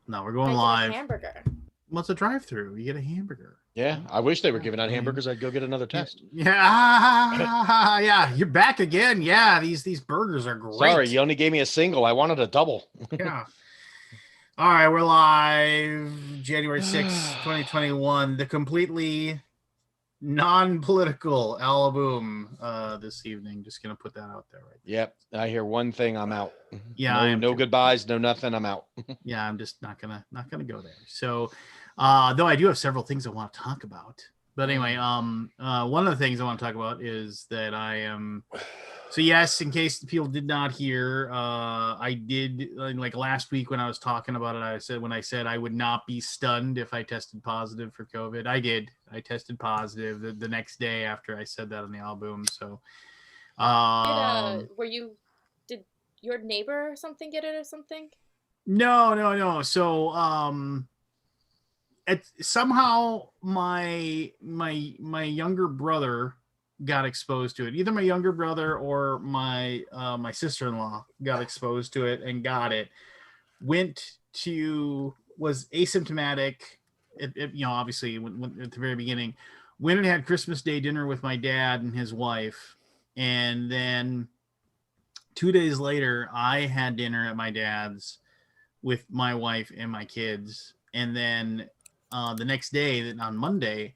No, we're going I get a live. hamburger. What's a drive-through? You get a hamburger. Yeah, I wish they were giving out hamburgers. I'd go get another test. Yeah, yeah. You're back again. Yeah, these burgers are great. Sorry, you only gave me a single. I wanted a double. Yeah. All right, we're live January 6th, 2021. The completely non-political Alaboom this evening. Just going to put that out there right there. Yep, I hear one thing, I'm out. Yeah, no goodbyes, no nothing, I'm out. Yeah, I'm just not gonna go there. So, though I do have several things I want to talk about. But anyway, one of the things I want to talk about is that I am. So yes, in case people did not hear, I did like last week when I was talking about it. I said I would not be stunned if I tested positive for COVID. I did. I tested positive the next day after I said that on the album. So, did your neighbor or something get it or something? No. So, somehow my younger brother got exposed to it. Either my younger brother or my sister-in-law got exposed to it and got it. Was asymptomatic. Obviously when at the very beginning, went and had Christmas Day dinner with my dad and his wife, and then 2 days later, I had dinner at my dad's with my wife and my kids, and then the next day, on Monday,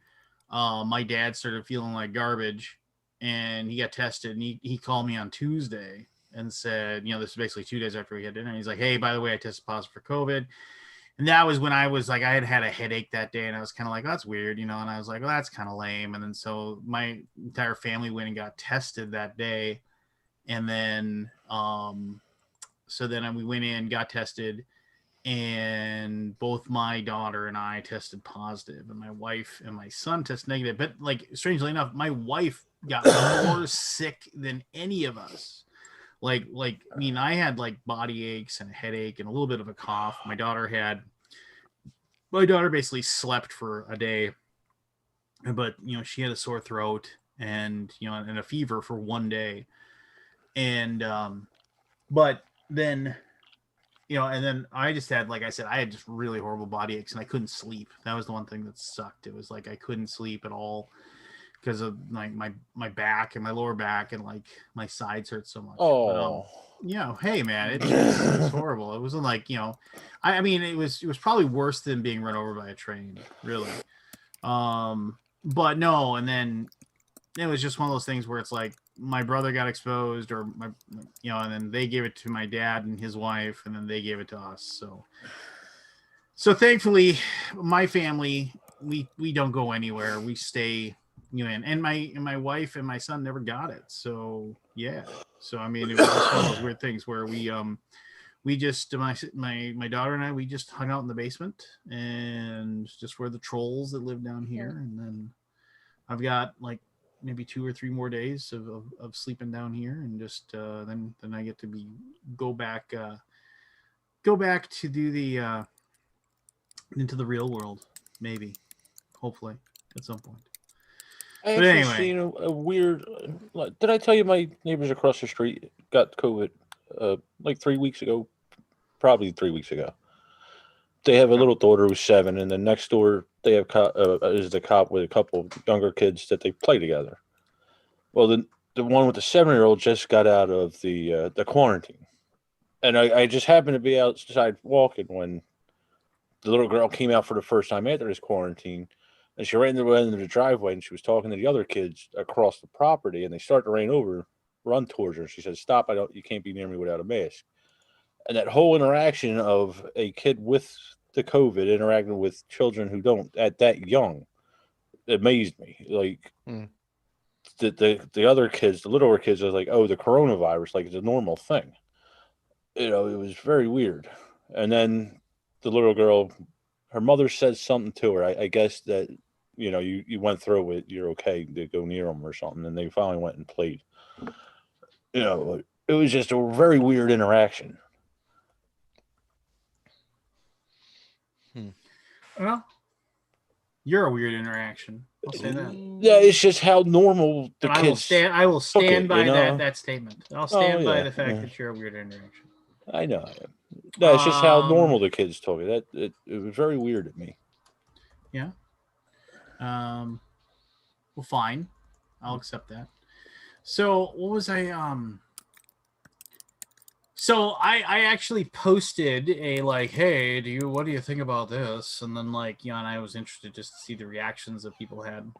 my dad started feeling like garbage, and he got tested. And he called me on Tuesday and said, this is basically 2 days after we had dinner. And he's like, "Hey, by the way, I tested positive for COVID." And that was when I was like, I had a headache that day, and I was kind of like, "That's weird," and I was like, "Well, that's kind of lame." And then so my entire family went and got tested that day, and then so then we went in, got tested, and both my daughter and I tested positive, and my wife and my son tested negative. But like, strangely enough, my wife got more sick than any of us. Like, I mean, I had like body aches and a headache and a little bit of a cough. My daughter basically slept for a day, but she had a sore throat and and a fever for one day. And but then and then I just had, like I said, I had just really horrible body aches and I couldn't sleep. That was the one thing that sucked. It was like I couldn't sleep at all because of like my back and my lower back, and like my sides hurt so much. Oh, hey man, it's horrible. It wasn't like I mean it was probably worse than being run over by a train, really. But no, and then it was just one of those things where it's like my brother got exposed, or my and then they gave it to my dad and his wife, and then they gave it to us. So thankfully, my family, we don't go anywhere. We stay, and my wife and my son never got it. So yeah. So I mean, it was just one of those weird things where we just my daughter and I, we just hung out in the basement, and just were the trolls that live down here. And then I've got like maybe 2 or 3 more days of sleeping down here, and just then I get to go back to do the into the real world, maybe, hopefully at some point. I But actually anyway. seen a weird. Did I tell you my neighbors across the street got COVID like 3 weeks ago? Probably 3 weeks ago. They have a little daughter who's 7, and then next door they have is the cop with a couple of younger kids that they play together. Well, the one with the 7-year-old just got out of the quarantine, and I just happened to be outside walking when the little girl came out for the first time after this quarantine, and she ran into the driveway, and she was talking to the other kids across the property, and they started to run towards her. She said, "Stop! You can't be near me without a mask." And that whole interaction of a kid with the COVID interacting with children who don't at that young amazed me. Like the other kids, the littler kids, are like, "Oh, the coronavirus, like it's a normal thing." It was very weird. And then the little girl, her mother said something to her. I guess that you went through it, you're okay to go near them or something, and they finally went and played. It was just a very weird interaction. Well, you're a weird interaction. I'll say that. Yeah, it's just how normal I will stand by that statement. I'll stand by the fact that you're a weird interaction. I know I am. No, it's just how normal Um, the kids told me. That it was very weird to me. Yeah. Well, fine. I'll accept that. So what was so I actually posted a like, hey, what do you think about this? And then like, and I was interested just to see the reactions that people had.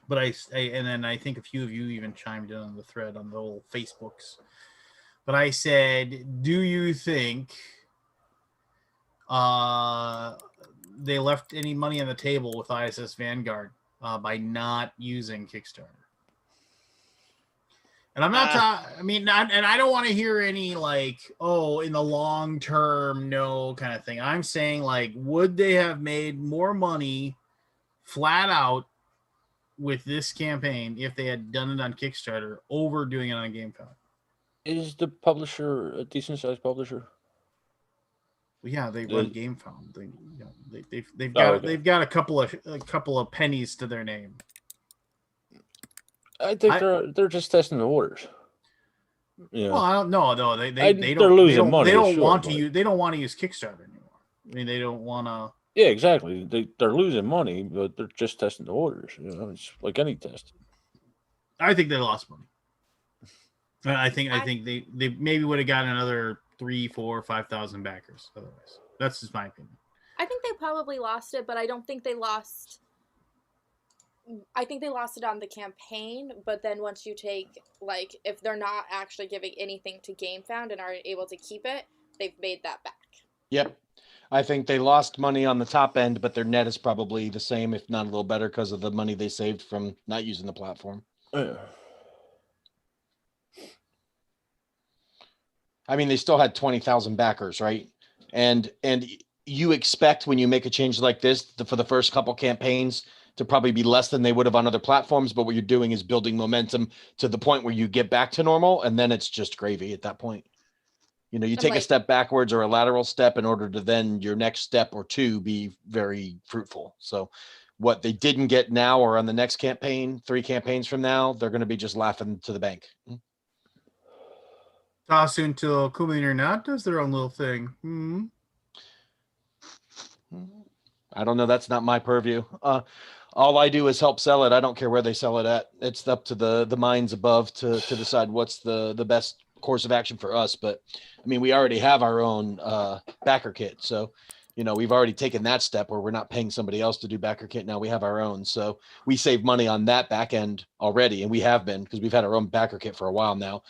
But and then I think a few of you even chimed in on the thread on the old Facebooks. But I said, do you think they left any money on the table with ISS Vanguard by not using Kickstarter? And I'm not talking, I mean, and I don't want to hear any like, oh, in the long term, no kind of thing. I'm saying like, would they have made more money flat out with this campaign if they had done it on Kickstarter over doing it on GameFound? Is the publisher a decent sized publisher? Well, yeah, they run GameFound. They've okay. got a couple of pennies to their name. I think they're just testing the waters. Yeah. Well, I don't know though. They they're don't losing money. They don't sure, want but... to use Kickstarter anymore. I mean, they don't want to. Yeah, exactly. They're losing money, but they're just testing the waters. It's like any test. I think they lost money. I think they maybe would have gotten another 3, 4, 5,000 backers otherwise. That's just my opinion. I think they probably lost it, but I don't think they lost. I think they lost it on the campaign, but then once you take, like, if they're not actually giving anything to GameFound and are able to keep it, they've made that back. Yep. I think they lost money on the top end, but their net is probably the same, if not a little better, because of the money they saved from not using the platform. I mean, they still had 20,000 backers, right? And you expect when you make a change like this for the first couple campaigns to probably be less than they would have on other platforms. But what you're doing is building momentum to the point where you get back to normal, and then it's just gravy at that point. You take a step backwards or a lateral step in order to then your next step or two be very fruitful. So what they didn't get now or on the next campaign, 3 campaigns from now, they're going to be just laughing to the bank. Toss until Kumin or not does their own little thing. I don't know. That's not my purview. All I do is help sell it. I don't care where they sell it at. It's up to the minds above to decide what's the best course of action for us. But I mean, we already have our own backer kit. So, we've already taken that step where we're not paying somebody else to do backer kit. Now we have our own. So we save money on that back end already. And we have been, because we've had our own backer kit for a while now.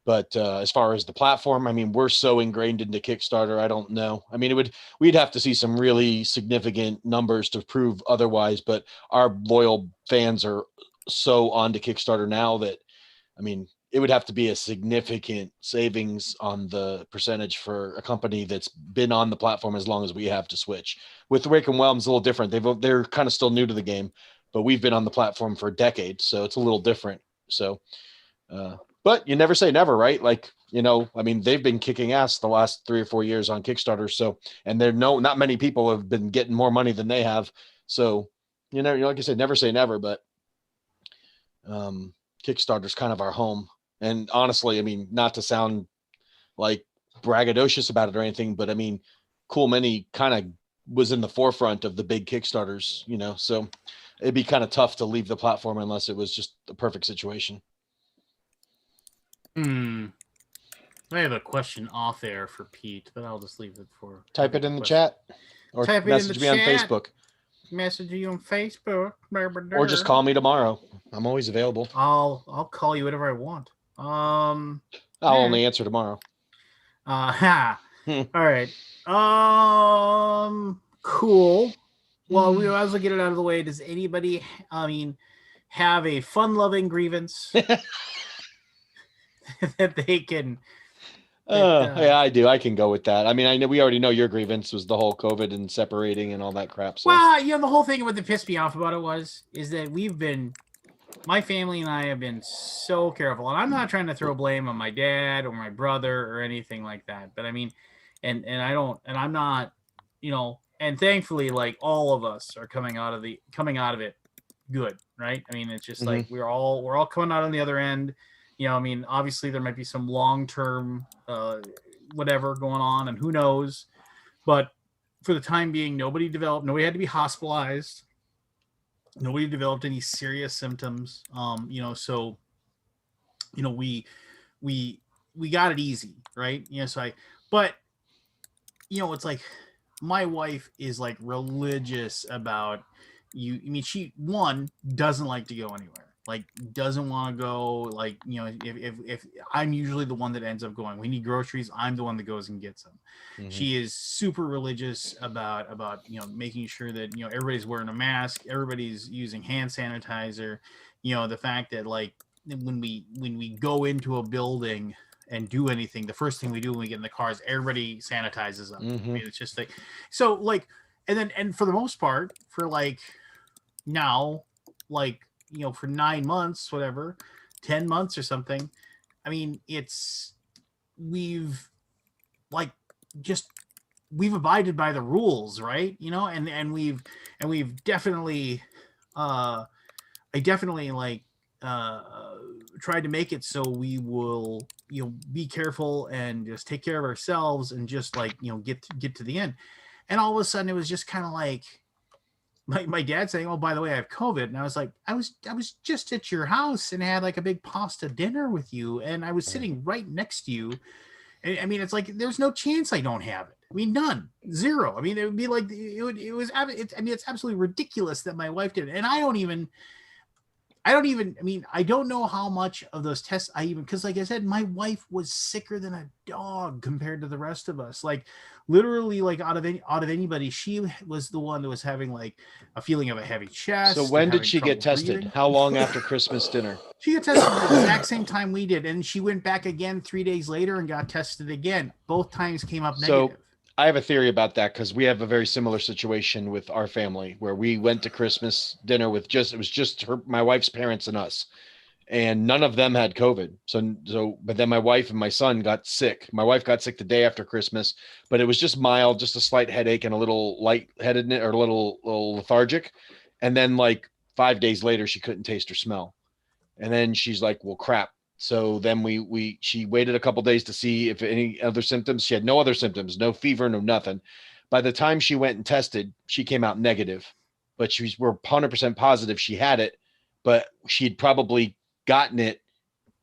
But as far as the platform, I mean, we're so ingrained into Kickstarter. I don't know. I mean, we'd have to see some really significant numbers to prove otherwise. But our loyal fans are so onto Kickstarter now that, I mean, it would have to be a significant savings on the percentage for a company that's been on the platform as long as we have to switch. With Wake and Whelm, it's a little different. They're kind of still new to the game, but we've been on the platform for a decade, so it's a little different. So, but you never say never, right? Like, I mean, they've been kicking ass the last 3 or 4 years on Kickstarter. So, and not many people have been getting more money than they have. So, like I said, never say never, but Kickstarter's kind of our home. And honestly, I mean, not to sound like braggadocious about it or anything, but I mean, Cool Mini kind of was in the forefront of the big Kickstarters, so it'd be kind of tough to leave the platform unless it was just the perfect situation. I have a question off air for Pete, but I'll just leave it for. Type it in the chat or message me on Facebook. Message you on Facebook. Or just call me tomorrow. I'm always available. I'll call you whenever I want. I'll only answer tomorrow. All right. Cool. Well, we might as well get it out of the way. Does anybody, have a fun-loving grievance that they can? Yeah, I do. I can go with that. I mean, I know we already know your grievance was the whole COVID and separating and all that crap. So. Well, the whole thing with the pissed me off about it is that my family and I have been so careful, and I'm not trying to throw blame on my dad or my brother or anything like that. But I mean, and I'm not, and thankfully, like all of us are coming out of it good, right? I mean, it's just like we're all coming out on the other end, You know, I mean, obviously there might be some long-term whatever going on, and who knows. But for the time being, nobody had to be hospitalized. Nobody developed any serious symptoms. So we we got it easy, right? But it's like my wife is like religious about you. I mean, she one doesn't like to go anywhere, like doesn't want to go. Like, if I'm usually the one that ends up going, we need groceries, I'm the one that goes and gets them. She is super religious about making sure that everybody's wearing a mask, everybody's using hand sanitizer. The fact that, like, when we go into a building and do anything, the first thing we do when we get in the car is everybody sanitizes up. I mean, it's just like, so like, and for the most part, for like now, like, for 9 months, whatever, 10 months or something, I mean, we've like just we've abided by the rules, right? And we've definitely I definitely like tried to make it so we will be careful and just take care of ourselves and just like get to the end. And all of a sudden it was just kind of like my dad saying, "Oh, by the way, I have COVID," and I was like, I was just at your house and had like a big pasta dinner with you, and I was sitting right next to you. I mean, it's like there's no chance I don't have it. I mean, none, zero. I mean, it would be like it's absolutely ridiculous that my wife did it. And I mean, I don't know how much of those tests because like I said, my wife was sicker than a dog compared to the rest of us. Like literally, like out of anybody, she was the one that was having like a feeling of a heavy chest. So when did she get tested? Breathing. How long after Christmas dinner? She got tested the exact same time we did. And she went back again 3 days later and got tested again. Both times came up negative. So I have a theory about that because we have a very similar situation with our family where we went to Christmas dinner with it was just my wife's parents and us, and none of them had COVID. But then my wife and my son got sick. My wife got sick the day after Christmas, but it was just mild, just a slight headache and a little lightheadedness or a little lethargic. And then like 5 days later, she couldn't taste or smell. And then she's like, well, crap. So then she waited a couple days to see if any other symptoms. She had no other symptoms, no fever, no nothing. By the time she went and tested, she came out negative, but we're 100% positive she had it, but she'd probably gotten it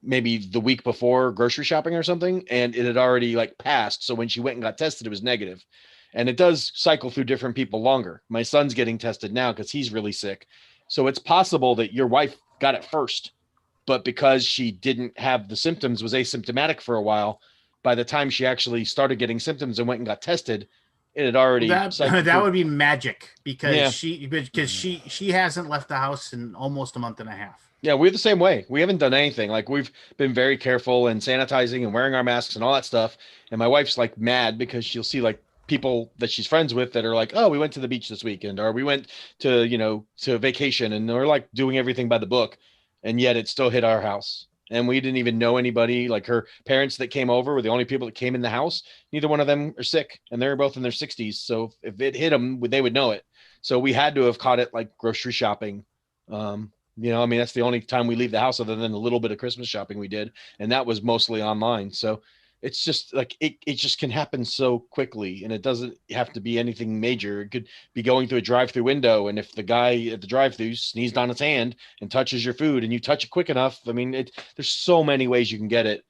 maybe the week before grocery shopping or something, and it had already like passed. So when she went and got tested, it was negative. And it does cycle through different people longer. My son's getting tested now because he's really sick. So it's possible that your wife got it first, but because she didn't have the symptoms, was asymptomatic for a while, by the time she actually started getting symptoms and went and got tested, it had already that would be magic because she hasn't left the house in almost a month and a half. Yeah, we're the same way. We haven't done anything. Like, we've been very careful and sanitizing and wearing our masks and all that stuff. And my wife's like mad because she'll see like people that she's friends with that are like, oh, we went to the beach this weekend, or we went to vacation, and we're like doing everything by the book. And yet it still hit our house. And we didn't even know anybody. Like, her parents that came over were the only people that came in the house. Neither one of them are sick, and they're both in their 60s. So if it hit them, they would know it. So we had to have caught it like grocery shopping. I mean, that's the only time we leave the house other than a little bit of Christmas shopping we did. And that was mostly online. So it's just like, it just can happen so quickly, and it doesn't have to be anything major. It could be going through a drive-through window, and if the guy at the drive-through sneezed on his hand and touches your food and you touch it quick enough, I mean, there's so many ways you can get it,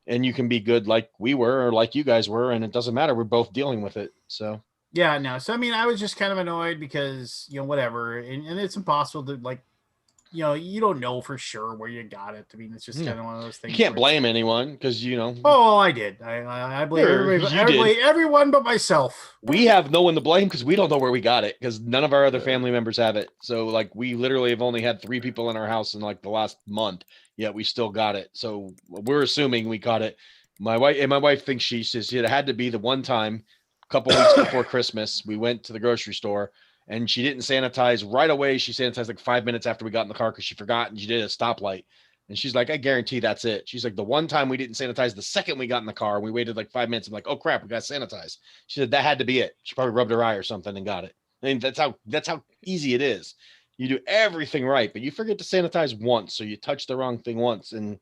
and you can be good like we were or like you guys were, and it doesn't matter. We're both dealing with it. So yeah, no. So I mean, I was just kind of annoyed because whatever, and it's impossible to like. You don't know for sure where you got it. I mean, it's just kind of one of those things. You can't blame anyone because, Oh, I did. I blame everyone but myself. We have no one to blame because we don't know where we got it, because none of our other family members have it. So like, we literally have only had 3 people in our house in like the last month, yet we still got it. So we're assuming we caught it. My wife thinks she says it had to be the one time a couple weeks before Christmas, we went to the grocery store. And she didn't sanitize right away. She sanitized like 5 minutes after we got in the car because she forgot, and she did a stoplight. And she's like, I guarantee that's it. She's like, the one time we didn't sanitize the second we got in the car, we waited like 5 minutes. I'm like, oh crap, we got sanitized. She said that had to be it. She probably rubbed her eye or something and got it. I mean, that's how easy it is. You do everything right, but you forget to sanitize once, so you touch the wrong thing once, and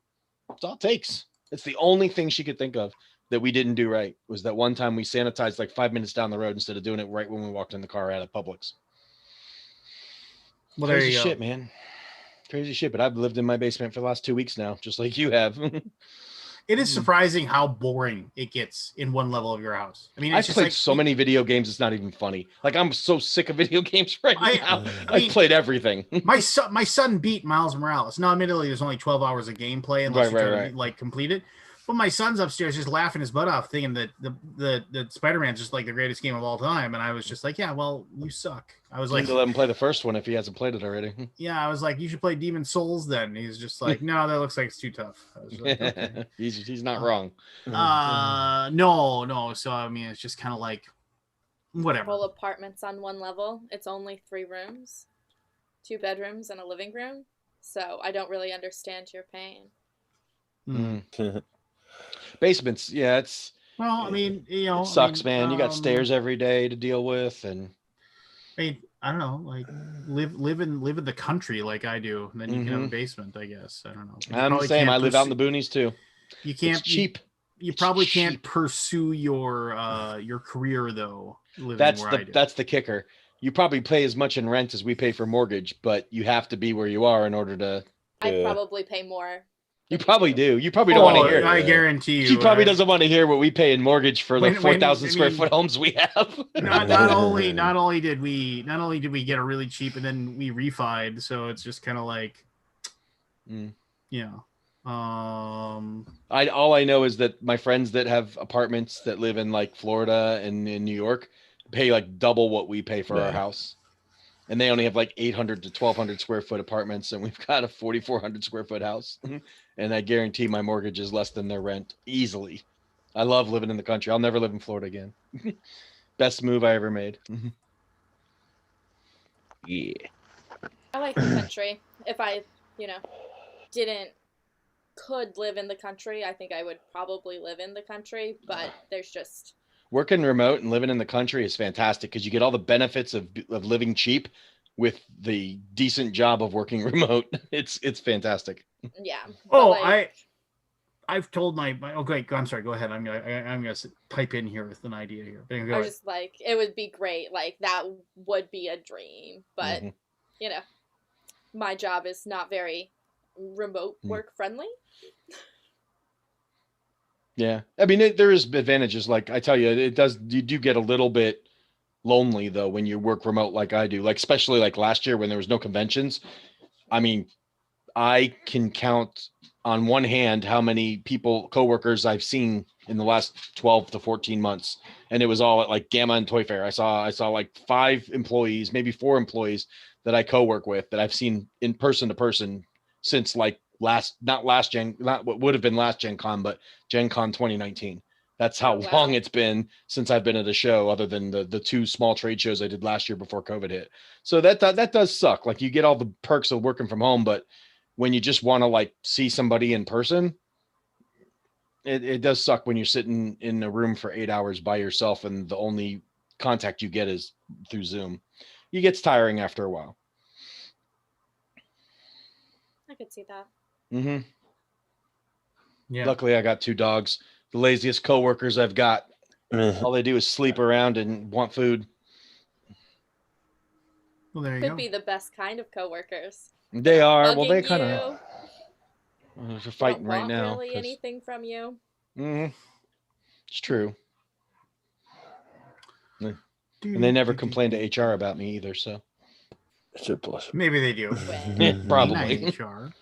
That's all it takes. It's the only thing she could think of that we didn't do right was that one time we sanitized like 5 minutes down the road instead of doing it right when we walked in the car out of Publix. Well, there Crazy you go. shit, man. Crazy shit. But I've lived in my basement for the last 2 weeks now, just like you have. It is surprising how boring it gets in one level of your house. I mean, I've it's just played like so many video games, it's not even funny. Like, I'm so sick of video games right now. I mean, I've played everything. my son beat Miles Morales. Now, admittedly, there's only 12 hours of gameplay unless you try to like complete it. But my son's upstairs just laughing his butt off, thinking that the Spider-Man's just like the greatest game of all time. And I was just like, yeah, well, you suck. I was like, to let him play the first one if he hasn't played it already. yeah, I was like, you should play Demon Souls then. He's just like, no, that looks like it's too tough. I was like, okay. He's not wrong. No. So I mean, it's just kind of like whatever. Whole apartments on one level. It's only 3 rooms, 2 bedrooms, and a living room. So I don't really understand your pain. Basements, yeah, it's well, I mean, you know, it sucks, man. You got stairs every day to deal with, and I mean, I don't know, like live in the country like I do, and then you can have a basement, I guess. I don't know. I'm the same. I live out in the boonies too. You can't it's cheap. You probably can't pursue your career though. That's the kicker. You probably pay as much in rent as we pay for mortgage, but you have to be where you are in order to. I'd probably pay more. You probably do. You probably don't want to hear it. I guarantee you. She probably doesn't want to hear what we pay in mortgage for the 4,000 square foot homes we have. not only did we get a really cheap, and then we refied, so it's just kind of like, you know. All I know is that my friends that have apartments that live in like Florida and in New York pay like double what we pay for our house. And they only have like 800 to 1,200 square foot apartments, and we've got a 4,400 square foot house. And I guarantee my mortgage is less than their rent easily. I love living in the country. I'll never live in Florida again. Best move I ever made. Yeah. I like the country. If I, could live in the country, I think I would probably live in the country, but there's just... Working remote and living in the country is fantastic because you get all the benefits of living cheap with the decent job of working remote. It's fantastic. Yeah. Oh, I've told my okay. I'm sorry. Go ahead. I'm gonna pipe in here with an idea here. I was just like, it would be great. Like that would be a dream, but my job is not very remote work friendly. Yeah, I mean, there is advantages. Like I tell you, you do get a little bit lonely though when you work remote like I do. Like especially like last year when there was no conventions. I mean, I can count on one hand how many coworkers I've seen in the last 12 to 14 months, and it was all at like Gamma and Toy Fair. I saw like 5 employees, maybe 4 employees that I co-work with that I've seen in person to person since like not what would have been last Gen Con, but Gen Con 2019. That's how long it's been since I've been at a show, other than the 2 small trade shows I did last year before COVID hit. So that does suck. Like you get all the perks of working from home, but when you just want to like see somebody in person, it does suck when you're sitting in a room for 8 hours by yourself and the only contact you get is through Zoom. It gets tiring after a while. I could see that. Mm-hmm. Yeah. Luckily, I got 2 dogs. The laziest coworkers I've got. All they do is sleep around and want food. Well, there you Could go. be the best kind of coworkers. They are. Bugging Well, they kind of are fighting right now. Really anything from you. Mm-hmm. It's true. And they never complain to HR about me either. So it's a plus. Maybe they do. Probably. HR.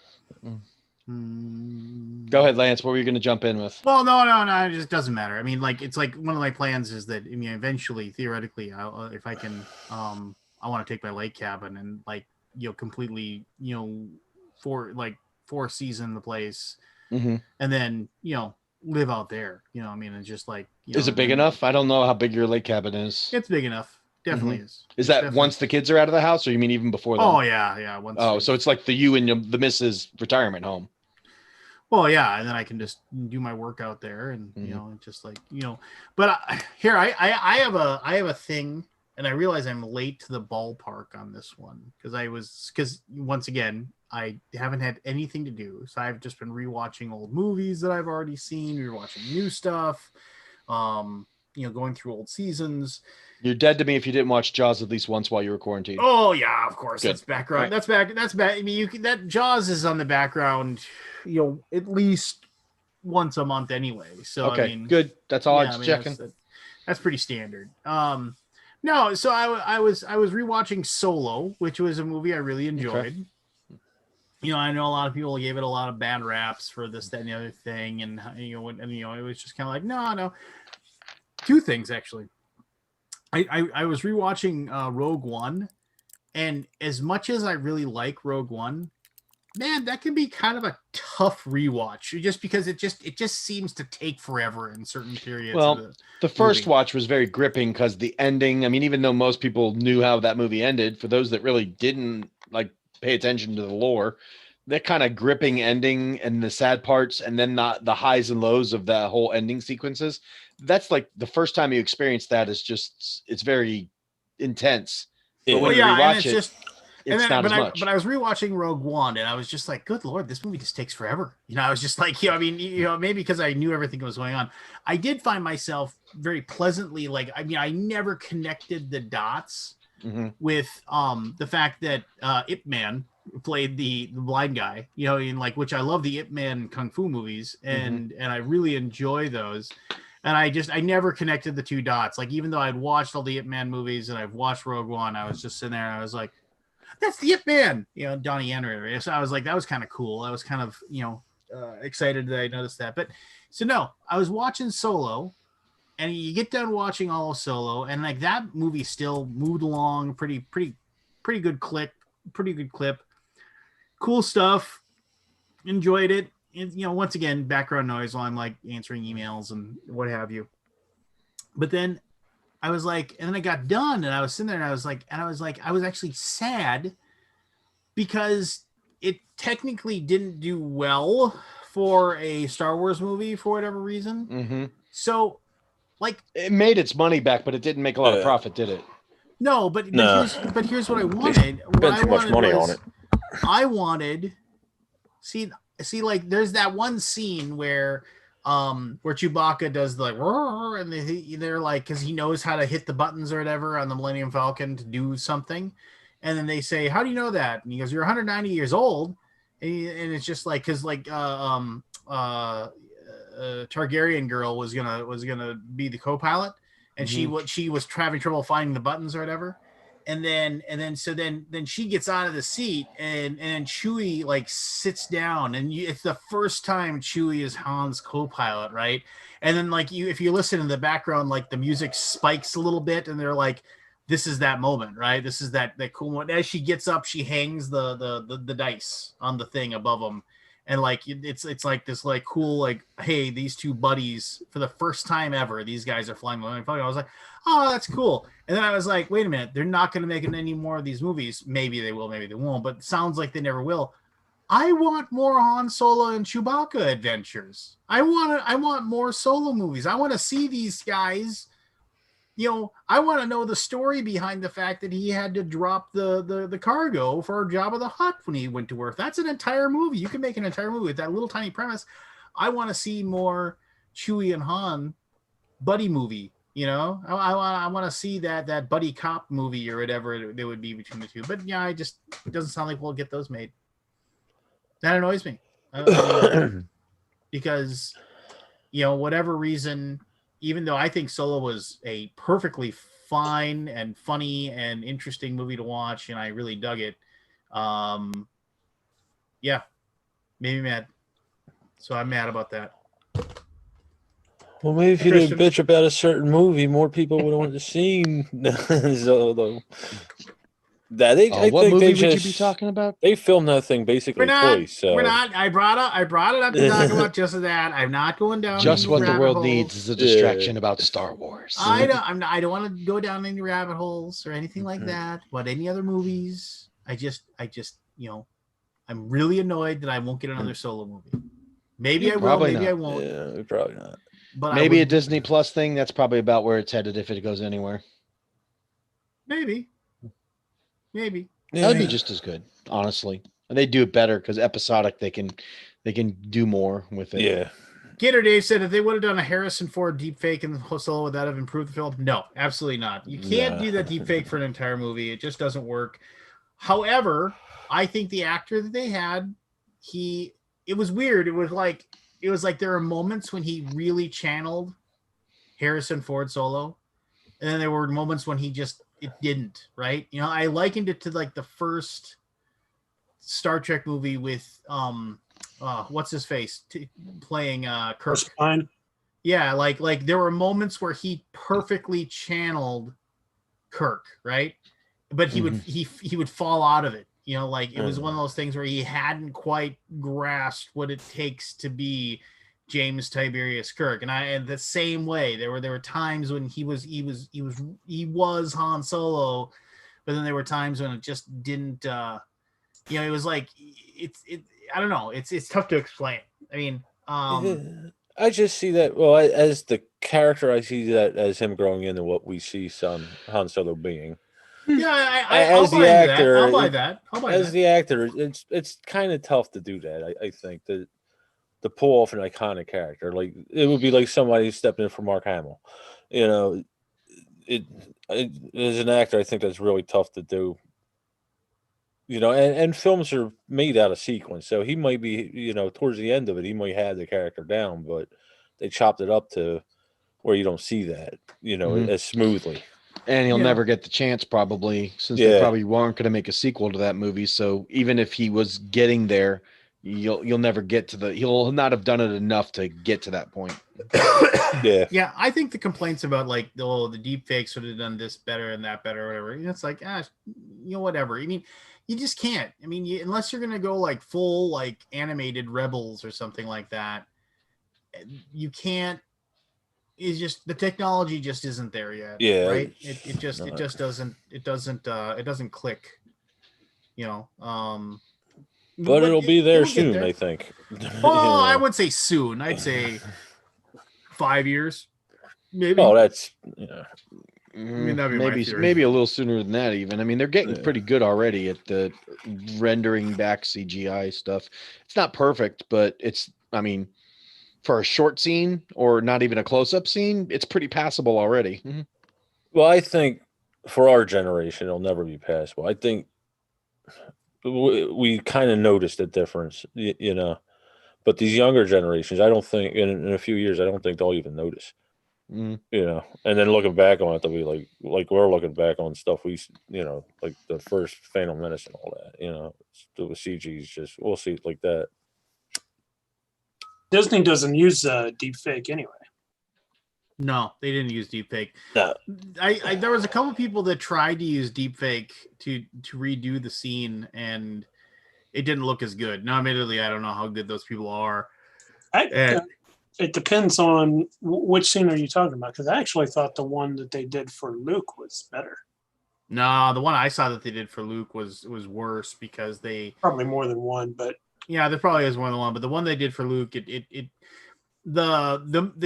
Go ahead, Lance. What were you going to jump in with? Well, no. It just doesn't matter. I mean, like it's like one of my plans is that eventually, theoretically, if I can, I want to take my lake cabin and like completely four season the place, and then live out there. I mean, it's just like is it big enough? I don't know how big your lake cabin is. It's big enough. Definitely is. Is that once the kids are out of the house, or you mean even before that? Oh yeah. So it's like you and the missus retirement home. Well, yeah, and then I can just do my work out there, and just like but here I have a thing and I realize I'm late to the ballpark on this one because once again, I haven't had anything to do. So I've just been rewatching old movies that I've already seen, rewatching new stuff, going through old seasons. You're dead to me if you didn't watch Jaws at least once while you were quarantined. Oh yeah, of course. Good. That's background. Right. That's bad. I mean, that Jaws is on the background, at least once a month anyway. So Okay, I mean, good. That's all I yeah, was I mean, checking. that's pretty standard. No, so I was rewatching Solo, which was a movie I really enjoyed. Okay. I know a lot of people gave it a lot of bad raps for this, that, and the other thing, and it was just kind of like no. Two things actually. I was rewatching Rogue One, and as much as I really like Rogue One, man, that can be kind of a tough rewatch just because it just seems to take forever in certain periods. Well, the first watch was very gripping because the ending, I mean, even though most people knew how that movie ended, for those that really didn't pay attention to the lore, that kind of gripping ending and the sad parts and then the highs and lows of that whole ending sequences, that's like the first time you experience that is just, it's very intense. But when you rewatch it, it's not as much. But I was rewatching Rogue One, and I was just like, "Good Lord, this movie just takes forever." I was just like, maybe because I knew everything that was going on, I did find myself very pleasantly I never connected the dots with the fact that Ip Man played the blind guy, which I love the Ip Man kung fu movies, and I really enjoy those. And I never connected the two dots. Even though I'd watched all the Ip Man movies and I've watched Rogue One, I was just sitting there and I was like, that's the Ip Man, Donnie Yen. So I was like, that was kind of cool. I was kind of, excited that I noticed that. But so no, I was watching Solo, and you get done watching all of Solo, and that movie still moved along pretty good clip, cool stuff. Enjoyed it. And, once again, background noise while I'm answering emails and what have you. But then I was like, and then I got done and I was sitting there and I was like, I was actually sad because it technically didn't do well for a Star Wars movie for whatever reason. So it made its money back, but it didn't make a lot of profit, did it? No, but here's what I wanted. Spent too much money on it. I wanted see there's that one scene where Chewbacca does the and they're like, because he knows how to hit the buttons or whatever on the Millennium Falcon to do something, and then they say, how do you know that? And he goes, you're 190 years old, and it's just because Targaryen girl was gonna be the co-pilot, and she was having trouble finding the buttons or whatever. And then she gets out of the seat and Chewie sits down, and it's the first time Chewie is Han's co-pilot, right? And then if you listen in the background, the music spikes a little bit, and they're like, this is that moment, right? This is that cool moment. As she gets up, she hangs the dice on the thing above them, and it's like this cool hey, these two buddies for the first time ever, these guys are flying. I was like, oh, that's cool. And then I was like, wait a minute, they're not going to make any more of these movies. Maybe they will, maybe they won't, but it sounds like they never will. I want more Han Solo and Chewbacca adventures. I want more Solo movies. I want to see these guys. I want to know the story behind the fact that he had to drop the cargo for Jabba the Hutt when he went to Earth. That's an entire movie. You can make an entire movie with that little tiny premise. I want to see more Chewie and Han buddy movie. I want to see that buddy cop movie or whatever it would be between the two. But yeah, it doesn't sound like we'll get those made. That annoys me because whatever reason, even though I think Solo was a perfectly fine and funny and interesting movie to watch, and I really dug it. Yeah, made me mad. So I'm mad about that. Well, maybe if you didn't bitch about a certain movie, more people would want to see Solo. What movie would you be talking about? They filmed that thing basically twice. So. We're not. I brought it up to talk about just that. I'm not going down. Just what the world needs is a distraction about Star Wars. I don't want to go down any rabbit holes or anything like that. But any other movies, I just I'm really annoyed that I won't get another Solo movie. Maybe I will. Maybe I won't. Yeah, probably not. But maybe a Disney Plus thing. That's probably about where it's headed if it goes anywhere. Maybe. That'd be just as good, honestly. And they do it better because episodic. They can do more with it. Yeah. Gator Dave said if they would have done a Harrison Ford deepfake in the Solo, would that have improved the film? No, absolutely not. You can't Nah. do that deepfake for an entire movie. It just doesn't work. However, I think the actor that they had, it was weird. It was like there were moments when he really channeled Harrison Ford Solo, and then there were moments when it didn't, right? You know, I likened it to like the first Star Trek movie with what's his face playing Kirk. Spine. Yeah, like there were moments where he perfectly channeled Kirk, right? But he would he would fall out of it. You know, like it was one of those things where he hadn't quite grasped what it takes to be James Tiberius Kirk. And the same way, there were times when he was Han Solo, but then there were times when it just didn't you know, it was like I don't know, it's tough to explain. I mean, I just see that, well, as the character, I see that as him growing into what we see Han Solo being. yeah, I'll buy the into actor, that. I'll buy that. As the actor, it's kind of tough to do that. I think to pull off an iconic character, like it would be like somebody stepping in for Mark Hamill. You know, as an actor, I think that's really tough to do. You know, and films are made out of sequence, so he might be, you know, towards the end of it, he might have the character down, but they chopped it up to where you don't see that, you know, as smoothly. And he'll Yeah. never get the chance, probably, since they probably weren't going to make a sequel to that movie. So even if he was getting there, you'll never get to he'll not have done it enough to get to that point. Yeah, I think the complaints about like the deep fakes would have done this better and that better or whatever. It's like, you know, whatever. I mean, you just can't. I mean, unless you're gonna go like full like animated Rebels or something like that, you can't. It's just the technology just isn't there yet. Yeah, right. It just doesn't click. You know. But it'll be there soon, there. I think. Well, I would say soon. I'd say 5 years, maybe. Oh, that's I mean, that'd be maybe a little sooner than that even. I mean, they're getting pretty good already at the rendering back CGI stuff. It's not perfect, but it's, I mean, for a short scene or not even a close-up scene, it's pretty passable already. Well, I think for our generation, it'll never be passable. I think we kind of noticed the difference, you know. But these younger generations, I don't think in a few years, I don't think they'll even notice. You know, and then looking back on it, they'll be like we're looking back on stuff we, you know, like the first Phantom Menace and all that. You know, the CG's just, we'll see it like that. Disney doesn't use deep fake anyway. No, they didn't use deepfake. No. I there was a couple people that tried to use deepfake to redo the scene, and it didn't look as good. Now, admittedly, I don't know how good those people are. It depends on which scene are you talking about, because I actually thought the one that they did for Luke was better. No, the one I saw that they did for Luke was worse because they probably more than one, but yeah, there probably is more than one. But the one they did for Luke, they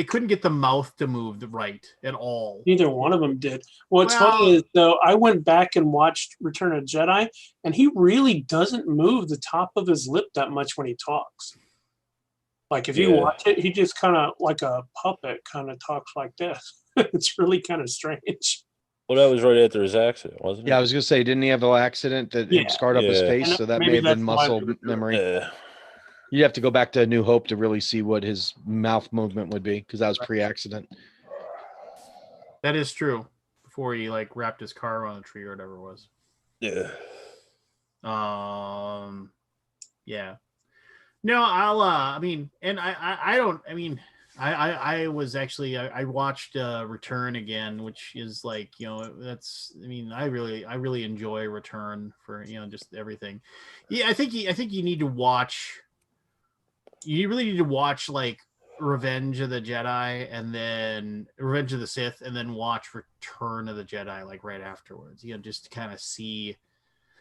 couldn't get the mouth to move right at all. Neither one of them did. What's funny is, though, I went back and watched Return of the Jedi, and he really doesn't move the top of his lip that much when he talks. Like, if you watch it, he just kind of, like a puppet, kind of talks like this. It's really kind of strange. Well, that was right after his accident, wasn't it? Yeah, I was going to say, didn't he have an accident that scarred up his face? And so that may have been muscle memory. You'd have to go back to A New Hope to really see what his mouth movement would be, because that was pre-accident. That is true. Before he like wrapped his car around a tree or whatever it was. Yeah. Yeah. No, I mean, and I don't. I mean, I was actually I watched Return again, which is like, you know, that's, I mean, I really enjoy Return for, you know, just everything. Yeah, I think you need to watch. You really need to watch like Revenge of the Jedi and then Revenge of the Sith and then watch Return of the Jedi like right afterwards. You know, just to kind of see,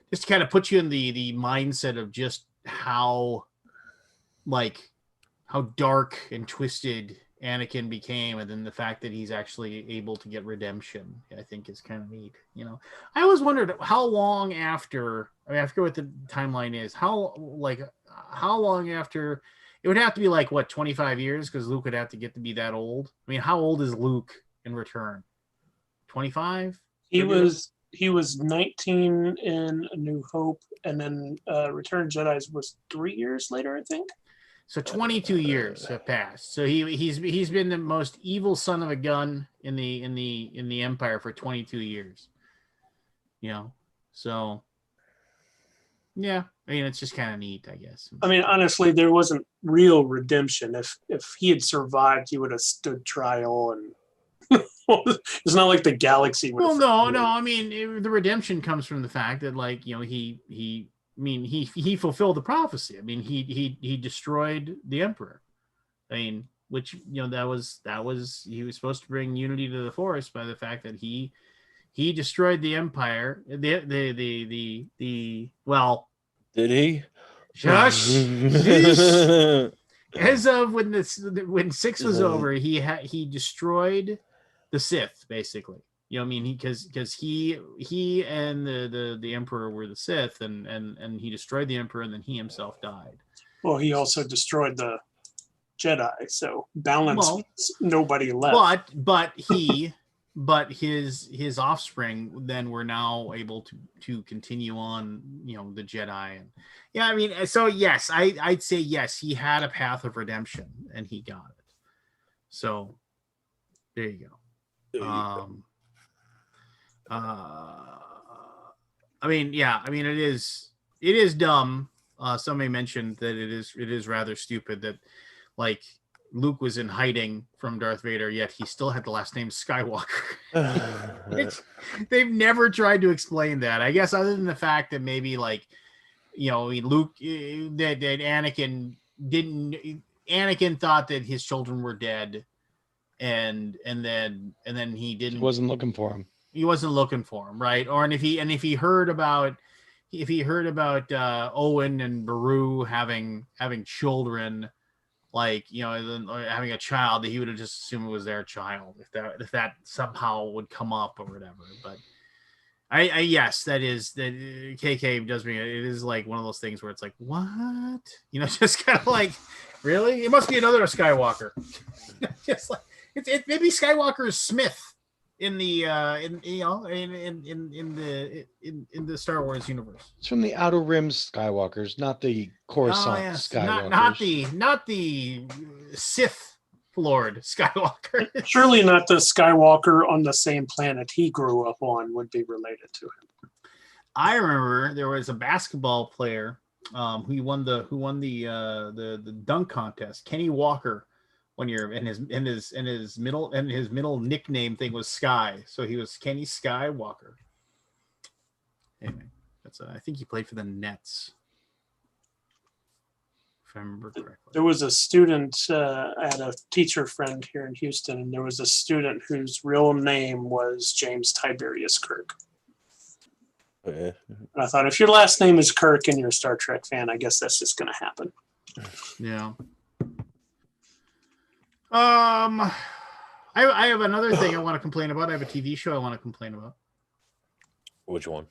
just to kind of put you in the mindset of just how dark and twisted Anakin became, and then the fact that he's actually able to get redemption, I think is kind of neat. You know, I always wondered how long after. I mean, I forget what the timeline is. How long after? It would have to be like what 25 years because Luke would have to get to be that old. I mean, how old is Luke in Return? 25. He was 19 in A New Hope, and then Return of the Jedi was 3 years later, I think. So 22 years have passed. So he's been the most evil son of a gun in the Empire for 22 years. You know, so yeah, I mean it's just kind of neat, I guess. I mean, honestly, there wasn't real redemption. If he had survived, he would have stood trial, and it's not like the galaxy would. Well, no. I mean, the redemption comes from the fact that, like, you know, he fulfilled the prophecy. I mean, he destroyed the Emperor. I mean, which, you know, that was he was supposed to bring unity to the Force by the fact that he destroyed the Empire. Well, Did he? Shush. As of when 6 was over, he destroyed the Sith, basically. You know what I mean? Because he and the Emperor were the Sith, and he destroyed the Emperor, and then he himself died. Well, he also destroyed the Jedi, so balance means nobody left. But his offspring then were now able to continue on, you know, the Jedi. And yeah, I mean, so yes, I'd say yes, he had a path of redemption and he got it. So there you go. I mean, yeah, I mean, it is dumb. Somebody mentioned that it is rather stupid that, like, Luke was in hiding from Darth Vader, yet he still had the last name Skywalker. They've never tried to explain that, I guess, other than the fact that maybe, like, you know, Luke, that Anakin thought that his children were dead, and then he didn't. He wasn't looking for him. He wasn't looking for him, right? Or if he heard about Owen and Beru having children, like, you know, or having a child, that he would have just assumed it was their child if that somehow would come up or whatever. But I yes, that KK does me. It is like one of those things where it's like, what? You know, just kind of like, really? It must be another Skywalker. Just like maybe Skywalker is Smith in the in the Star Wars universe. It's from the Outer Rim Skywalkers, not the Coruscant Skywalkers. Not the Sith Lord Skywalker. Surely not the Skywalker on the same planet he grew up on would be related to him. I remember there was a basketball player who won the dunk contest, Kenny Walker. One year, and his middle nickname thing was Sky, so he was Kenny Skywalker. Anyway, that's I think he played for the Nets, if I remember correctly. There was a student, I had a teacher friend here in Houston, and there was a student whose real name was James Tiberius Kirk. Yeah. And I thought, if your last name is Kirk and you're a Star Trek fan, I guess that's just going to happen. Yeah. I have another thing I want to complain about. I have a TV show I want to complain about. Which one?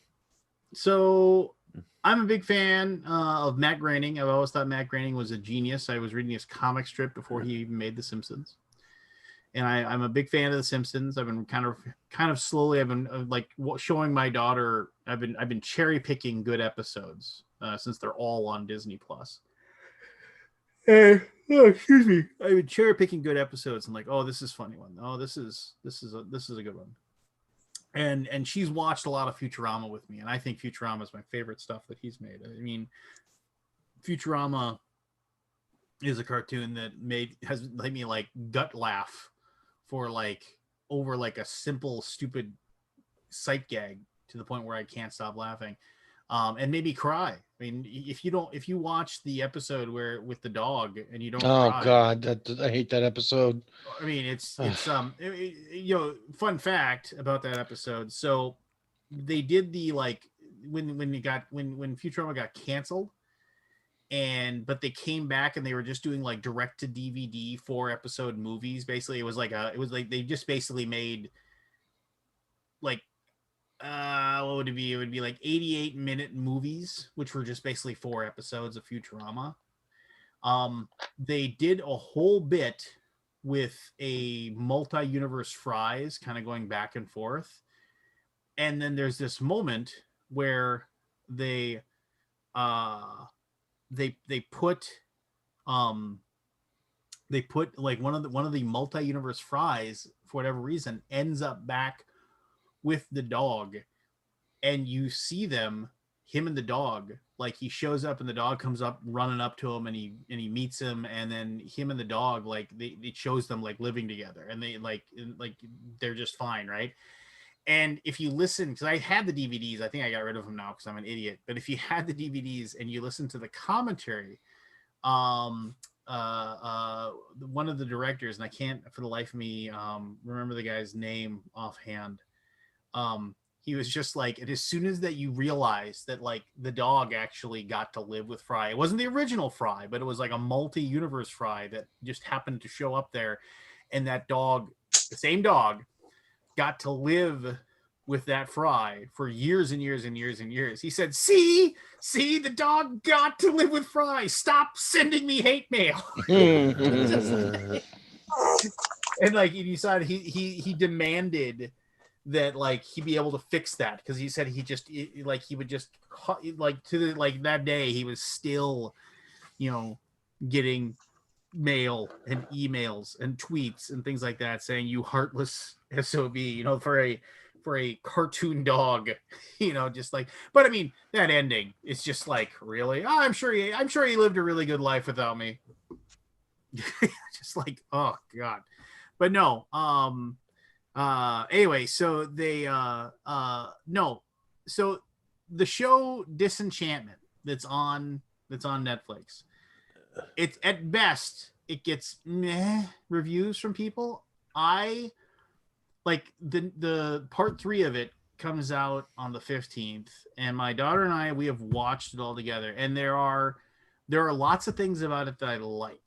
So I'm a big fan of Matt Groening. I've always thought Matt Groening was a genius. I was reading his comic strip before he even made The Simpsons, and I'm a big fan of The Simpsons. I've been kind of slowly. I've been like showing my daughter. I've been cherry picking good episodes since they're all on Disney Plus. Excuse me. I've been cherry picking good episodes and like, oh, this is a funny one. Oh, this is a good one. And she's watched a lot of Futurama with me, and I think Futurama is my favorite stuff that he's made. I mean, Futurama is a cartoon that has made me like gut laugh for like over like a simple stupid sight gag to the point where I can't stop laughing. And maybe cry. I mean, if you watch the episode where with the dog and you don't cry, God, I hate that eepisode. I mean, it's you know, fun fact about that episode. So they did the like when Futurama got canceled, but they came back and they were just doing like direct to DVD 4-episode movies. Basically, it was like they just basically made like what would it be? It would be like 88-minute movies, which were just basically 4 episodes of Futurama. They did a whole bit with a multi-universe Fries kind of going back and forth. And then there's this moment where they put like one of the multi-universe Fries, for whatever reason, ends up back with the dog, and you see him and the dog, like he shows up and the dog comes up running up to him and he meets him, and then him and the dog, like it shows them like living together, and they like they're just fine, right? And if you listen, because I had the DVDs, I think I got rid of them now because I'm an idiot, but if you had the DVDs and you listen to the commentary, one of the directors, and I can't for the life of me remember the guy's name offhand, he was just like, and as soon as that you realize that like the dog actually got to live with Fry, it wasn't the original Fry, but it was like a multi-universe Fry that just happened to show up there, and that dog, the same dog, got to live with that Fry for years and years and years and years. He said, see, the dog got to live with Fry. Stop sending me hate mail. And like he decided he demanded that like he be able to fix that, because he said he would just like to the, like that day he was still, getting mail and emails and tweets and things like that saying, you heartless SOB, for a cartoon dog, just like, but I mean that ending, it's just like, really? Oh, I'm sure he lived a really good life without me. Just like, oh god. But no, anyway, so they so the show Disenchantment that's on Netflix, it's at best it gets meh reviews from people. I like the part 3 of it comes out on the 15th, and my daughter and we have watched it all together, and there are lots of things about it that I like,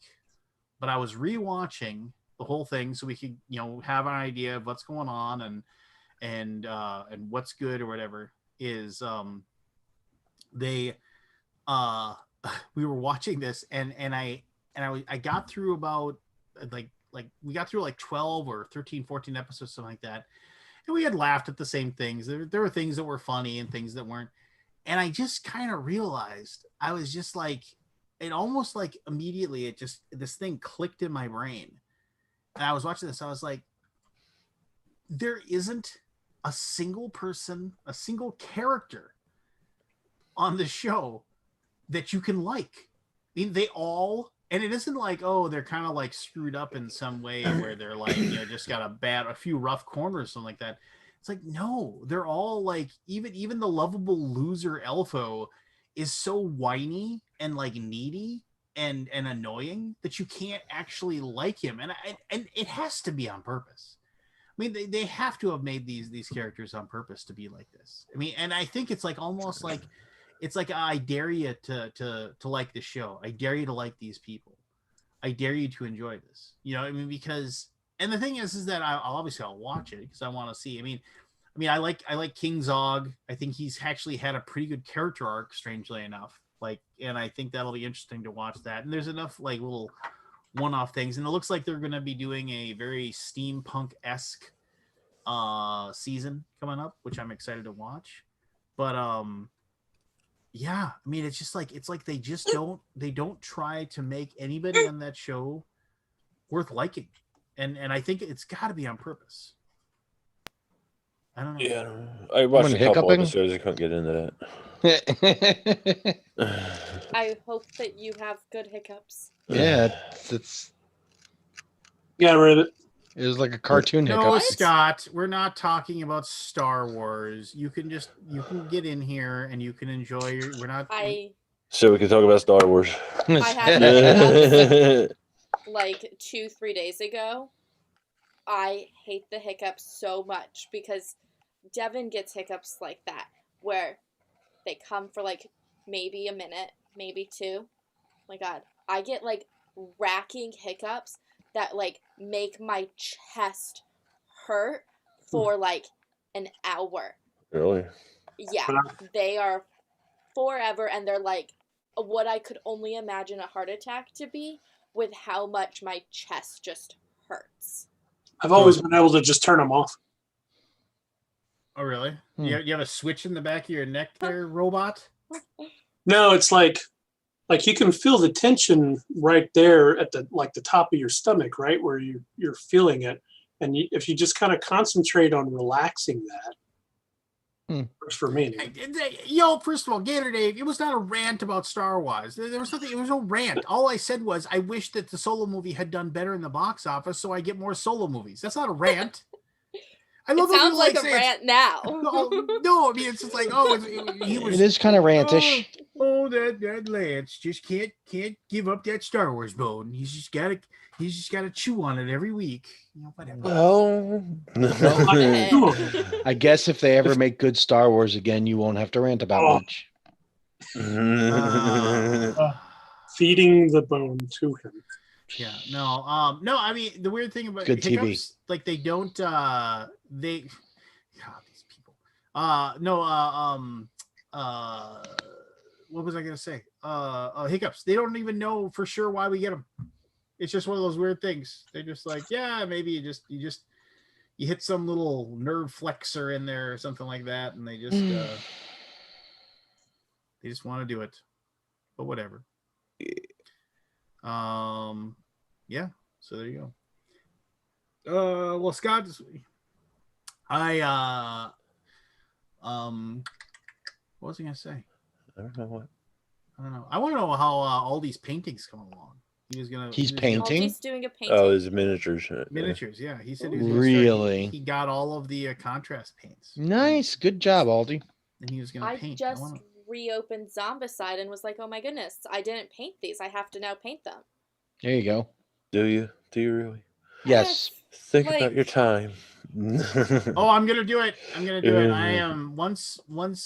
but I was rewatching the whole thing so we could have an idea of what's going on and what's good or whatever is we were watching this and I got through about like we got through like 12 or 13 14 episodes, something like that, and we had laughed at the same things. There were things that were funny and things that weren't, and I just kind of realized, I was just like, it almost like immediately this thing clicked in my brain. And I was watching this, I was like, there isn't a single person, a single character on the show that you can like. I mean, they all, and it isn't like, oh, they're kind of like screwed up in some way where they're like, just got a few rough corners, something like that. It's like, no, they're all like, even the lovable loser Elfo is so whiny and like needy and annoying that you can't actually like him, and it has to be on purpose. I mean, they have to have made these characters on purpose to be like this. I mean, and I think it's like almost like it's like, I dare you to like the show. I dare you to like these people. I dare you to enjoy this. I mean, because, and the thing is that I'll watch it because I want to see. I mean, I like King Zog. I think he's actually had a pretty good character arc, strangely enough. Like, and I think that'll be interesting to watch that. And there's enough like little one-off things, and it looks like they're going to be doing a very steampunk-esque season coming up, which I'm excited to watch. But yeah, I mean, it's just like, they just don't try to make anybody on that show worth liking, and I think it's got to be on purpose. I don't know. Yeah, I don't know. I watched a couple episodes. I couldn't get into that. I hope that you have good hiccups. Yeah, it's Yeah, I read it. It was like a cartoon No, hiccup. Scott, we're not talking about Star Wars. You can get in here and you can enjoy we're not. So we can talk about Star Wars. I had hiccups like 2-3 days ago. I hate the hiccups so much because Devin gets hiccups like that, where they come for like maybe a minute, maybe 2, my God, I get like racking hiccups that like make my chest hurt for like an hour. Really? Yeah, Wow. they are forever, and they're like what I could only imagine a heart attack to be with how much my chest just hurts. I've always been able to just turn them off. Oh, really? Hmm. You have a switch in the back of your neck there, robot? No, it's like you can feel the tension right there at the top of your stomach, right where you're feeling it, and if you just kind of concentrate on relaxing that. Works for me. Yo, first of all, Gator Dave, it was not a rant about Star Wars. There was nothing. It was no rant. All I said was I wish that the Solo movie had done better in the box office, so I get more Solo movies. That's not a rant. I It love when sounds people, like a say rant now. no, I mean it's just like he was. It is kind of rantish. Oh, that Lance just can't give up that Star Wars bone. He's just gotta chew on it every week. You know, whatever. Well, I guess if they ever make good Star Wars again, you won't have to rant about much. Feeding the bone to him. Yeah, no, I mean the weird thing about Good TV. hiccups, like they don't, God, these people, what was I gonna say? Hiccups. They don't even know for sure why we get them. It's just one of those weird things. They're just like, yeah, maybe you hit some little nerve flexor in there or something like that, and they just want to do it, but whatever. Yeah, so there you go. Well, Scott, what was I gonna say? I don't know what. I don't know. I want to know how all these paintings come along. He's painting? He's doing a painting. Oh, his miniatures. Miniatures, yeah. He said he Ooh. was gonna Really? he got all of the contrast paints. Nice. Good job, Aldi. And he was gonna I paint. just reopened Zombicide and was like, oh my goodness, I didn't paint these. I have to now paint them. There you go. Do you? Do you really? Yes. Think Like- about your time. Oh, I'm gonna do it. I'm gonna do it. I am once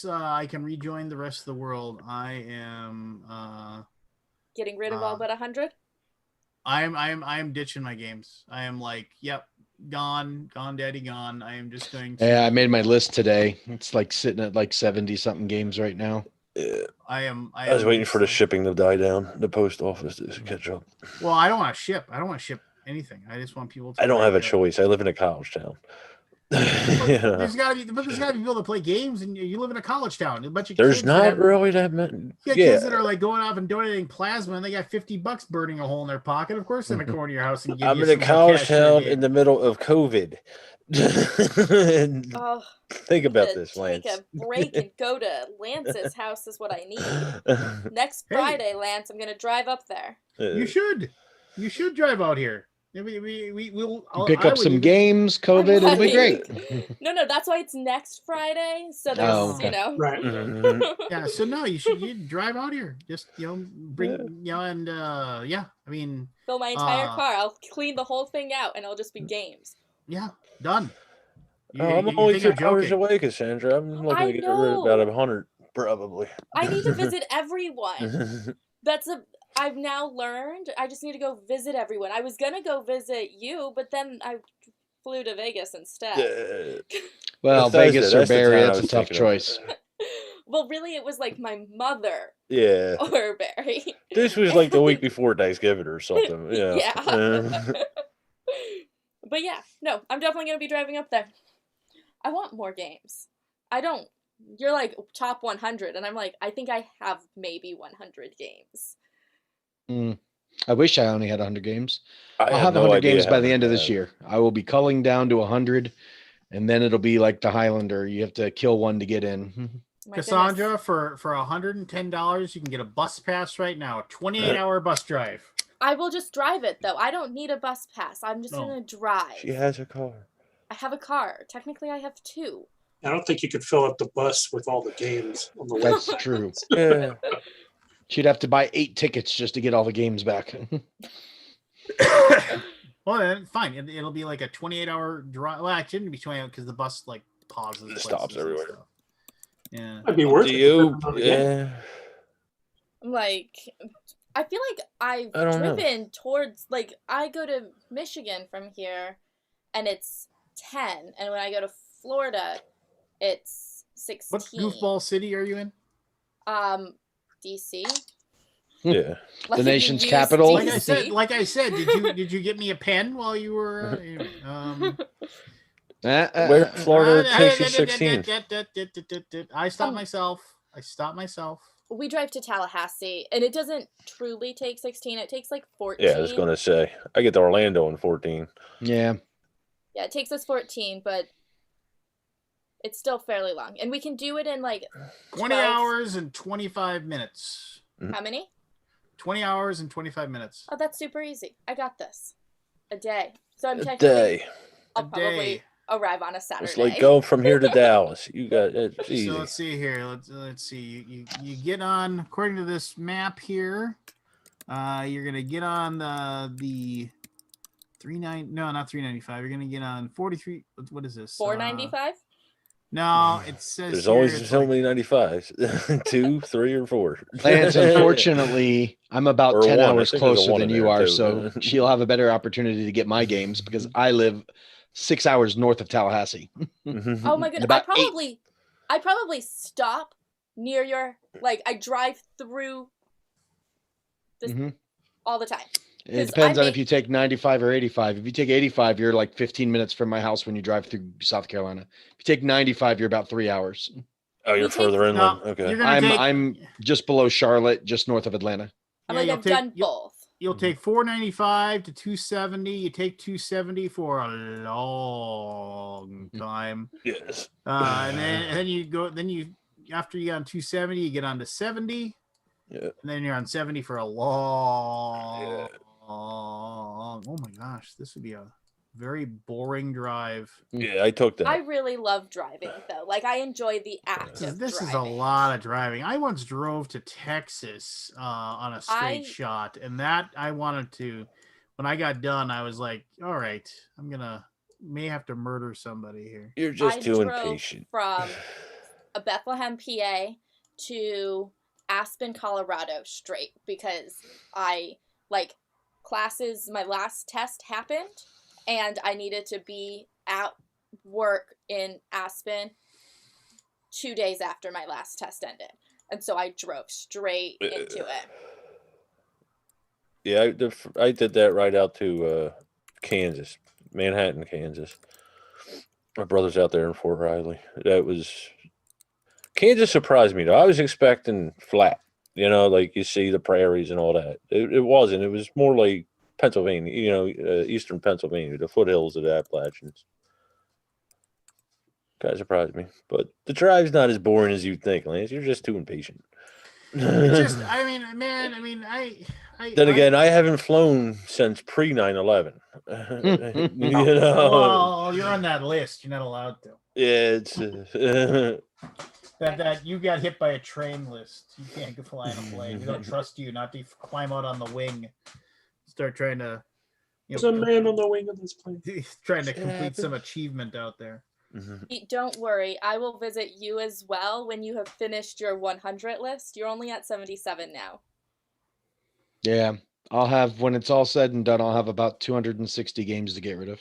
I can rejoin the rest of the world. I am Getting rid of all but 100? I am ditching my games. I am like, yep, gone, daddy, gone. I am just going to. Yeah, I made my list today. It's like sitting at like 70 something games right now. Yeah. I was am waiting just for the like- shipping to die down, the post office to catch up. Well, I don't want to ship. I don't want to ship anything. I just want people to. I don't have a like, choice. I live in a college town. There's gotta be people that play games, and you live in a college town. A bunch of There's kids not really that many. kids that are like going off and donating plasma, and they got $50 burning a hole in their pocket. Of course, they're gonna come into your house and give I'm you in a some college cash for a town game. in the middle of COVID. Oh, Think about to this, take Lance. a break and go to Lance's house is what I need. Next Hey. Friday, Lance, I'm gonna drive up there. You should drive out here. We'll Pick I up would some even- games, COVID, it'll be great. No, that's why it's next Friday. So there's, Oh, okay. you know. Right. Mhm. Yeah, so no, you drive out here. Just bring and yeah. I mean, Fill my entire car. I'll clean the whole thing out, and it'll just be games. yeah, done. I'm You only think I'm 2 hours joking. away, Cassandra. I'm looking I to get rid of know. about 100, probably. I need to visit everyone. I've now learned. I just need to go visit everyone. I was gonna go visit you, but then I flew to Vegas instead. Well, Bethesda, Vegas or that's the town Barry, I that's a was tough thinking of. choice. Well, really, it was like my mother Yeah. or Barry. This was like the week before Thanksgiving or something. Yeah. Yeah. But yeah, no, I'm definitely gonna be driving up there. I want more games. I don't. You're like top 100, and I'm like, I think I have maybe 100 games. I wish I only had 100 games. I I'll have no 100 idea games how by the many end of I this have. year. I will be culling down to 100, and then it'll be like the Highlander. You have to kill one to get in. My Cassandra, goodness. for $110, you can get a bus pass right now. A 28-hour bus drive. I will just drive it though. I don't need a bus pass. I'm just No. gonna drive. She has a car. I have a car. Technically, I have 2. I don't think you could fill up the bus with all the games on the way. That's true. Yeah. She'd have to buy 8 tickets just to get all the games back. Well, then, fine. It'll be like a 28-hour drive. Well, actually, it shouldn't be 28 because the bus like pauses. It places stops and everywhere. stuff. Yeah. Might be worth Do it. you? depending on the game. Yeah. I'm like, I feel like I've I don't know. driven towards, like, I go to Michigan from here, and it's 10, and when I go to Florida, it's 16. What goofball city are you in? DC. Yeah. Like, The if you nation's use capital? DC. Like I said, did you get me a pen while you were anyway, Where in Florida takes you 16? I stopped myself. We drive to Tallahassee, and it doesn't truly take 16. It takes like 14. Yeah, I was gonna say I get to Orlando in 14. Yeah. Yeah, it takes us 14, but it's still fairly long, and we can do it in like 20 12 hours and 25 minutes. How many? 20 hours and 25 minutes. Oh, that's super easy. I got this. A day. So I'm A technically. day. I'll A probably day. arrive on a Saturday. It's like going from here to Dallas. You got it's easy. So let's see here. Let's see. You get on, according to this map here. You're gonna get on the 395. You're gonna get on 43. What is this? 495. No, it says There's here always it's so like- many 95s. 2, 3, or 4. Lance, unfortunately, I'm about Or 10 one. I hours think there's a closer one than in you there, are, too. so she'll have a better opportunity to get my games because I live 6 hours north of Tallahassee. Oh my goodness! About I probably stop near your, like, I drive through this Mhm. all the time. It 'Cause depends I on if make- you take 95 or 85. If you take 85, you're like 15 minutes from my house when you drive through South Carolina. If you take 95, you're about 3 hours. Oh, you're We take- further inland. No, Okay. you're gonna I'm just below Charlotte, just north of Atlanta. I'm Yeah, like, you'll I've take- done both. You'll take 495 to 270. You take 270 for a long time. Yes. And then you go. Then you after you get on 270, you get on to 70. Yeah. And then you're on 70 for a long. Oh my gosh, this would be a very boring drive. Yeah, I took that. I really love driving, though. Like, I enjoy the act of This is a driving. lot of driving. I once drove to Texas on a straight shot, and that I wanted to. When I got done, I was like, "All right, may have to murder somebody here." You're just I too drove impatient. from a Bethlehem, PA to Aspen, Colorado straight because classes, my last test happened and I needed to be at work in Aspen 2 days after my last test ended. And so I drove straight into it. Yeah, I did that right out to Kansas, Manhattan, Kansas. My brother's out there in Fort Riley. Kansas surprised me though. I was expecting flat, like you see the prairies and all that. It wasn't. It was more like Pennsylvania, eastern Pennsylvania, the foothills of the Appalachians. Kind of surprised me, but the drive's not as boring as you'd think, Lance. You're just too impatient. It's just, Then again, I haven't flown since pre 9/11. Well, you're on that list. You're not allowed to. Yeah, it's That you got hit by a train list. You can't go fly on a plane. We don't trust you not to climb out on the wing. Start trying to. There's a man on the wing of this plane. Trying to complete some achievement out there. Don't worry, I will visit you as well when you have finished your 100 list. You're only at 77 now. Yeah. I'll have, when it's all said and done, I'll have about 260 games to get rid of.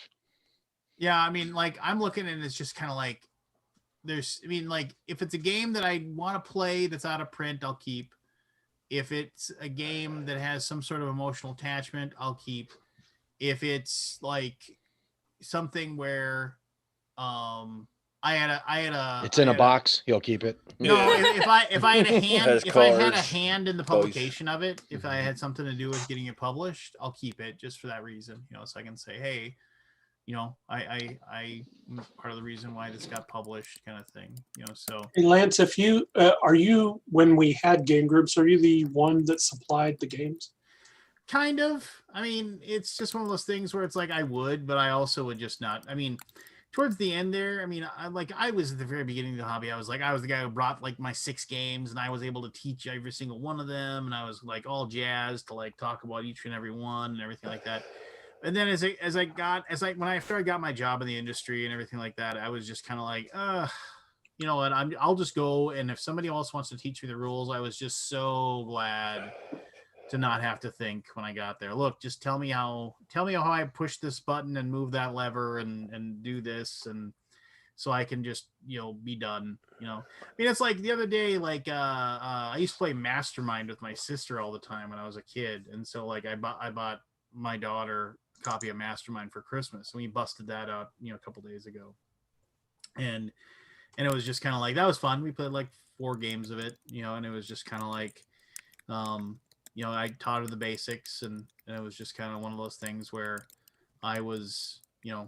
Yeah, I mean, like, I'm looking at it, it's just kind of like, if it's a game that I want to play that's out of print, I'll keep. If it's a game that has some sort of emotional attachment, I'll keep. If it's like something where I had a It's in a box. He'll keep it. No, if I had a hand, Has if I had a cards, hand in the dice. publication of it, if I had something to do with getting it published, I'll keep it just for that reason. So I can say, hey, I part of the reason why this got published, kind of thing. So. Hey Lance, if you are you when we had game groups, are you the one that supplied the games? Kind of. I mean, it's just one of those things where it's like I would, but I also would just not. I mean, towards the end there, I mean, I was at the very beginning of the hobby. I was the guy who brought like my 6 games, and I was able to teach every single one of them, and I was like all jazzed to like talk about each and every one and everything like that. And then when I got my job in the industry and everything like that, I was just kind of like, you know what? I'll just go, and if somebody else wants to teach me the rules, I was just so glad to not have to think when I got there. Look, just tell me how I push this button and move that lever and do this, and so I can just, be done. I mean, it's like the other day, like I used to play Mastermind with my sister all the time when I was a kid, and so like I bought my daughter a copy of Mastermind for Christmas, and we busted that out, a couple days ago, and it was just kind of like, that was fun. We played like 4 games of it, and it was just kind of like, I taught her the basics, and it was just kind of one of those things where I was, I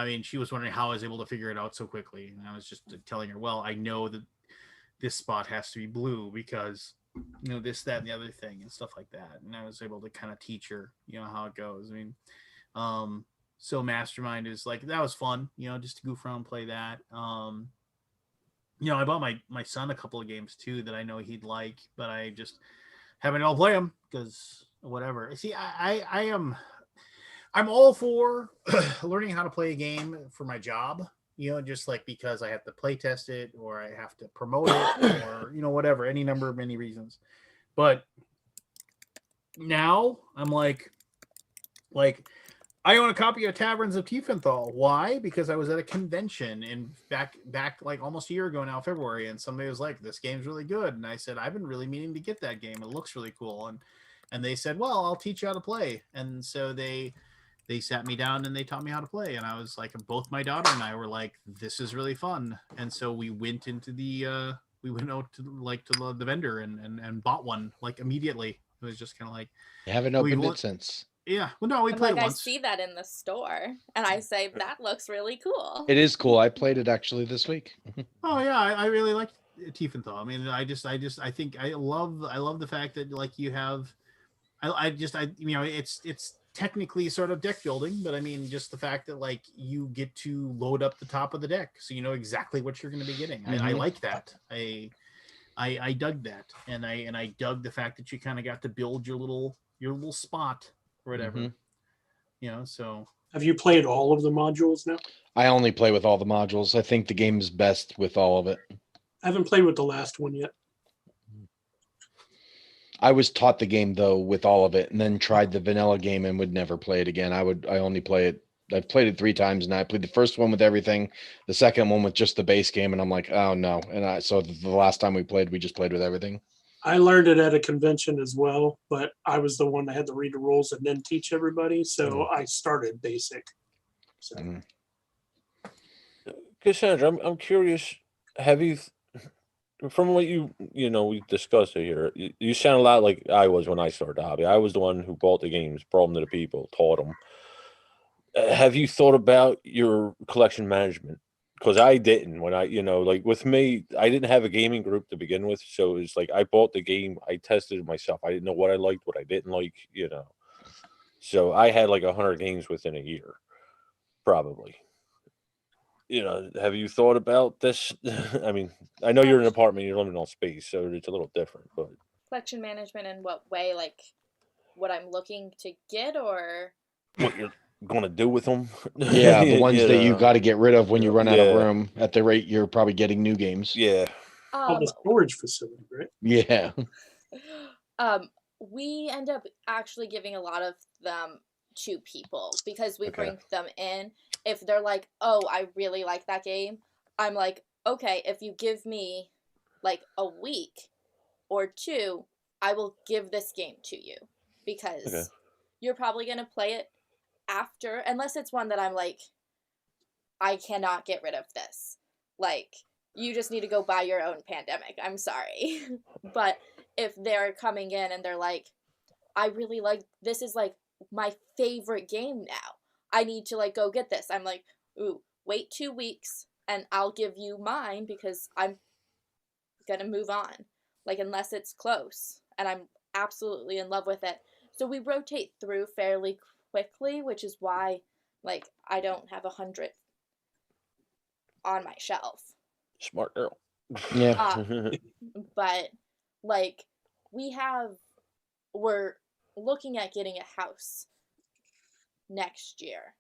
mean, she was wondering how I was able to figure it out so quickly. And I was just telling her, well, I know that this spot has to be blue because, this, that, and the other thing and stuff like that. And I was able to kind of teach her, how it goes. I mean, so Mastermind is like, that was fun, just to goof around and play that. I bought my son a couple of games too that I know he'd like, but I just haven't all play them because whatever. See, I'm all for learning how to play a game for my job, just like because I have to play test it or I have to promote it or, whatever, any number of many reasons. But now I'm like I own a copy of Taverns of Tiefenthal. Why? Because I was at a convention in back like almost a year ago now, February, and somebody was like, "This game's really good," and I said, "I've been really meaning to get that game. It looks really cool." And they said, "Well, I'll teach you how to play." And so they sat me down and they taught me how to play, and I was like, both my daughter and I were like, "This is really fun." And so we went into we went out to the vendor and bought one like immediately. It was just kind of like, You haven't opened it since. yeah. Well, no, we I'm played like, it once. I see that in the store, and I say, that looks really cool. It is cool. I played it actually this week. Oh yeah, I really like Tiefenthal. I mean, I think I love the fact that like you have, it's technically sort of deck building, but I mean just the fact that like you get to load up the top of the deck, so you know exactly what you're going to be getting. I like that. I dug that, and I dug the fact that you kind of got to build your little spot or whatever. So Have you played all of the modules now? I only play with all the modules. I think the game is best with all of it. I haven't played with the last one yet. I was taught the game though with all of it, and then tried the vanilla game and would never play it again. I only play it. I've played it 3 times now. I played the first one with everything, the second one with just the base game, and I'm like, oh no. And so the last time we just played with everything. I learned it at a convention as well, but I was the one that had to read the rules and then teach everybody. So I started basic. So. Cassandra, I'm curious. Have you, from what we discussed it here, you sound a lot like I was when I started the hobby. I was the one who bought the games, brought them to the people, taught them. Have you thought about your collection management? Because I didn't when I, like with me, I didn't have a gaming group to begin with. So it's like I bought the game, I tested it myself. I didn't know what I liked, what I didn't like, So I had like 100 games within a year, probably. Have you thought about this? I mean, I know you're in an apartment, you're living on space, so it's a little different. But Collection management in what way? Like what I'm looking to get, or what you're going to do with them? Yeah, the ones that you got to get rid of when you run out of Yeah. room. At the rate you're probably getting new games. Yeah. The storage facility, right? Yeah. We end up actually giving a lot of them to people because we bring them in. If they're like, oh, I really like that game, I'm like, okay, if you give me like a week or 2, I will give this game to you because you're probably going to play it after, unless it's one that I'm like, I cannot get rid of this. Like, you just need to go buy your own Pandemic. I'm sorry. But if they're coming in and they're like, I really like, this is like my favorite game now. I need to like go get this. I'm like, ooh, wait 2 weeks and I'll give you mine because I'm gonna move on. Like, unless it's close and I'm absolutely in love with it. So we rotate through fairly quickly, which is why like I don't have 100 on my shelf. Smart girl. Yeah. But like we're looking at getting a house next year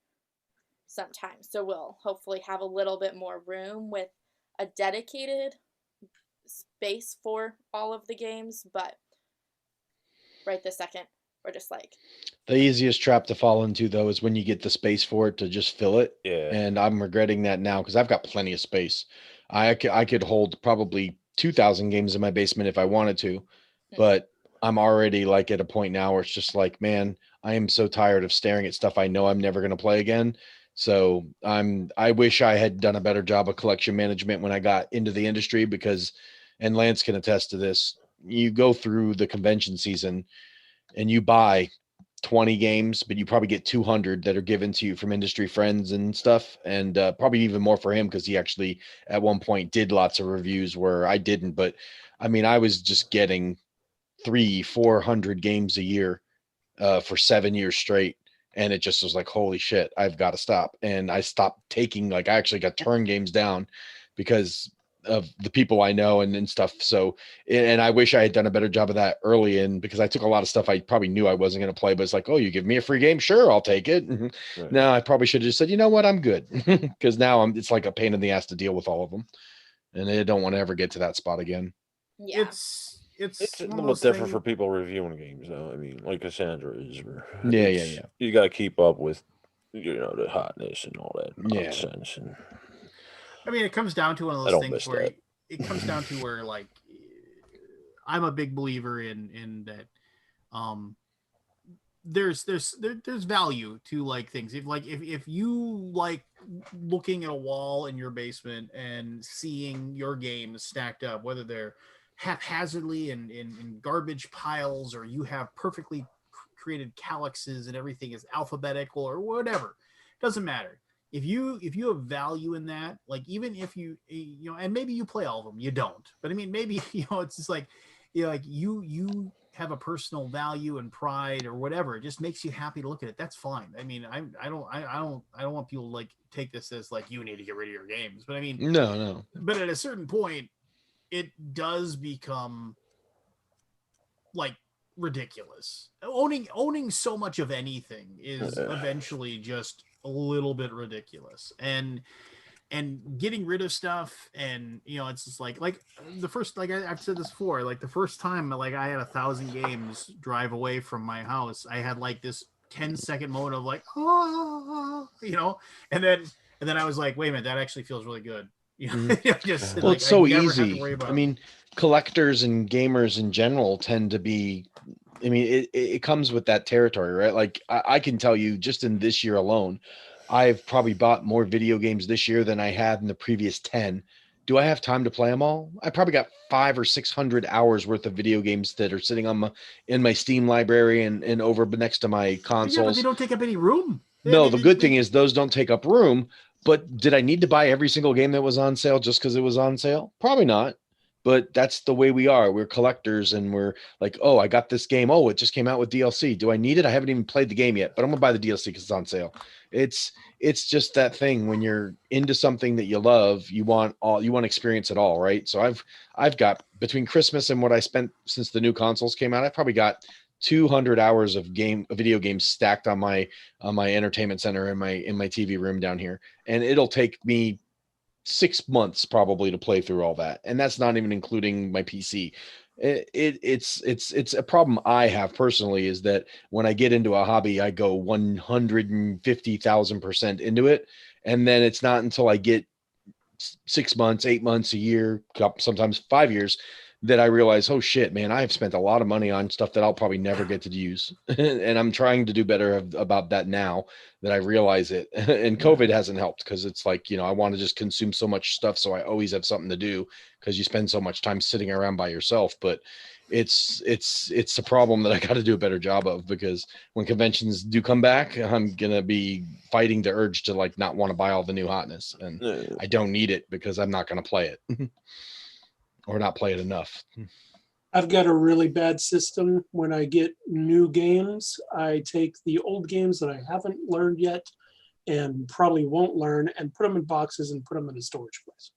sometime. So we'll hopefully have a little bit more room with a dedicated space for all of the games, but right this second. We're just like, The easiest trap to fall into, though, is when you get the space for it to just fill it. Yeah. And I'm regretting that now because I've got plenty of space. I could hold probably 2,000 games in my basement if I wanted to, but I'm already like at a point now where it's just like, man, I am so tired of staring at stuff I know I'm never going to play again. So I wish I had done a better job of collection management when I got into the industry because, and Lance can attest to this, you go through the convention season and you buy 20 games, but you probably get 200 that are given to you from industry friends and stuff. And probably even more for him because he actually at one point did lots of reviews where I didn't. But I mean, I was just getting 300-400 games a year for 7 years straight. And it just was like, holy shit, I've got to stop. And I stopped taking, like, I actually got turned games down because of the people I know and stuff. So, and I wish I had done a better job of that early in because I took a lot of stuff I probably knew I wasn't going to play, but it's like, oh, you give me a free game? Sure, I'll take it. Right. No, I probably should have just said, you know what, I'm good. Because now it's like a pain in the ass to deal with all of them. And I don't want to ever get to that spot again. yeah. It's It's a one of little those different things- for people reviewing games, though. I mean, like Cassandra is. Yeah. You got to keep up with, the hotness and all that Yeah. nonsense. And I mean, it comes down to one of I those don't things miss where that. it comes down to where, like, I'm a big believer in that. There's value to like things. If you like looking at a wall in your basement and seeing your games stacked up, whether they're haphazardly in garbage piles or you have perfectly created calyxes and everything is alphabetical or whatever, doesn't matter. If you have value in that, like even if you and maybe you play all of them, you don't, but I mean maybe it's just like like you have a personal value and pride or whatever. It just makes you happy to look at it. That's fine. I mean, I don't want people to like take this as like you need to get rid of your games, but I mean, No. but at a certain point, it does become like ridiculous. Owning so much of anything is eventually just a little bit ridiculous, and getting rid of stuff, and it's just like the first, like I've said this before, like the first time like I had 1,000 games drive away from my house, I had like this 10-second moment of like and then I was like, wait a minute, that actually feels really good. Just Well, like, it's so I never have to easy. worry about I mean, collectors and gamers in general tend to be, I mean, it comes with that territory, right? Like I can tell you just in this year alone, I've probably bought more video games this year than I had in the previous 10. Do I have time to play them all? I probably got 500 or 600 hours worth of video games that are sitting in my Steam library and over next to my consoles. Yeah, but they don't take up any room. No, the good thing is those don't take up room. But did I need to buy every single game that was on sale just because it was on sale? Probably not. But that's the way we are. We're collectors and we're like, oh, I got this game. Oh, it just came out with DLC. Do I need it? I haven't even played the game yet, but I'm gonna buy the DLC because it's on sale. It's just that thing when you're into something that you love, you want to experience it all, right? So I've got between Christmas and what I spent since the new consoles came out, I've probably got 200 hours of video games stacked on my entertainment center in my TV room down here, and it'll take me 6 months probably to play through all that, and that's not even including my PC. It's a problem I have personally, is that when I get into a hobby, I go 150,000% into it, and then it's not until I get 6 months, 8 months, a year, sometimes 5 years, that I realize, oh shit, man, I have spent a lot of money on stuff that I'll probably never get to use. And I'm trying to do better about that now that I realize it. And COVID hasn't helped because it's like, I want to just consume so much stuff. So I always have something to do because you spend so much time sitting around by yourself. But it's a problem that I got to do a better job of, because when conventions do come back, I'm going to be fighting the urge to like not want to buy all the new hotness. And I don't need it because I'm not going to play it. Or not play it enough. I've got a really bad system. When I get new games, I take the old games that I haven't learned yet and probably won't learn and put them in boxes and put them in a storage place.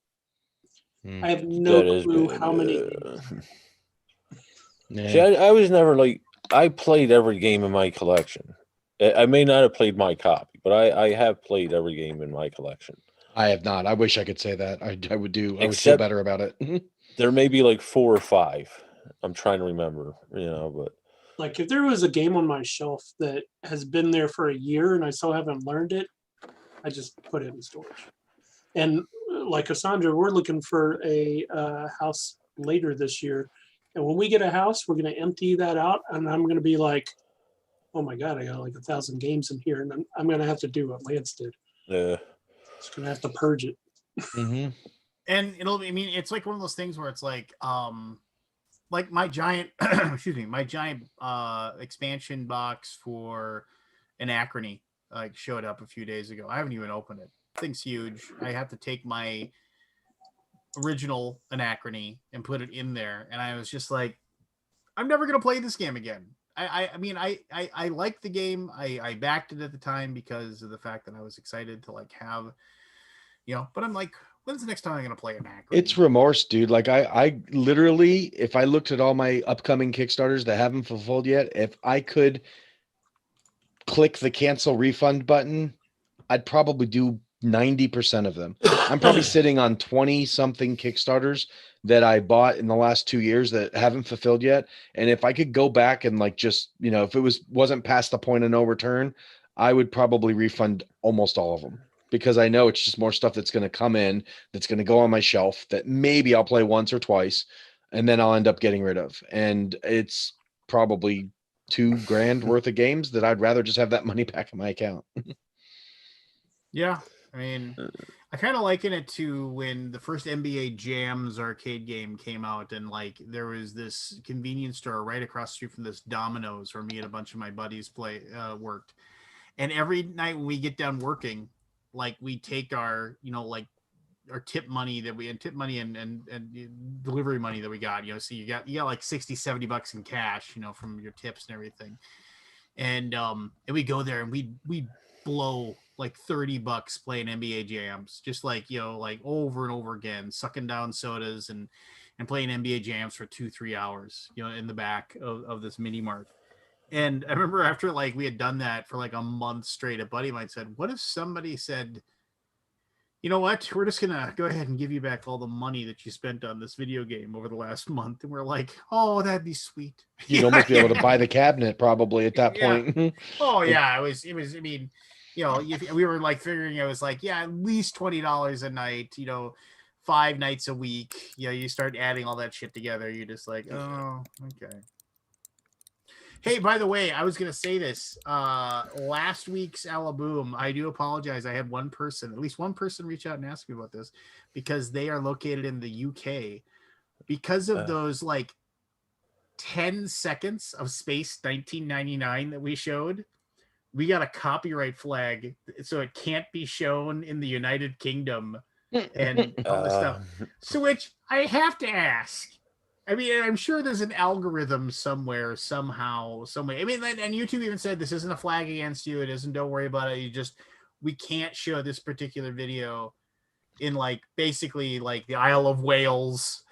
I have no clue how many. See, I was never like, I played every game in my collection. I may not have played my copy, but I have played every game in my collection. I have not. I wish I could say that. I would feel better about it. There may be like 4 or 5. I'm trying to remember, but Like if there was a game on my shelf that has been there for a year and I still haven't learned it, I just put it in storage. And like Cassandra, we're looking for a house later this year. And when we get a house, we're going to empty that out. And I'm going to be like, oh my God, I got like 1,000 games in here. And I'm going to have to do what Lance did. Yeah. Just going to have to purge it. Mm-hmm. And I mean, it's like one of those things where it's like my giant, excuse me, my giant expansion box for Anachrony showed up a few days ago. I haven't even opened it. Thing's huge. I have to take my original Anachrony and put it in there, and I was just like, I'm never gonna play this game again. I mean, I liked the game. I backed it at the time because of the fact that I was excited to like have, but I'm like, when's the next time I'm gonna play Anachrony? It's remorse, dude. Like I literally, if I looked at all my upcoming Kickstarters that haven't fulfilled yet, if I could click the cancel refund button, I'd probably do 90% of them. I'm probably sitting on 20 something Kickstarters that I bought in the last 2 years that haven't fulfilled yet. And if I could go back and like, just, if it wasn't past the point of no return, I would probably refund almost all of them, because I know it's just more stuff that's going to come in, that's going to go on my shelf that maybe I'll play once or twice, and then I'll end up getting rid of. And it's probably $2,000 worth of games that I'd rather just have that money back in my account. Yeah. I mean, I kind of liken it to when the first NBA Jams arcade game came out, and like there was this convenience store right across the street from this Domino's where me and a bunch of my buddies worked. And every night when we get done working, like we take our, our tip money and delivery money that we got, so you got like $60-$70 in cash, from your tips and everything. And we go there and we blow like $30 playing NBA Jams, just like, like over and over again, sucking down sodas and playing NBA Jams for 2-3 hours, in the back of this mini mart. And I remember after like we had done that for like a month straight, a buddy of mine said, what if somebody said, you know what, we're just gonna go ahead and give you back all the money that you spent on this video game over the last month? And we're like, oh, that'd be sweet. You'd almost be able to buy the cabinet probably at that point. Oh yeah, it was. I mean, we were like figuring, it was like, yeah, at least $20 a night, 5 nights a week. You start adding all that shit together. You're just like, oh, okay. Hey, by the way, I was going to say this. Last week's Alaboom, I do apologize. I had at least one person reach out and ask me about this, because they are located in the UK. Because of those like 10 seconds of Space 1999 that we showed, we got a copyright flag, so it can't be shown in the United Kingdom and all this stuff. So which I have to ask. I mean, I'm sure there's an algorithm somewhere, somehow, some way. I mean, and YouTube even said this isn't a flag against you. It isn't. Don't worry about it. We can't show this particular video in like basically like the Isle of Wales,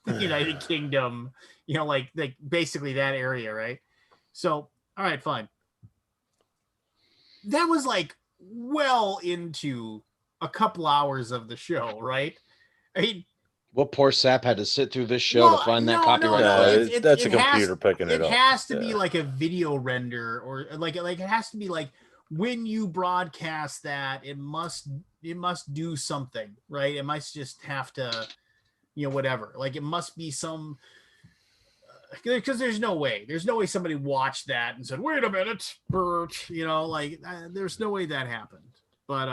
the United Kingdom. Like basically that area, right? So, all right, fine. That was like well into a couple hours of the show, right? I mean, What poor sap had to sit through this show to find that copyright flag? That's a computer picking it up. It has to be like a video render, or like it has to be like when you broadcast that, it must do something, right? It must just have to, whatever. Like it must be some, because there's no way somebody watched that and said, wait a minute, Bert, there's no way that happened. But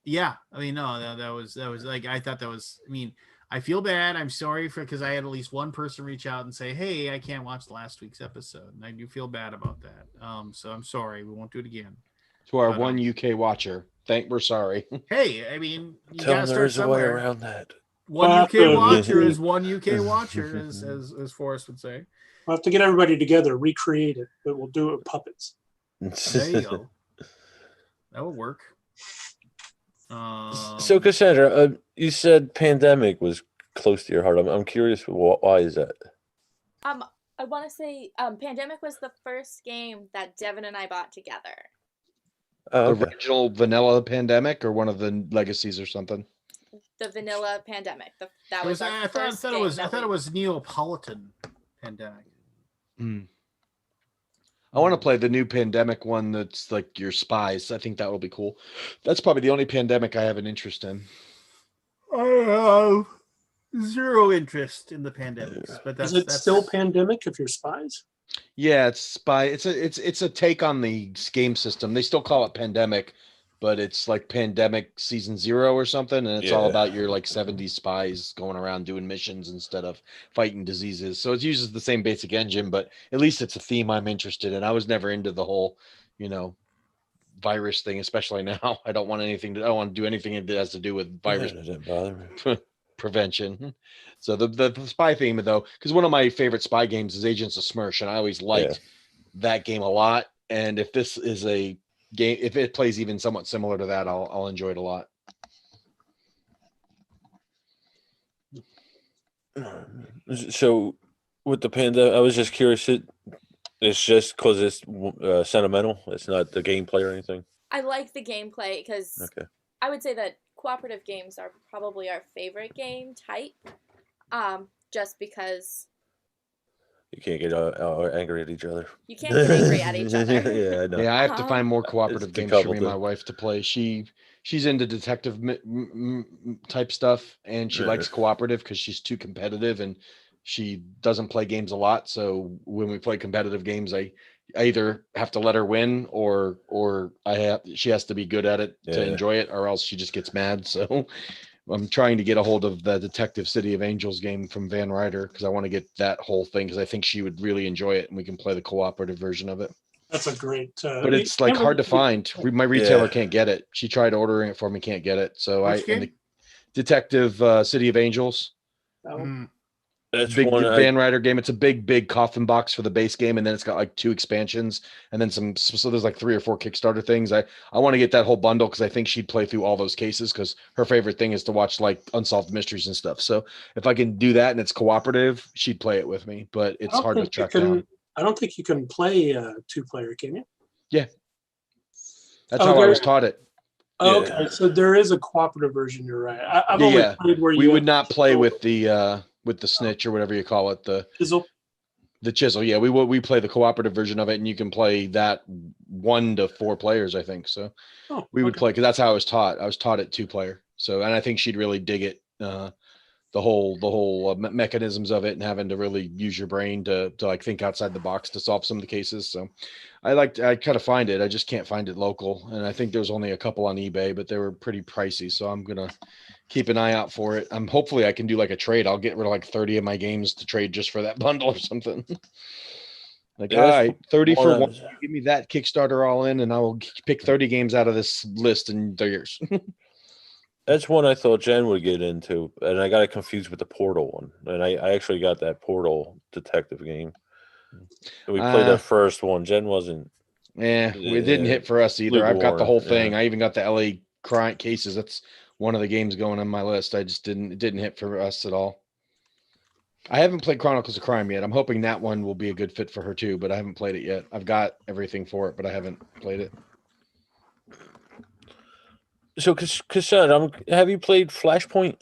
yeah, I mean, no, that was like, I thought that was, I mean, I feel bad. I'm sorry because I had at least one person reach out and say, hey, I can't watch last week's episode. And I do feel bad about that. So I'm sorry. We won't do it again. To our one UK watcher, we're sorry. Hey, I mean, you Tell gotta them there start is a way somewhere. around that. One UK watcher is one UK watcher, as Forrest would say. We'll have to get everybody together, recreate it, but we'll do it with puppets. There you go. That would work. So Cassandra, you said Pandemic was close to your heart. I'm curious, why is that? I want to say Pandemic was the first game that Devin and I bought together. The original vanilla Pandemic, or one of the legacies or something? the vanilla pandemic. That It was was, our I first thought game. I thought it was Neapolitan Pandemic. Mm. I want to play the new pandemic one that's like your spies. I think that will be cool. That's probably the only pandemic I have an interest in. I have zero interest in the pandemics, but Is it still pandemic if you're spies? Yeah, it's spy. It's a take on the game system. They still call it pandemic, but it's like pandemic season 0 or something, and it's all Yeah. about your like 70s spies going around doing missions instead of fighting diseases. So it uses the same basic engine, but at least it's a theme I'm interested in. I was never into the whole, virus thing, especially now. I don't want to do anything that has to do with virus Doesn't bother me. prevention. So the spy theme though, because one of my favorite spy games is Agents of Smersh, and I always liked that game a lot. And if this is a game, if it plays even somewhat similar to that, I'll enjoy it a lot. So with the pandemic, I was just curious. It's just because it's sentimental. It's not the gameplay or anything. I like the gameplay because Okay. I would say that cooperative games are probably our favorite game type. Just because You can't get angry at each other. you can't get angry at each other. Yeah, I know. Yeah, I have to find more cooperative It's a games for couple me and my too. wife to play. She's into detective type stuff, and she likes cooperative because she's too competitive and she doesn't play games a lot. So when we play competitive games, I either have to let her win or she has to be good at it to Yeah. enjoy it, or else she just gets mad. So I'm trying to get a hold of the Detective City of Angels game from Van Ryder because I want to get that whole thing because I think she would really enjoy it and we can play the cooperative version of it. That's a great. But it's like hard to find. My retailer can't get it. She tried ordering it for me, can't get it. So Which in game? the Detective City of Angels, That's big one Van Ryder game. It's a big coffin box for the base game, and then it's got like 2 expansions, and then some. So there's like 3 or 4 Kickstarter things. I want to get that whole bundle because I think she'd play through all those cases because her favorite thing is to watch like unsolved mysteries and stuff. So if I can do that and it's cooperative, she'd play it with me. But it's hard to track down. I don't think you can play 2-player, can you? Yeah, that's how I was taught it. Oh, okay, so there is a cooperative version. You're right. I've only played where we you would not play with the snitch or whatever you call it, the chisel. Yeah, we play the cooperative version of it, and you can play that 1 to 4 players, I think. So we would play because that's how I was taught. I was taught it 2-player. So, and I think she'd really dig it. The whole mechanisms of it and having to really use your brain to like think outside the box to solve some of the cases. So I kind of find it. I just can't find it local. And I think there's only a couple on eBay, but they were pretty pricey. So I'm going to keep an eye out for it. Hopefully I can do like a trade. I'll get rid of like 30 of my games to trade just for that bundle or something. Like, all right, 30 for one. Give me that Kickstarter all in, and I will pick 30 games out of this list, and they're yours. That's one I thought Jen would get into, and I got it confused with the Portal one. And I actually got that Portal detective game. We played that first one. Jen wasn't. Yeah, it didn't hit for us either. I've got the whole thing. I even got the LA crime cases. That's one of the games going on my list. It didn't hit for us at all. I haven't played Chronicles of Crime yet. I'm hoping that one will be a good fit for her too, but I haven't played it yet. I've got everything for it, but I haven't played it. So, Kassan, have you played Flashpoint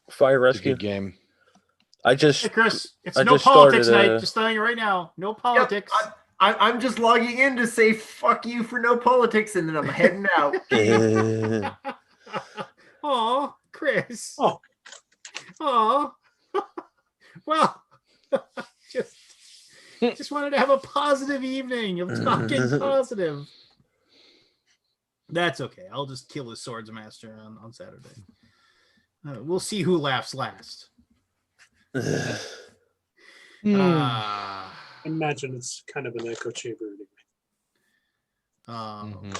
Fire Rescue? It's a good game. Hey, Chris, it's no politics night. Just telling you right now, no politics. Yep, I'm just logging in to say fuck you for no politics, and then I'm heading out. Oh, Chris. Oh, well, just wanted to have a positive evening of talking positive. That's okay. I'll just kill his swords master on Saturday. We'll see who laughs last. Imagine it's kind of an echo chamber anyway.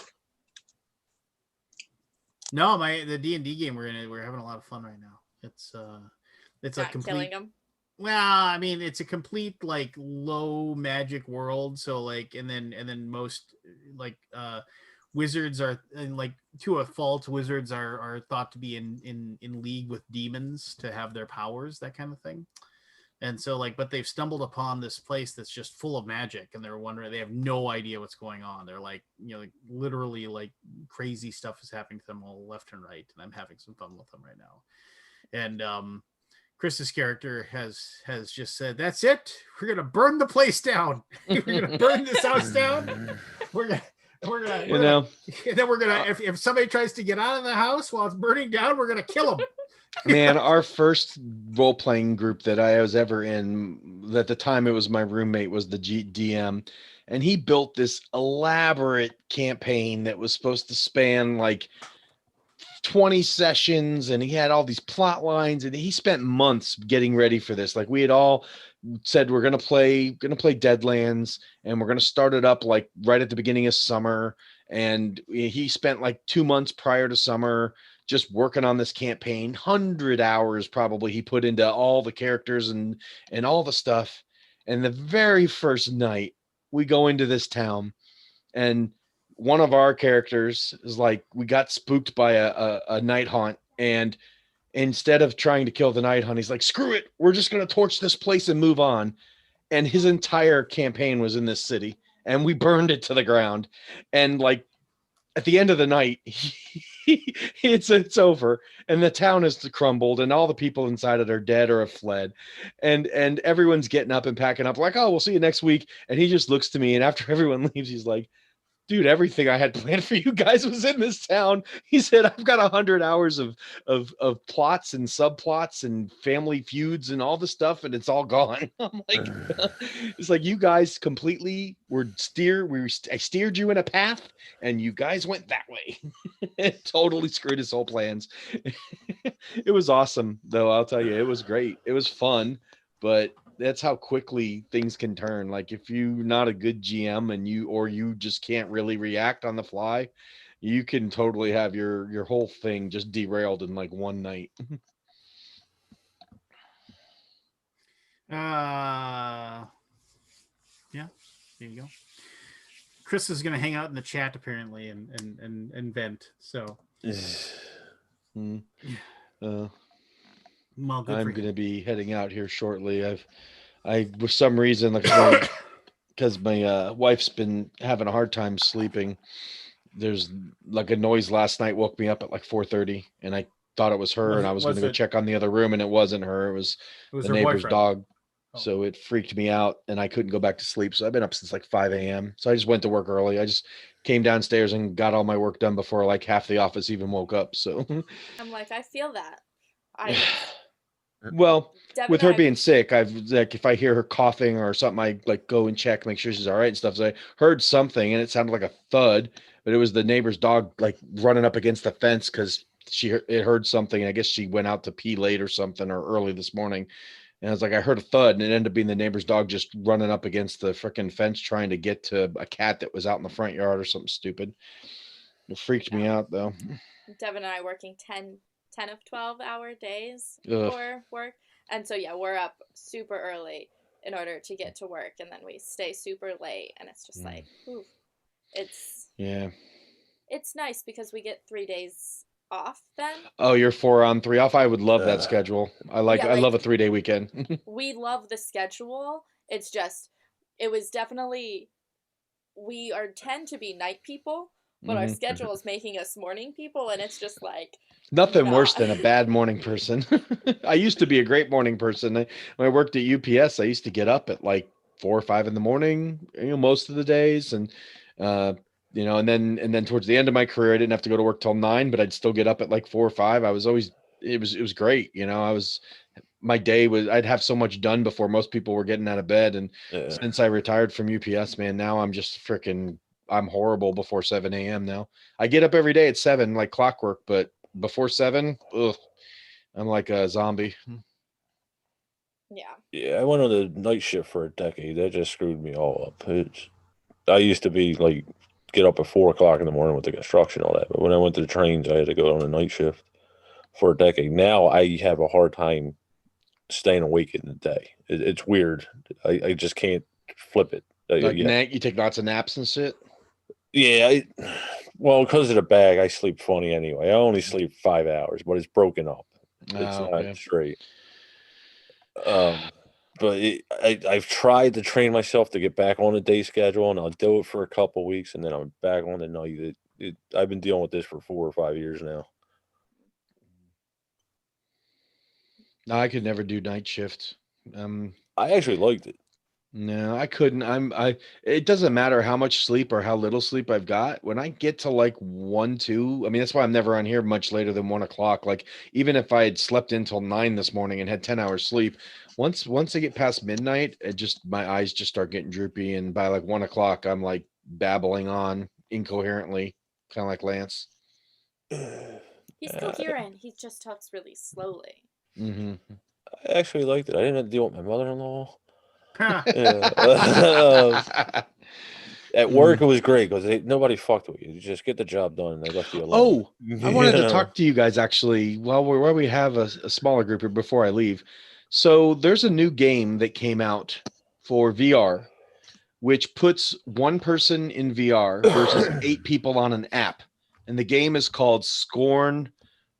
No, the D&D game we're having a lot of fun right now. It's a complete. Killing them. Well, I mean, it's a complete like low magic world. So like, and then most like wizards are, and like to a fault, wizards are thought to be in league with demons to have their powers, that kind of thing. And so like, but they've stumbled upon this place that's just full of magic, and they're wondering, they have no idea what's going on. They're like, like literally like crazy stuff is happening to them all left and right. And I'm having some fun with them right now. And Chris's character has just said, "That's it. We're gonna burn the place down. We're gonna burn this house down. We're gonna." And then we're gonna, if somebody tries to get out of the house while it's burning down, we're gonna kill them. Man, our first role playing group that I was ever in, at the time it was my roommate, was the DM, and he built this elaborate campaign that was supposed to span like 20 sessions, and he had all these plot lines, and he spent months getting ready for this. Like, we had all said we're gonna play Deadlands, and we're gonna start it up like right at the beginning of summer. And he spent like 2 months prior to summer just working on this campaign. 100 hours probably he put into all the characters and all the stuff. And the very first night we go into this town, and one of our characters is like, we got spooked by a night haunt, and instead of trying to kill the night haunt, he's like, screw it, we're just going to torch this place and move on. And his entire campaign was in this city, and we burned it to the ground. And like, at the end of the night, it's over, and the town has crumbled, and all the people inside it are dead or have fled, and everyone's getting up and packing up like, oh, we'll see you next week. And he just looks to me, and after everyone leaves, he's like, dude, everything I had planned for you guys was in this town. He said, I've got 100 hours of plots and subplots and family feuds and all the stuff, and it's all gone. I'm like, it's like, you guys completely I steered you in a path, and you guys went that way. It totally screwed his whole plans. It was awesome, though. I'll tell you, it was great. It was fun, but that's how quickly things can turn. Like, if you're not a good GM and you just can't really react on the fly, you can totally have your whole thing just derailed in like one night. Yeah, there you go. Chris is gonna hang out in the chat apparently and vent. So well, I'm going to be heading out here shortly. I for some reason, like, because my wife's been having a hard time sleeping. There's like a noise last night woke me up at like 4:30, and I thought it was her, and I was going to go check on the other room, and it wasn't her. It was the neighbor's dog. Oh. So it freaked me out, and I couldn't go back to sleep. So I've been up since like 5 a.m. So I just went to work early. I just came downstairs and got all my work done before like half the office even woke up. So I'm like, I feel that. Well, Devin, with her being sick, I've like, if I hear her coughing or something, I like go and check, make sure she's all right and stuff. So I heard something, and it sounded like a thud, but it was the neighbor's dog like running up against the fence because it heard something. And I guess she went out to pee late or something, or early this morning. And I was like, I heard a thud, and it ended up being the neighbor's dog just running up against the freaking fence trying to get to a cat that was out in the front yard or something stupid. It freaked me out, though. Devin and I working 10 of 12-hour days for work. And so, yeah, we're up super early in order to get to work, and then we stay super late, and it's just like, ooh, it's nice because we get 3 days off then. Oh, you're 4 on 3 off. I would love that schedule. I love a 3-day weekend. We love the schedule. It's just, it was definitely, we tend to be night people, but our schedule is making us morning people, and it's just like nothing worse than a bad morning person. I used to be a great morning person. When I worked at UPS, I used to get up at like 4 or 5 in the morning, most of the days, and and then towards the end of my career, I didn't have to go to work till 9, but I'd still get up at like 4 or 5. I was always, it was great. My day was, I'd have so much done before most people were getting out of bed. And since I retired from UPS, man, now I'm just I'm horrible before 7 a.m. now. I get up every day at 7, like clockwork, but before 7, I'm like a zombie. Yeah, I went on the night shift for a decade. That just screwed me all up. I used to be like, get up at 4 o'clock in the morning with the construction and all that. But when I went to the trains, I had to go on a night shift for a decade. Now I have a hard time staying awake in the day. It's weird. I just can't flip it. You take lots of naps and shit? Yeah. Well, because of the bag, I sleep funny anyway. I only sleep 5 hours, but it's broken up. It's not straight. but I've tried to train myself to get back on a day schedule, and I'll do it for a couple weeks, and then I'm back on the night. I've been dealing with this for 4 or 5 years now. No, I could never do night shift. I actually liked it. No, I couldn't. It doesn't matter how much sleep or how little sleep I've got. When I get to like 1, 2, I mean, that's why I'm never on here much later than 1 o'clock. Like, even if I had slept until 9 this morning and had 10 hours sleep, once I get past midnight, my eyes just start getting droopy. And by like 1 o'clock, I'm like babbling on incoherently, kind of like Lance. He's coherent. He just talks really slowly. Mm-hmm. I actually liked it. I didn't have to deal with my mother-in-law. Huh. At work, it was great because nobody fucked with you. You just get the job done, and they left you alone. Oh, I wanted to talk to you guys actually while we have a smaller group here before I leave. So there's a new game that came out for VR, which puts one person in VR versus 8 people on an app, and the game is called Scorn,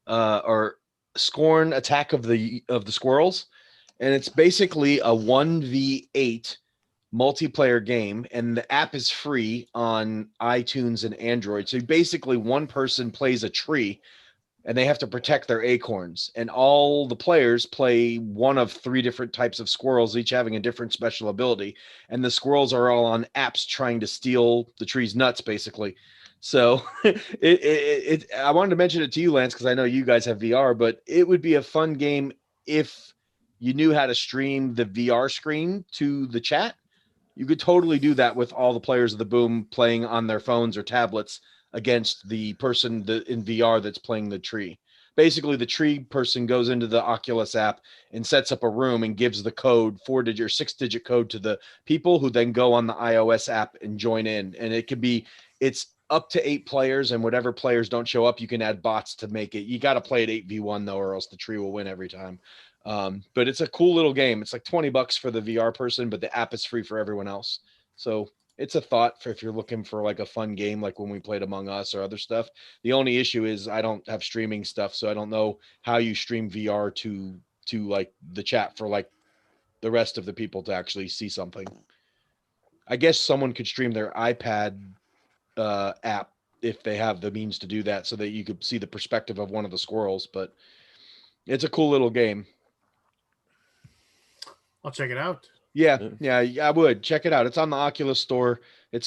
or Scorn Attack of the Squirrels, and it's basically a 1v8 multiplayer game, and the app is free on iTunes and Android. So basically one person plays a tree and they have to protect their acorns, and all the players play one of 3 different types of squirrels, each having a different special ability, and the squirrels are all on apps trying to steal the tree's nuts basically. So I wanted to mention it to you, Lance, because I know you guys have VR, but it would be a fun game if you knew how to stream the VR screen to the chat. You could totally do that with all the players of the Boom playing on their phones or tablets against the person in VR that's playing the tree. Basically, the tree person goes into the Oculus app and sets up a room and gives the code, 4-digit or 6-digit code, to the people who then go on the iOS app and join in. And it's up to 8 players, and whatever players don't show up, you can add bots to make it. You got to play it 8v1 though, or else the tree will win every time. But it's a cool little game. It's like $20 for the VR person, but the app is free for everyone else. So it's a thought for if you're looking for like a fun game, like when we played Among Us or other stuff. The only issue is I don't have streaming stuff, so I don't know how you stream VR to like the chat for like the rest of the people to actually see something. I guess someone could stream their iPad app if they have the means to do that, so that you could see the perspective of one of the squirrels. But it's a cool little game. I'll check it out. Yeah, I would check it out. It's on the Oculus store. I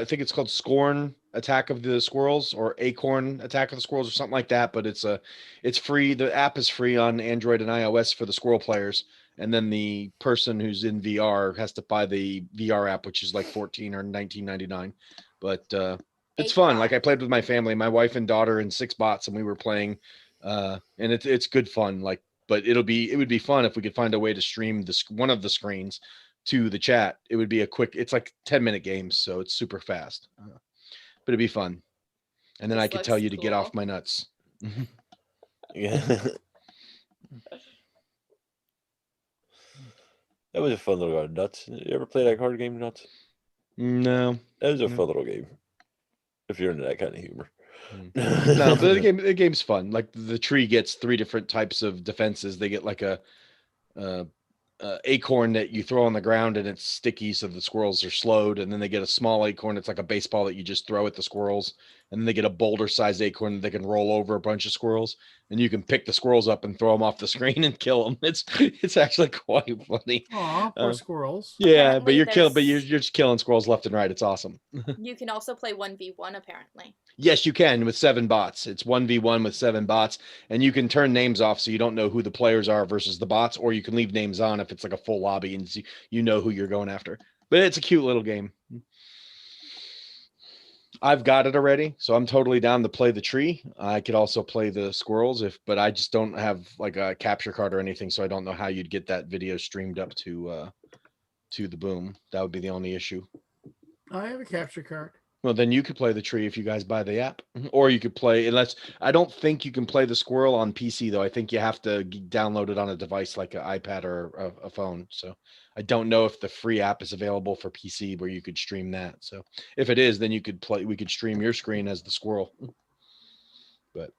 think it's called Scorn Attack of the Squirrels, or Acorn Attack of the Squirrels, or something like that. But it's free. The app is free on Android and iOS for the squirrel players, and then the person who's in VR has to buy the VR app, which is like $14 or $19.99. But it's fun. Like, I played with my family, my wife and daughter, and 6 bots, and we were playing, and it's good fun. Like, but it would be fun if we could find a way to stream one of the screens to the chat. It would be it's like 10-minute games, so it's super fast, but it'd be fun. And then I could tell you to get off my nuts. Yeah. That was a fun little game, Nuts. You ever play that card game, Nuts? No. That was a fun little game, if you're into that kind of humor. No, but the game's fun. Like, the tree gets 3 different types of defenses. They get like a acorn that you throw on the ground and it's sticky, so the squirrels are slowed, and then they get a small acorn. It's like a baseball that you just throw at the squirrels, and then they get a boulder sized acorn that they can roll over a bunch of squirrels, and you can pick the squirrels up and throw them off the screen and kill them. It's actually quite funny. Aw, poor squirrels. Yeah, Apparently but you're just killing squirrels left and right. It's awesome. You can also play 1v1 apparently. Yes, you can, with 7 bots. It's 1v1 with 7 bots, and you can turn names off so you don't know who the players are versus the bots, or you can leave names on if it's like a full lobby and you know who you're going after. But it's a cute little game. I've got it already, so I'm totally down to play the tree. I could also play the squirrels, but I just don't have like a capture card or anything, so I don't know how you'd get that video streamed up to the Boom. That would be the only issue. I have a capture card. Well, then you could play the tree if you guys buy the app, or you could play, unless I don't think you can play the squirrel on PC though. I think you have to download it on a device like an iPad or a phone. So I don't know if the free app is available for PC where you could stream that. So if it is, then we could stream your screen as the squirrel. But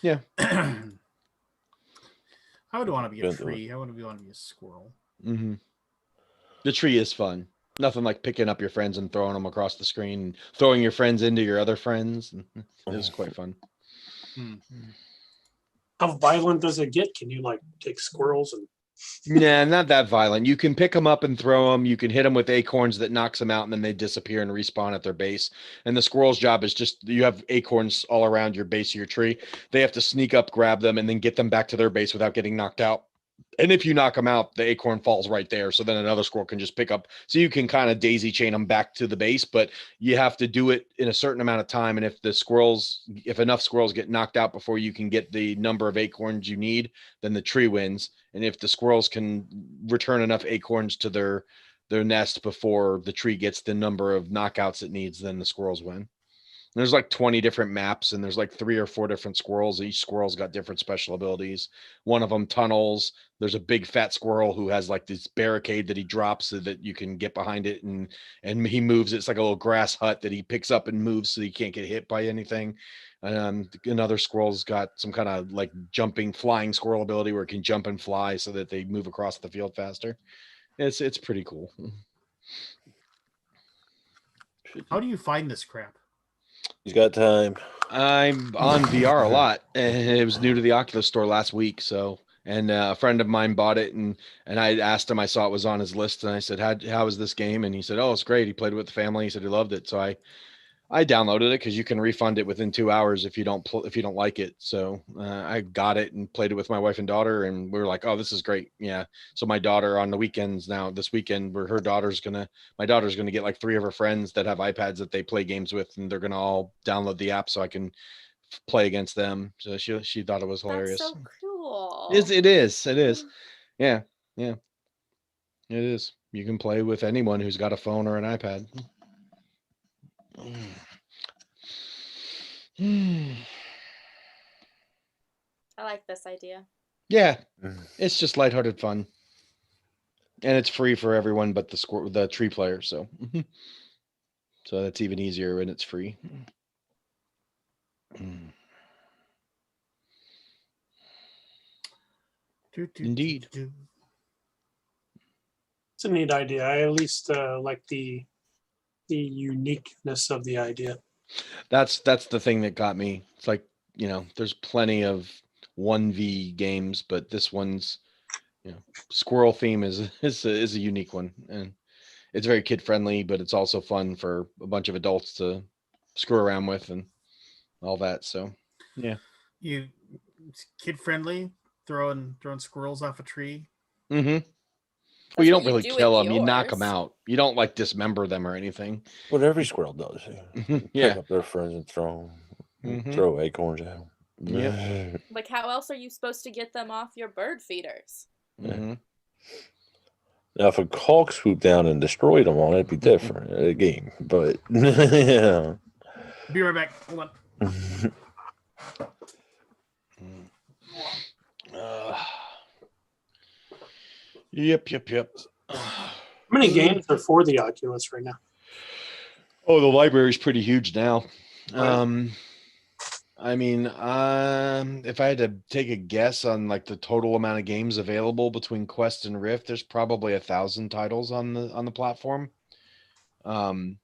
yeah, I would want to be a tree. I wouldn't want to be a squirrel. Mm-hmm. The tree is fun. Nothing like picking up your friends and throwing them across the screen, throwing your friends into your other friends. It was quite fun. How violent does it get? Can you like take squirrels and? Nah, not that violent. You can pick them up and throw them. You can hit them with acorns that knocks them out, and then they disappear and respawn at their base. And the squirrel's job is just you have acorns all around your base of your tree. They have to sneak up, grab them, and then get them back to their base without getting knocked out. And if you knock them out, the acorn falls right there. So then another squirrel can just pick up. So you can kind of daisy chain them back to the base, but you have to do it in a certain amount of time. And if enough squirrels get knocked out before you can get the number of acorns you need, then the tree wins. And if the squirrels can return enough acorns to their nest before the tree gets the number of knockouts it needs, then the squirrels win. There's like 20 different maps, and there's like 3 or 4 different squirrels. Each squirrel's got different special abilities. One of them tunnels. There's a big fat squirrel who has like this barricade that he drops so that you can get behind it, and he moves. It's like a little grass hut that he picks up and moves so he can't get hit by anything. Another squirrel's got some kind of like jumping, flying squirrel ability where it can jump and fly so that they move across the field faster. It's pretty cool. How do you find this crap? He's got time. I'm on VR a lot, and it was new to the Oculus store last week. So, and a friend of mine bought it, and I asked him. I saw it was on his list, and I said, "How is this game?" And he said, "Oh, it's great. He played it with the family. He said he loved it." So I downloaded it because you can refund it within 2 hours if you don't like it. So I got it and played it with my wife and daughter, and we were like, "Oh, this is great." Yeah. So my daughter on the weekends now, this weekend, where my daughter's gonna get like 3 of her friends that have iPads that they play games with, and they're gonna all download the app so I can play against them. So she thought it was hilarious. That's so cool. It is. Yeah. It is. You can play with anyone who's got a phone or an iPad. I like this idea. Yeah, it's just lighthearted fun, and it's free for everyone but the tree player. So, so that's even easier when it's free. Indeed. It's a neat idea. I at least like the uniqueness of the idea. That's the thing that got me. It's like, there's plenty of 1v games, but this one's, squirrel theme is a unique one, and it's very kid friendly, but it's also fun for a bunch of adults to screw around with and all that. So, yeah, It's kid friendly, throwing squirrels off a tree. Mm-hmm. Well, you don't what you really do kill with them; you knock them yours. out. You don't like dismember them or anything. What every squirrel does. Yeah. Pick up their friends and Mhm. throw acorns out. Yep. Like, how else are you supposed to get them off your bird feeders? Mhm. Now, if a hawk swooped down and destroyed them all, it'd be different a game. But yeah. Be right back. Hold on. Yep. How many games are for the Oculus right now? Oh, the library's pretty huge now. Right. I mean, if I had to take a guess on like the total amount of games available between Quest and Rift, there's probably 1,000 titles on the platform. The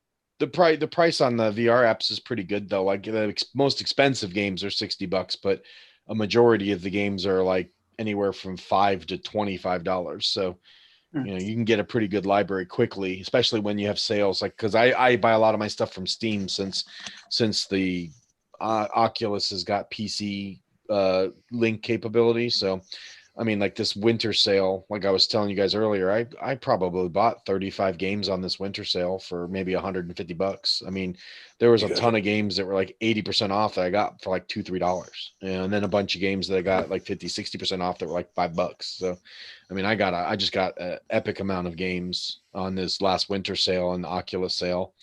price on the VR apps is pretty good though. Like the most expensive games are $60, but a majority of the games are like anywhere from $5 to $25. So, you can get a pretty good library quickly, especially when you have sales. Like, because I buy a lot of my stuff from Steam since the Oculus has got PC link capability. So, I mean, like this winter sale, like I was telling you guys earlier, I probably bought 35 games on this winter sale for maybe $150. I mean, there was a ton of games that were like 80% off that I got for like $2-3. And then a bunch of games that I got like 50-60% off that were like $5. So, I mean, I just got an epic amount of games on this last winter sale and the Oculus sale.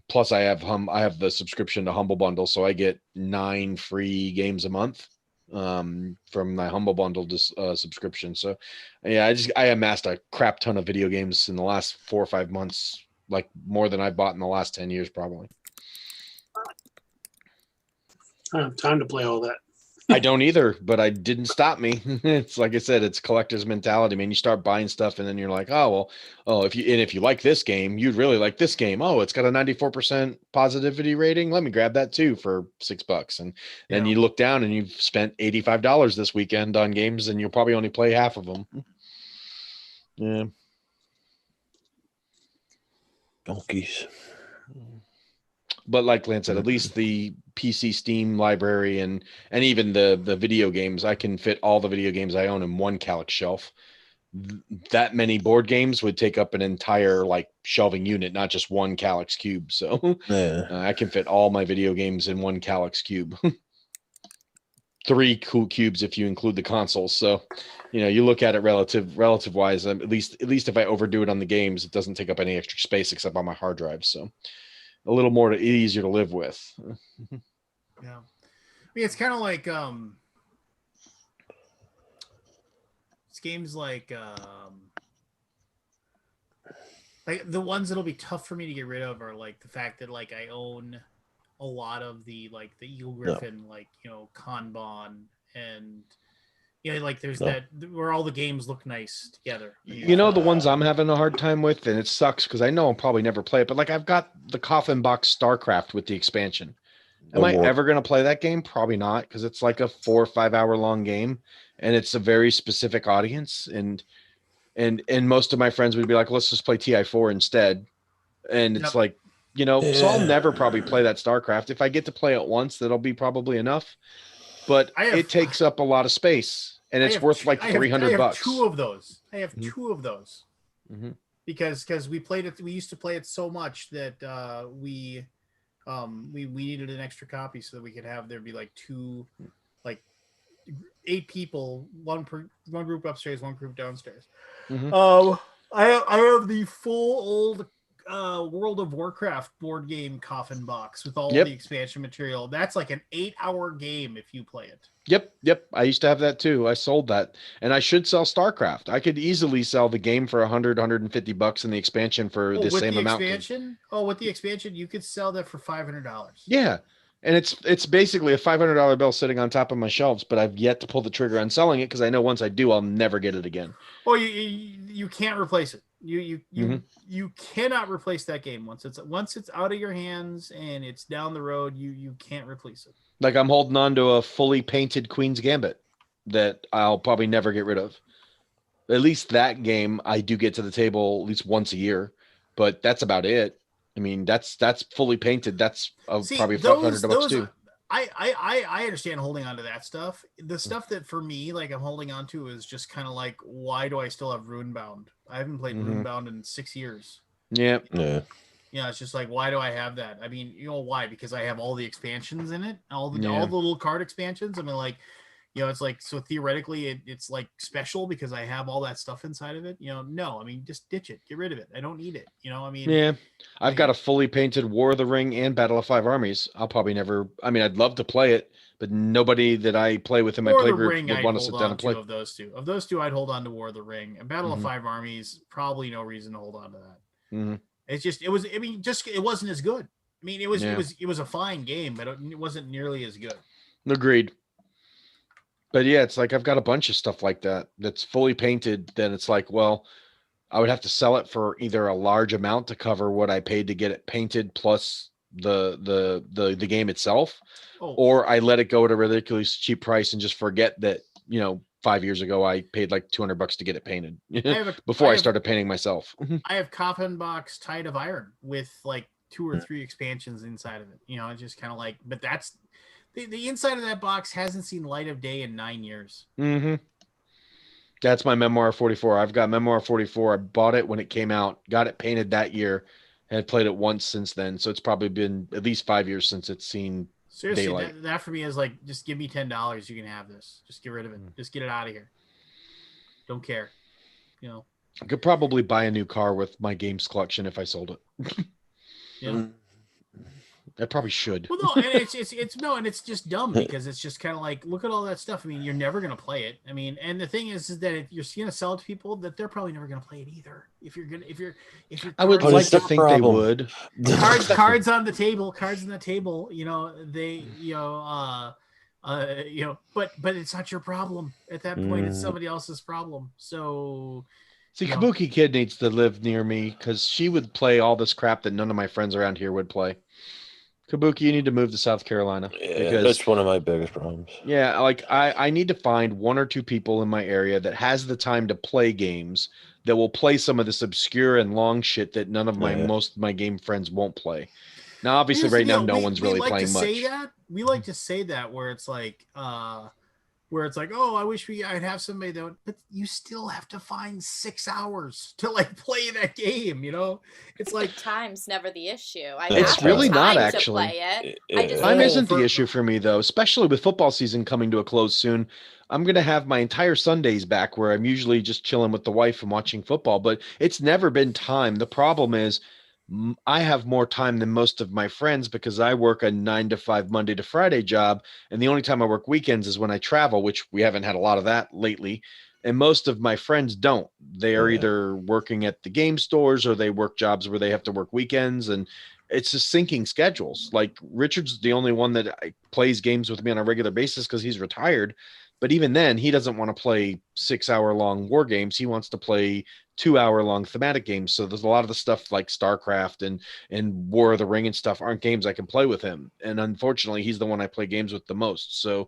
Plus I have the subscription to Humble Bundle, so I get 9 free games a month from my Humble Bundle subscription. So yeah, I amassed a crap ton of video games in the last 4 or 5 months, like more than I bought in the last 10 years probably. I don't have time to play all that. I don't either, but I didn't stop me. It's like I said, it's collector's mentality, man. You start buying stuff and then you're like, oh, well, if you like this game, you'd really like this game. Oh, it's got a 94% positivity rating. Let me grab that too for $6. And then you look down and you've spent $85 this weekend on games and you'll probably only play half of them. Yeah. Donkeys. But like Lance said, at least the PC Steam library and even the video games, I can fit all the video games I own in one Calyx shelf. That many board games would take up an entire like shelving unit, not just one Calyx cube. So I can fit all my video games in one Calyx cube. 3 cool cubes if you include the consoles. So, you look at it relative wise. At least if I overdo it on the games, it doesn't take up any extra space except on my hard drive. So, a little more easier to live with. Yeah, I mean, it's kind of like it's games like the ones that'll be tough for me to get rid of are like the fact that like I own a lot of the Eagle Griffin, Kanban, and like there's that where all the games look nice together. The ones I'm having a hard time with, and it sucks because I know I'll probably never play it, but like I've got the Coffin Box StarCraft with the expansion. Am I ever going to play that game? Probably not, because it's like a 4 or 5 hour long game, and it's a very specific audience. And most of my friends would be like, let's just play TI4 instead. And it's like, so I'll never probably play that StarCraft. If I get to play it once, that'll be probably enough. But it takes up a lot of space, and it's worth like $300. I have 2 of those. I have 2 of those. Mm-hmm. Because we played it. We used to play it so much that we needed an extra copy so that we could have there'd be like 2, like 8 people, one group upstairs, one group downstairs. Mm-hmm. I have the full old World of Warcraft board game Coffin Box with all the expansion material. That's like an 8-hour game if you play it. Yep. I used to have that too. I sold that, and I should sell StarCraft. I could easily sell the game for $150 and the expansion for the same amount. With the expansion, you could sell that for $500. Yeah, and it's basically a $500 bill sitting on top of my shelves, but I've yet to pull the trigger on selling it because I know once I do, I'll never get it again. Oh, you can't replace it. You cannot replace that game once it's out of your hands and it's down the road. You can't replace it. Like I'm holding on to a fully painted Queen's Gambit that I'll probably never get rid of. At least that game I do get to the table at least once a year, but that's about it. I mean, that's fully painted. That's probably $500 too. I understand holding on to that stuff. The stuff that for me, like I'm holding on to is just kind of like, why do I still have Runebound? I haven't played Runebound in 6 years. Yeah. It's just like, why do I have that? I mean, why? Because I have all the expansions in it, all the little card expansions. I mean, like, it's like, so theoretically it's like special because I have all that stuff inside of it. No, I mean, just ditch it, get rid of it. I don't need it. I've got a fully painted War of the Ring and Battle of 5 Armies. I'll probably never, I'd love to play it, but nobody that I play with in my play group would want to sit down and play. Of those two, I'd hold on to War of the Ring and Battle of 5 Armies. Probably no reason to hold on to that. Mm-hmm. It wasn't as good. I mean, it was a fine game, but it wasn't nearly as good. Agreed. But yeah, it's like I've got a bunch of stuff like that that's fully painted. Then it's like, well, I would have to sell it for either a large amount to cover what I paid to get it painted plus the game itself, or I let it go at a ridiculously cheap price and just forget that 5 years ago I paid like $200 to get it painted before I started painting myself. I have Coffin Box Tide of Iron with like 2 or 3 expansions inside of it. It's just kind of like, but that's. The inside of that box hasn't seen light of day in 9 years. Mm-hmm. That's my Memoir 44. I've got Memoir 44. I bought it when it came out, got it painted that year, and had played it once since then. So it's probably been at least 5 years since it's seen daylight. That for me is like, just give me $10. You can have this. Just get rid of it. Just get it out of here. Don't care. I could probably buy a new car with my games collection if I sold it. Yeah. I probably should. Well, no, and it's just dumb because it's just kind of like, look at all that stuff. I mean, you're never going to play it. I mean, and the thing is that if you're going to sell it to people, that they're probably never going to play it either. If you're I would like to think they would. Cards on the table. But it's not your problem at that point. It's somebody else's problem. So See, Kabuki Kid needs to live near me because she would play all this crap that none of my friends around here would play. Kabuki, you need to move to South Carolina. Yeah, because that's one of my biggest problems. Yeah, like I need to find one or two people in my area that has the time to play games that will play some of this obscure and long shit that none of most of my game friends won't play. Now, obviously, right now, no one's really playing much. We like to say that where it's like, oh, I wish I'd have somebody that would, but you still have to find 6 hours to like play that game. It's like time's never the issue. It's really not actually. Play it. Time isn't the issue for me though, especially with football season coming to a close soon. I'm going to have my entire Sundays back where I'm usually just chilling with the wife and watching football, but it's never been time. The problem is I have more time than most of my friends because I work a 9 to 5 Monday to Friday job. And the only time I work weekends is when I travel, which we haven't had a lot of that lately. And most of my friends don't. They are either working at the game stores or they work jobs where they have to work weekends. And it's just syncing schedules. Like Richard's the only one that plays games with me on a regular basis because he's retired. But even then, he doesn't want to play 6-hour-long war games. He wants to play 2-hour-long thematic games. So there's a lot of the stuff like StarCraft and War of the Ring and stuff aren't games I can play with him. And unfortunately, he's the one I play games with the most. So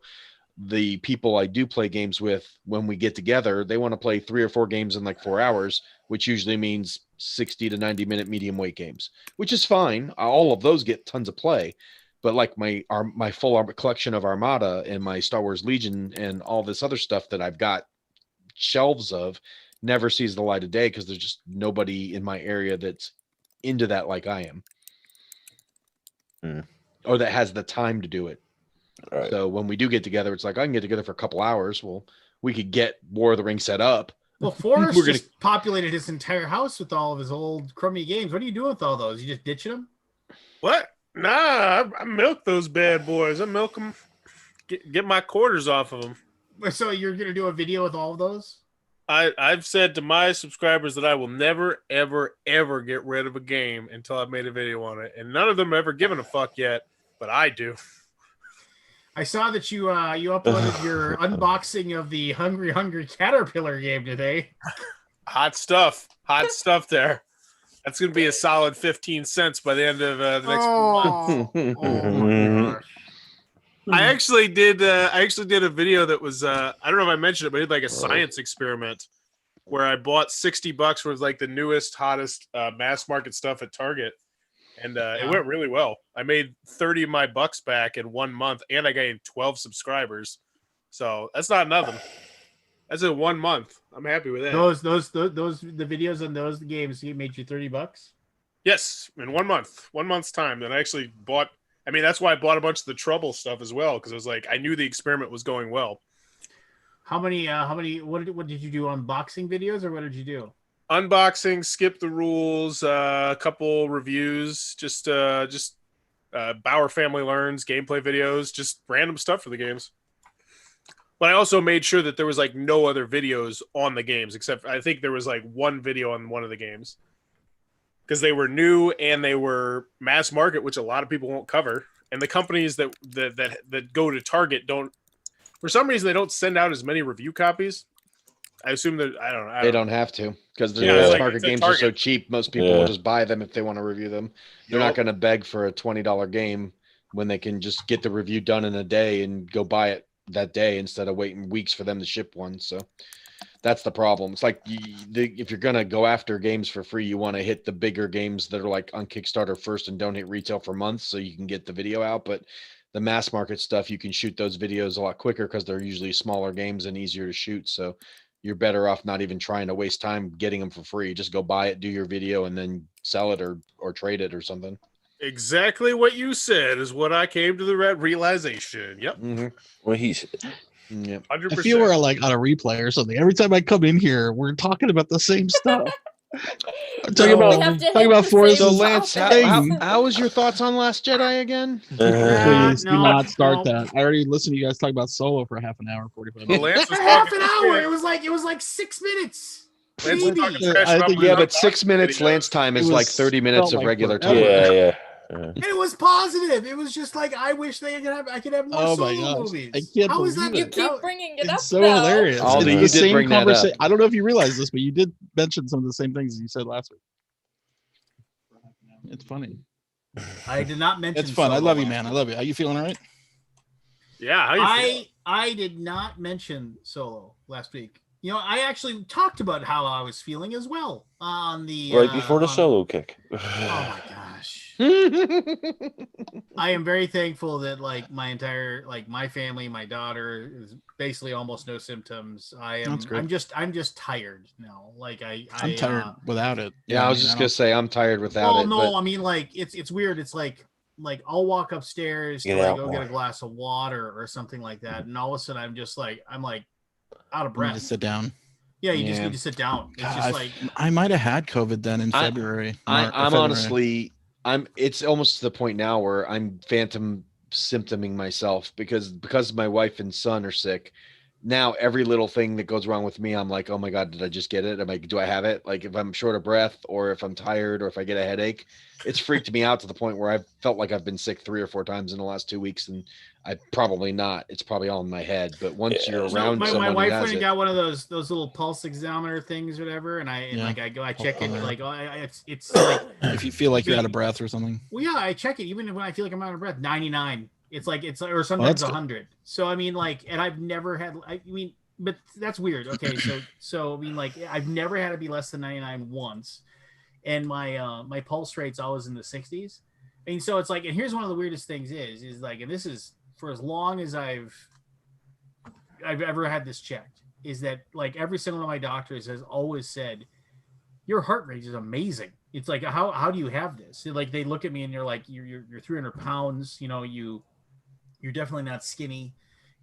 the people I do play games with, when we get together, they want to play 3 or 4 games in like 4 hours, which usually means 60 to 90-minute medium weight games, which is fine. All of those get tons of play. But like my full collection of Armada and my Star Wars Legion and all this other stuff that I've got shelves of never sees the light of day because there's just nobody in my area that's into that like I am. Or that has the time to do it. Right. So when we do get together, it's like I can get together for a couple hours. Well, we could get War of the Ring set up. Well, Forrest just populated his entire house with all of his old crummy games. What are you doing with all those? You just ditching them? What? Nah, I milk those bad boys. I milk them, get my quarters off of them. So you're going to do a video with all of those? I've said to my subscribers that I will never, ever, ever get rid of a game until I've made a video on it. And none of them have ever given a fuck yet, but I do. I saw that you uploaded your unboxing of the Hungry Caterpillar game today. Hot stuff there. That's going to be a solid 15 cents by the end of the next few months. Oh my gosh. I actually did a video that was I don't know if I mentioned it, but I did like a science experiment where I bought $60 worth like the newest, hottest mass market stuff at Target. And it went really well. I made 30 of my bucks back in 1 month, and I gained 12 subscribers. So that's not nothing. That's in 1 month. I'm happy with that. Those the videos on those games made you $30? Yes, in 1 month. 1 month's time. And I actually bought. I mean, that's why I bought a bunch of the Trouble stuff as well, because I was like, I knew the experiment was going well. How many? What did you do? Unboxing videos, or what did you do? Unboxing, skip the rules, a couple reviews, just Bauer Family Learns, gameplay videos, just random stuff for the games. But I also made sure that there was like no other videos on the games, except I think there was like one video on one of the games. Because they were new and they were mass market, which a lot of people won't cover. And the companies that go to Target don't, for some reason, they don't send out as many review copies. I assume that they don't have to because the mass market games are so cheap. Most people will just buy them if they want to review them. They're not going to beg for a $20 game when they can just get the review done in a day and go buy it that day instead of waiting weeks for them to ship one. So that's the problem. It's like if you're going to go after games for free, you want to hit the bigger games that are like on Kickstarter first and don't hit retail for months so you can get the video out. But the mass market stuff, you can shoot those videos a lot quicker because they're usually smaller games and easier to shoot. So you're better off not even trying to waste time getting them for free. Just go buy it, do your video, and then sell it or trade it or something. Exactly what you said is what I came to the realization. Yep. Mm-hmm. What he said. Yep. 100%. I feel we're like on a replay or something. Every time I come in here, we're talking about the same stuff. I'm talking about Forrest. So Lance, how was your thoughts on Last Jedi again? Please do not start that. I already listened to you guys talk about Solo for half an hour, 45 minutes. Lance was half an hour. It was like 6 minutes. Lance was talking trash about but 6 minutes Lance time is like 30 minutes of regular time. Yeah. And it was positive. It was just like I wish I could have more Oh my solo gosh. movies. I can't How is that? believe You it. keep bringing it up. It's so though. hilarious. Aldi, It's you the did same bring that up. conversation. I don't know if you realize this, but you did mention some of the same things you said last week. It's funny. I did not mention. It's fun. I Solo love you, last man. I week. love you. How you feeling? All right? Yeah, how you feeling? I did not mention Solo last week. You know, I actually talked about how I was feeling as well on the Right before the on- solo kick. Oh my gosh. I am very thankful that like my entire my family, my daughter is basically almost no symptoms. That's good. I'm just tired now. Like I'm tired without it. Yeah, I was just gonna say I'm tired without it. no, but I mean like it's weird. It's like I'll walk upstairs Get to like out go more. get a glass of water or something like that, and all of a sudden I'm out of I need to breath. sit down. Yeah, you just Yeah. need to sit down. It's God, just like I might have had COVID then in February. I'm February. honestly, it's almost to the point now where I'm phantom symptoming myself because my wife and son are sick. Now every little thing that goes wrong with me, I'm like, oh my God, did I just get it? Do I have it? Like if I'm short of breath or if I'm tired or if I get a headache, it's freaked me out to the point where I've felt like I've been sick 3 or 4 times in the last 2 weeks, and I probably not. It's probably all in my head. But once you're so around my someone wife who went has and it, got one of those little pulse examiner things, whatever, and I check it. Pulse Like it's like If you feel like you're out of breath or something. well, yeah, I check it even when I feel like I'm out of breath. 99. It's or sometimes good. 100. So I mean, and I've never had. I mean, but that's weird. Okay, so I mean, I've never had it be less than 99 once, and my pulse rate's always in the 60s. I mean, so it's and here's one of the weirdest things is and this is for as long as I've ever had this checked, is that every single one of my doctors has always said, your heart rate is amazing. It's how do you have this? They look at me and you're like, you're 300 pounds, you're definitely not skinny.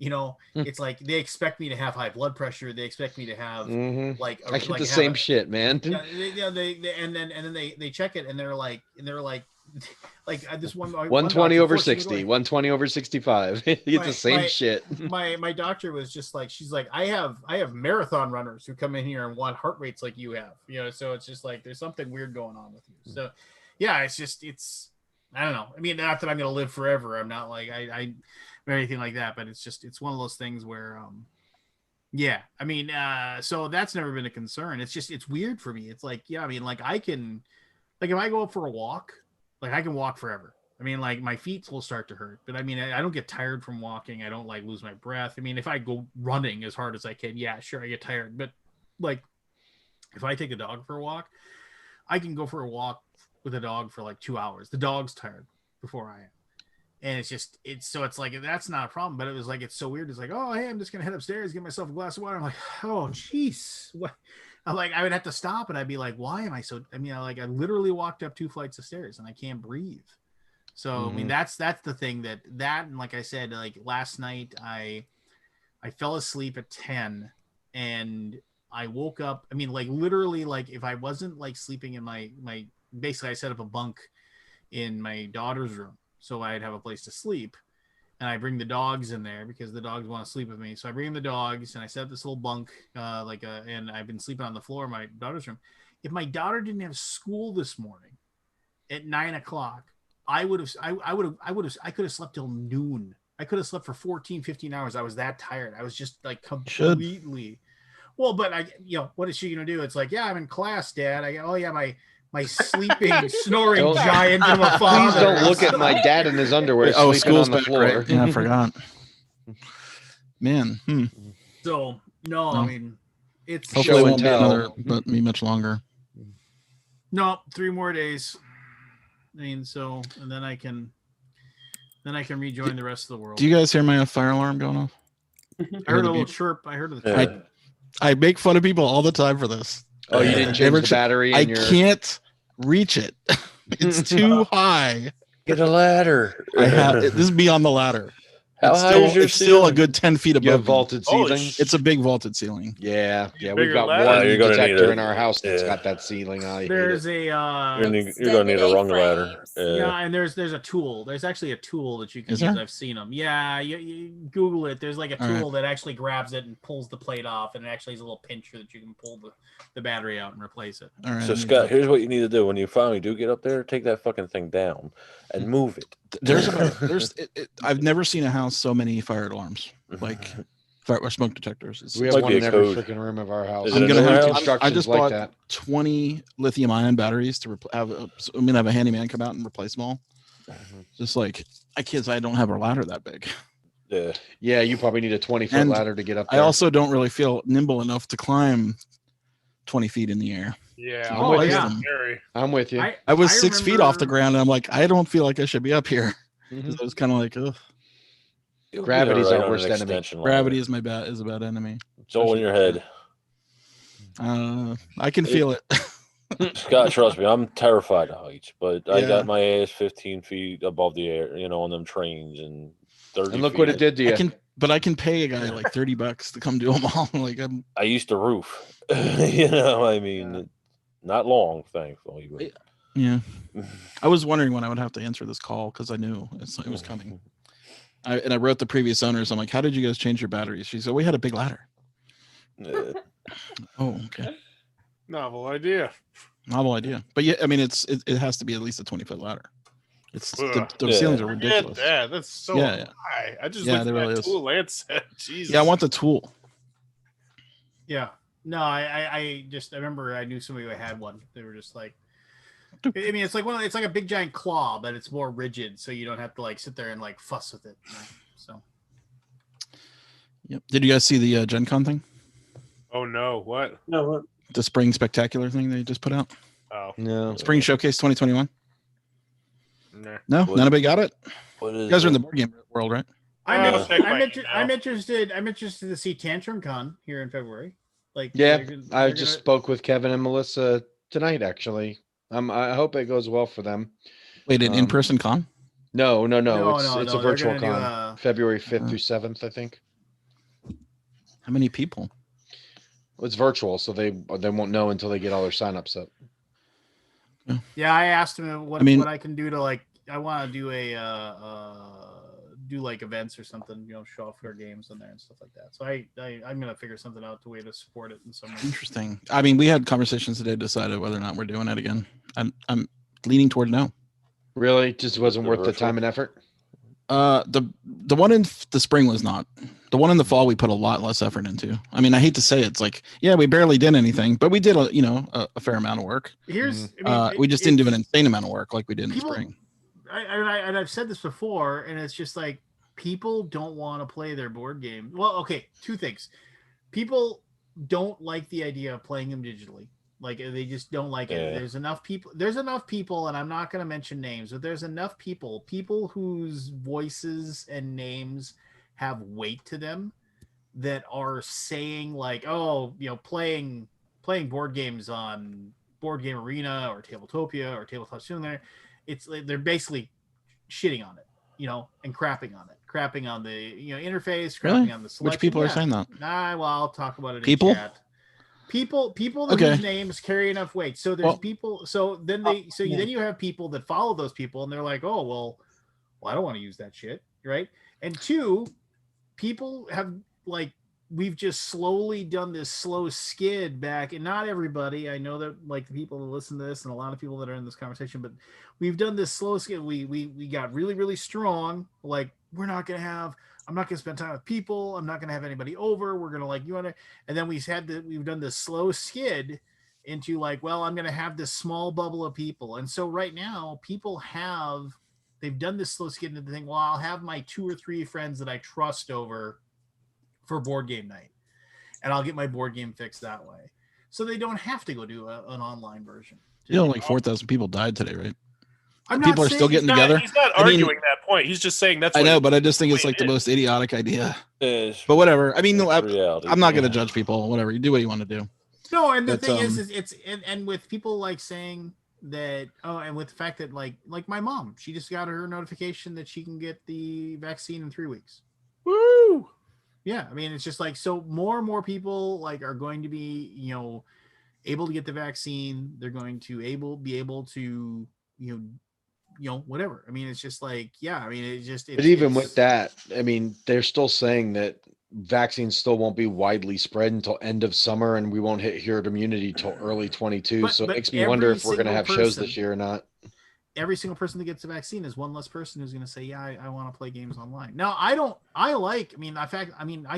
It's they expect me to have high blood pressure. They expect me to have I get the same shit, man. yeah, and then they check it and they're like this one 120 over 60, 120 over 65. You get the same shit. My doctor was just she's like, I have marathon runners who come in here and want heart rates like you have, so it's just there's something weird going on with you. So yeah, it's I don't know. I mean, not that I'm gonna live forever. I'm not I or anything like that, but it's one of those things where yeah, I mean, so that's never been a concern. It's weird for me. It's I mean, I can if I go out for a walk, I can walk forever. I mean, my feet will start to hurt, but I mean, I don't get tired from walking. I don't lose my breath. I mean, if I go running as hard as I can, yeah, sure, I get tired. But if I take a dog for a walk, I can go for a walk with a dog for 2 hours. The dog's tired before I am. And it's that's not a problem, but it was it's so weird. It's oh, hey, I'm just gonna head upstairs, get myself a glass of water. I'm like, oh, jeez, what? I'm I would have to stop, and I'd be like, why am I so? I mean, I literally walked up 2 flights of stairs, and I can't breathe. So I mean, that's the thing that and like I said, last night I fell asleep at 10, and I woke up. I mean, literally, if I wasn't sleeping in my basically, I set up a bunk in my daughter's room, so I'd have a place to sleep, and I bring the dogs in there because the dogs want to sleep with me. So I bring in the dogs and I set up this little bunk, and I've been sleeping on the floor in my daughter's room. If my daughter didn't have school this morning at 9 o'clock, I could have slept till noon. I could have slept for 14, 15 hours. I was that tired. I was just completely, well, but what is she going to do? It's yeah, I'm in class, Dad. Oh yeah, my sleeping, snoring giant of a father. Please don't look at my dad in his underwear sleeping on the floor. Right? Yeah, I forgot. Man. So no, I mean, it's hopefully it show won't and be tell. but me much longer. No, 3 more days. I mean, so and then I can rejoin the rest of the world. Do you guys hear my fire alarm going off? I heard a little chirp. I heard of the chirp. I make fun of people all the time for this. Oh, you didn't change the battery in your... can't reach it. It's too high. Get a ladder. This is me on the ladder. How high is your It's still a ceiling? good 10 feet You have above me. vaulted Holy ceilings. It's a big vaulted ceiling. Yeah, You yeah. bigger We've got ladder? one You're gonna need detector a- in our house that's yeah. got that ceiling. I hate There's it. a You're gonna need a Extended rung ladder. A-frames. yeah, and there's a tool. There's actually a tool that you can Is use. there? I've seen them. Yeah, you Google it. There's like a All right. tool that actually grabs it and pulls the plate off, and it actually has a little pincher that you can pull the battery out and replace it. All right. So I need Scott, to- here's what you need to do when you finally do get up there: take that fucking thing down and move it. I've never seen a house so many fire alarms, like fire or smoke detectors. We have Might one be in a every code. freaking room of our house. Is I'm it a gonna newer have house? to. I Construction's just like bought that. 20 lithium-ion batteries to I'm gonna have a handyman come out and replace them all. Just like I don't have a ladder that big. Yeah. Yeah, you probably need a 20-foot And ladder to get up I there. also don't really feel nimble enough to climb 20 feet in the air. Yeah. I'm with yeah. you. Scary. I'm with you. I was 6 feet off the remember- ground, and I'm like, I don't feel like I should be up here. Mhm. 'Cause I was kind of like, ugh. You'll be Gravity's alright our on worst an enemy. extension ladder. Gravity is a bad enemy. It's all in your head. I can feel it. Scott, trust me, I'm terrified of heights, but I Yeah. got my ass 15 feet above the air, on them trains and 30 And look feet. what it did to you. I can pay a guy like $30 to come do them all. Like I used to roof. I mean, not long, thankfully. But... yeah. I was wondering when I would have to answer this call because I knew it was coming. I wrote the previous owners. I'm like, how did you guys change your batteries? She said, we had a big ladder. Oh, okay. Novel idea. Novel idea. But yeah, I mean, it has to be at least a 20-foot ladder. It's the Yeah. ceilings are Forget ridiculous. that. That's so Yeah. high. I just Yeah, looked there at really that is. tool Lance said. Jesus. Yeah, I want the tool. Yeah. No, I remember I knew somebody who had one. They were just like, I mean, it's like it's like a big giant claw, but it's more rigid, so you don't have to like sit there and like fuss with it. So. Yep. Did you guys see the Gen Con thing? Oh no! What? No, what? The Spring Spectacular thing they just put out? Oh No. Spring Showcase 2021? nah. No? What? None of it got it? What is You guys are in it? the board game world, right? Check my I'm email. interested. I'm interested to see Tantrum Con here in February. Like, Yeah, they're I just spoke with Kevin and Melissa tonight. Actually, I hope it goes well for them. Wait, an in-person con? No. No, It's no, a no, they're virtual gonna do con, a- February 5th through 7th, I think. How many people? It's virtual, so they won't know until they get all their signups up. Yeah, I asked him what I I can do to like. I want to do do like events or something. Show off our games in there and stuff like that. So I'm gonna figure something out, the way to support it in some way. Interesting. I mean, we had conversations today, decided whether or not we're doing it again. I'm leaning toward no. Really, just wasn't The worth the virtual? time and effort. The one in the spring was not. The one in the fall we put a lot less effort into. I mean, I hate to say it, it's like, yeah, we barely did anything, but we did a fair amount of work. Here's, We just didn't do an insane amount of work like we did in the people- spring. and I've said this before, and it's just like people don't want to play their board game. Well, okay, two things. People don't like the idea of playing them digitally. Like they just don't like it. Yeah. There's enough people, and I'm not going to mention names, but there's enough people whose voices and names have weight to them that are saying like, oh, playing board games on Board Game Arena or Tabletopia or Tabletop Simulator, they're basically shitting on it, and crapping on the interface, crapping Really? on the selection. Which people are Yeah. saying that? Nah, well, I'll talk about it People? in chat. People Okay. whose names carry enough weight. So there's Well- people. So then then you have people that follow those people, and they're like, oh well, I don't want to use that shit, right? And two, people have like we've just slowly done this slow skid back, and not everybody. I know that like the people that listen to this and a lot of people that are in this conversation, but we've done this slow skid. We got really, really strong. Like I'm not gonna spend time with people. I'm not gonna have anybody over. We're gonna and then we've done this slow skid into like, well, I'm gonna have this small bubble of people. And so right now they've done this slow skid into the thing. Well, I'll have my 2 or 3 friends that I trust over for board game night, and I'll get my board game fixed that way. So they don't have to go do an online version. Like 4,000 people died today, right? I'm not People are saying- still getting He's not- together. He's not I mean- arguing that point. He's just saying that's. I what know, it- but I just think it's way like the it most idiotic idea. It's But whatever. I mean, reality. I'm not going to judge people. Whatever. You do what you want to do. No, and the But, thing is it's and with people like saying that, and with the fact that like my mom, she just got her notification that she can get the vaccine in 3 weeks. Woo! Yeah, I mean, it's just like, so more and more people like are going to be, able to get the vaccine. They're going to be able to, whatever. I mean, it's just like, yeah, I mean, But even with that, I mean, they're still saying that vaccines still won't be widely spread until end of summer, and we won't hit herd immunity till early 22. So it but makes me wonder every if we're going to single have shows person- this year or not. every single person that gets the vaccine is one less person who's going to say, yeah, I want to play games online. Now, I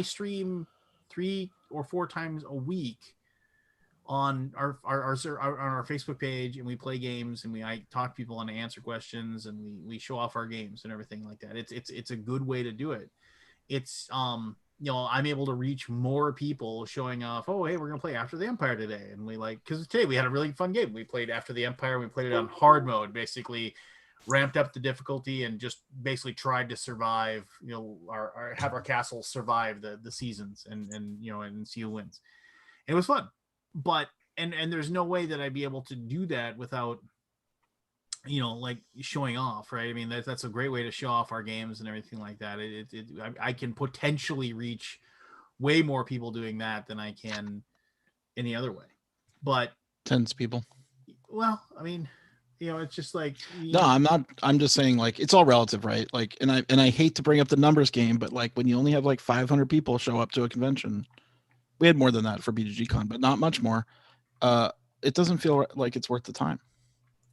stream 3 or 4 times a week on our Facebook page, and we play games, and I talk to people and answer questions, and we show off our games and everything like that. It's a good way to do it. It's I'm able to reach more people showing off, oh, hey, we're gonna play After the Empire today, and because today we had a really fun game. We played After the Empire. We played it on hard mode, basically ramped up the difficulty and just basically tried to survive, have our castle survive the seasons, and see who wins. And it was fun, but and there's no way that I'd be able to do that without like showing off, right? I mean, that's a great way to show off our games and everything like that. I can potentially reach way more people doing that than I can any other way. But Tens people. well, I mean, it's just like, No, I'm not. I'm just saying, like, it's all relative, right? Like, and I hate to bring up the numbers game, but like when you only have like 500 people show up to a convention, we had more than that for BGG Con, but not much more. It doesn't feel like it's worth the time.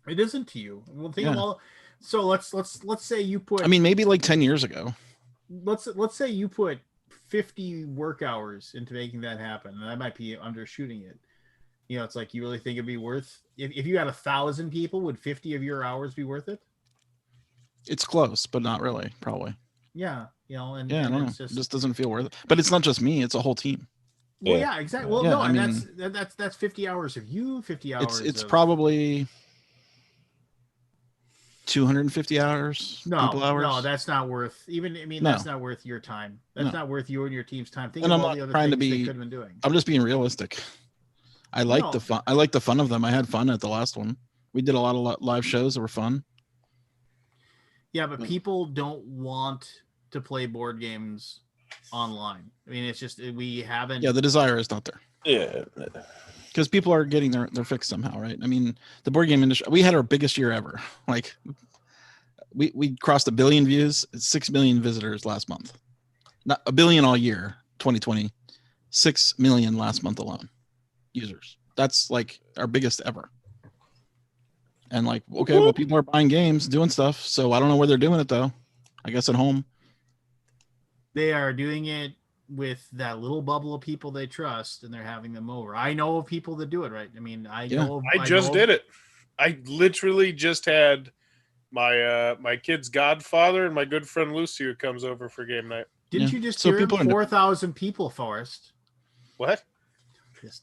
It isn't to you. Well, think Yeah. of all. So let's say you put. I mean, maybe like 10 years ago. Let's say you put 50 work hours into making that happen, and I might be undershooting it. It's like, you really think it'd be worth, if you had 1,000 people, would 50 of your hours be worth it? It's close, but not really, probably. Yeah, and Yeah, I and don't know. it's just, It just doesn't feel worth it. But it's not just me; it's a whole team. well, Yeah. yeah, exactly. Well, Yeah, no, I and mean, that's 50 hours of you, 50 hours. It's of, probably 250 hours. People hours. No, that's not worth. Even, I mean, No. that's not worth your time. That's No. not worth you and your team's time. Think And of I'm all not the other trying to things they be- could have been doing. I'm just being realistic. I like No. the fun. I like the fun of them. I had fun at the last one. We did a lot of live shows that were fun. Yeah, but people don't want to play board games online. I mean, it's just, we haven't. Yeah, the desire is not there Yeah. because people are getting their fix somehow, right? I mean, the board game industry. We had our biggest year ever. Like, we crossed 1 billion views, 6 million visitors last month. Not 1 billion all year, 2020. 6 million last month alone. Users. That's like our biggest ever. And like, okay, well, people are buying games, doing stuff. So I don't know where they're doing it though. I guess at home. They are doing it with that little bubble of people they trust, and they're having them over. I know of people that do it, right? I mean, I Yeah. know. I just did it. I literally just had my kid's godfather and my good friend Lucy, who comes over for game night. Didn't Yeah. you just So hear people are- 4,000 people, Forrest? What? Yes.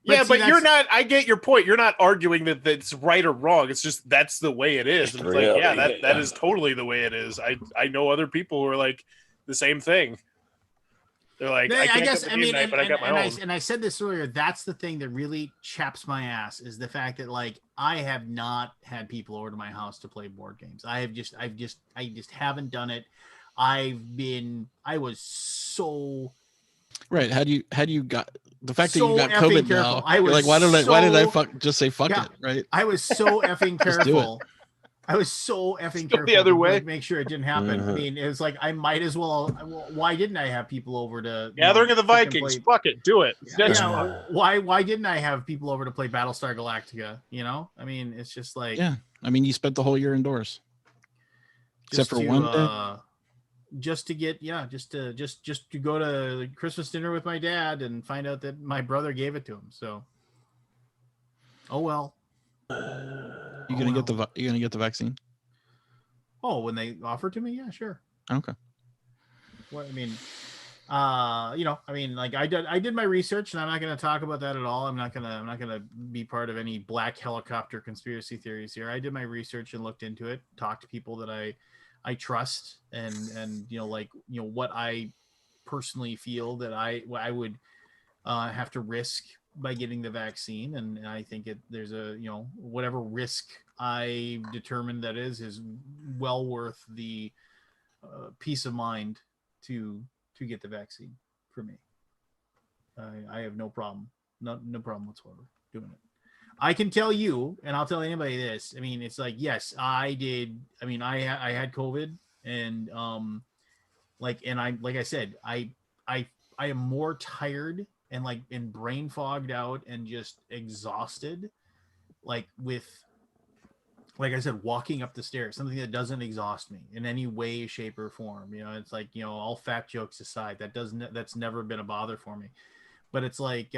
Yeah, see, but you're that's- not. I get your point. You're not arguing that that's right or wrong. It's just that's the way it is. And it's like, yeah, that is totally the way it is. I know other people who are like the same thing. They're like, I can't guess, come to I game mean, night, but I got my own. and I said this earlier. That's the thing that really chaps my ass, is the fact that, like, I have not had people over to my house to play board games. I just haven't done it. I was so Right. Had you got the fact that So you got effing COVID careful. now? I You're was like, why did I so- just say fuck Yeah. it? Right. I was so effing Just do it. careful. I was so effing Go careful the other to, way. like, make sure it didn't happen. I Mhm. mean, it was like, I might as well. Why didn't I have people over to Gathering of the fucking Vikings. play- Fuck it, do it. That's Yeah, why didn't I have people over to play Battlestar Galactica? I mean, it's just like, Yeah. I mean, you spent the whole year indoors. Except for one day. just to get, just to go to Christmas dinner with my dad and find out that my brother gave it to him. So, oh well. You gonna get the vaccine? Oh, when they offered to me, yeah, sure. Okay. What I mean, I mean, like, I did my research, and I'm not going to talk about that at all. I'm not gonna be part of any black helicopter conspiracy theories here. I did my research and looked into it, talked to people that I trust, and what I personally feel that I would have to risk by getting the vaccine, and I think there's a whatever risk I determine that is well worth the peace of mind to get the vaccine for me. I have no problem, no problem whatsoever doing it. I can tell you, and I'll tell anybody this. I mean, it's like, yes, I did. I mean, I had COVID, and like I said, I am more tired and brain fogged out and just exhausted, like I said, walking up the stairs, something that doesn't exhaust me in any way, shape, or form. You know, it's like, you know, all fat jokes aside, that's never been a bother for me. But it's like,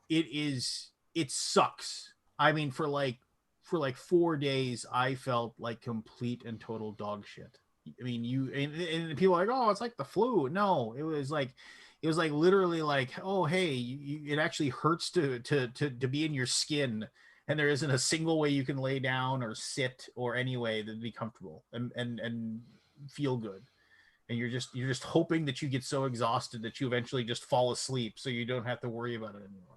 it sucks. I mean, for like 4 days, I felt like complete and total dog shit. I mean, and people are like, oh, it's like the flu. No, it was like literally like, oh, hey, it actually hurts to be in your skin, and there isn't a single way you can lay down or sit or any way that'd be comfortable and feel good. And you're just hoping that you get so exhausted that you eventually just fall asleep, so you don't have to worry about it anymore.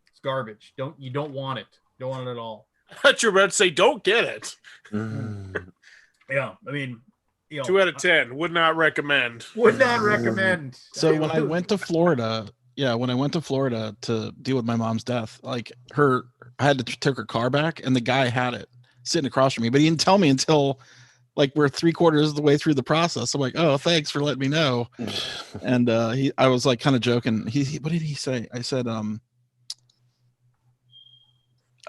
It's garbage. You don't want it. Don't want it at all. I thought you were about to say, don't get it. Yeah, I mean, 2 out of 10 would not recommend. Would not recommend. So when I went to Florida, to deal with my mom's death, like I had to take her car back, and the guy had it sitting across from me, but he didn't tell me until like we're 3/4 of the way through the process. I'm like, oh, thanks for letting me know. And I was like kind of joking. What did he say? I said,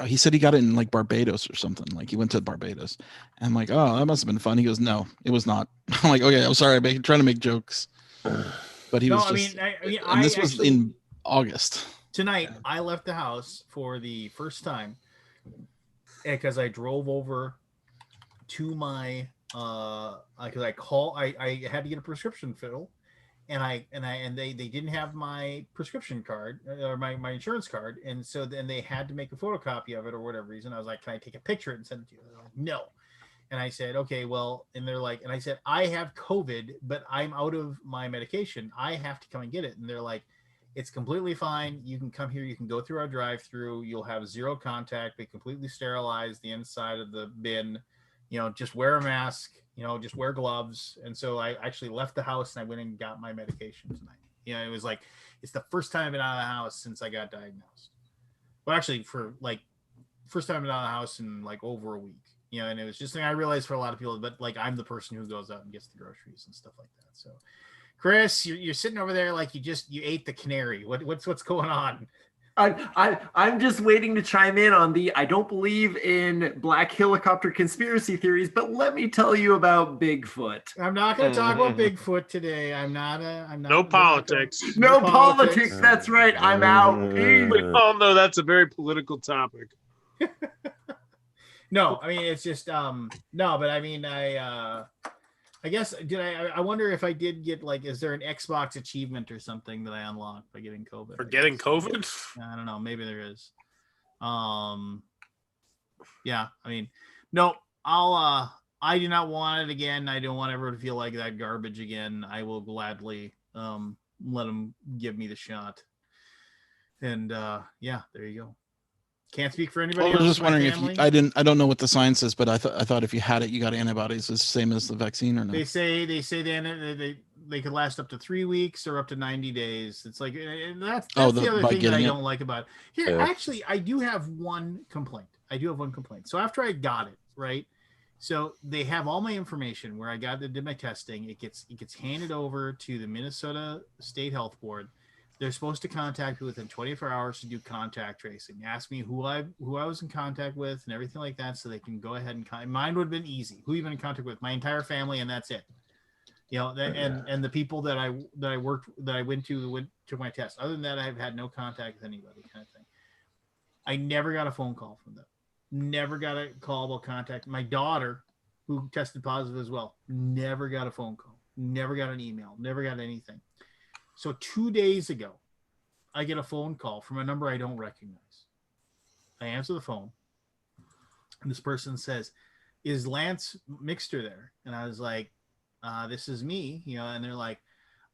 he said he got it in like Barbados or something. Like he went to Barbados. And I'm like, oh, that must have been fun. He goes, no, it was not. I'm like, okay, I'm sorry. I'm trying to make jokes. But he was just, and this was in August. Tonight, I left the house for the first time because I drove over to my, because I had to get a prescription filled. And they didn't have my prescription card or my insurance card, and so then they had to make a photocopy of it or whatever reason. I was like, "Can I take a picture and send it to you?" They're like, "No," and I said, "Okay, well," and they're like, and I said, "I have COVID, but I'm out of my medication. I have to come and get it," and they're like, "It's completely fine. You can come here. You can go through our drive-through. You'll have zero contact. They completely sterilize the inside of the bin. You know, just wear a mask. You know, just wear gloves." And so I actually left the house and I went and got my medication tonight. You know, it was like, it's the first time I've been out of the house since I got diagnosed. Well, actually, for like first time I've been out of the house in like over a week. You know, and it was just, I realized for a lot of people, but like I'm the person who goes out and gets the groceries and stuff like that. So, Chris, you're sitting over there like you ate the canary. What's going on? I'm just waiting to chime in on I don't believe in black helicopter conspiracy theories, but let me tell you about Bigfoot. I'm not going to talk about Bigfoot today. I'm not. No politics. No politics. That's right. I'm out. We all know that's a very political topic. No, I mean, it's just no, but I mean, I guess I wonder if I did get like, is there an Xbox achievement or something that I unlocked by getting COVID? For getting COVID? I don't know. Maybe there is. Yeah. I mean, no. I do not want it again. I don't want everyone to feel like that garbage again. I will gladly let them give me the shot. And yeah, there you go. Can't speak for anybody. I was just wondering if I don't know what the science is, but I thought if you had it, you got antibodies. It's the same as the vaccine, or no? They say they could last up to 3 weeks or up to 90 days. It's like, that's the other thing that I don't like about it. Here, actually, I do have one complaint. So after I got it, right? So they have all my information where I did my testing. It gets handed over to the Minnesota State Health Board. They're supposed to contact me within 24 hours to do contact tracing. Ask me who I was in contact with and everything like that, so they can go ahead and mine would have been easy. Who you been in contact with? My entire family, and that's it. You know, and the people that I went to my test. Other than that, I've had no contact with anybody, kind of thing. I never got a phone call from them. Never got a call about contact. My daughter, who tested positive as well, never got a phone call. Never got an email. Never got anything. So 2 days ago, I get a phone call from a number I don't recognize. I answer the phone, and this person says, "Is Lance Mixter there?" And I was like, "This is me," you know. And they're like,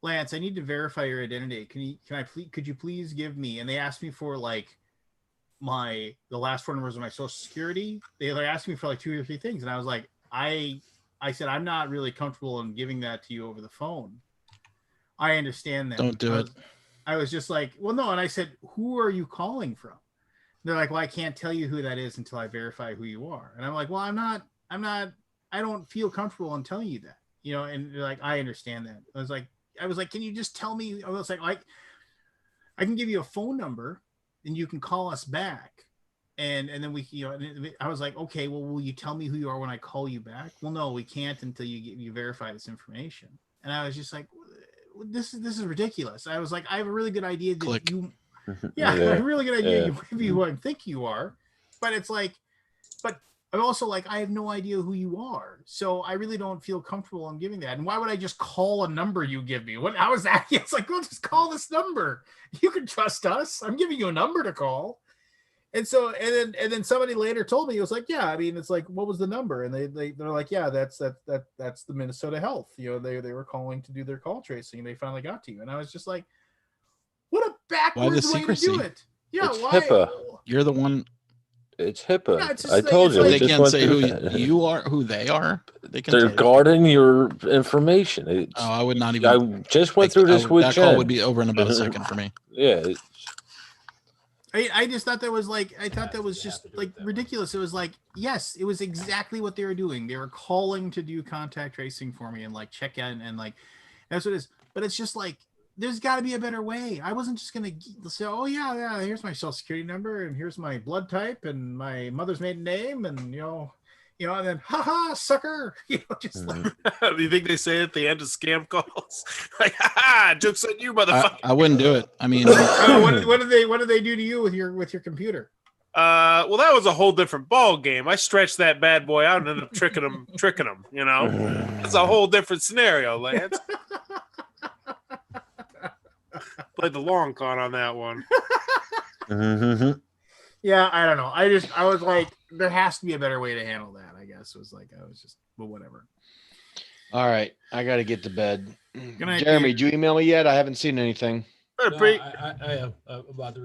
"Lance, I need to verify your identity. Could you please give me?" And they asked me for like the last four numbers of my social security. They asked me for like 2 or 3 things, and I was like, I I said, I'm not really comfortable in giving that to you over the phone. I understand that. Don't do it. I was just like, well, no. And I said, who are you calling from? They're like, well, I can't tell you who that is until I verify who you are. And I'm like, well, I don't feel comfortable in telling you that, you know? And they're like, I understand that. I was like, can you just tell me? I was like, I can give you a phone number and you can call us back. And then we, you know, and I was like, okay, well, will you tell me who you are when I call you back? Well, no, we can't until you verify this information. And I was just like, this is ridiculous. I was like, I have a really good idea that Click. you, yeah, I have a really good idea you might be who I think you are, but it's like, but I'm also like, I have no idea who you are, so I really don't feel comfortable in giving that. And why would I just call a number you give me? How is that? It's like, well, just call this number. You can trust us. I'm giving you a number to call. And so, and then somebody later told me, it was like, yeah, I mean, it's like, what was the number? And they're like, yeah, that's the Minnesota Health. You know, they were calling to do their call tracing, and they finally got to you. And I was just like, what a backwards way to do it. Yeah, It's why? HIPAA. You're the one. It's HIPAA. Yeah, it's just I like- told it's you. like- I They just can't went say through who that. you are, who they are. They can. They're say- guarding your information. It's, Oh, I would not even. I just went through this with that call Jen. would be over in about a second for me. Yeah. I just thought that was like, I thought that was just like ridiculous. It was like, yes, it was exactly what they were doing. They were calling to do contact tracing for me and like check in, and like, that's what it is. But it's just like, there's got to be a better way. I wasn't just going to say, oh yeah, here's my social security number, and here's my blood type, and my mother's maiden name, and you know, and then haha, sucker, you know, just like, Do you think they say at the end of scam calls, like, "Ha jokes on you, motherfucker"? I wouldn't do it. I mean, what did they do to you with your computer? Well, that was a whole different ball game. I stretched that bad boy out and ended up tricking him. You know, it's a whole different scenario, Lance. Played the long con on that one. Yeah, I don't know. I was like, there has to be a better way to handle that. I guess it was like, I was just, well, whatever. All right, I got to get to bed. Good night, Jeremy, Pete. did you email me yet? I haven't seen anything. Hey, No, Pete. I am about to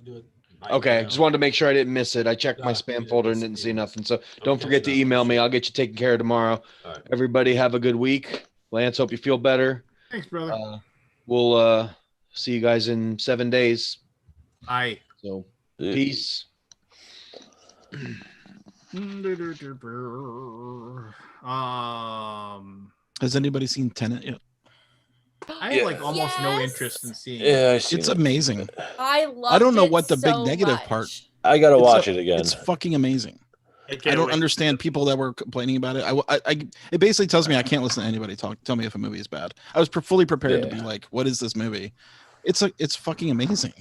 do it. right Okay, now. just wanted to make sure I didn't miss it. I checked my Yeah, spam yeah, folder and it's- didn't see yeah. nothing. So don't Okay, forget to no, email me. sure. I'll get you taken care of tomorrow. All right. Everybody have a good week. Lance, hope you feel better. Thanks, brother. We'll see you guys in 7 days. Aye. So peace. has anybody seen Tenet yet? I have like almost no Yes. interest in seeing. Yeah, I see. It's amazing. I love. I don't know what the big negative much. part- I gotta It's watch a- it again. It's fucking amazing. I can't don't wait. understand people that were complaining about it. It basically tells me I can't listen to anybody tell me if a movie is bad. I was fully prepared to be like, what is this movie? It's fucking amazing.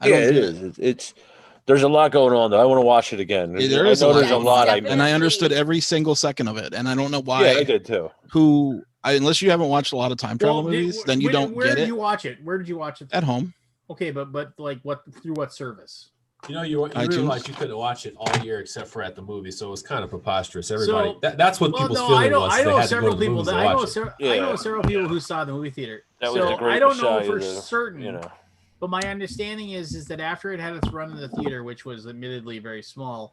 Yeah, it is. It's there's a lot going on though. I want to watch it again. Yeah, there I is a know lot there's a going lot. on. I And I understood every single second of it, and I don't know yeah, why. I did too. Unless you haven't watched a lot of time travel movies, then you don't Where get did it. you watch it? Where did you watch it? At home. Okay, but like what through what service? You know, you iTunes. realize you couldn't watch it all year except for at the movie, so it was kind of preposterous. Everybody, So- that's what Well, people's no, feeling I know, was. I They know had to go several to the people. movies to I know watch it. several people who saw the movie theater. That was So a great I don't know Messiah, for though, certain. You know. But my understanding is that after it had its run in the theater, which was admittedly very small,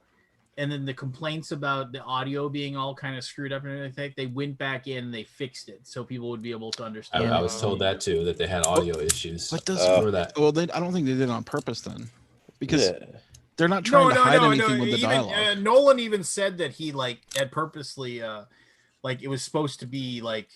and then the complaints about the audio being all kind of screwed up and everything, they went back in and they fixed it so people would be able to understand. I was told that too, that they had audio issues. But does for that. well, I don't think they did it on purpose then, because Yeah. they're not trying to hide anything with the even, dialogue. Nolan even said that he like had purposely, like it was supposed to be like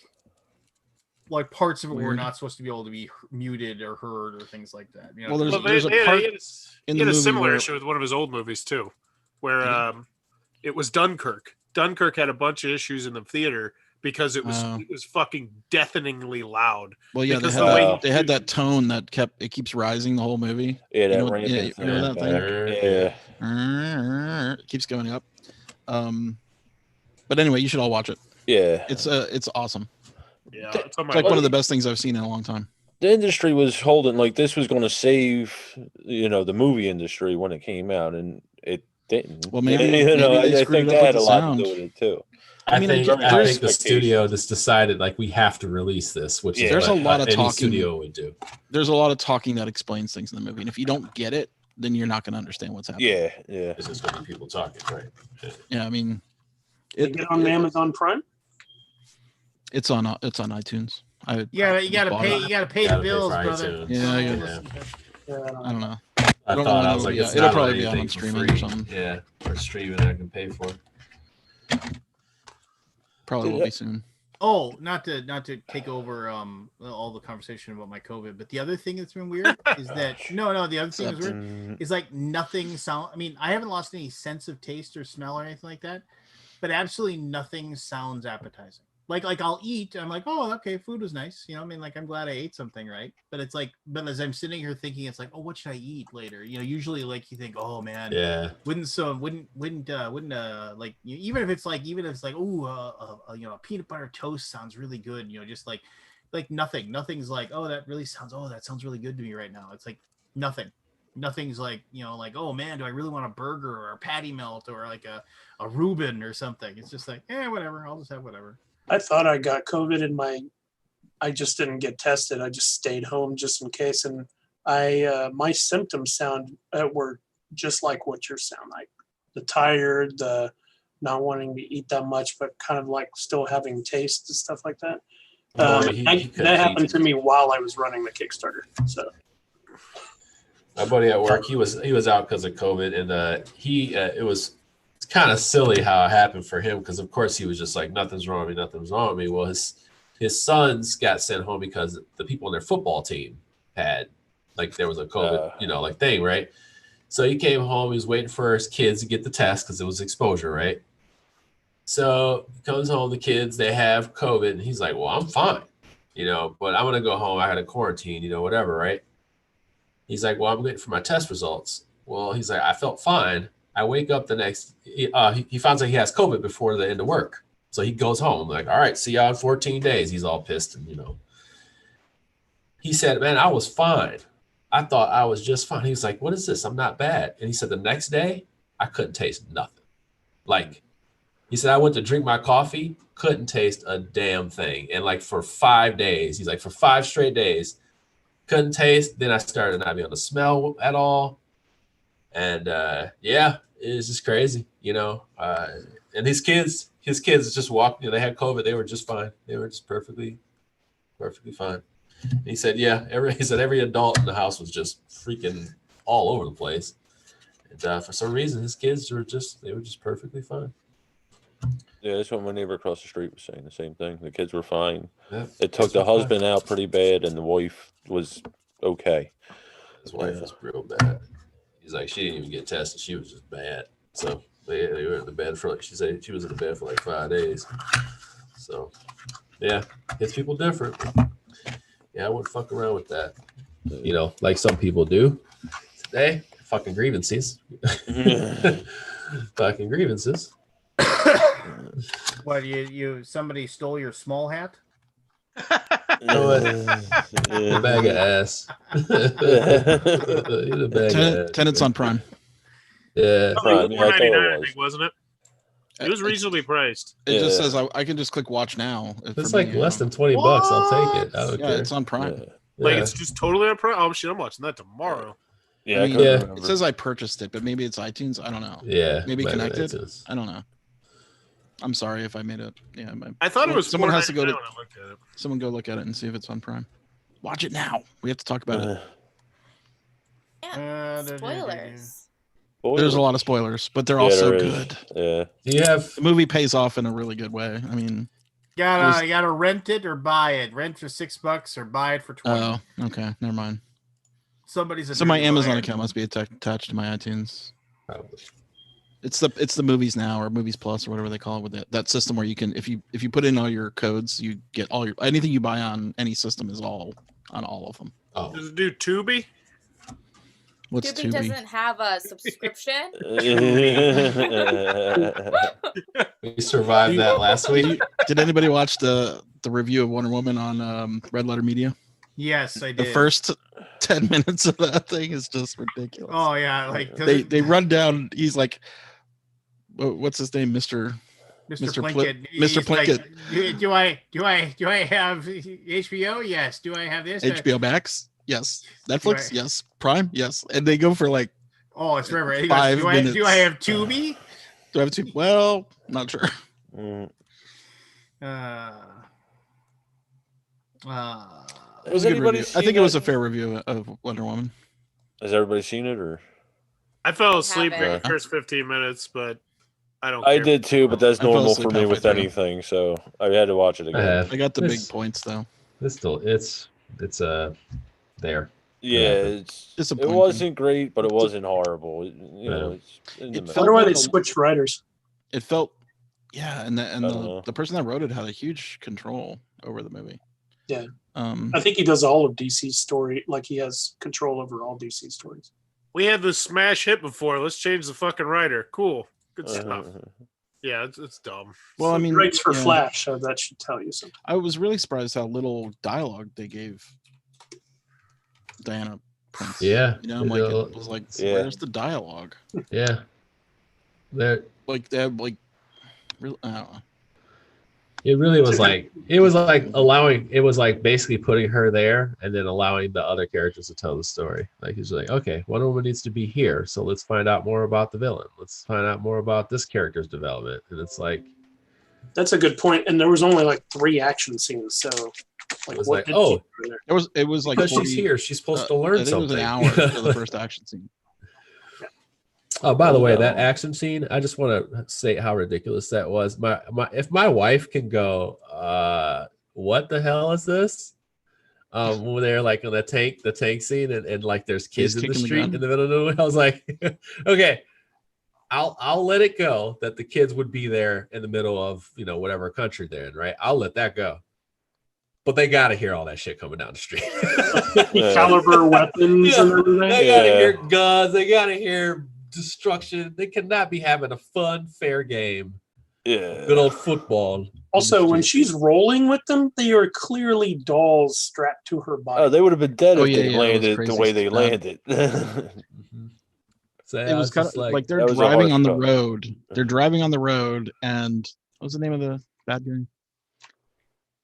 parts of it were Weird. not supposed to be able to be muted or heard or things like that. You know? Well, there's- Well, there's a he had- part he had in he the had a movie similar where- issue with one of his old movies too, where Did it was Dunkirk. Dunkirk had a bunch of issues in the theater because it Oh. was fucking deathingly loud. Well, yeah, they because had the way that. he- They had that tone that keeps rising the whole movie. Yeah, that You know, rampant yeah, you know thing. that Yeah. It keeps going up. But anyway, you should all watch it. Yeah. It's awesome. Yeah, it's on It's my like one of list. the best things I've seen in a long time. The industry was holding like this was going to save, the movie industry when it came out, and it didn't. Well, maybe- you know, maybe they I screwed think up that with had a the lot sound. to do with it too. I mean, think there's- the studio just decided like we have to release this, which Yeah. is There's what a lot of any talking. studio would do. There's a lot of talking that explains things in the movie, and if you don't get it, then you're not going to understand what's happening. Yeah, yeah. It's just going to be people talking, right? Yeah, I mean, They get on Amazon Prime. It's on iTunes. You gotta bought pay. it. You gotta pay the Gotta pay bills, for brother. iTunes. Yeah, Don't yeah. listen to- I don't know. I don't thought know I when was like, it'll it's be out. not It'll on probably be out on anything for streaming or free. something. Yeah, or streaming I can pay for. Probably will be soon. Oh, not to take over all the conversation about my COVID, but the other thing that's been weird is that the other thing that's weird is like nothing sound. I mean, I haven't lost any sense of taste or smell or anything like that, but absolutely nothing sounds appetizing. Like I'll eat, I'm like, oh, okay, food was nice. You know, I mean, like I'm glad I ate something, right? But it's like, but as I'm sitting here thinking, it's like, oh, what should I eat later? You know, usually like you think, oh man, Yeah. wouldn't like even if it's like ooh, a peanut butter toast sounds really good. You know, just like nothing's like, oh, that sounds really good to me right now. It's like nothing's like, you know, like, oh man, do I really want a burger or a patty melt or like a Reuben or something? It's just like, whatever, I'll just have whatever. I thought I got COVID I just didn't get tested. I just stayed home just in case. And my symptoms were just like what yours sound like. The tired, the not wanting to eat that much, but kind of like still having taste and stuff like that. That happened to me while I was running the Kickstarter. So my buddy at work, he was out because of COVID, and it was kind of silly how it happened for him because of course he was just like, nothing's wrong with me. Well, his sons got sent home because the people on their football team had, like, there was a COVID thing, right? So he came home, he was waiting for his kids to get the test because it was exposure, right? So he comes home, the kids, they have COVID, and he's like, well, I'm fine, but I'm gonna go home, I had a quarantine, whatever, right? He's like, well, I'm waiting for my test results. Well, he's like, I felt fine. I wake up the next, he finds out he has COVID before the end of work. So he goes home, like, all right, see y'all in 14 days. He's all pissed. And, he said, man, I was fine. I thought I was just fine. He was like, what is this? I'm not bad. And he said, the next day, I couldn't taste nothing. Like, he said, I went to drink my coffee, couldn't taste a damn thing. And like for 5 days, he's like, for 5 straight days, couldn't taste. Then I started not being able to smell at all. And it's just crazy, and his kids just walked, they had COVID. They were just fine. They were just perfectly fine. And he said, every adult in the house was just freaking all over the place. And for some reason, his kids were just perfectly fine. Yeah, that's what my neighbor across the street was saying. The same thing. The kids were fine. Yeah, it took the husband out pretty bad, and the wife was okay. His wife was real bad. He's like, she didn't even get tested. She was just bad. So they were in the bed for she said she was in the bed for like 5 days. So yeah, it's people different. Yeah, I wouldn't fuck around with that. Like some people do. Today, fucking grievances. Fucking grievances. What, somebody stole your small hat? The bag of ass. Tenants on Prime. Yeah, Prime. Yeah, I thought $4.99, it I was. think, wasn't it? It was reasonably priced. It just says I can just click watch now. It's like less than $20. I'll take it. I don't Yeah, care. it's on Prime. Yeah. Like, it's just totally on Prime. Oh shit, I'm watching that tomorrow. Yeah, I I mean, couldn't yeah. remember. It says I purchased it, but maybe it's iTunes. I don't know. Yeah, Maybe might be connected. iTunes. I don't know. I'm sorry if I made it. Yeah, I thought it was someone has to go to. $4.99 when I looked at it. Someone go look at it and see if it's on Prime. Watch it now. We have to talk about it. Yeah. Spoilers. There's a lot of spoilers, but they're Yeah, also there is. good. Yeah. Do you have The movie pays off in a really good way. I mean, You gotta rent it or buy it. Rent for $6 or buy it for 20. oh, okay, never mind. Somebody's a So my dirty Amazon liar. account must be attached to my iTunes. probably? It's the Movies Now or Movies Plus or whatever they call it, with that system where you can, if you put in all your codes, you get all your anything you buy on any system is all on all of them. Oh, Does it do Tubi? What's Tubi Tubi? doesn't have a subscription. we survived that last week. Did anybody watch the review of Wonder Woman on Red Letter Media? Yes, I did. The first 10 minutes of that thing is just ridiculous. Oh yeah, like They run down. He's like, what's his name, Mr. Mr. Mr. Plinkett. Mr. He's like, Plinkett. do I have HBO? Yes. Do I have this? HBO Max? Yes. Netflix? Right. Yes. Prime? Yes. And they go for like, Oh, it's forever. He 5 goes, minutes. do I have Tubi? do I have to? Well, not sure. Mm. It was a good anybody review. I seen think it was a that? fair review of Wonder Woman. Has everybody seen it or? I fell I asleep during the haven't. first 15 minutes, but I don't. I care. did too, but that's I fell normal asleep for me halfway with through. anything, so I had to watch it I again. have. I got the big It's- points though. It's still it's there. Yeah, it Disappointing. wasn't great, but it wasn't horrible. You know, Yeah. it's in It the I middle. felt wonder why like they a- switched writers. It felt, yeah, and I don't know. the person that wrote it had a huge control over the movie. Yeah. Um, I think he does all of DC's story. Like he has control over all DC stories. We had the smash hit before. Let's change the fucking writer. Cool. Good stuff. Uh, Yeah, it's dumb. well, I He mean, writes for yeah, Flash, so that should tell you something. I was really surprised how little dialogue they gave Diana Prince. Yeah. You know, I'm like, it was like, Yeah. where's the dialogue? Yeah. There Like they have like, really, I don't know. it really was like it was like basically putting her there and then allowing the other characters to tell the story. Like he's like, okay, Wonder Woman needs to be here, so let's find out more about the villain. Let's find out more about this character's development. And it's like That's a good point. And there was only like 3 action scenes, so like was what like, did oh, she do there? It was like because 40, she's here, she's supposed to I learn think something. it was an hour for the first action scene. Oh, by the way, that action scene, I just want to say how ridiculous that was. If my wife can go, what the hell is this? When they're like on the tank scene and like there's kids in the kicking the street gun. in the middle of nowhere. I was like, okay, I'll let it go that the kids would be there in the middle of, you know, whatever country they're in, right? I'll let that go. But they gotta hear all that shit coming down the street. Caliber weapons Yeah, and everything. They gotta hear guns. They gotta hear destruction. They cannot be having a fun, fair game. Yeah. Good old football. Also, when she's rolling with them, they are clearly dolls strapped to her body. Oh, they would have been dead Oh, if yeah, they yeah, that was landed the crazy way they stuff. landed. So It was kind of just like they're that was a driving harsh on the cut. road. They're driving on the road, and what was the name of the bad guy?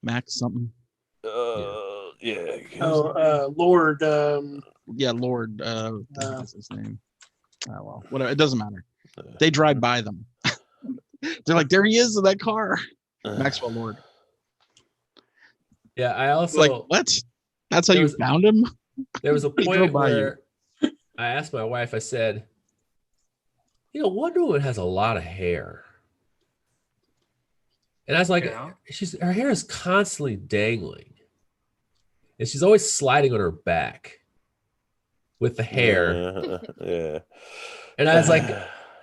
Max something. Yeah. Lord. Yeah, Lord. What's his name? Oh well, whatever. It doesn't matter. They drive by them. They're like, there he is in that car. Maxwell Lord. Yeah, I also Like, what? That's how There you was- found him? there was a He drove point by you. where I asked my wife, I said, you know, Wonder Woman has a lot of hair. And I was like, Yeah. her hair is constantly dangling. And she's always sliding on her back with the hair. Yeah. And I was like,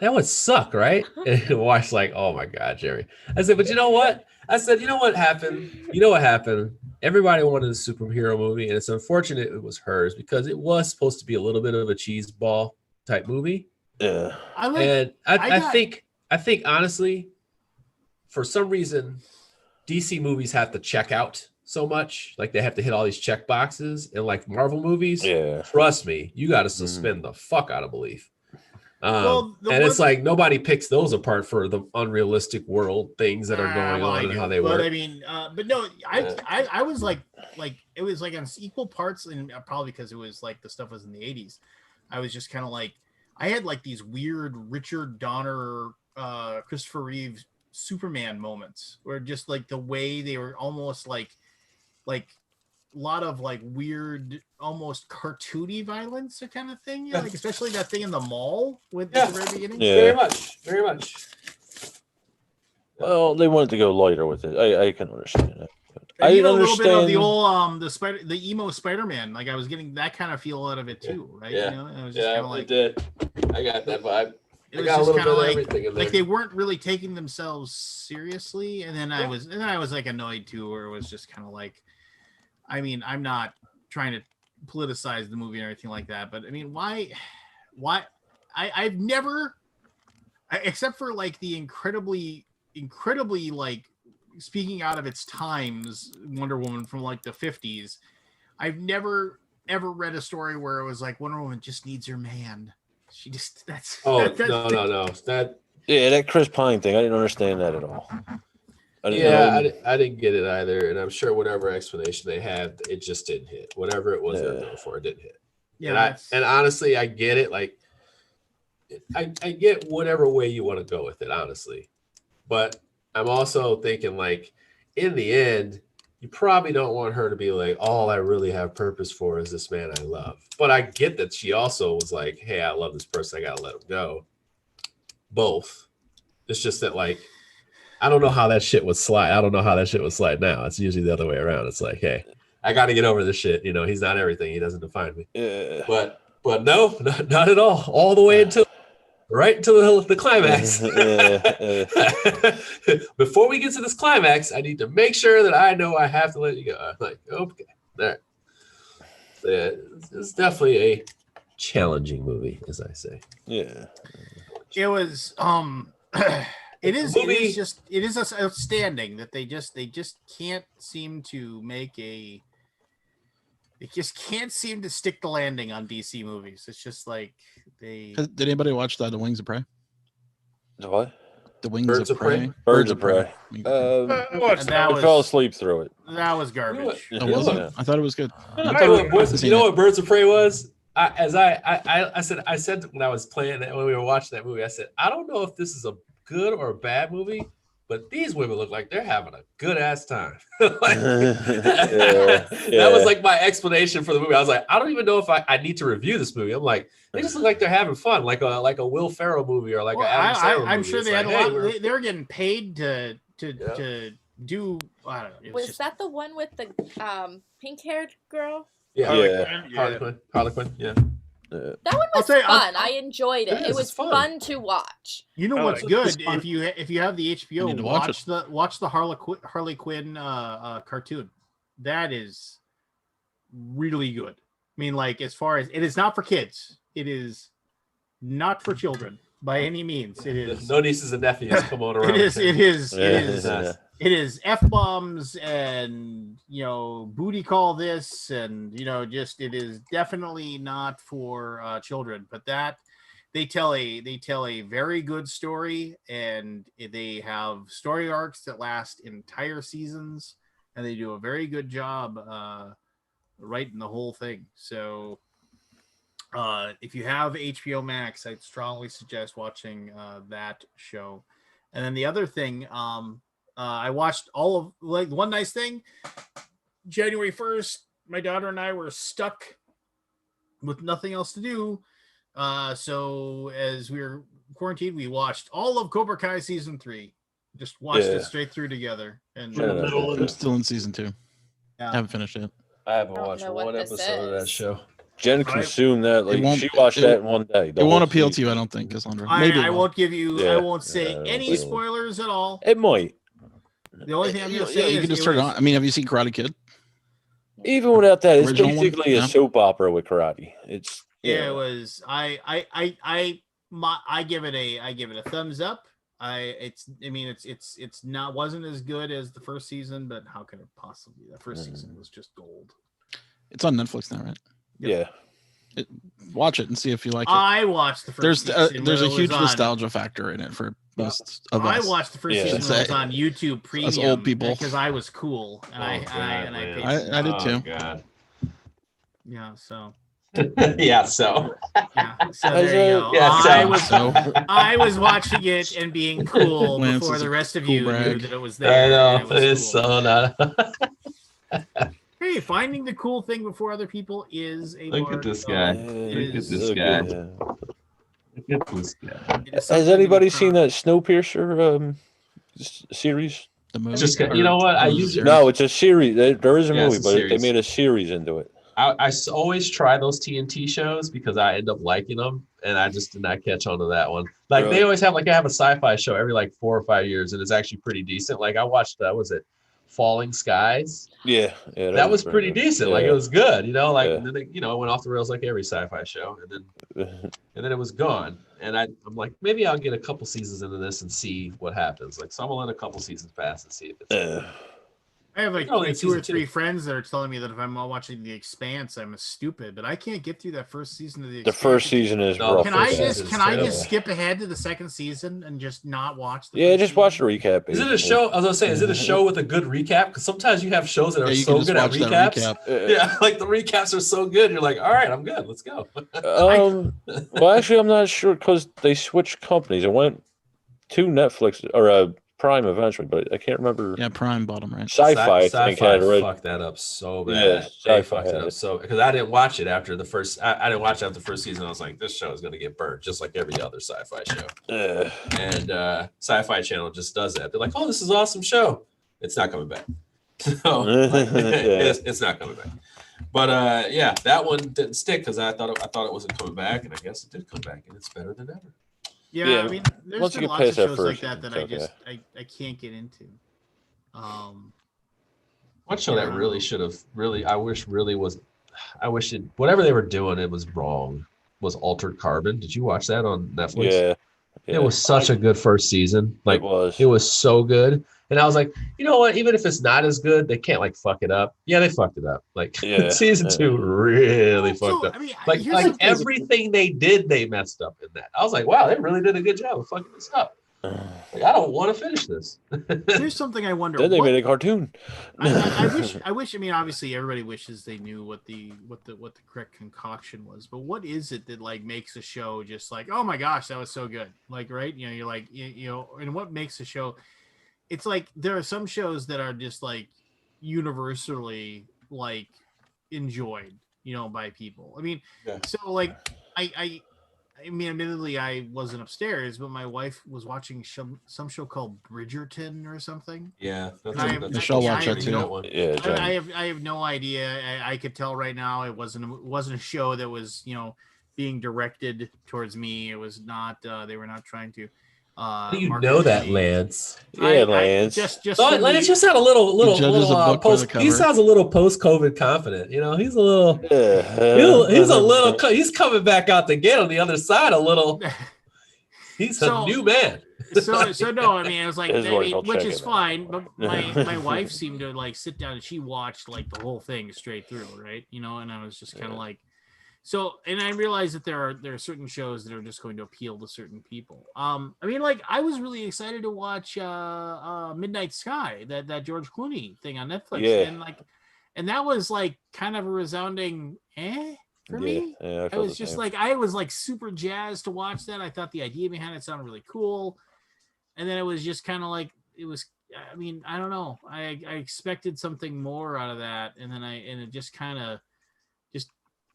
that would suck, right? And my wife's like, oh my God, Jerry. I said, but you know what? I said, you know what happened? You know what happened? Everybody wanted a superhero movie, and it's unfortunate it was hers because it was supposed to be a little bit of a cheese ball type movie. Yeah. I like. And I got- think honestly, for some reason, DC movies have to check out so much. Like they have to hit all these check boxes, and like Marvel movies, Yeah. trust me, you got to suspend the fuck out of belief. Well, the and it's one- like nobody picks those apart for the unrealistic world things that are going well, I on and do, how they but work. I mean, but no, I was like it was like on equal parts, and probably because it was like the stuff was in the 80s. I was just kind of like, I had like these weird Richard Donner, Christopher Reeve Superman moments where just like the way they were almost like a lot of like weird, almost cartoony violence or kind of thing. Yeah, like especially that thing in the mall at the very beginning. Yeah. Very much. Well, they wanted to go lighter with it. I can understand that. And I even a didn't little bit of the understand. old the emo Spider-Man. Like I was getting that kind of feel out of it too, right? Yeah. You know, and it was just kind of like did. I got that vibe. it was just kind of like they weren't really taking themselves seriously. And then I was like annoyed too, where it was just kind of like, I mean, I'm not trying to politicize the movie or anything like that, but I mean, why I've never, except for like the incredibly like speaking out of its times Wonder Woman from like the 50s, I've never ever read a story where it was like Wonder Woman just needs her man. She just that's no. That Yeah, that Chris Pine thing. I didn't understand that at all. I didn't know. I didn't get it either, and I'm sure whatever explanation they had, it just didn't hit. Whatever it was they were going for, it didn't hit. yeah. And honestly, I get it. Like, I get whatever way you want to go with it, honestly. But I'm also thinking, like, in the end, you probably don't want her to be like, all I really have purpose for is this man I love. But I get that she also was like, hey, I love this person. I got to let him go. Both. It's just that, like, I don't know how that shit would slide. I don't know how that shit would slide now. It's usually the other way around. It's like, hey, I got to get over this shit. You know, he's not everything. He doesn't define me. But no, not at all. All the way until the climax. Before we get to this climax, I need to make sure that I know I have to let you go. I'm like, okay, all right. So, yeah, it's definitely a challenging movie, as I say. Yeah. It was it is outstanding that they just can't seem to stick the landing on DC movies. It's just like Did anybody watch The Wings of Prey? The what? The Wings Birds of of Prey? Prey. Birds of Prey. I watched that. I fell asleep through it. That was garbage. Oh, was it? I thought it was good. You know what Birds of Prey was? I said when I was playing that, when we were watching that movie, I said, I don't know if this is a good or a bad movie, but these women look like they're having a good ass time. That was like my explanation for the movie. I was like, I don't even know if I need to review this movie. I'm like, they just look like they're having fun, like a Will Ferrell movie or like an Adam Sandler movie. I'm sure they had a lot. They were getting paid to do. I don't know. Was that the one with the pink-haired girl? Yeah, Harley Quinn. Yeah. That one was fun. I enjoyed it. It was fun to watch. You know what's good if you have the HBO, watch the Harley Quinn cartoon. That is really good. I mean, like, as far as it is not for kids, it is not for children by any means. It is no nieces and nephews come on around. It is F-bombs and, booty call this and, just it is definitely not for children. But that they tell a very good story, and they have story arcs that last entire seasons, and they do a very good job writing the whole thing. So if you have HBO Max, I'd strongly suggest watching that show. And then the other thing, I watched all of, like, one nice thing, January 1st, my daughter and I were stuck with nothing else to do. So as we were quarantined, we watched all of Cobra Kai season 3. Just watched it straight through together. And I'm still in season 2. Yeah. I haven't finished it. I haven't watched one episode of that show. Jen consumed that. Like, she watched that in one day. It won't appeal to you, I don't think, Cassandra. Maybe I won't give you. I won't say any spoilers at all. It might. The only thing I'm going to say is you can just turn it on. I mean, have you seen Karate Kid? Even without that, it's Original basically a soap opera with karate. It's it was. I give it a thumbs up. It's not wasn't as good as the first season, but how could it possibly? The first season was just gold. It's on Netflix now, right? Yeah. Watch it and see if you like it. I watched the first season. There's a huge nostalgia factor in it for most of us. I watched the first season when it was on YouTube Premium. Us old people. Because I was cool. And I did too. God. Yeah, so. Yeah, so. Yeah, so there you go. Yeah, I was watching it and being cool Lance before is the a rest of cool you brag. knew that it was there. I know. It was It's cool. so not. Hey, finding the cool thing before other people is a Look at this guy. It Look at is this so guy. good. Look at this guy. It is Has something anybody to seen try. that Snowpiercer series? The movie. Just you know what? I use No, it's a series. There is a Yeah, movie, it's a but they series. made a series into it. I always try those TNT shows because I end up liking them, and I just did not catch on to that one. Like Really? they always have a sci-fi show every like 4 or 5 years, and it's actually pretty decent. Like I watched was it Falling Skies? Yeah, That was pretty decent. Like it was good, and Yeah. then it went off the rails like every sci-fi show, and then it was gone. And I'm like, maybe I'll get a couple seasons into this and see what happens. Like, so I'm gonna let a couple seasons pass and see if it's. I have like Only 2 or season 3 2. friends that are telling me that if I'm watching The Expanse, I'm stupid, but I can't get through that first season of The The Expanse. first season is No, rough. Can first I season just is can I terrible. just skip ahead to the second season and just not watch the Yeah, first just watch the season? recap. Is it a show? I was gonna say, is it a show with a good recap? Because sometimes you have shows that are Yeah, you so can just good at watch that recaps. recap. Yeah, like the recaps are so good. You're like, all right, I'm good. Let's go. Well, actually, I'm not sure because they switched companies. It went to Netflix or Prime eventually, but I can't remember. Yeah, Prime bought them, right? Sci-Fi, I think, Sci-Fi had it. fucked that up so bad. Yeah, They Sci-Fi fucked it had up it. so because I didn't watch it after the first. I didn't watch it after the first season. I was like, this show is gonna get burnt, just like every other sci-fi show. And Sci-Fi Channel just does that. They're like, oh, this is an awesome show. It's not coming back. So like, it's not coming back. But yeah, that one didn't stick because I thought it wasn't coming back, and I guess it did come back, and it's better than ever. Yeah, I mean, there's once you been get lots of past that shows first, like that it's I okay. just I can't get into. One show that really should have I wish it whatever they were doing it was wrong was Altered Carbon. Did you watch that on Netflix? Yeah. It was such a good first season. Like it was so good. And I was like, you know what? Even if it's not as good, they can't like fuck it up. Yeah, they fucked it up. Like season 2 really fucked up. I mean, like everything they did, they messed up in that. I was like, wow, they really did a good job of fucking this up. Like, I don't want to finish this. Here's something I wonder. Then they made a cartoon. I wish. I mean, obviously, everybody wishes they knew what the correct concoction was. But what is it that like makes a show just like, oh my gosh, that was so good? Like, right? You know, you're like, you know, and what makes a show? It's like there are some shows that are just like universally like enjoyed, you know, by people. I mean, so like I mean, admittedly, I wasn't upstairs, but my wife was watching some show called Bridgerton or something. Yeah, Michelle watched that too. Yeah, I have no idea. I could tell right now it wasn't a show that was, you know, being directed towards me. It was not. They were not trying to. You know that, Lance. Yeah, Lance. Lance just had a little post. He sounds a little post-COVID confident. You know, he's a little. He's coming back out to get on the other side a little. He's a new man. So no, I mean, I was like, which is fine. But my wife seemed to like sit down and she watched like the whole thing straight through, right? You know, and I was just kind of like. So, and I realized that there are certain shows that are just going to appeal to certain people. I mean, like I was really excited to watch Midnight Sky, that George Clooney thing on Netflix, and that was like kind of a resounding for me. Yeah, I was just like I was like super jazzed to watch that. I thought the idea behind it sounded really cool, and then it was just kind of like it was. I mean, I don't know. I expected something more out of that, and then it just kind of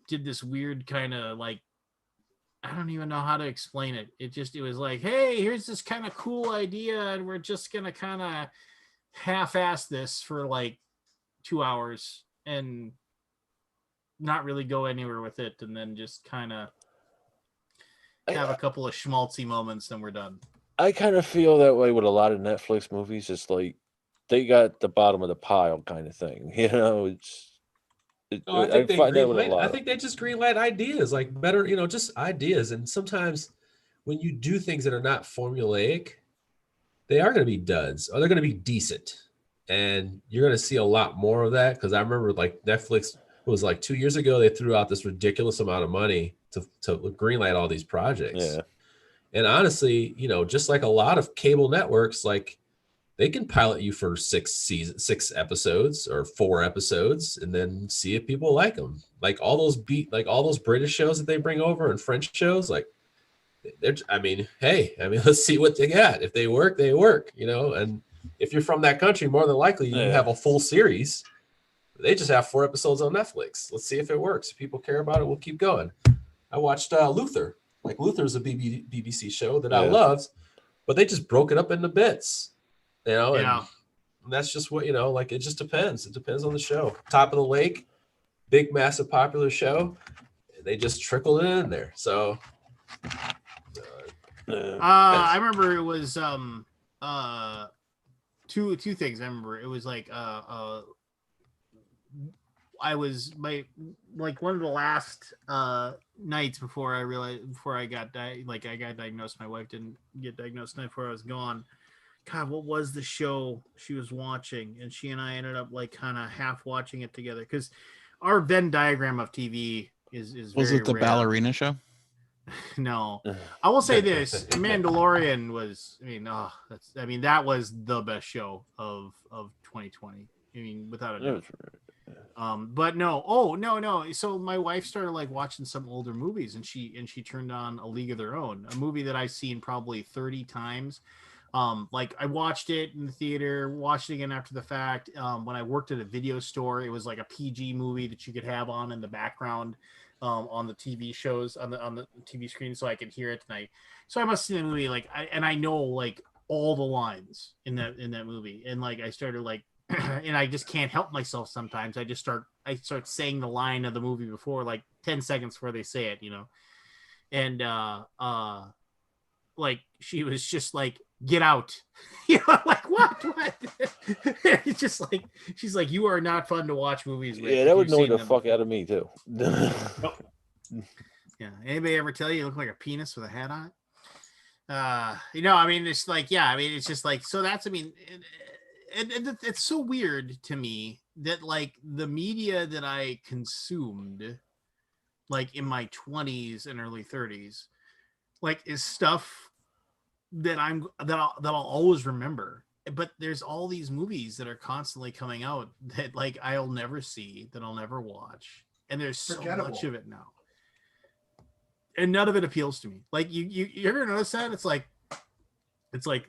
did this weird kind of like I don't even know how to explain it. It was like, hey, here's this kind of cool idea, and we're just gonna kind of half-ass this for like 2 hours and not really go anywhere with it, and then just kind of have a couple of schmaltzy moments, then we're done. I kind of feel that way with a lot of Netflix movies. It's like they got the bottom of the pile kind of thing. You know, I think they just greenlight ideas, like better, you know, just ideas. And sometimes when you do things that are not formulaic, they are going to be duds or they're going to be decent. And you're going to see a lot more of that. Because I remember like Netflix, it was like 2 years ago, they threw out this ridiculous amount of money to greenlight all these projects. Yeah. And honestly, you know, just like a lot of cable networks, like they can pilot you for 6 episodes or 4 episodes and then see if people like them. Like all those British shows that they bring over and French shows, like let's see what they got. If they work, they work, you know, and if you're from that country, more than likely you have a full series. They just have 4 episodes on Netflix. Let's see if it works. If people care about it, we'll keep going. I watched Luther. Like Luther's a BBC show that I loved, but they just broke it up into bits. You know, and that's just what, you know, like it just depends. It depends on the show. Top of the Lake, big, massive, popular show. They just trickle it in there. So, I remember it was two things. I remember it was like I was one of the last nights before I got diagnosed. My wife didn't get diagnosed before I was gone. God, what was the show she was watching? And she and I ended up like kind of half watching it together because our Venn diagram of TV is was very it the rare. ballerina show? No, I will say this: Mandalorian was. That was the best show of 2020. I mean, without a doubt. But no. Oh no. So my wife started like watching some older movies, and she turned on A League of Their Own, a movie that I've seen probably 30 times. Like I watched it in the theater, watched it again after the fact. When I worked at a video store, it was like a PG movie that you could have on in the background, on the TV shows on the TV screen, so I could hear it tonight. So I must see the movie I know like all the lines in that movie, and like I started like, and I just can't help myself sometimes. I start saying the line of the movie before like 10 seconds before they say it, and like she was just like, get out. Like what it's just like, she's like, you are not fun to watch movies with. Yeah, that would annoy the fuck out of me too. Yeah, anybody ever tell you look like a penis with a hat on it? I mean, it's like, yeah, I mean, it's just like, so that's, I mean, it's so weird to me that like the media that I consumed like in my 20s and early 30s like is stuff that I'll always remember. But there's all these movies that are constantly coming out that like I'll never see, that I'll never watch, and there's so much of it now, and none of it appeals to me. Like you ever notice that? It's like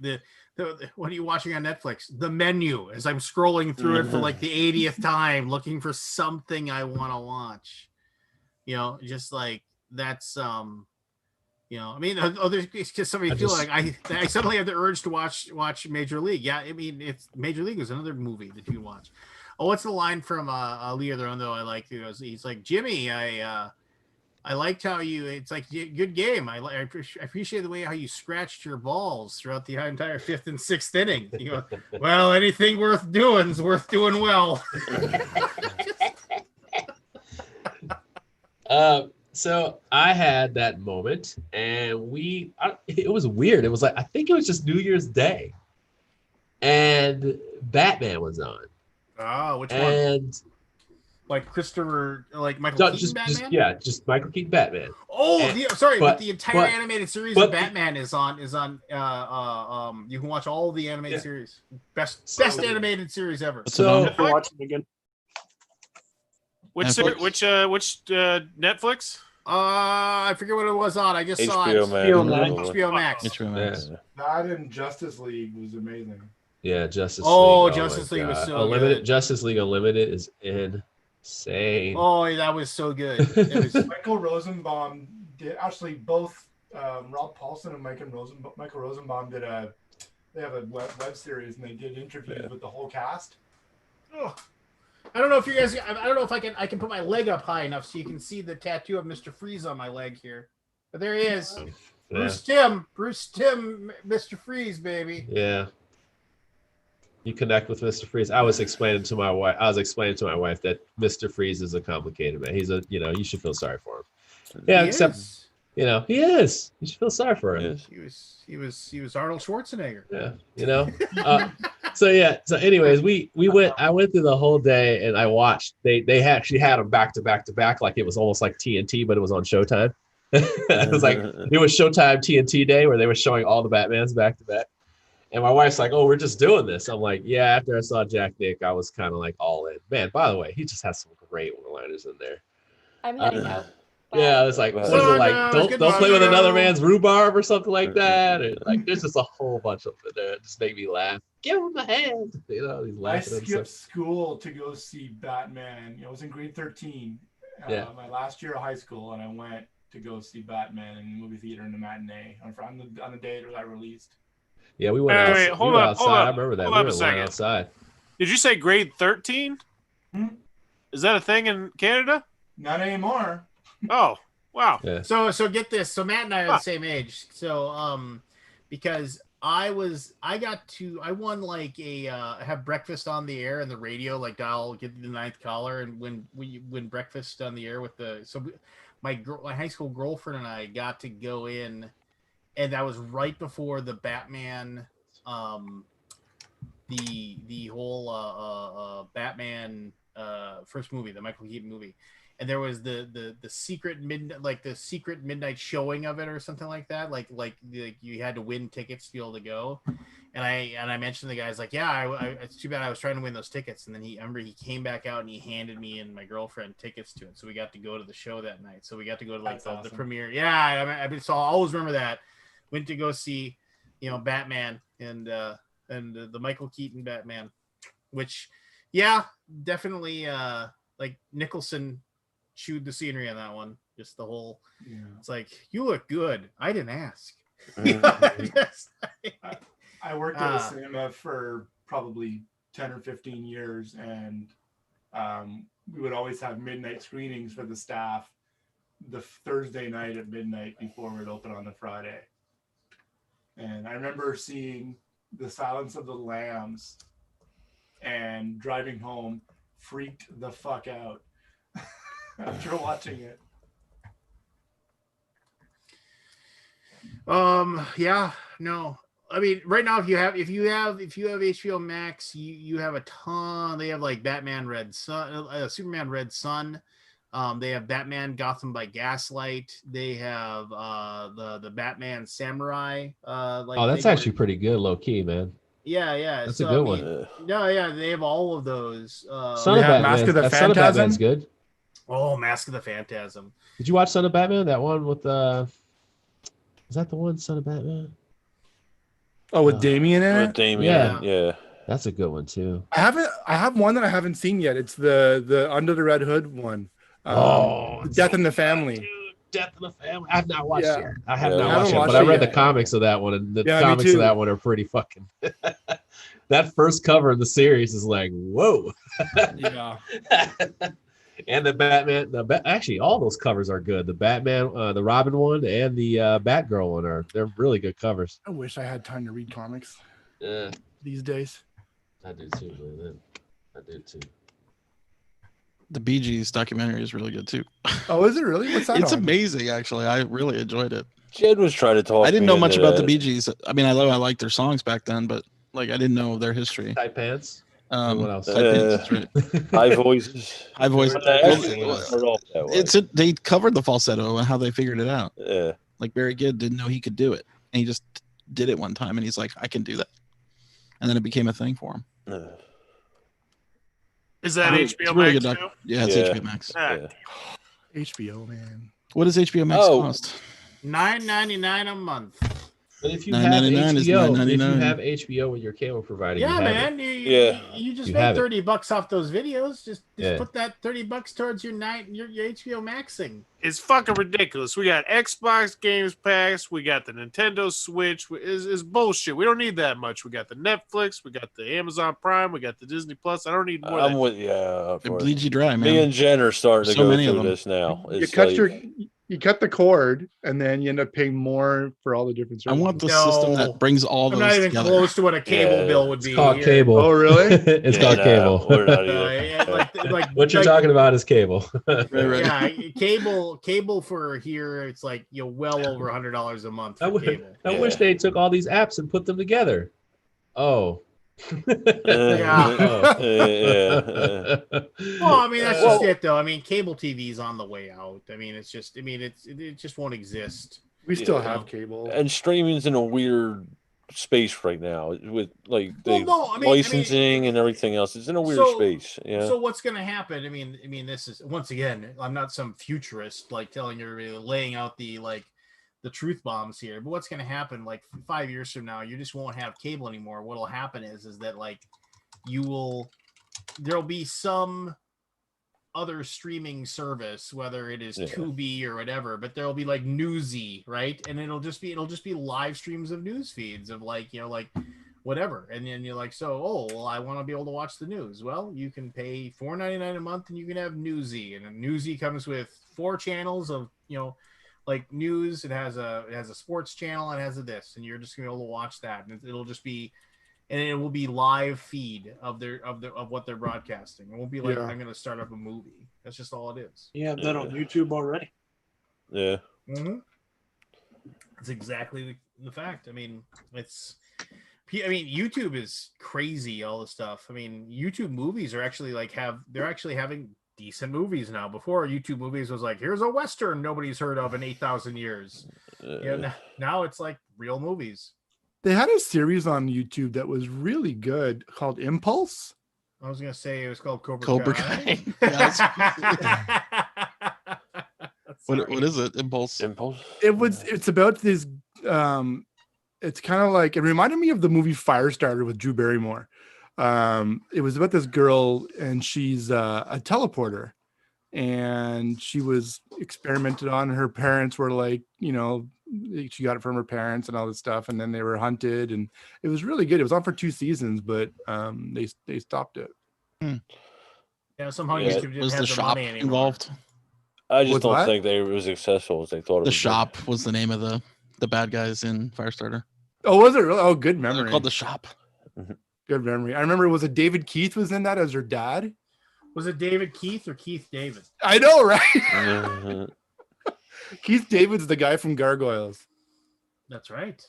the what are you watching on Netflix? The menu, as I'm scrolling through it for like the 80th time looking for something I want to watch. Just like that's I mean, there's because somebody feel like I suddenly have the urge to watch Major League. Yeah, I mean, it's Major League is another movie that you watch. Oh, what's the line from Leo Rondo I like? He's like, Jimmy, I liked how you. It's like good game. I appreciate the way how you scratched your balls throughout the entire 5th and 6th inning. You go, well, anything worth doing is worth doing well. So I had that moment, and it was weird. It was like, I think it was just New Year's Day, and Batman was on. Oh, which one? And like Christopher, like Michael Keaton Batman? Just Michael Keaton Batman. Oh, but the entire animated series of Batman is on. You can watch all the animated series. Best animated series ever. So watch it again. Which Netflix? I forget what it was on. I just saw it. HBO Max. Yeah. That and Justice League was amazing. Yeah, Justice League. Oh, Justice League was so good. Justice League Unlimited is insane. Oh, that was so good. Michael Rosenbaum did actually both. Rob Paulson and Michael Rosenbaum did they have a web series, and they did interviews with the whole cast. Oh. I don't know if you guys. I don't know if I can put my leg up high enough so you can see the tattoo of Mr. Freeze on my leg here. But there he is, Bruce Timm, Mr. Freeze, baby. Yeah. You connect with Mr. Freeze. I was explaining to my wife that Mr. Freeze is a complicated man. He's you should feel sorry for him. Yeah, he is. You should feel sorry for him. He was Arnold Schwarzenegger. Yeah, So anyways, I went through the whole day, and I watched. They actually had them back to back to back, like it was almost like TNT, but it was on Showtime. It was like it was Showtime TNT day where they were showing all the Batmans back to back. And my wife's like, "Oh, we're just doing this." I'm like, "Yeah." After I saw Jack Nick, I was kind of like all in. Man, by the way, he just has some great one-liners in there. I'm heading out. Yeah, it's like, don't play with another man's rhubarb or something like that. Or like, there's just a whole bunch of it there. It just make me laugh. Give him a hand. He's laughing. I skipped school to go see Batman. I was in grade 13, my last year of high school, and I went to go see Batman in the movie theater in the matinee on the day it got released. Yeah, we went outside. Hold up. I remember that. Hold up a second. Outside. Did you say grade 13? Is that a thing in Canada? Not anymore. Oh, wow. Yeah. So get this. So Matt and I are the same age. So because I won like have breakfast on the air and the radio, like dial get the ninth caller, and when we win breakfast on the air with my high school girlfriend and I got to go in, and that was right before the Batman the whole Batman first movie, the Michael Keaton movie. And there was the secret midnight showing of it or something like that. Like you had to win tickets to be able to go. And I mentioned the guy's like, yeah, it's too bad I was trying to win those tickets. And then he came back out and he handed me and my girlfriend tickets to it. So we got to go to the show that night. So we got to go to the premiere. Yeah. So I'll always remember that. Went to go see Batman and the Michael Keaton Batman, which, yeah, definitely like Nicholson chewed the scenery on that one. Just the whole, it's like, you look good. I didn't ask. I worked at a cinema for probably 10 or 15 years, and we would always have midnight screenings for the staff the Thursday night at midnight before we'd open on the Friday. And I remember seeing The Silence of the Lambs and driving home, freaked the fuck out after watching it. Yeah, no. I mean, right now, if you have HBO Max, you have a ton. They have like Batman Red Sun, Superman Red Sun. They have Batman Gotham by Gaslight. They have the Batman Samurai. That's actually pretty good, low key, man. Yeah. That's a good one. No, yeah, they have all of those. Son of Batman. Mask of the Son of Phantasm? Batman's good. Oh, Mask of the Phantasm. Did you watch Son of Batman? That one with is that the one, Son of Batman? Oh, with Damien in it? With Damien, yeah. That's a good one too. I have one that I haven't seen yet. It's the Under the Red Hood one. Death in the Family. Dude, Death in the Family. I've not watched it. I have Yeah. not I haven't watched it, watched but I it read the yet. comics of that one, and the Yeah, me comics of too. that one are pretty fucking. That first cover of the series is like, whoa. Yeah. And the Batman, actually, all those covers are good. The Batman, the Robin one, and the Batgirl one they're really good covers. I wish I had time to read comics Yeah, these days. I do too, man. I do too. The Bee Gees documentary is really good too. Oh, is it really? What's that? It's on? amazing, actually. I really enjoyed it. Jed was trying to talk. I didn't me know much into about the that. Bee Gees. I mean, I liked their songs back then, but like I didn't know their history. Tight pants. What else? That's right. High voices. High voice. But they actually Well, started off that way. They covered the falsetto and how they figured it out. Yeah. Like Barry Gibb didn't know he could do it, and he just did it one time, and he's like, I can do that, and then it became a thing for him. Is that It's HBO a really Max good too? Yeah, it's HBO Max. Ah, Yeah. HBO, man. What does HBO Max Oh. cost? $9.99 a month. But if you have $9.99 is HBO, if you $9.99. have HBO with your cable provider, you Yeah, have man. it. You just You make have it. $30 off those videos. Just Yeah. put that $30 towards your HBO Maxing. it's fucking ridiculous. We got Xbox Games Pass. We got the Nintendo Switch. Is bullshit. We don't need that much. We got the Netflix. We got the Amazon Prime. We got the Disney Plus. I don't need more. I'm than with It for it. bleeds you dry, Me man. and Jen are starting to So go many of through them. this now. You It's cut like, you cut the cord, and then you end up paying more for all the different I services. want the system No. that brings all I'm those not even together. close to what a cable Yeah. bill would It's be. called here. cable. Oh, really? It's yeah, called no, cable. we're not either. Yeah, like What you're like- talking about is cable. Right. Yeah, cable for here, it's like well over $100 a month I for would- cable. I wish they took all these apps and put them together. Oh. Yeah. Yeah. Well, I mean, that's Well- just it, though. I mean, cable TV's on the way out. I mean, it just won't exist. We still Yeah. have cable. And streaming's in a weird space right now with like Well, the no, I mean- licensing and everything else. It's in a weird So- space. Yeah. So what's going to happen? I mean, this is once again, I'm not some futurist like telling everybody, laying out the truth bombs here. But what's going to happen? Like 5 years from now, you just won't have cable anymore. What'll happen is that like there'll be some other streaming service, whether it is Yeah. Tubi or whatever, but there'll be like Newsy, right? And it'll just be live streams of news feeds of like whatever. And then you're like, I want to be able to watch the news. Well, you can pay $4.99 a month and you can have Newsy. And Newsy comes with 4 channels of, like news. It has a sports channel, and it has a this, and you're just gonna be able to watch that. And it'll just be, and it will be live feed of what they're broadcasting. It won't be like, Yeah. I'm gonna start up a movie. That's just all it is. You have that on YouTube already. Yeah. Mm-hmm. That's exactly the fact. I mean, YouTube is crazy. All the stuff. I mean, YouTube movies are actually they're actually having decent movies now. Before, YouTube movies was like, here's a Western nobody's heard of in 8,000 years. Now it's like real movies. They had a series on YouTube that was really good called Impulse. I was gonna say it was called Cobra Kai. What is it? Impulse. Impulse. It's about this it's kind of like, it reminded me of the movie Firestarter with Drew Barrymore. It was about this girl, and she's a teleporter, and she was experimented on. Her parents were like, she got it from her parents and all this stuff, and then they were hunted, and it was really good. It was on for 2 seasons, but they stopped it. Yeah, somehow Was- YouTube didn't was have the the shop money anymore. involved? I just What's don't what? think they were as successful as they thought. It The would be. Shop was the name of the bad guys in Firestarter. Oh, was it really? Oh, good They're memory. called The Shop. Good memory. I remember, was it David Keith was in that as her dad? Was it David Keith or Keith David? I know, right? Mhm. Keith David's the guy from Gargoyles. That's right.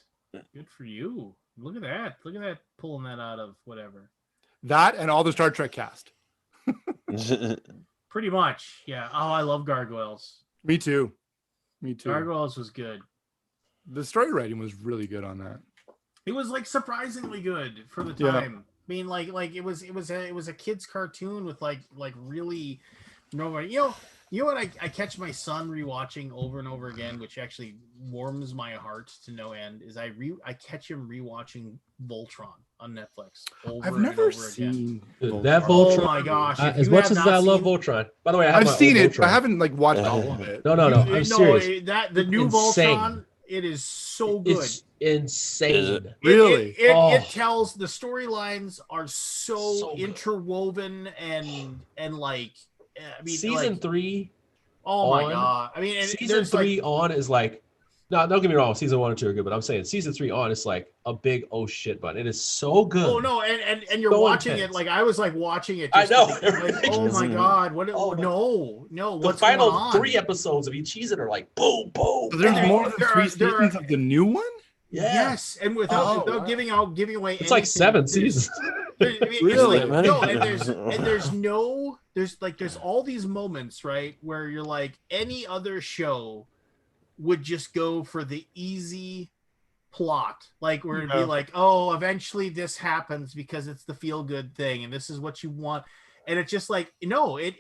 Good for you. Look at that. Look at that, pulling that out of whatever. That and all the Star Trek cast. Pretty much. Yeah. Oh, I love Gargoyles. Me too. Gargoyles was good. The story writing was really good on that. It was like surprisingly good for the Yeah. time. I mean, like it was a kid's cartoon with like really nobody. You know what I catch my son rewatching over and over again, which actually warms my heart to no end, is I catch him rewatching Voltron on Netflix. I've never seen That Oh Voltron. my gosh! if As you much have as not I love seen- Voltron. By the way, I have I've my seen old it. Voltron. I haven't like watched all of it. No, I'm serious. The new Insane. Voltron, it is so good. It's insane. Is it? Really? It tells the storylines are so So good. interwoven and like I mean Season like, 3. oh my on- god! I mean, and Season there's 3 like, on is like, no, don't get me wrong. Season 1 and 2 are good, but I'm saying season 3 on is like a big oh shit button. It is so good. oh no, and you're So watching intense. it like I was like watching it. I Just know. like, oh my god! What? Oh, no, The what's final going on? 3 episodes of each season are like boom, boom. So there's And more than there 3 are- there are- seasons of the new one? Yeah. Yes, and without Oh, wow. giving away. It's like anything, 7 there's- seasons. I mean, it's Really? like, no, and there's all these moments, right, where you're like, any other show would just go for the easy plot, like where it'd be Yeah. like, oh, eventually this happens because it's the feel good thing, and this is what you want, and it's just like, no, it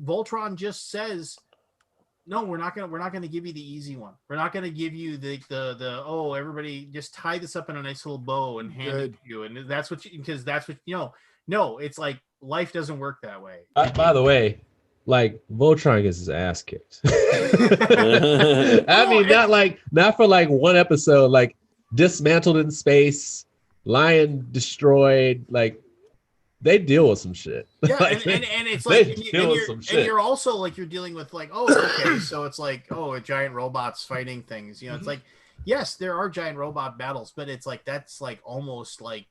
Voltron just says, no, we're not gonna give you the easy one. We're not gonna give you the oh, everybody just tie this up in a nice little bow and hand it to you, and that's what because that's what No, it's like life doesn't work that way. By the way, like Voltron gets his ass kicked. I mean, not for like one episode, like dismantled in space, lion destroyed, like they deal with some shit. Yeah, Like, and it's they like, deal with some and shit. you're also like, you're dealing with like, oh, okay, so it's like, oh, a giant robots fighting things. It's like, yes, there are giant robot battles, but it's like that's like almost like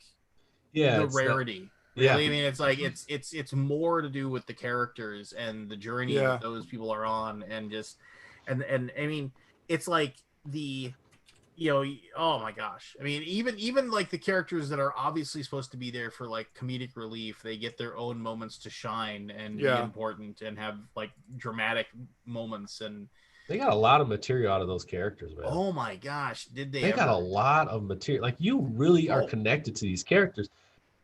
yeah, the it's not- rarity. yeah. Really? I mean, it's like it's more to do with the characters and the journey Yeah. that those people are on, and just and I mean, it's like the oh my gosh. I mean, even like the characters that are obviously supposed to be there for like comedic relief, they get their own moments to shine and be Yeah. important and have like dramatic moments. And They got a lot of material out of those characters, man. oh my gosh, did they They got ever? a lot of material. Like you really are Oh. connected to these characters.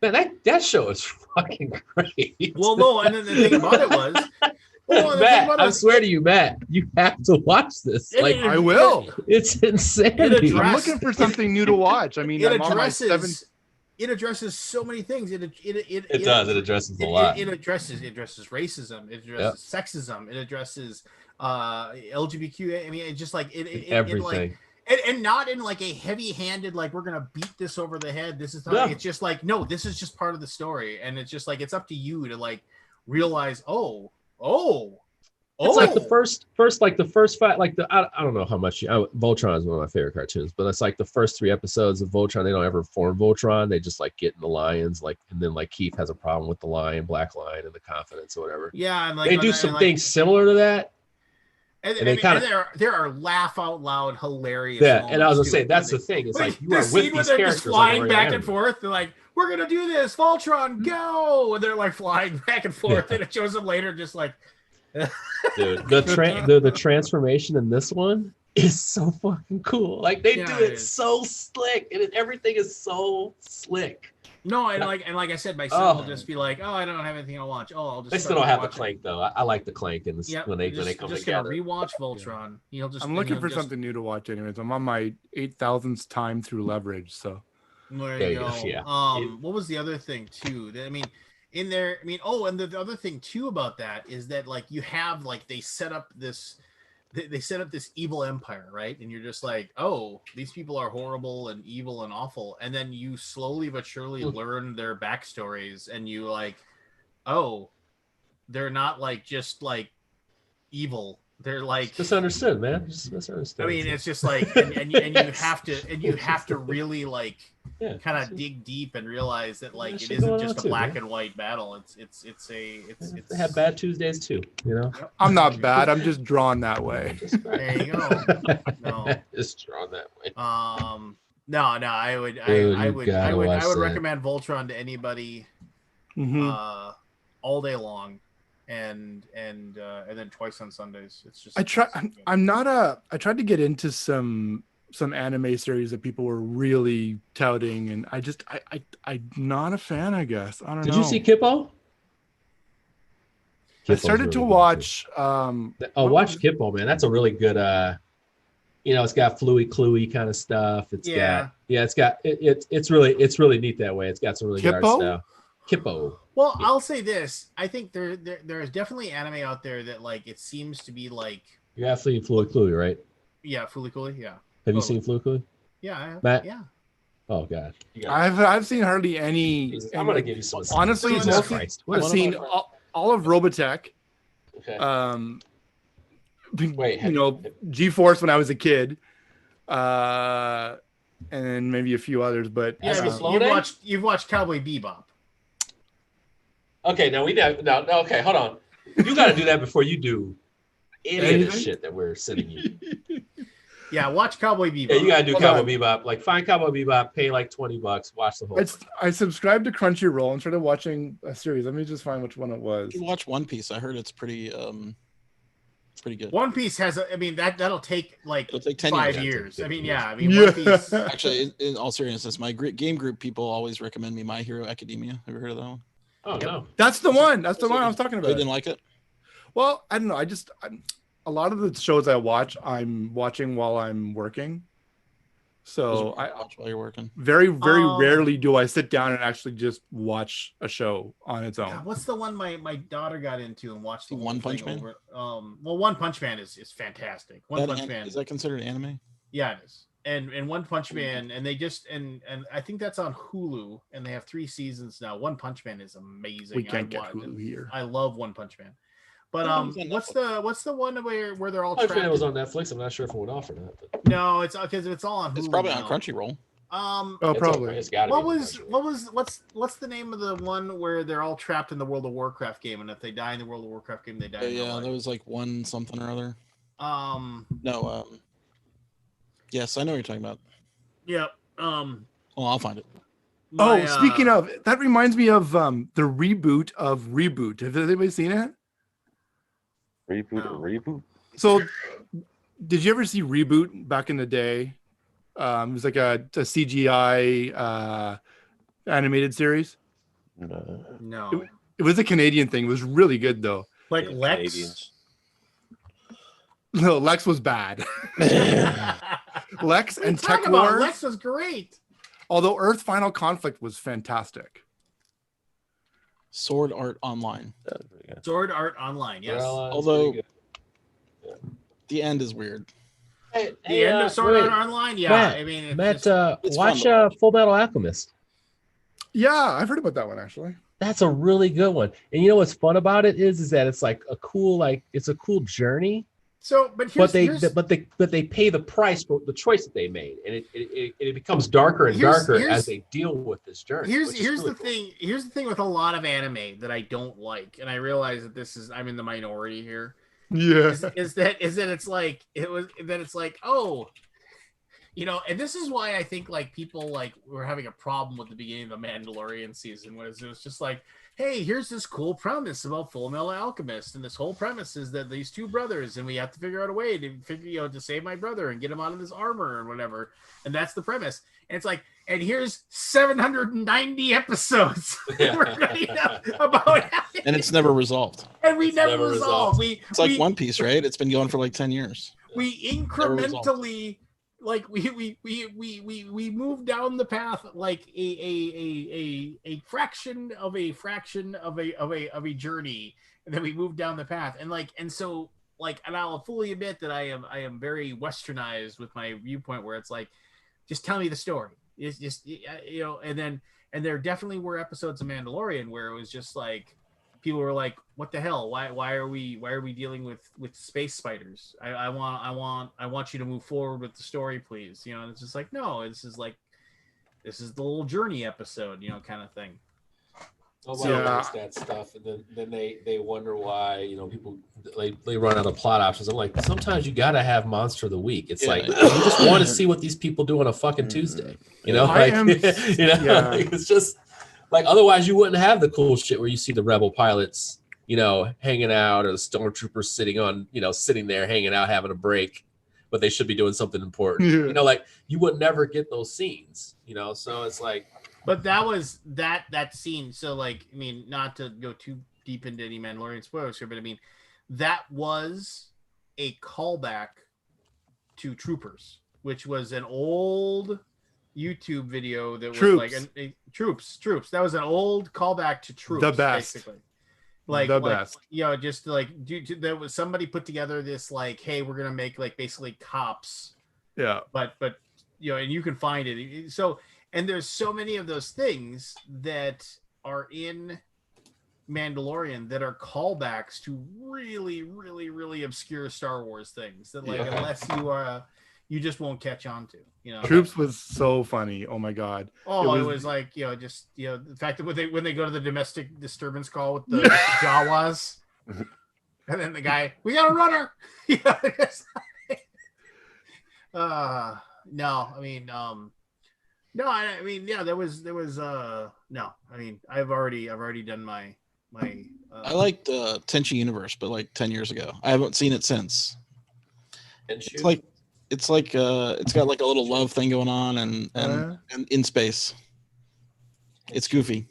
Man, that show is fucking great. Well, no, and then the thing about it was, well, the thing Matt, about it I was- swear to you, Matt, you have to watch this. Like I will. it's insanity. It I'm looking for something new to watch. I mean, it I'm on my 7th. addresses so many things. It does. It addresses a lot. It addresses racism. It addresses sexism. It addresses LGBTQ. I mean, it just like it Everything. and not in like a heavy-handed like we're gonna beat this over the head. This is not. No. It's just like no. This is just part of the story, and it's just like it's up to you to like realize. It's like the first fight. Like I don't know how much Voltron is one of my favorite cartoons, but it's like the first 3 episodes of Voltron. They don't ever form Voltron. They just like get in the lions, like, and then like Keith has a problem with the lion, Black Lion, and the confidence or whatever. Yeah, and like They do and, some like, things similar to that. And, And they I mean, kinda- and there are laugh out loud hilarious. Yeah, and I was gonna moments, say too, that's where the thing. It's they- like you the are scene with where these they're characters just flying like back and forth. They're like, "We're gonna do this, Voltron, go!" And they're like flying back and forth, and it shows them later, just like, Dude, the transformation in this one is so fucking cool. Like they Yeah, do it it is. so slick, and everything is so slick. No, and like I said, my son will just be like, "Oh, I don't have anything to watch. Oh, I'll just." They still don't have the Clank though. I like the Clank and Yeah, when they come just together. gonna rewatch Voltron. He'll just. I'm looking for something new to watch. Anyways, I'm on my 8,000th time through Leverage. So There There you you go. go, yeah. What was the other thing too? I mean, in there. I mean, oh, and the other thing too about that is that like you have like they set up this evil empire, right? And you're just like, oh, these people are horrible and evil and awful. And then you slowly but surely learn their backstories, and you like, oh, they're not like just like evil. They're like Misunderstood, man. Just misunderstood. I mean, it's just like, and you have to really like kind of dig deep and realize that like it isn't just a black and white battle. It's they have bad Tuesdays too, you know. I'm not bad. I'm just drawn that way. There you go. No, just drawn that way. no, I would recommend Voltron to anybody, all day long, and then twice on Sundays. It's just I tried to get into some anime series that people were really touting, and I'm not a fan, I guess. I don't know. Did you see Kippo? I started to watch watch Kippo, man. That's a really good it's got fluey cluey kind of stuff. It's really neat that way. It's got some really good art style. Kippo. Well, I'll say this. I think there is definitely anime out there that like it seems to be like you're absolutely fluey cluey, right? Yeah, Fooly Cooly, yeah. Have you seen Fluey Cooly? Yeah, I have. Matt? Yeah. Oh god. I've seen hardly any. I'm gonna give you some. Honestly, I've seen all of Robotech. Okay. Wait, G-Force when I was a kid, and then maybe a few others. But you've watched Cowboy Bebop. Okay, now okay, hold on. You got to do that before you do any of this shit that we're sending you. Yeah, watch Cowboy Bebop. Yeah, you got to do Cowboy Bebop. Like, find Cowboy Bebop, pay like $20, watch the whole thing. I subscribed to Crunchyroll and started watching a series. Let me just find which one it was. You watch One Piece. I heard it's pretty good. One Piece has that'll take like It'll take 10 5 years. years. I mean, One Piece. Actually, in all seriousness, my game group people always recommend me My Hero Academia. Have you heard of that one? Oh no, that's the one. That's the one I was talking about. You didn't like it? Well, I don't know. A lot of the shows I watch, I'm watching while I'm working. So I watch while you're working. Very rarely do I sit down and actually just watch a show on its own. God, what's the one my daughter got into and watched? The One Punch Man. Well, One Punch Man is fantastic. Punch Man is that considered anime? Yeah, it is. And One Punch Man, and they just and I think that's on Hulu, and they have 3 seasons now. One Punch Man is amazing. We can't get Hulu here. I love One Punch Man. But what's the one where they're all trapped? It was on Netflix. I'm not sure if it went off or not. But... No, it's because it's all on Hulu. It's probably now. on Crunchyroll. Probably. It's gotta what's the name of the one where they're all trapped in the World of Warcraft game, and if they die in the World of Warcraft game, they die. Yeah, there was like one something or other. Yes, I know what you're talking about. Yeah. Well, I'll find it. Speaking of, that reminds me of the reboot of Reboot. Have anybody seen it? Reboot. So, did you ever see Reboot back in the day? It was like a CGI animated series. No. It was a Canadian thing. It was really good though. Like Lex. Canadians. No, Lex was bad. Lex and Tech Wars. Lex was great. Although Earth Final Conflict was fantastic. Sword Art Online. Sword Art Online, yes. Although the end is weird. The end of Sword Art Online, yeah. Matt, I mean, watch Full Metal Alchemist. Yeah, I've heard about that one actually. That's a really good one. And you know what's fun about it is that it's like a cool journey. So, but they pay the price for the choice that they made, and it becomes darker and darker as they deal with this journey. Here's the thing. Here's the thing with a lot of anime that I don't like, and I realize that I'm in the minority here. Yeah, is that it's like and this is why I think like people like were having a problem with the beginning of the Mandalorian season, was it was just like, hey, here's this cool premise about Full Metal Alchemist, and this whole premise is that these two brothers, and we have to figure out a way to to save my brother and get him out of this armor and whatever, and that's the premise. And it's like, and here's 790 episodes Yeah. we're writing about, And it's never resolved. and we never never resolved. resolved. It's like One Piece, right? It's been going for like 10 years. We Never resolved. incrementally, like we moved down the path like a fraction of a fraction of a journey, and then we moved down the path, and so and I'll fully admit that I am very westernized with my viewpoint, where it's like, just tell me the story. It's just, and there definitely were episodes of Mandalorian where it was just like, people were like, what the hell? Why are we dealing with space spiders? I want you to move forward with the story, please. And it's just like, no, this is the little journey episode, kind of thing. Nobody likes that stuff, and then they wonder why people they run out of plot options. I'm like, sometimes you gotta have monster of the week. It's like you just want to see what these people do on a fucking Tuesday. It's just like, otherwise you wouldn't have the cool shit where you see the rebel pilots, hanging out, or the stormtroopers sitting there hanging out, having a break, but they should be doing something important. You would never get those scenes. So it's like. But that was that scene. So not to go too deep into any Mandalorian spoilers here, but that was a callback to Troopers, which was an old YouTube video that was Troops. That was an old callback to Troops. The best. Basically. Best. Just there was somebody put together this hey, we're gonna make basically cops. Yeah. But and you can find it. So. And there's so many of those things that are in Mandalorian that are callbacks to really, really, really obscure Star Wars things that unless you just won't catch on to. Troops was so funny. Oh my god. Oh, it was the fact that when they go to the domestic disturbance call with the Jawas, and then the guy, we got a runner. No, there was no. I've already done my. I liked Tenchi Universe, but 10 years ago. I haven't seen it since. It's got a little love thing going on, and in space. It's goofy.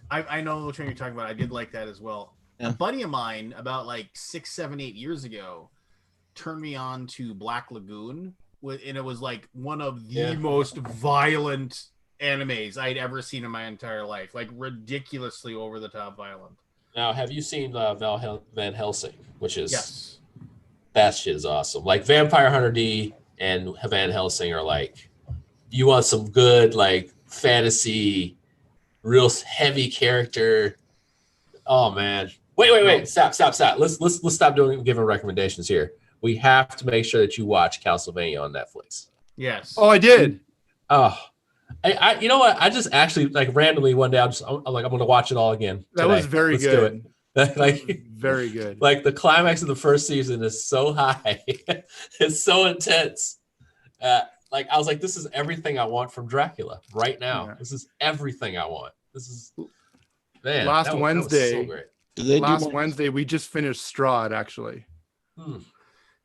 I know which one you're talking about. I did like that as well. Yeah. A buddy of mine about 6, 7, 8 years ago turned me on to Black Lagoon. And it was one of the most violent animes I'd ever seen in my entire life, ridiculously over the top violent. Now, have you seen Van Helsing? Which is that shit is awesome. Vampire Hunter D and Van Helsing are you want some good fantasy, real heavy character. Oh man, wait! Stop! Let's stop giving recommendations here. We have to make sure that you watch Castlevania on Netflix. Yes. Oh, I did. Oh, I you know what? I just actually randomly one day I'm going to watch it all again. Today. That was very good. Do it. Very good. The climax of the first season is so high. It's so intense. I was like, this is everything I want from Dracula right now. Yeah. This is everything I want. This is man. Last Wednesday. Wednesday we just finished Strahd actually.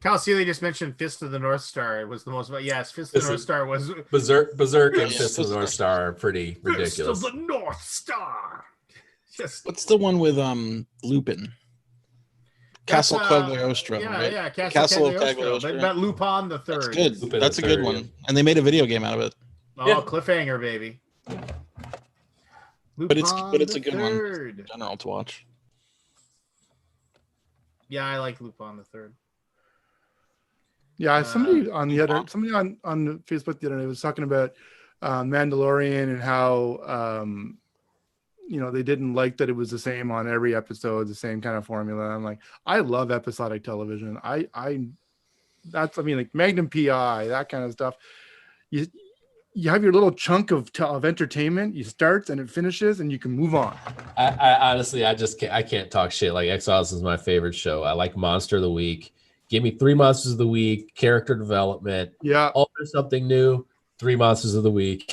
Cal Seeley just mentioned Fist of the North Star. It was the most. Yes, Fist of the North Star was Berserk and Fist of the North Star are pretty ridiculous. Fist of the North Star. What's the one with Lupin? Castle Cagliostro. Yeah, right? Castle Cagliostro. But Lupin the Third. That's good. Lupin That's a good one. And they made a video game out of it. Oh, cliffhanger, baby. But it's a good one in general to watch. Yeah, I like Lupin the Third. Yeah, somebody on Facebook the other day was talking about Mandalorian and how they didn't like that it was the same on every episode, the same kind of formula. I'm like, I love episodic television. Magnum PI, that kind of stuff. You have your little chunk of entertainment. You start and it finishes, and you can move on. I honestly, I can't talk shit. X-Files is my favorite show. I like Monster of the Week. Give me 3 Monsters of the Week, character development. Yeah. Alter something new, 3 Monsters of the Week.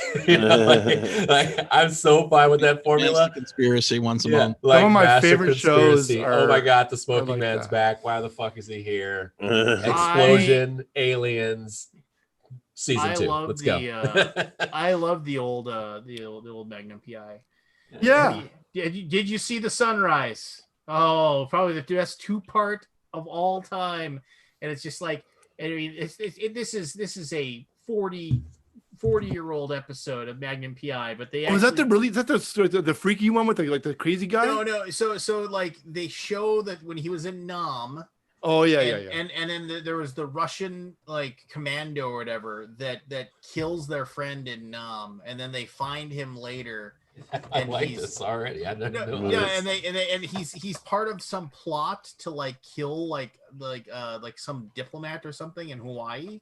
I'm so fine with that formula. Conspiracy once a month. Some of my favorite shows are, oh my god, the Smoking Man's back. Why the fuck is he here? Explosion, aliens, season I 2. love Let's the go. I love the old Magnum PI. Yeah. Did you see the sunrise? Oh, probably the best 2-part of all time. And it's just like, I mean, this is a 40-year-old episode of Magnum PI, but they Oh, is that the freaky one with the crazy guy? no. So like they show that when he was in Nam. Oh yeah. And then there was the Russian like commando or whatever that kills their friend in Nam, and then they find him later. I like this already. I didn't know Yeah, this. and he's part of some plot to like kill like some diplomat or something in Hawaii.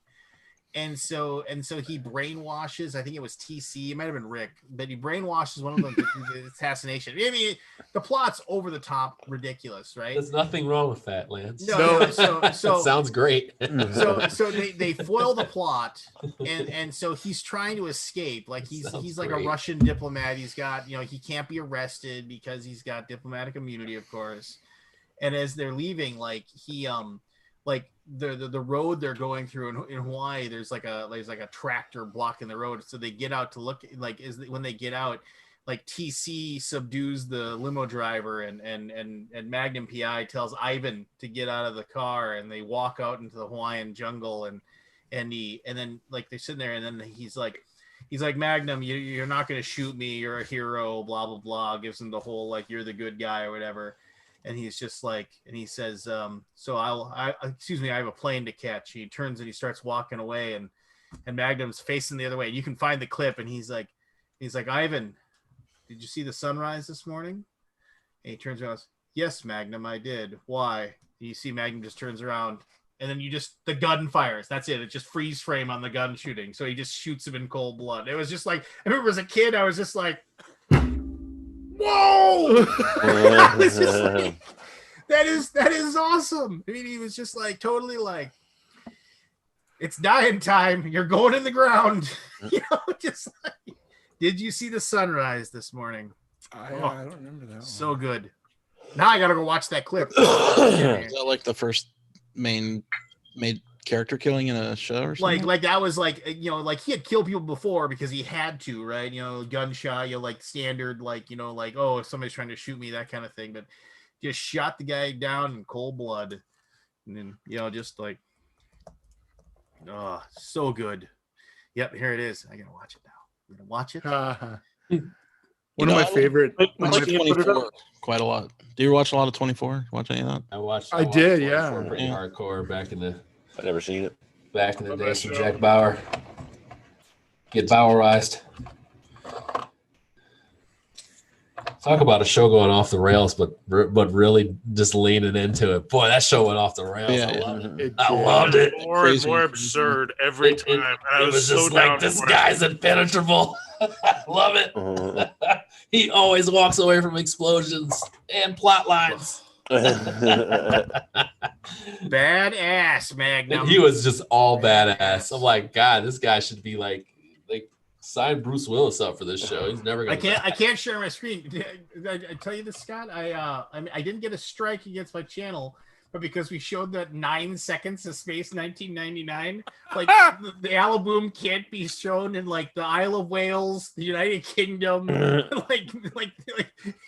And so he brainwashes, I think it was TC, it might have been Rick, but he brainwashes one of them to assassination. I mean, the plot's over the top ridiculous, right? There's nothing wrong with that, Lance. No, That sounds great. So they foil the plot, and so he's trying to escape. Like he's like great. a Russian diplomat. He's got, he can't be arrested because he's got diplomatic immunity, of course. And as they're leaving, like he like the road they're going through in Hawaii, there's like a tractor blocking the road. So they get out to look, like when they get out, like TC subdues the limo driver and Magnum PI tells Ivan to get out of the car, and they walk out into the Hawaiian jungle and then like they're sitting there, and then he's like Magnum, you're not going to shoot me. You're a hero, blah, blah, blah. Gives him the whole, like, you're the good guy or whatever. And he's just like, and he says, so excuse me, I have a plane to catch. He turns and he starts walking away, and Magnum's facing the other way. And you can find the clip, and he's like, Ivan, did you see the sunrise this morning? And he turns around and goes, yes, Magnum, I did. Why? And you see Magnum just turns around, and then the gun fires. That's it. It just freeze frame on the gun shooting. So he just shoots him in cold blood. It was just like, I remember as a kid, I was just like, whoa! It's just like, that is awesome. I mean, he was just like totally like, it's dying time. You're going in the ground. Just like, did you see the sunrise this morning? I don't remember that one. So good. Now I gotta go watch that clip. Is that like the first main character killing in a show or something? Like that was like, like he had killed people before because he had to, right? Gunshot, like standard, like, like, oh, if somebody's trying to shoot me, that kind of thing. But just shot the guy down in cold blood. And then, just like, oh, so good. Yep, here it is. I gotta watch it now. I'm gonna watch it. One of my favorite. I watch 24 quite a lot. Do you watch a lot of 24? Watch any of that? I watched did, 24 yeah. pretty hardcore back in the I've never seen it. Back in the day, some Jack Bauer. Get Bauerized. Talk about a show going off the rails, but really just leaning into it. Boy, that show went off the rails. Yeah, I loved it. I loved it. More and more absurd every time. It was just like, this guy's impenetrable. I love it. He always walks away from explosions and plot lines. Badass, Magnum. He was just all badass. I'm like, God, this guy should be like sign Bruce Willis up for this show. He's never gonna. I can't share my screen. I tell you this, Scott. I didn't get a strike against my channel, but because we showed that 9 seconds of Space 1999, like the Alaboom can't be shown in like the Isle of Wales, the United Kingdom, like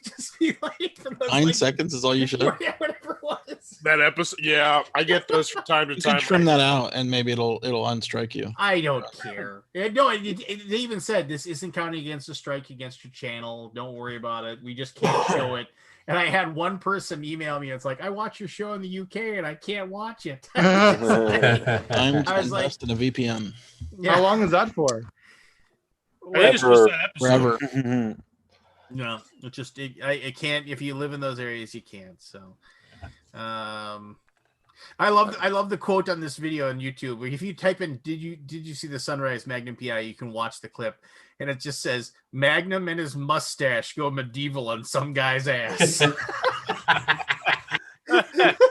just be like 9 seconds is all you should. Whatever it was. That episode, yeah, I get those from time to You time. can trim that out, and maybe it'll unstrike you. I don't care. No, they even said this isn't counting against a strike against your channel. Don't worry about it. We just can't show it. And I had one person email me. It's like, I watch your show in the UK and I can't watch it. I'm like, in a VPN. Yeah. How long is that for? I think it's just that episode. Forever. No, it just it can't. If you live in those areas, you can't. So, I love the quote on this video on YouTube. If you type in "Did you see the sunrise, Magnum PI?" you can watch the clip, and it just says Magnum and his mustache go medieval on some guy's ass.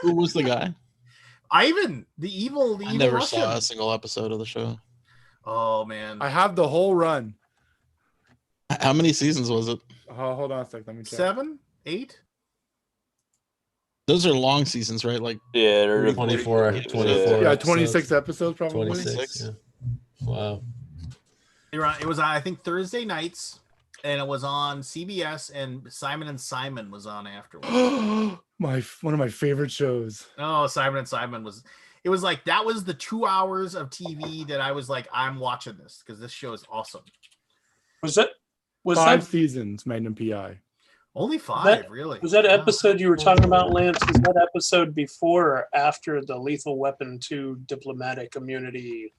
Who was the guy? Ivan, the evil I never Russian. saw a single episode of the show. Oh man, I have the whole run. How many seasons was it? Oh, hold on a sec. Let me check. 7, 8. Those are long seasons, right? Like Yeah, they're 24. Yeah, 26 episodes probably. 26. Yeah. Wow. It was I think Thursday nights, and it was on CBS, and Simon and Simon was on afterwards. One of my favorite shows. Oh, Simon and Simon was. It was like that was the 2 hours of TV that I was like, I'm watching this because this show is awesome. Was 5 that seasons, Magnum PI. Only 5, really. Was that episode you were talking about, Lance? Was that episode before or after the Lethal Weapon 2 diplomatic immunity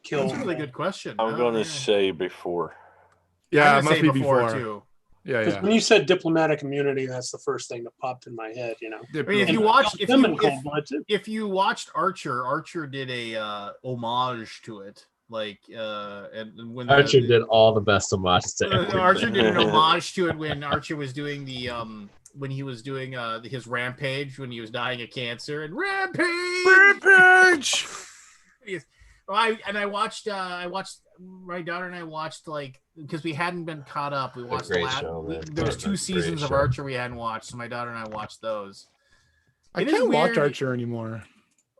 kill? That's a really good question. I'm going to say before. Yeah, I'm it gonna must say be before, before. too. Yeah, Because yeah. when you said diplomatic immunity, that's the first thing that popped in my head. You know, I mean, if you And watched, them in Cold Blood, too. if you watched Archer did a homage to it, like and when Archer did all the best homages to Archer did an everything. homage to it when Archer was doing the when he was doing his rampage when he was dying of cancer and rampage. Yes. Well, I watched my daughter and I watched like because we hadn't been caught up. We watched the great last. show, man. There was That's a 2 great seasons of show. Archer we hadn't watched, so my daughter and I watched those. I It is can't watch weird. Archer anymore.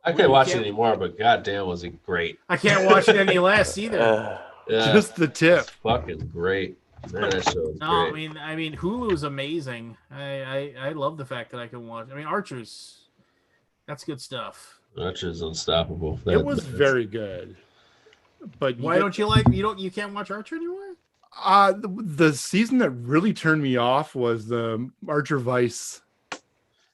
I can't watch it anymore, but goddamn, was it great? I can't watch it any less either. Yeah, Just the tip. fucking great. Man, that show was No, great. I mean Hulu's amazing. I love the fact that I can watch. I mean that's good stuff. Archer's unstoppable. It was very good. But Why don't you like you can't watch Archer anymore? the season that really turned me off was the Archer Vice.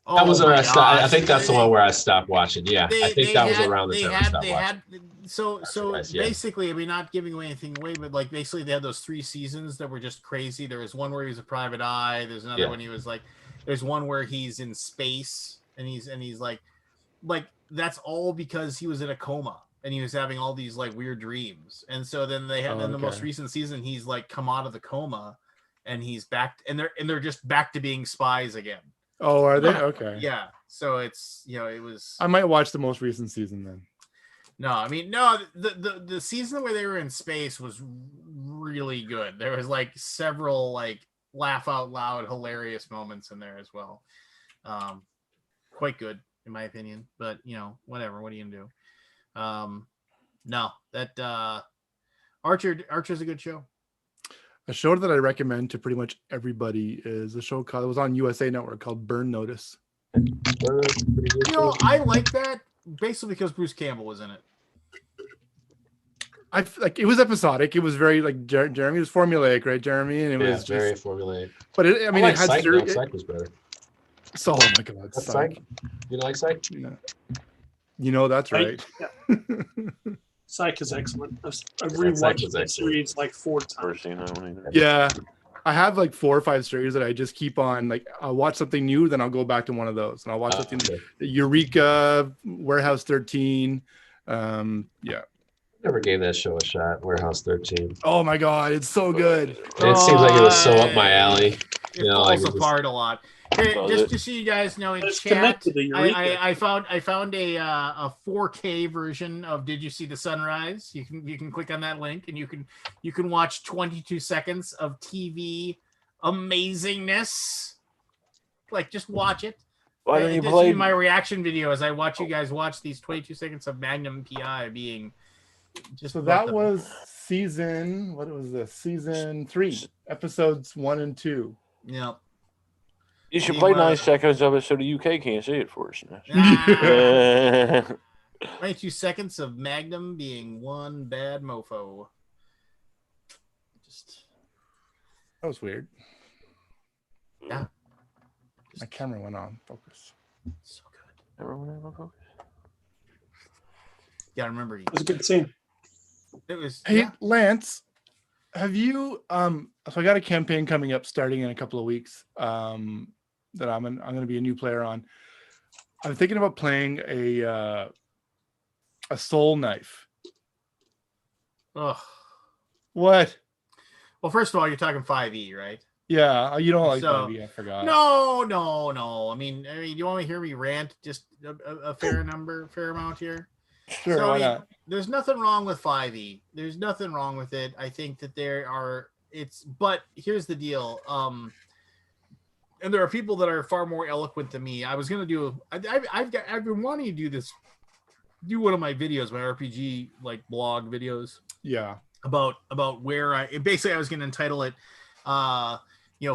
That was Oh where my I stopped. I gosh. think that's the one where I stopped watching. Yeah, I think that was around the time I stopped watching. So Vice, yeah. basically, I mean, not giving away anything away, but like basically they had those 3 seasons that were just crazy. There was one where he was a private eye. There's another Yeah. one he was like. There's one where he's in space and he's like that's all because he was in a coma and he was having all these like weird dreams. And so then they had in the most okay. recent season he's like come out of the coma and he's back and they're just back to being spies again. Oh, are they? Okay. Yeah. So it's it was. I might watch the most recent season then. No, I mean no. The season where they were in space was really good. There was like several like laugh out loud hilarious moments in there as well. Quite good in my opinion, but whatever. What are you gonna do? No, that Archer's a good show. A show that I recommend to pretty much everybody is a show called. It was on USA Network called Burn Notice. I like that basically because Bruce Campbell was in it. It was episodic. It was very like Jeremy was formulaic, right, Jeremy? And it was very just formulaic. But it like had Psych, zero. though. Psych was better. So, oh my God, That's Psych. Psych. You don't like Psych? That's right. Psych is excellent. I've Psych rewatched was that excellent. series like 4 times. Never seen that one either. Yeah. I have like 4 or 5 series that I just keep on. Like I'll watch something new, then I'll go back to one of those, and I'll watch something. Okay. Eureka, Warehouse 13. Yeah. Never gave that show a shot. Warehouse 13. Oh my God, it's so good. It seems like it was so up my alley. It falls like it was- apart a lot. Hey, Does just it? to so you guys know in It's chat, connected to Eureka. I found a 4K version of Did You See the Sunrise? You can click on that link and you can watch 22 seconds of TV amazingness. Like just watch it. Why don't you This play? will be my reaction video as I watch you guys watch these 22 seconds of Magnum PI being just. So that was season. What was this? Season 3, episodes 1 and 2. Yeah. You should He play was. 9 seconds of it so the UK can't see it for us. Ah, 22 seconds of Magnum being one bad mofo. Just That was weird. Yeah. My camera went on focus. so good. Hey, Yeah, I remember you. It was a good scene. It was. Hey, Yeah. Lance, have you so I got a campaign coming up starting in a couple of weeks that I'm going to be a new player on. I'm thinking about playing a soul knife. Ugh. What? Well, first of all, you're talking 5e, right? Yeah, you don't like So- Bobby, I forgot. No. I mean, you want to hear me rant just a fair amount here? Sure, So, why I mean, not? there's nothing wrong with 5e. There's nothing wrong with it. I think that but here's the deal. And there are people that are far more eloquent than me. I was gonna do. I've been wanting to do this do one of my videos, my RPG like blog videos Yeah. about where I was going to entitle it,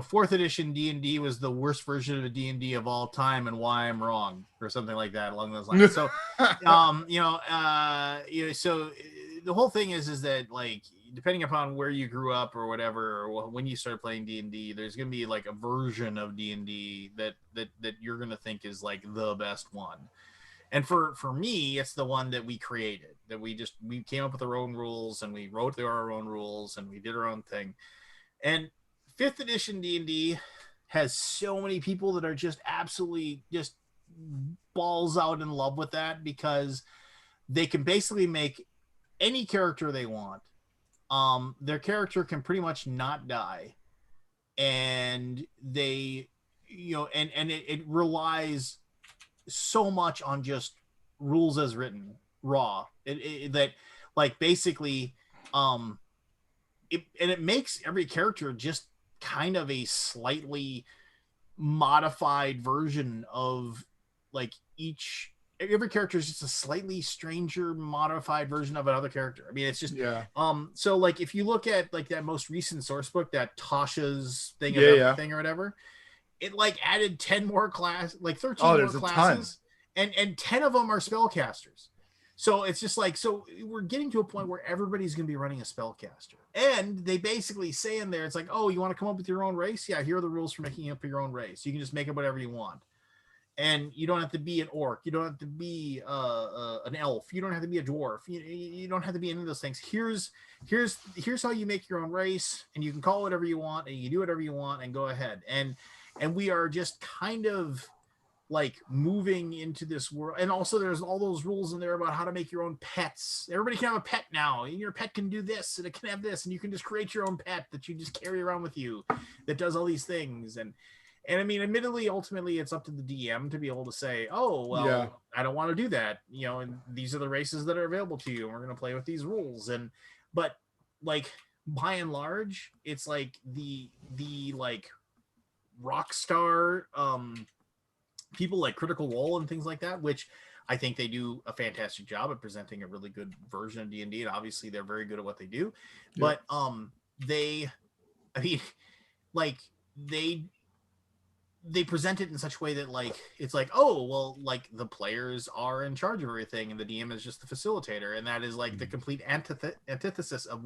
fourth edition D&D was the worst version of a D&D of all time and why I'm wrong, or something like that along those lines. So, so the whole thing is that, like, depending upon where you grew up or whatever, or when you started playing D&D, there's going to be like a version of D&D that you're going to think is like the best one. And for me, it's the one that we created, that we came up with our own rules and we wrote our own rules and we did our own thing. And 5th edition D&D has so many people that are just absolutely just balls out in love with that, because they can basically make any character they want. Their character can pretty much not die, and they, and it relies so much on just rules as written, raw. That like basically, it makes every character just kind of a slightly modified version of like every character is just a slightly stranger, modified version of another character. I mean, it's just so like if you look at like that most recent source book, that Tasha's thing of everything or whatever, it like added 10 more class, like 13 more classes, and 10 of them are spellcasters. So it's just like, so we're getting to a point where everybody's going to be running a spellcaster. And they basically say in there, it's like, oh, you want to come up with your own race? Yeah, here are the rules for making up your own race. You can just make up whatever you want. And you don't have to be an orc. You don't have to be an elf. You don't have to be a dwarf. You don't have to be any of those things. Here's how you make your own race, and you can call it whatever you want, and you can do whatever you want, and go ahead. And we are just kind of like moving into this world. And also there's all those rules in there about how to make your own pets. Everybody can have a pet now, and your pet can do this, and it can have this, and you can just create your own pet that you just carry around with you that does all these things. And I mean, admittedly, ultimately, it's up to the DM to be able to say, oh, well, I don't want to do that. And these are the races that are available to you, and we're going to play with these rules. But like, by and large, it's like the like rock star people like Critical Role and things like that, which I think they do a fantastic job of presenting a really good version of D&D. And obviously they're very good at what they do. But they present it in such a way that like it's like, oh, well, like the players are in charge of everything and the DM is just the facilitator, and that is like the complete antithesis of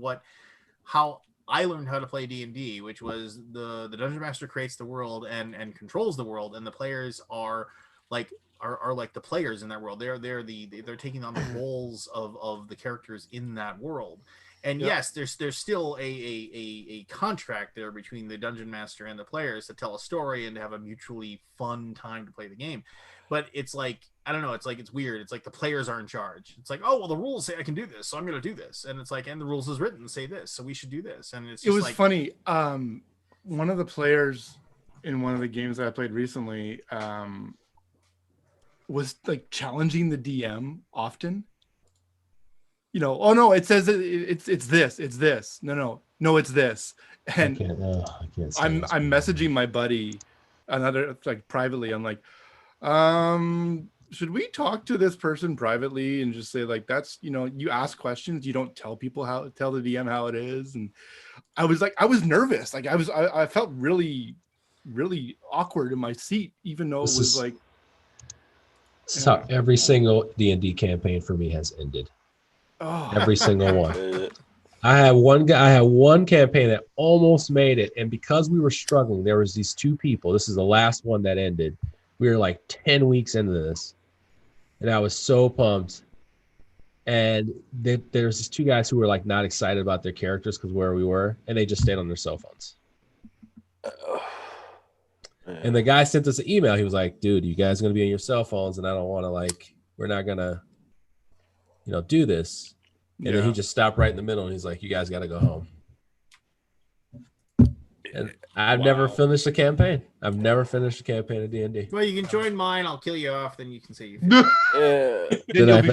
how I learned how to play D&D, which was the Dungeon Master creates the world and controls the world, and the players are like the players in that world. They're taking on the roles of the characters in that world. And yes, there's still a contract there between the Dungeon Master and the players to tell a story and to have a mutually fun time to play the game. But it's like, I don't know, it's like, it's weird. It's like the players are in charge. It's like, oh, well, the rules say I can do this, so I'm going to do this. And it's like, and the rules is written say this, so we should do this. And it's just, it was like, funny. One of the players in one of the games that I played recently was like challenging the DM often. Oh no, it says it's this. No, it's this. And I can't I'm messaging my buddy, another like privately. I'm like, should we talk to this person privately and just say like, that's, you ask questions, you don't tell the DM how it is. And I was nervous. Like I felt really, really awkward in my seat, even though it was like. This is how every single D&D campaign for me has ended. Oh. Every single one. I had one campaign that almost made it, and because we were struggling, there was these two people. This is the last one that ended. We were like 10 weeks into this, and I was so pumped. And there's these two guys who were like not excited about their characters because where we were, and they just stayed on their cell phones. And the guy sent us an email. He was like, "Dude, you guys are gonna be on your cell phones, and I don't want to we're not gonna." Do this. And then he just stopped right in the middle and he's like, you guys got to go home. And I've never finished a campaign. I've never finished a campaign of D&D. Well, you can join mine. I'll kill you off. Then you can say you Then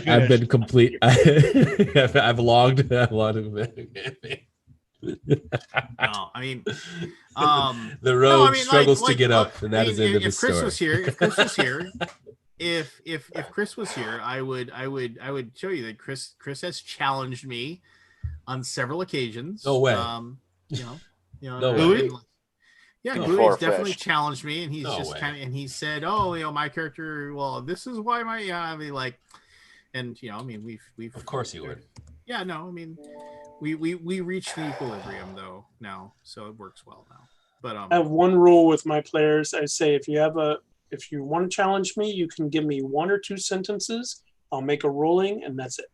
I've been complete. I've logged a campaign. No, I mean, the road struggles to get up, and that is the end of the story. If Chris was here, if Chris was here, I would show you that Chris has challenged me on several occasions. No way. No way. and, yeah, No. Gluey's definitely Far-fetched. challenged me, and he's No just way. kind of, and he said, "Oh, my character. Well, this is why my, I mean, like, and I mean, we've Of course he would. Yeah, no, I mean, we reached the equilibrium though now, so it works well now. But I have one rule with my players. I say if you want to challenge me, you can give me 1 or 2 sentences. I'll make a ruling, and that's it.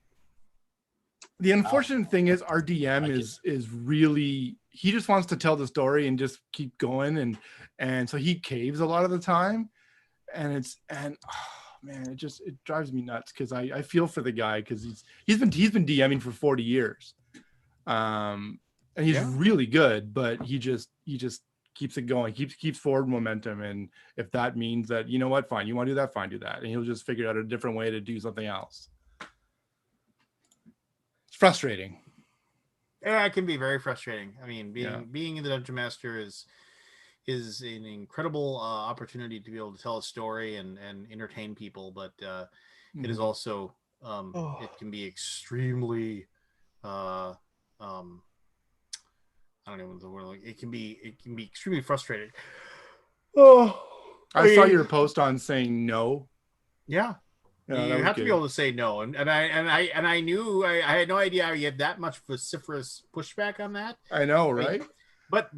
The unfortunate thing is our DM Like is really, he just wants to tell the story and just keep going, and so he caves a lot of the time, and man, it drives me nuts because I feel for the guy because he's been DMing for 40 years, and he's really good, but he just keeps it going, keeps forward momentum, and if that means that, you know what, fine, you want to do that, fine, do that, and he'll just figure out a different way to do something else. It's frustrating. yeah, it can be very frustrating. I mean, being the dungeon master is an incredible opportunity to be able to tell a story and entertain people, but it is also it can be extremely I don't know what the word, like, it can be extremely frustrating. I saw your post on saying no. Yeah. You have to be able to say no, and I knew I had no idea you had that much vociferous pushback on that. I know, right? But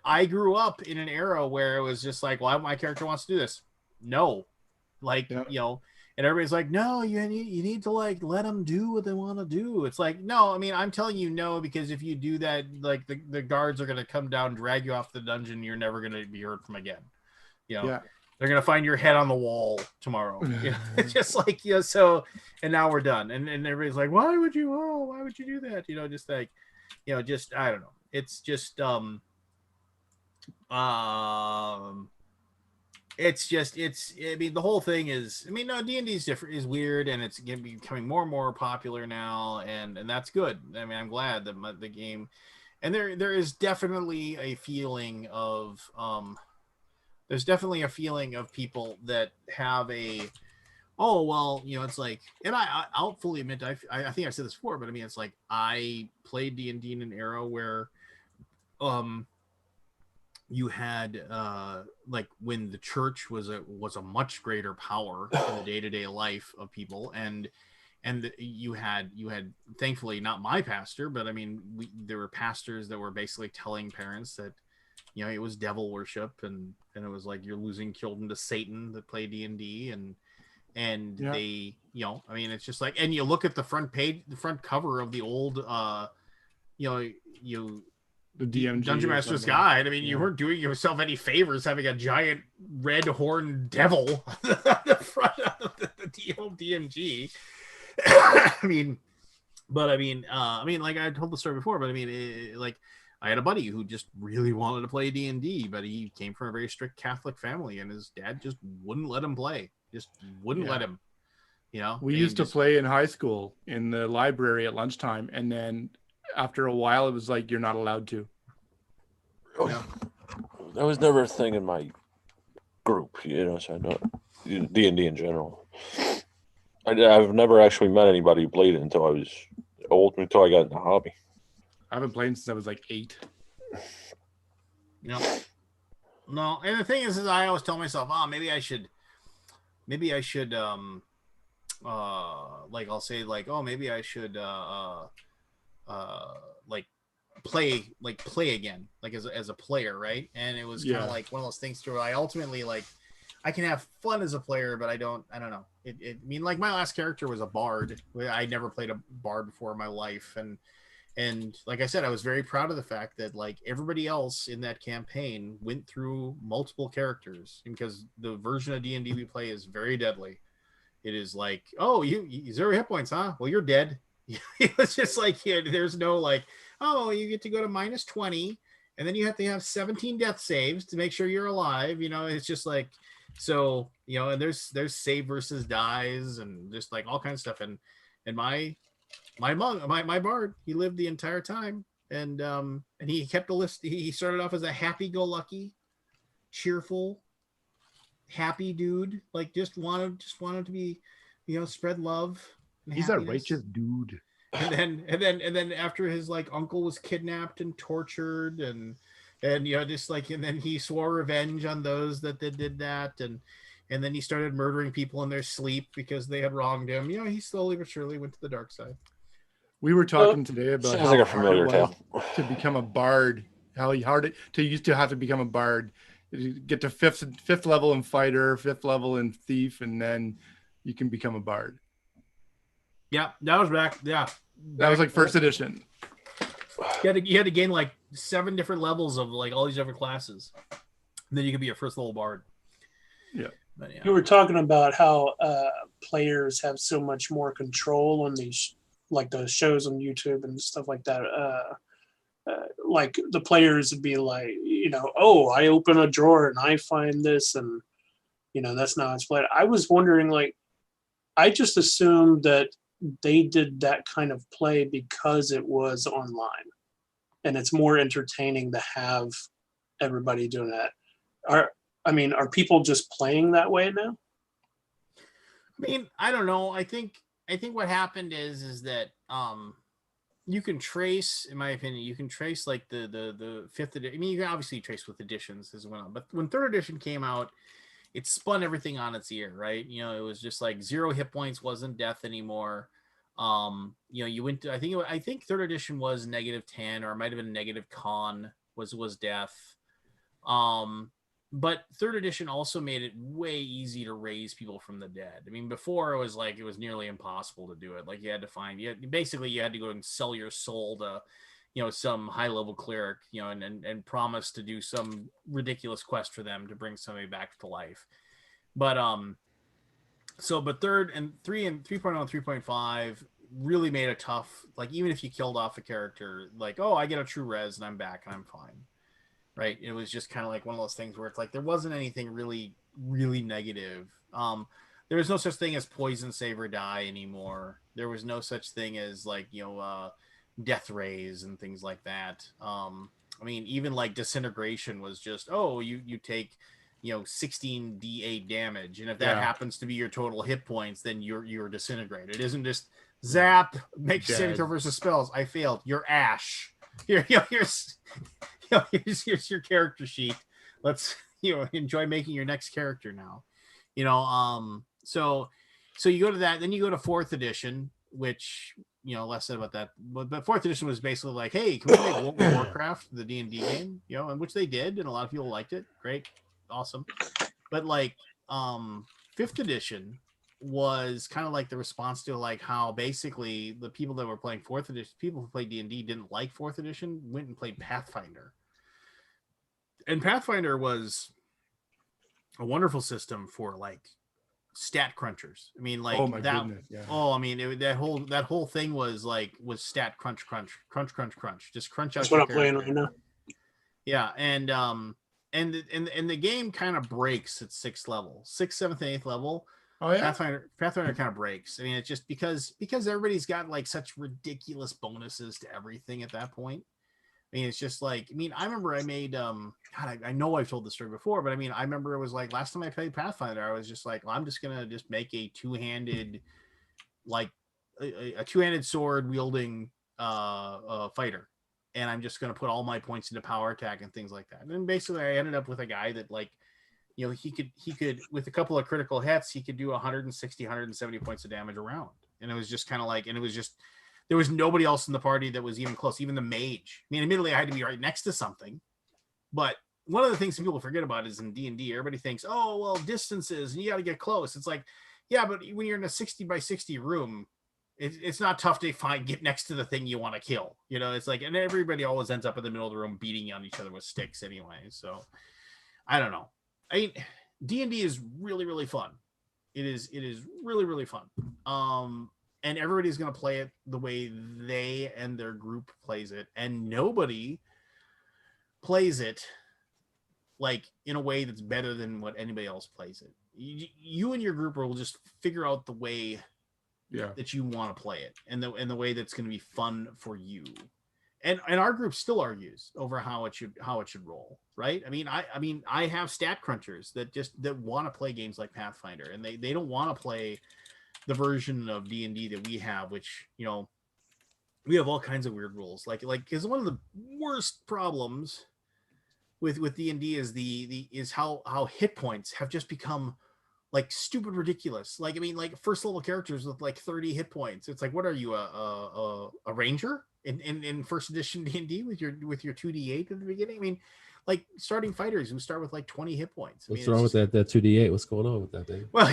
I grew up in an era where it was just like, well, my character wants to do this. No, like, and everybody's like, no, you need to, like, let them do what they want to do. It's like, no, I mean, I'm telling you no, because if you do that, like, the guards are going to come down, drag you off the dungeon. You're never going to be heard from again. They're going to find your head on the wall tomorrow. It's just like, so, and now we're done. And everybody's like, why would you do that? Just like, just, I don't know. It's just, I mean, the whole thing is, I mean, no, D&D is weird, and it's going to be becoming more and more popular now. And that's good. I mean, I'm glad that the game, and there is definitely a feeling of, people that have it's like, and I'll fully admit, I think I've said this before, but I mean, it's like, I played D&D in an era where, you had like when the church was a much greater power in the day-to-day life of people, and you had thankfully not my pastor, but I mean, there were pastors that were basically telling parents that it was devil worship, and it was like you're losing children to Satan that play D&D, and they I mean, it's just like, and you look at the front cover of the old the DMG Dungeon Master's Guide. I mean, you weren't doing yourself any favors having a giant red horned devil on the front of the old DMG. I mean, like I told the story before, but I mean, like, I had a buddy who just really wanted to play D&D, but he came from a very strict Catholic family, and his dad just wouldn't let him play. Just wouldn't let him. We used to play in high school in the library at lunchtime, and then after a while, it was like, you're not allowed to. That was never a thing in my group, so I know D&D in general. I've never actually met anybody who played it until I got in the hobby. I haven't played since I was like 8. No, and the thing is I always tell myself, maybe I should like, I'll say, like, maybe I should play again, like as a player, right? And it was kind of like one of those things where I ultimately, like, I can have fun as a player, but I don't know. I mean, like, my last character was a bard. I never played a bard before in my life, and like I said, I was very proud of the fact that, like, everybody else in that campaign went through multiple characters, because the version of D&D we play is very deadly. It is like, you 0 hit points, huh? Well, you're dead. It's just like, there's no like, you get to go to -20, and then you have to have 17 death saves to make sure you're alive. It's just like, so, and there's save versus dies, and just like all kinds of stuff. And my bard, he lived the entire time, and he kept a list. He started off as a happy-go-lucky, cheerful, happy dude, like just wanted to be, spread love and He's a happiness. righteous dude. And then after his like uncle was kidnapped and tortured and just like, and then he swore revenge on those that did that, and then he started murdering people in their sleep because they had wronged him. He slowly but surely went to the dark side. We were talking today about Sounds how like a hard familiar it tale. was to become a bard. How hard it to used to have to become a bard. You get to fifth level in fighter, fifth level in thief, and then you can become a bard. Yeah, that was back. Yeah, That was like first edition. You had to gain like 7 different levels of like all these different classes, and then you could be a first level bard. Yeah. But yeah. You were talking about how players have so much more control on these, like the shows on YouTube and stuff like that. Like the players would be like, oh, I open a drawer and I find this, and that's not how it's played. I was wondering, like, I just assumed that they did that kind of play because it was online, and it's more entertaining to have everybody doing that. Are people just playing that way now? I mean, I don't know. I think what happened is that you can trace, in my opinion, you can trace like the 5th edition. I mean, you can obviously trace with editions as well, but when 3rd edition came out, it spun everything on its ear, right? It was just like 0 hit points wasn't death anymore. You went to, I think 3rd edition was -10, or it might have been negative con was death. But 3rd edition also made it way easy to raise people from the dead. I mean, before it was nearly impossible to do it. Like you had to go and sell your soul to, some high level cleric, and promise to do some ridiculous quest for them to bring somebody back to life. But but 3rd and 3 and 3.0 and 3.5 really made it tough. Like even if you killed off a character, like, oh, I get a true res and I'm back and I'm fine. Right. It was just kind of like one of those things where it's like there wasn't anything really, really negative. There was no such thing as poison, save or die anymore. There was no such thing as like, death rays and things like that. I mean, even like disintegration was just, oh, you take, 16 D8 damage, and if that happens to be your total hit points, then you're disintegrated. It isn't just zap, make saving throw versus spells. I failed. You're ash. Here's your character sheet. Let's enjoy making your next character now. So you go to that, then you go to 4th edition, which less said about that, but 4th edition was basically like, hey, can we make World of Warcraft the D&D game? And which they did, and a lot of people liked it. Great, awesome. But like 5th edition was kind of like the response to like how basically the people that were playing 4th edition, people who played D&D didn't like 4th edition, went and played Pathfinder. And Pathfinder was a wonderful system for like stat crunchers. I mean, like that. Goodness, yeah. Oh, I mean, that whole thing was stat crunch, just crunch out. That's what I'm playing right now. Yeah, and the game kind of breaks at 6th level, 6th, 7th, and 8th level. Oh yeah, Pathfinder kind of breaks. I mean, it's just because everybody's got like such ridiculous bonuses to everything at that point. I mean, it's just like, I mean, I remember I made, God, I know I've told this story before, but I mean, I remember it was like last time I played Pathfinder, I was just like, well, I'm just going to just make a two-handed, like a two-handed sword wielding fighter. And I'm just going to put all my points into power attack and things like that. And then basically I ended up with a guy that like, he could, with a couple of critical hits, he could do 160, 170 points of damage around. And it was just kind of like, and it was just, there was nobody else in the party that was even close, even the mage. I mean, admittedly, I had to be right next to something. But one of the things people forget about is in D&D, everybody thinks, oh, well, distances, and you got to get close. It's like, yeah, but when you're in a 60 by 60 room, it's not tough to get next to the thing you want to kill. It's like, and everybody always ends up in the middle of the room beating on each other with sticks anyway. So I don't know. I mean, D&D is really, really fun. It is really, really fun. And everybody's going to play it the way they and their group plays it. And nobody plays it like in a way that's better than what anybody else plays it. You and your group will just figure out the way that you want to play it, and the way that's going to be fun for you. and our group still argues over how it should roll, right? I mean, I have stat crunchers that want to play games like Pathfinder, and they don't want to play the version of D&D that we have, which, you know, we have all kinds of weird rules. Like because one of the worst problems with D&D is how hit points have just become like stupid ridiculous. Like, I mean, like first level characters with like 30 hit points. It's like, what are you, a ranger in first edition D&D with your 2d8 at the beginning? I mean, like starting fighters who start with like 20 hit points. What's wrong with that 2d8? What's going on with that, baby? Well,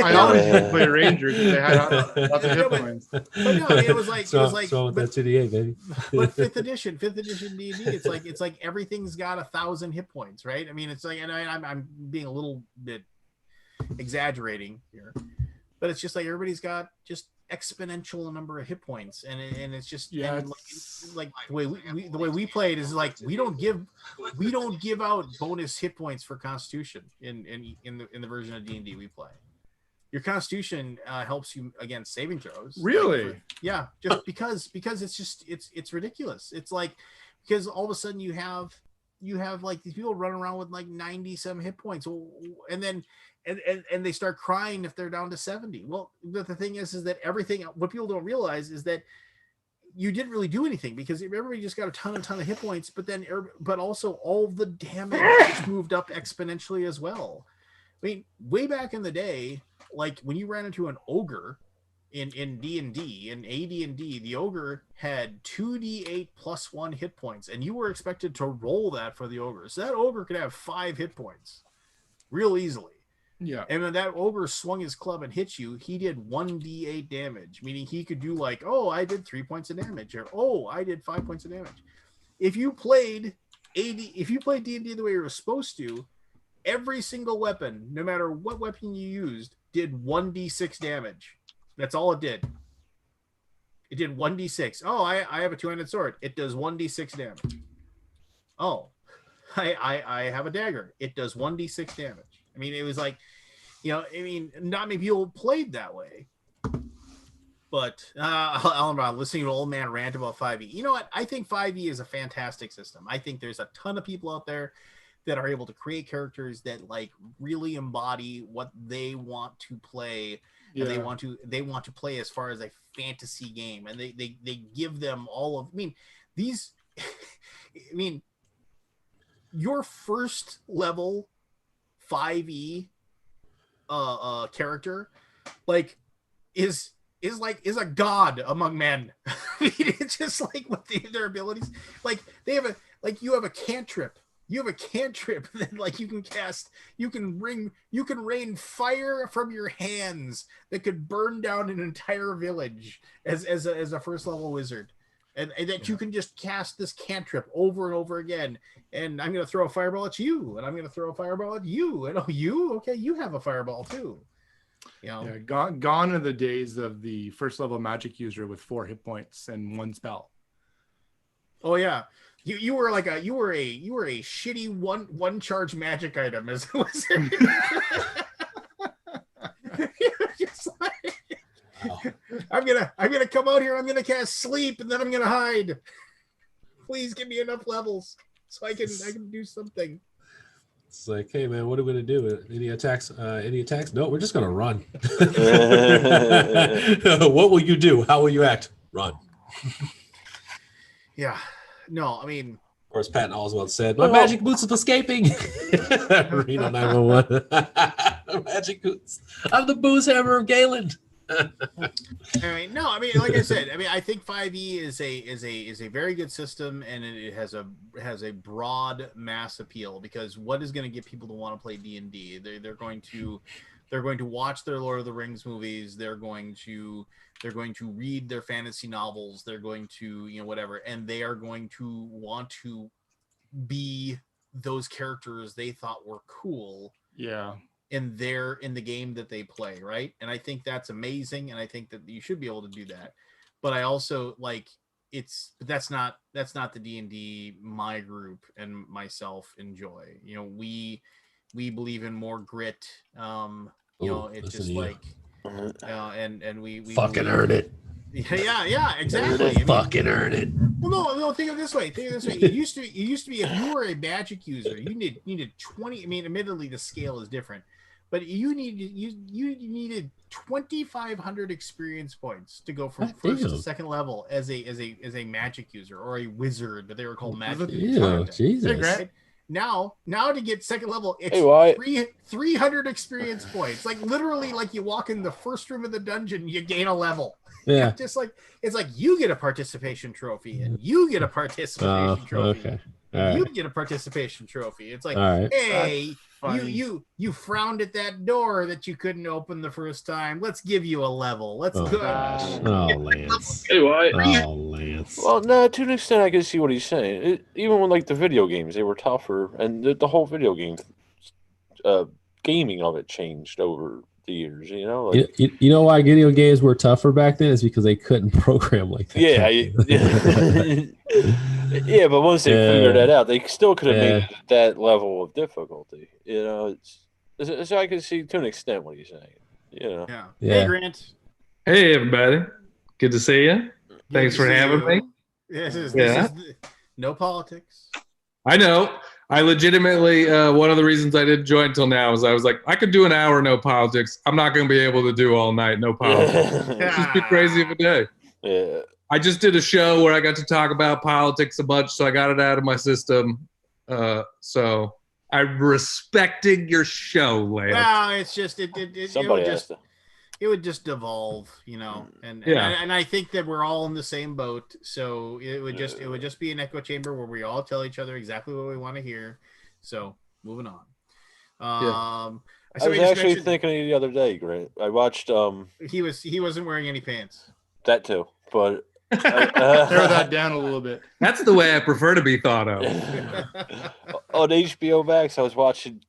I always used to play Ranger because they had lots of hit but points. no, I mean, it was like what's wrong with that 2d8, baby? But fifth edition D&D, it's like everything's got 1,000 hit points, right? I mean, it's like, and I'm being a little bit exaggerating here, but it's just like everybody's got just exponential number of hit points, and it's just, yeah, and like the way we play it is like we don't give out bonus hit points for Constitution in the version of D&D we play. Your Constitution helps you against saving throws. Really? Yeah, just because it's just it's ridiculous. It's like, because all of a sudden you have like these people running around with like 90 some hit points, and then and they start crying if they're down to 70. Well, but the thing is that everything, what people don't realize is that you didn't really do anything, because everybody just got a ton of hit points, but also all the damage just moved up exponentially as well. I mean, way back in the day, like when you ran into an ogre in D&D, in AD&D, the ogre had 2d8 plus 1 hit points, and you were expected to roll that for the ogre. So that ogre could have 5 hit points real easily. Yeah. And when that ogre swung his club and hit you, he did 1d8 damage, meaning he could do like, oh, I did 3 points of damage, or oh, I did 5 points of damage. If you played D&D the way you were supposed to, every single weapon, no matter what weapon you used, did 1d6 damage. That's all it did. It did 1d6. Oh, I have a two-handed sword. It does 1d6 damage. Oh, I have a dagger. It does 1d6 damage. I mean, it was like, you know, I mean, not many people played that way. But Alan, listening to an old man rant about 5e. You know what? I think 5e is a fantastic system. I think there's a ton of people out there that are able to create characters that like really embody what they want to play. Yeah. And they want to play as far as a fantasy game, and they give them all of, I mean, these I mean, your first level 5e character like is a god among men. I mean, it's just like with their abilities, like they have you have a cantrip. You have a cantrip that like you can cast, you can rain fire from your hands that could burn down an entire village as a first level wizard. And that you can just cast this cantrip over and over again. And I'm going to throw a fireball at you, and I'm going to throw a fireball at you. And oh, you? Okay, you have a fireball too. You know? Yeah, gone are the days of the first level magic user with 4 hit points and 1 spell. Oh yeah. You were like you were a shitty one charge magic item as a wizard. Just like, wow. I'm gonna come out here. I'm gonna cast sleep, and then I'm gonna hide. Please give me enough levels so I can do something. It's like, hey man, what are we gonna do? Any attacks? No, we're just gonna run. What will you do? How will you act? Run. Yeah. No, I mean, of course, Patton Oswalt said, "My magic boots of escaping." Reno 911. Magic boots. I'm the booze hammer of Galen. I mean, no, I mean, like I said, I mean, I think 5e is a very good system, and it has a broad mass appeal, because what is going to get people to want to play D&D? They're going to watch their Lord of the Rings movies. They're going to read their fantasy novels. They're going to, you know, whatever, and they are going to want to be those characters they thought were cool. Yeah. In the game that they play, right? And I think that's amazing, and I think that you should be able to do that. But I also like that's not the D&D my group and myself enjoy. You know, we believe in more grit. You know, it's just like and we fucking earn it. Yeah, exactly. Fucking earn it. Well, no. Think of it this way. It used to be if you were a magic user, you needed 20. I mean, admittedly, the scale is different, but you needed 2,500 experience points to go from first to second level as a magic user or a wizard, but they were called magic users. Jesus. Right? Now to get second level, it's Hey, 300 experience points. Like literally, like you walk in the first room of the dungeon, you gain a level. Yeah. Just like it's like you get a participation trophy and you get a participation trophy. Okay. And All you right. get a participation trophy. It's like, All right. hey, funny. you frowned at that door that you couldn't open the first time. Let's give you a level. Let's Oh, go. gosh. Oh, Lance. Anyway, Oh, Lance. well, no, to an extent, I can see what he's saying. Even when like the video games, they were tougher, and the whole video game, gaming of it changed over the years. You know, like, You know why video games were tougher back then? Is because they couldn't program like that. yeah, yeah. But once they figured that out, they still could have made it that level of difficulty. You know, so I can see to an extent what he's saying. You know, Yeah. Yeah. Hey, Grant. Hey, everybody. Good to see you. Thanks for having me. This is no politics. I know. I legitimately, one of the reasons I didn't join until now is I was like, I could do an hour, no politics. I'm not going to be able to do all night, no politics. It's just too crazy of a day. Yeah. I just did a show where I got to talk about politics a bunch, so I got it out of my system. So I'm respecting your show, Lance. Well, it's just it would just devolve, you know, and I think that we're all in the same boat. So it would just be an echo chamber where we all tell each other exactly what we want to hear. So moving on. I was actually thinking of you the other day, Grant. I watched. He wasn't wearing any pants. That too, but Narrow that down a little bit. That's the way I prefer to be thought of. On HBO Max, I was watching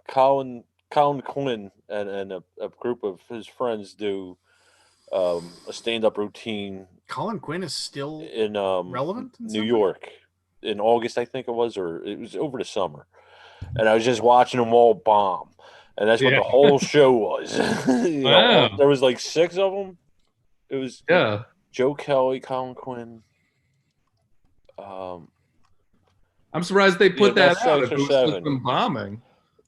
Colin Quinn and a group of his friends do a stand-up routine. Colin Quinn is still in relevant in New York in August, I think it was, or it was over the summer. And I was just watching them all bomb, and that's what the whole show was. Wow. There was like 6 of them. It was Joe Kelly, Colin Quinn. I'm surprised they put that out. It was them bombing.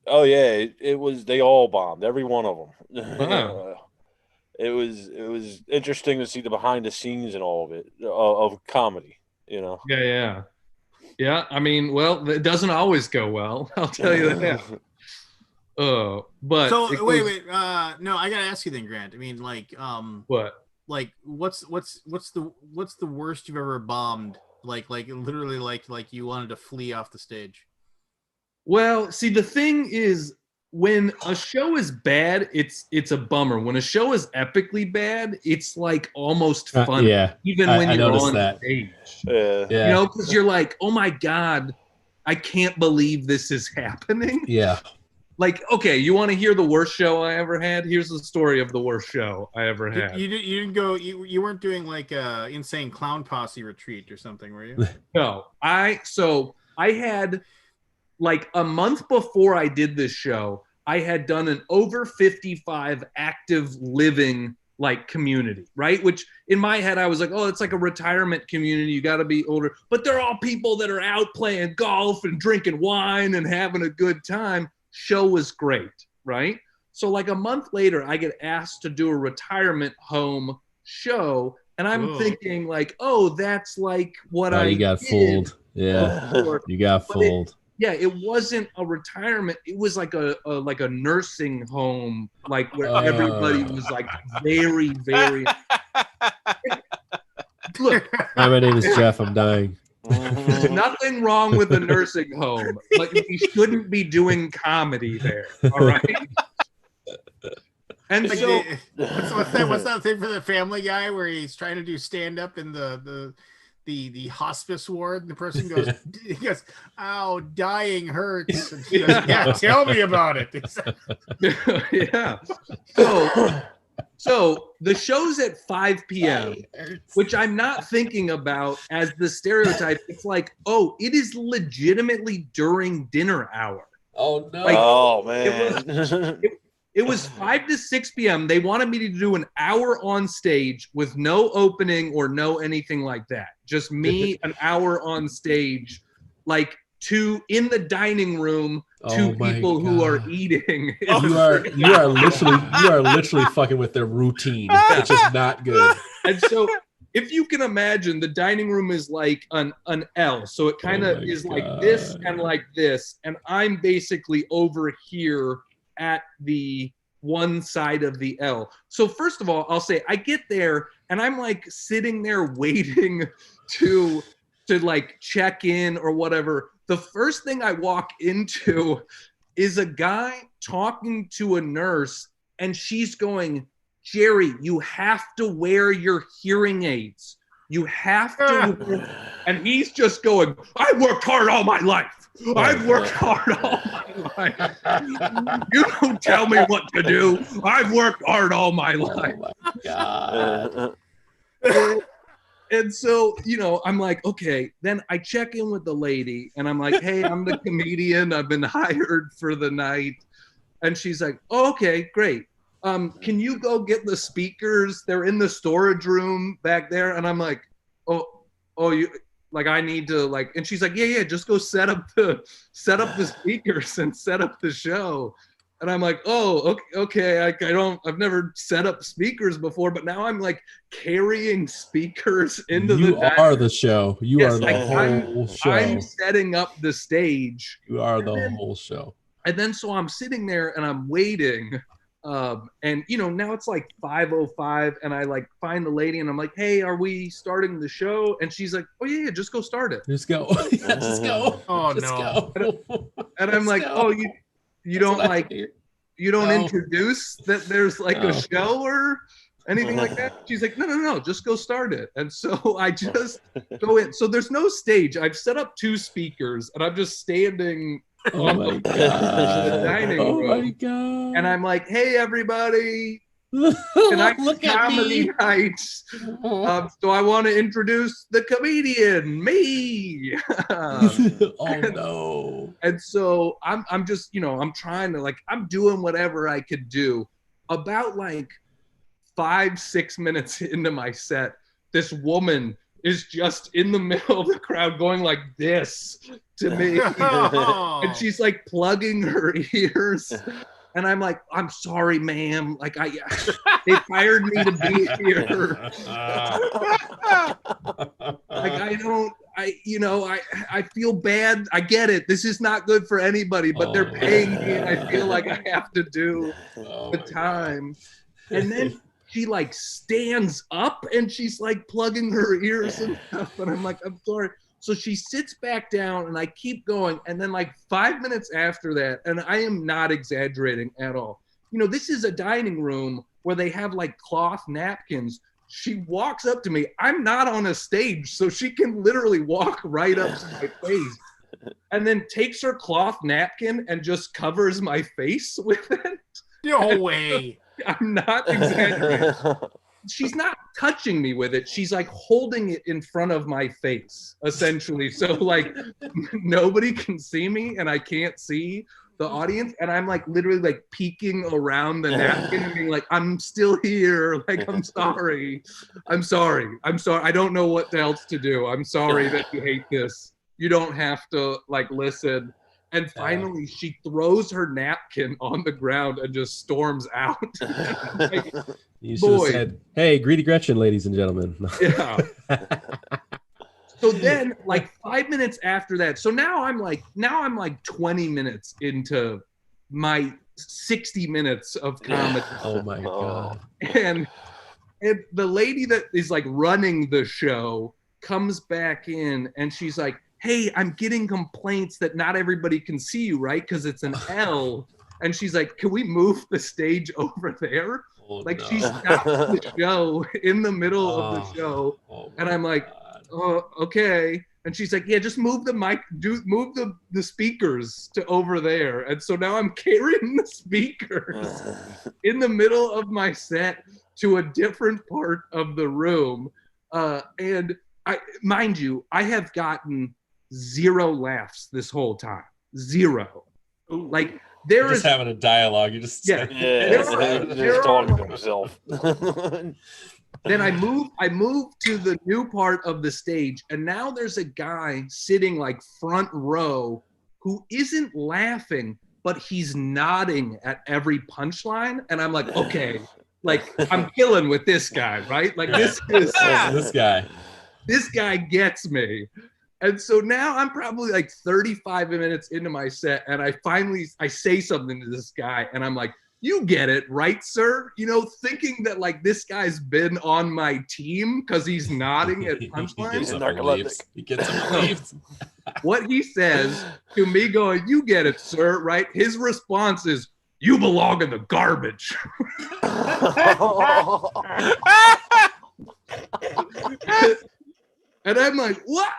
Oh yeah, it was. They all bombed, every one of them. Wow. It was interesting to see the behind the scenes and all of it of comedy. You know. Yeah. I mean, well, it doesn't always go well. I'll tell you that. But so wait. No, I gotta ask you then, Grant. I mean, like, what? Like, what's the worst you've ever bombed? Like literally, like you wanted to flee off the stage. Well, see, the thing is, when a show is bad, it's a bummer. When a show is epically bad, it's like almost funny. Even when you're on stage. Yeah. You know, because you're like, oh my God, I can't believe this is happening. Yeah. Like, okay, you want to hear the worst show I ever had? Here's the story of the worst show I ever had. You didn't go. You weren't doing like a insane clown posse retreat or something, were you? No. I had, like, a month before I did this show, I had done an over 55 active living like community, right? Which in my head, I was like, oh, it's like a retirement community. You got to be older. But they're all people that are out playing golf and drinking wine and having a good time. Show was great, right? So like a month later, I get asked to do a retirement home show. And I'm thinking like, oh, that's like what I got fooled. Yeah, you got fooled. It wasn't a retirement. It was like a nursing home, like where everybody was like very, very. Look, hi, my name is Jeff. I'm dying. Nothing wrong with a nursing home, but we shouldn't be doing comedy there. All right. And like so, what's that thing for the Family Guy where he's trying to do stand up in the hospice ward, and the person goes, he goes, "Ow, dying hurts." And he goes, "Yeah, tell me about it." Yeah. So the show's at 5 p.m., which I'm not thinking about as the stereotype. It's like, oh, it is legitimately during dinner hour. Oh no! Like, oh man! It was 5 to 6 p.m. They wanted me to do an hour on stage with no opening or no anything like that. Just me, an hour on stage, like in the dining room, two people who are eating. You are literally fucking with their routine, which is not good. And so if you can imagine, the dining room is like an L. So it kind of is like this and like this. And I'm basically over here at the one side of the L. So first of all, I'll say I get there and I'm like sitting there waiting to like check in or whatever. The first thing I walk into is a guy talking to a nurse, and she's going, Jerry, you have to wear your hearing aids. You have to. And he's just going, I worked hard all my life. I've worked hard all my life. You don't tell me what to do. I've worked hard all my life. Oh my God. And so, I'm like, okay. Then I check in with the lady and I'm like, hey, I'm the comedian. I've been hired for the night. And she's like, oh, okay, great. Can you go get the speakers? They're in the storage room back there. And I'm like, oh, you like, I need to like, and she's like, yeah, just go set up the speakers and set up the show. And I'm like, oh, okay. I've never set up speakers before, but now I'm like carrying speakers into the. You are the show. You are the whole show. I'm setting up the stage. You are the whole show. And then so I'm sitting there and I'm waiting. And now it's like 5:05 and I like find the lady and I'm like, hey, are we starting the show? And she's like, oh yeah, just go start it. Just go. Just go. Oh just no. Go. And I'm like, oh, you don't like, you don't introduce that there's like a show or anything like that? She's like, no, just go start it. And so I just go in. So there's no stage. I've set up 2 speakers and I'm just standing Oh my God. the dining room. Oh my God. And I'm like, hey, everybody. Tonight's Look at comedy me. night. So I want to introduce the comedian, me. Oh no. And so I'm just, I'm trying to like, I'm doing whatever I could do. About like 5-6 minutes into my set, this woman is just in the middle of the crowd going like this to me. And she's like plugging her ears. And I'm like, I'm sorry, ma'am. Like they hired me to be here. Like I feel bad. I get it. This is not good for anybody, but they're paying me and I feel like I have to do the time. And then she like stands up and she's like plugging her ears and stuff. And I'm like, I'm sorry. So she sits back down and I keep going. And then like 5 minutes after that, and I am not exaggerating at all. This is a dining room where they have like cloth napkins. She walks up to me. I'm not on a stage, so she can literally walk right up to my face and then takes her cloth napkin and just covers my face with it. No way. I'm not exaggerating. She's not touching me with it. She's like holding it in front of my face, essentially. So like nobody can see me and I can't see the audience. And I'm like literally like peeking around the napkin and being like, I'm still here. Like, I'm sorry. I'm sorry. I don't know what else to do. I'm sorry that you hate this. You don't have to like listen. And finally, she throws her napkin on the ground and just storms out. Like, you should have said, hey, greedy Gretchen, ladies and gentlemen. Yeah. So then, like 5 minutes after that, so now I'm like 20 minutes into my 60 minutes of comedy. Oh my God. And the lady that is like running the show comes back in and she's like, hey, I'm getting complaints that not everybody can see you, right? Because it's an L. And she's like, can we move the stage over there? Like she stopped the show in the middle of the show. And I'm like, oh, okay. And she's like, yeah, just move the mic, move the speakers to over there. And so now I'm carrying the speakers in the middle of my set to a different part of the room. And mind you, I have gotten 0 laughs this whole time. 0. Like there just is having a dialogue. You just Yeah. Just talking to himself. Then I move to the new part of the stage, and now there's a guy sitting like front row who isn't laughing, but he's nodding at every punchline, and I'm like, okay, like I'm killing with this guy, right? Like this is this guy. This guy gets me. And so now I'm probably like 35 minutes into my set, and I say something to this guy, and I'm like, you get it, right, sir? You know, thinking that like this guy's been on my team because he's nodding at punchlines. He gets up and leaves. What he says to me going, you get it, sir, right? His response is, you belong in the garbage. And I'm like, what?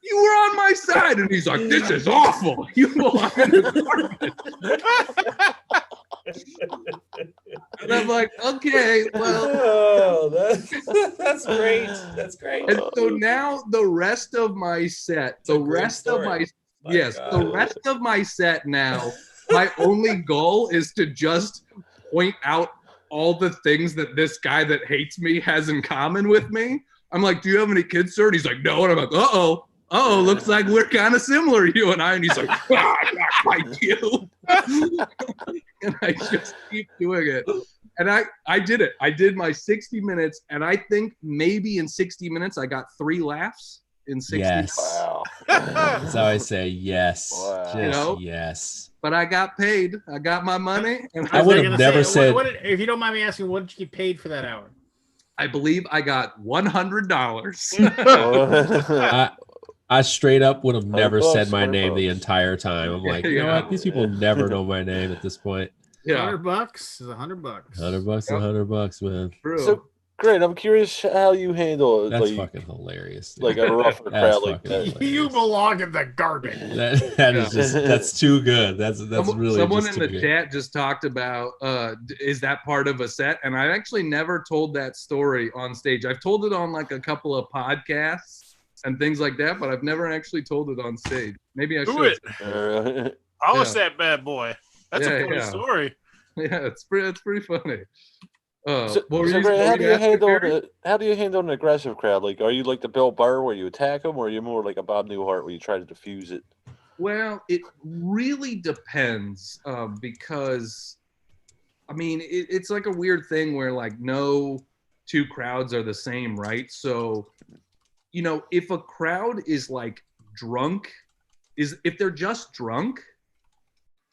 You were on my side. And he's like, this is awful. You belong in the garbage. And I'm like, okay, well. Oh, that's great. That's great. And so now the rest of my set, the rest of my set now, my only goal is to just point out all the things that this guy that hates me has in common with me. I'm like, do you have any kids, sir? And he's like, no. And I'm like, uh-oh, looks like we're kind of similar, you and I. And he's like, I'm not like you. And I just keep doing it. And I did it. I did my 60 minutes. And I think maybe in 60 minutes, I got 3 laughs in 60 Yes. Wow. That's how I say yes. Wow. Just You know? yes. But I got paid. I got my money. And I would have never said. If you don't mind me asking, what did you get paid for that hour? I believe I got $100. I straight up would have never $100, said my name the entire time. I'm like, you know what? These people never know my name at this point. Yeah. $100 is $100. $100 Yep. $100, man. True. So great. I'm curious how you handle That's like, fucking hilarious. like a rougher That's crowd like fucking that. You belong in the garbage. That is just that's too good. That's really someone just in too the good. chat just talked about is that part of a set? And I actually never told that story on stage. I've told it on like a couple of podcasts and things like that, but I've never actually told it on stage. Maybe I Do should. it. Polish that bad boy. That's a funny story. Yeah, it's pretty funny. So, what were you- Grant, what how were do you you asking, handle how do you handle an aggressive crowd? Like, are you like the Bill Burr where you attack them, or are you more like a Bob Newhart where you try to diffuse it? Well, it really depends because, I mean, it's like a weird thing where like no 2 crowds are the same, right? So, you know, if a crowd is like drunk, if they're just drunk,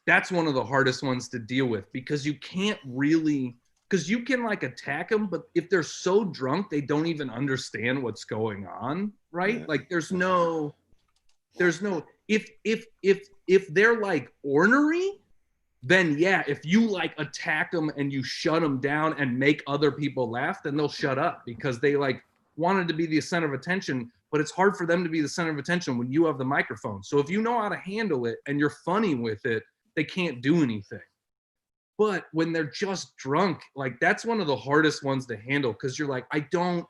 that's one of the hardest ones to deal with because you can't really, because you can like attack them, but if they're so drunk, they don't even understand what's going on, right? Like there's no, if they're like ornery, then yeah, if you like attack them and you shut them down and make other people laugh, then they'll shut up because they like wanted to be the center of attention, but it's hard for them to be the center of attention when you have the microphone. So if you know how to handle it and you're funny with it, they can't do anything. But when they're just drunk, like that's one of the hardest ones to handle because you're like, I don't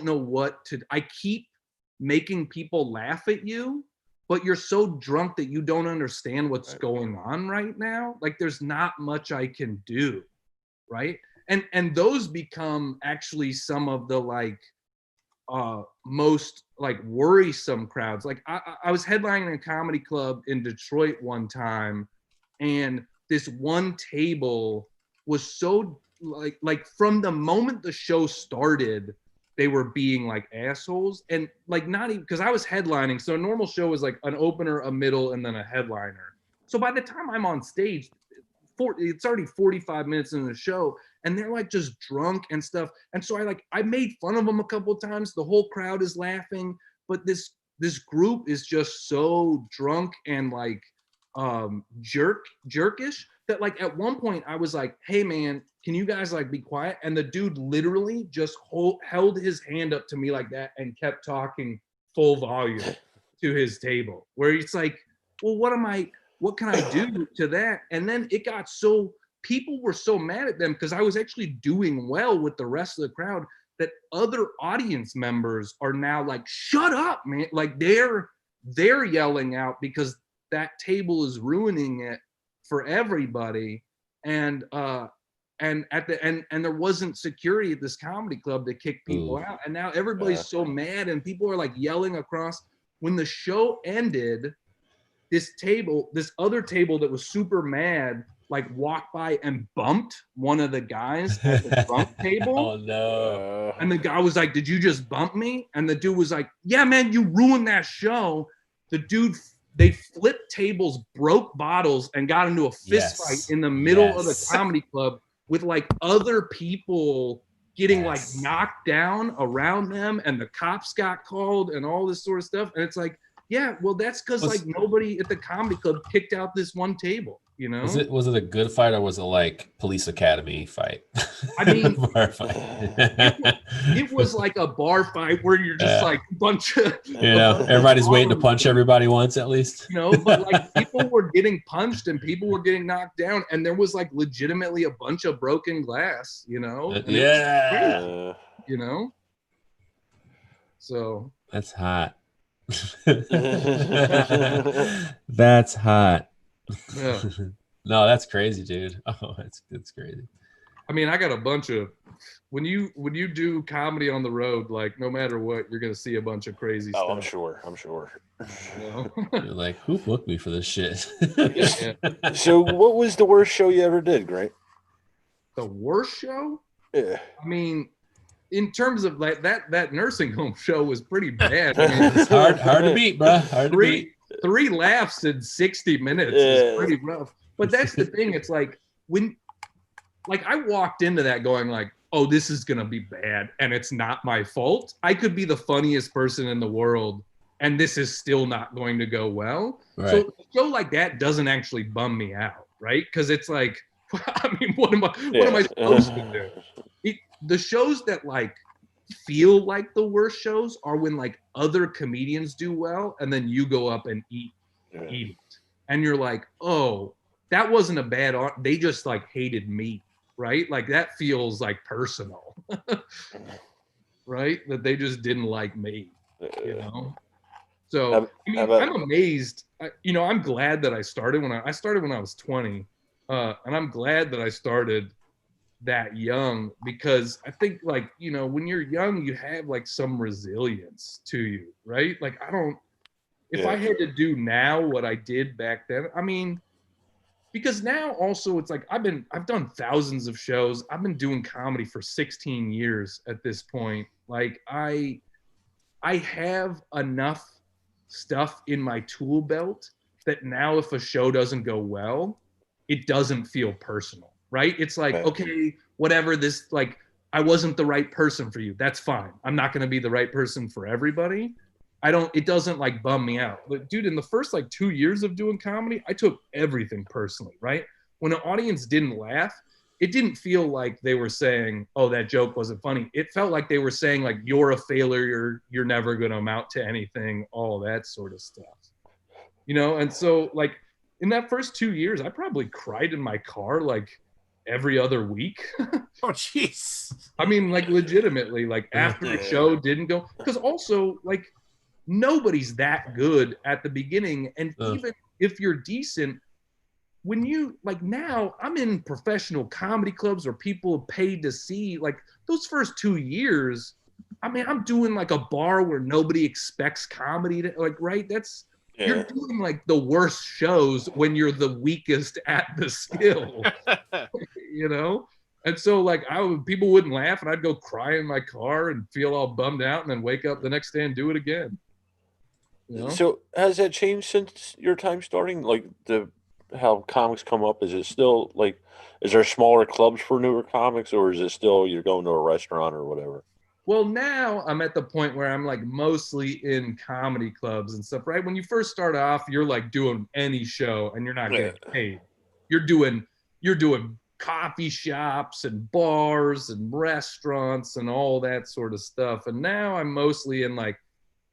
know what to, I keep making people laugh at you, but you're so drunk that you don't understand what's going on right now. Like there's not much I can do, right? And those become actually some of the like most like worrisome crowds. Like I was headlining a comedy club in Detroit one time, and this one table was so like from the moment the show started, they were being like assholes, and like not even because I was headlining. So a normal show is like an opener, a middle, and then a headliner. So by the time I'm on stage, it's already 45 minutes into the show, and they're like just drunk and stuff. And so I made fun of them a couple of times. The whole crowd is laughing, but this group is just so drunk and like jerkish that like at one point I was like, hey man, can you guys like be quiet? And the dude literally just held his hand up to me like that and kept talking full volume to his table, where it's like, well, what can I do to that? And then it got so, people were so mad at them because I was actually doing well with the rest of the crowd that other audience members are now like, shut up, man. Like they're yelling out because that table is ruining it for everybody, and at the and there wasn't security at this comedy club to kick people out, and now everybody's so mad, and people are like yelling across. When the show ended, this other table that was super mad, like walked by and bumped one of the guys at the drunk table. Oh no. And the guy was like, "Did you just bump me?" And the dude was like, "Yeah, man, you ruined that show." The dude, they flipped tables, broke bottles, and got into a fist fight in the middle of the comedy club with like other people getting like knocked down around them, and the cops got called and all this sort of stuff. And it's like, yeah, well, that's because like nobody at the comedy club kicked out this one table, you know? Was it a good fight, or was it like Police Academy fight? I mean, bar fight. it was like a bar fight where you're just like a bunch of, everybody's waiting to punch everybody once at least. You know, but like people were getting punched and people were getting knocked down, and there was like legitimately a bunch of broken glass, you know? And crazy, you know? So that's hot. That's hot. Yeah. No, that's crazy, dude. Oh, it's crazy. I mean, I got a bunch of when you do comedy on the road, like no matter what, you're gonna see a bunch of crazy stuff. I'm sure. You know? You're like, who booked me for this shit? Yeah. So, what was the worst show you ever did, Grant? The worst show? Yeah. I mean, in terms of like that nursing home show was pretty bad. I mean, it's hard to beat, bro. Hard to beat. 3 laughs in 60 minutes is pretty rough. But that's the thing. It's like when, like, I walked into that going like, oh, this is gonna be bad, and it's not my fault. I could be the funniest person in the world, and this is still not going to go well. Right. So a show like that doesn't actually bum me out, right? Because it's like, I mean, what am I supposed to do? The shows that like feel like the worst shows are when like other comedians do well and then you go up and eat it, and you're like, oh, that wasn't a bad art, they just like hated me, right? Like that feels like personal. Right, that they just didn't like me, you know. So I mean, I'm amazed, you know. I'm glad that I started when I was 20, and I'm glad that I started that young, because I think, like, you know, when you're young you have like some resilience to you, right? Like if I had to do now what I did back then, I mean, because now also it's like I've done thousands of shows. I've been doing comedy for 16 years at this point. Like I have enough stuff in my tool belt that now if a show doesn't go well, it doesn't feel personal. Right? It's like, okay, whatever, this, like, I wasn't the right person for you. That's fine. I'm not going to be the right person for everybody. It doesn't like bum me out. But dude, in the first like 2 years of doing comedy, I took everything personally, right? When an audience didn't laugh, it didn't feel like they were saying, oh, that joke wasn't funny. It felt like they were saying like, you're a failure. You're never going to amount to anything, all that sort of stuff, you know? And so like in that first 2 years, I probably cried in my car like every other week. Oh, jeez. I mean, like legitimately, like after the show didn't go, because also like nobody's that good at the beginning, and even if you're decent, when you like now, I'm in professional comedy clubs or people paid to see, like those first 2 years. I mean, I'm doing like a bar where nobody expects comedy to, like, right? That's you're doing like the worst shows when you're the weakest at the skill. You know? And so like people wouldn't laugh, and I'd go cry in my car and feel all bummed out, and then wake up the next day and do it again. You know? So has that changed since your time starting? Like how comics come up? Is it still like, is there smaller clubs for newer comics, or is it still you're going to a restaurant or whatever? Well, now I'm at the point where I'm like mostly in comedy clubs and stuff, right? When you first start off, you're like doing any show and you're not getting paid. You're doing coffee shops and bars and restaurants and all that sort of stuff. And now I'm mostly in like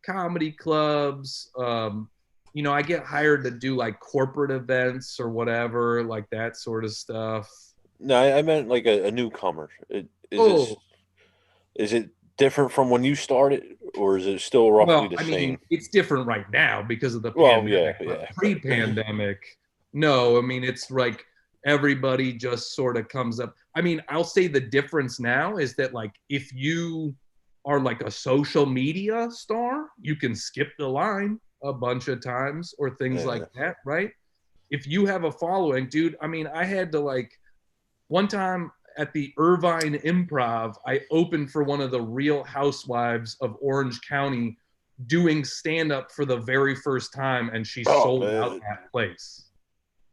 comedy clubs. You know, I get hired to do like corporate events or whatever, like that sort of stuff. No, I meant like a newcomer. Is it different from when you started, or is it still roughly the same? Mean, it's different right now because of the pandemic. Yeah. Pre-pandemic, No, I mean, it's like everybody just sort of comes up. I mean, I'll say the difference now is that, like, if you are like a social media star, you can skip the line a bunch of times or things like that, right? If you have a following, dude, I mean, I had to, like, one time at the Irvine Improv, I opened for one of the Real Housewives of Orange County doing stand-up for the very first time, and she sold out that place,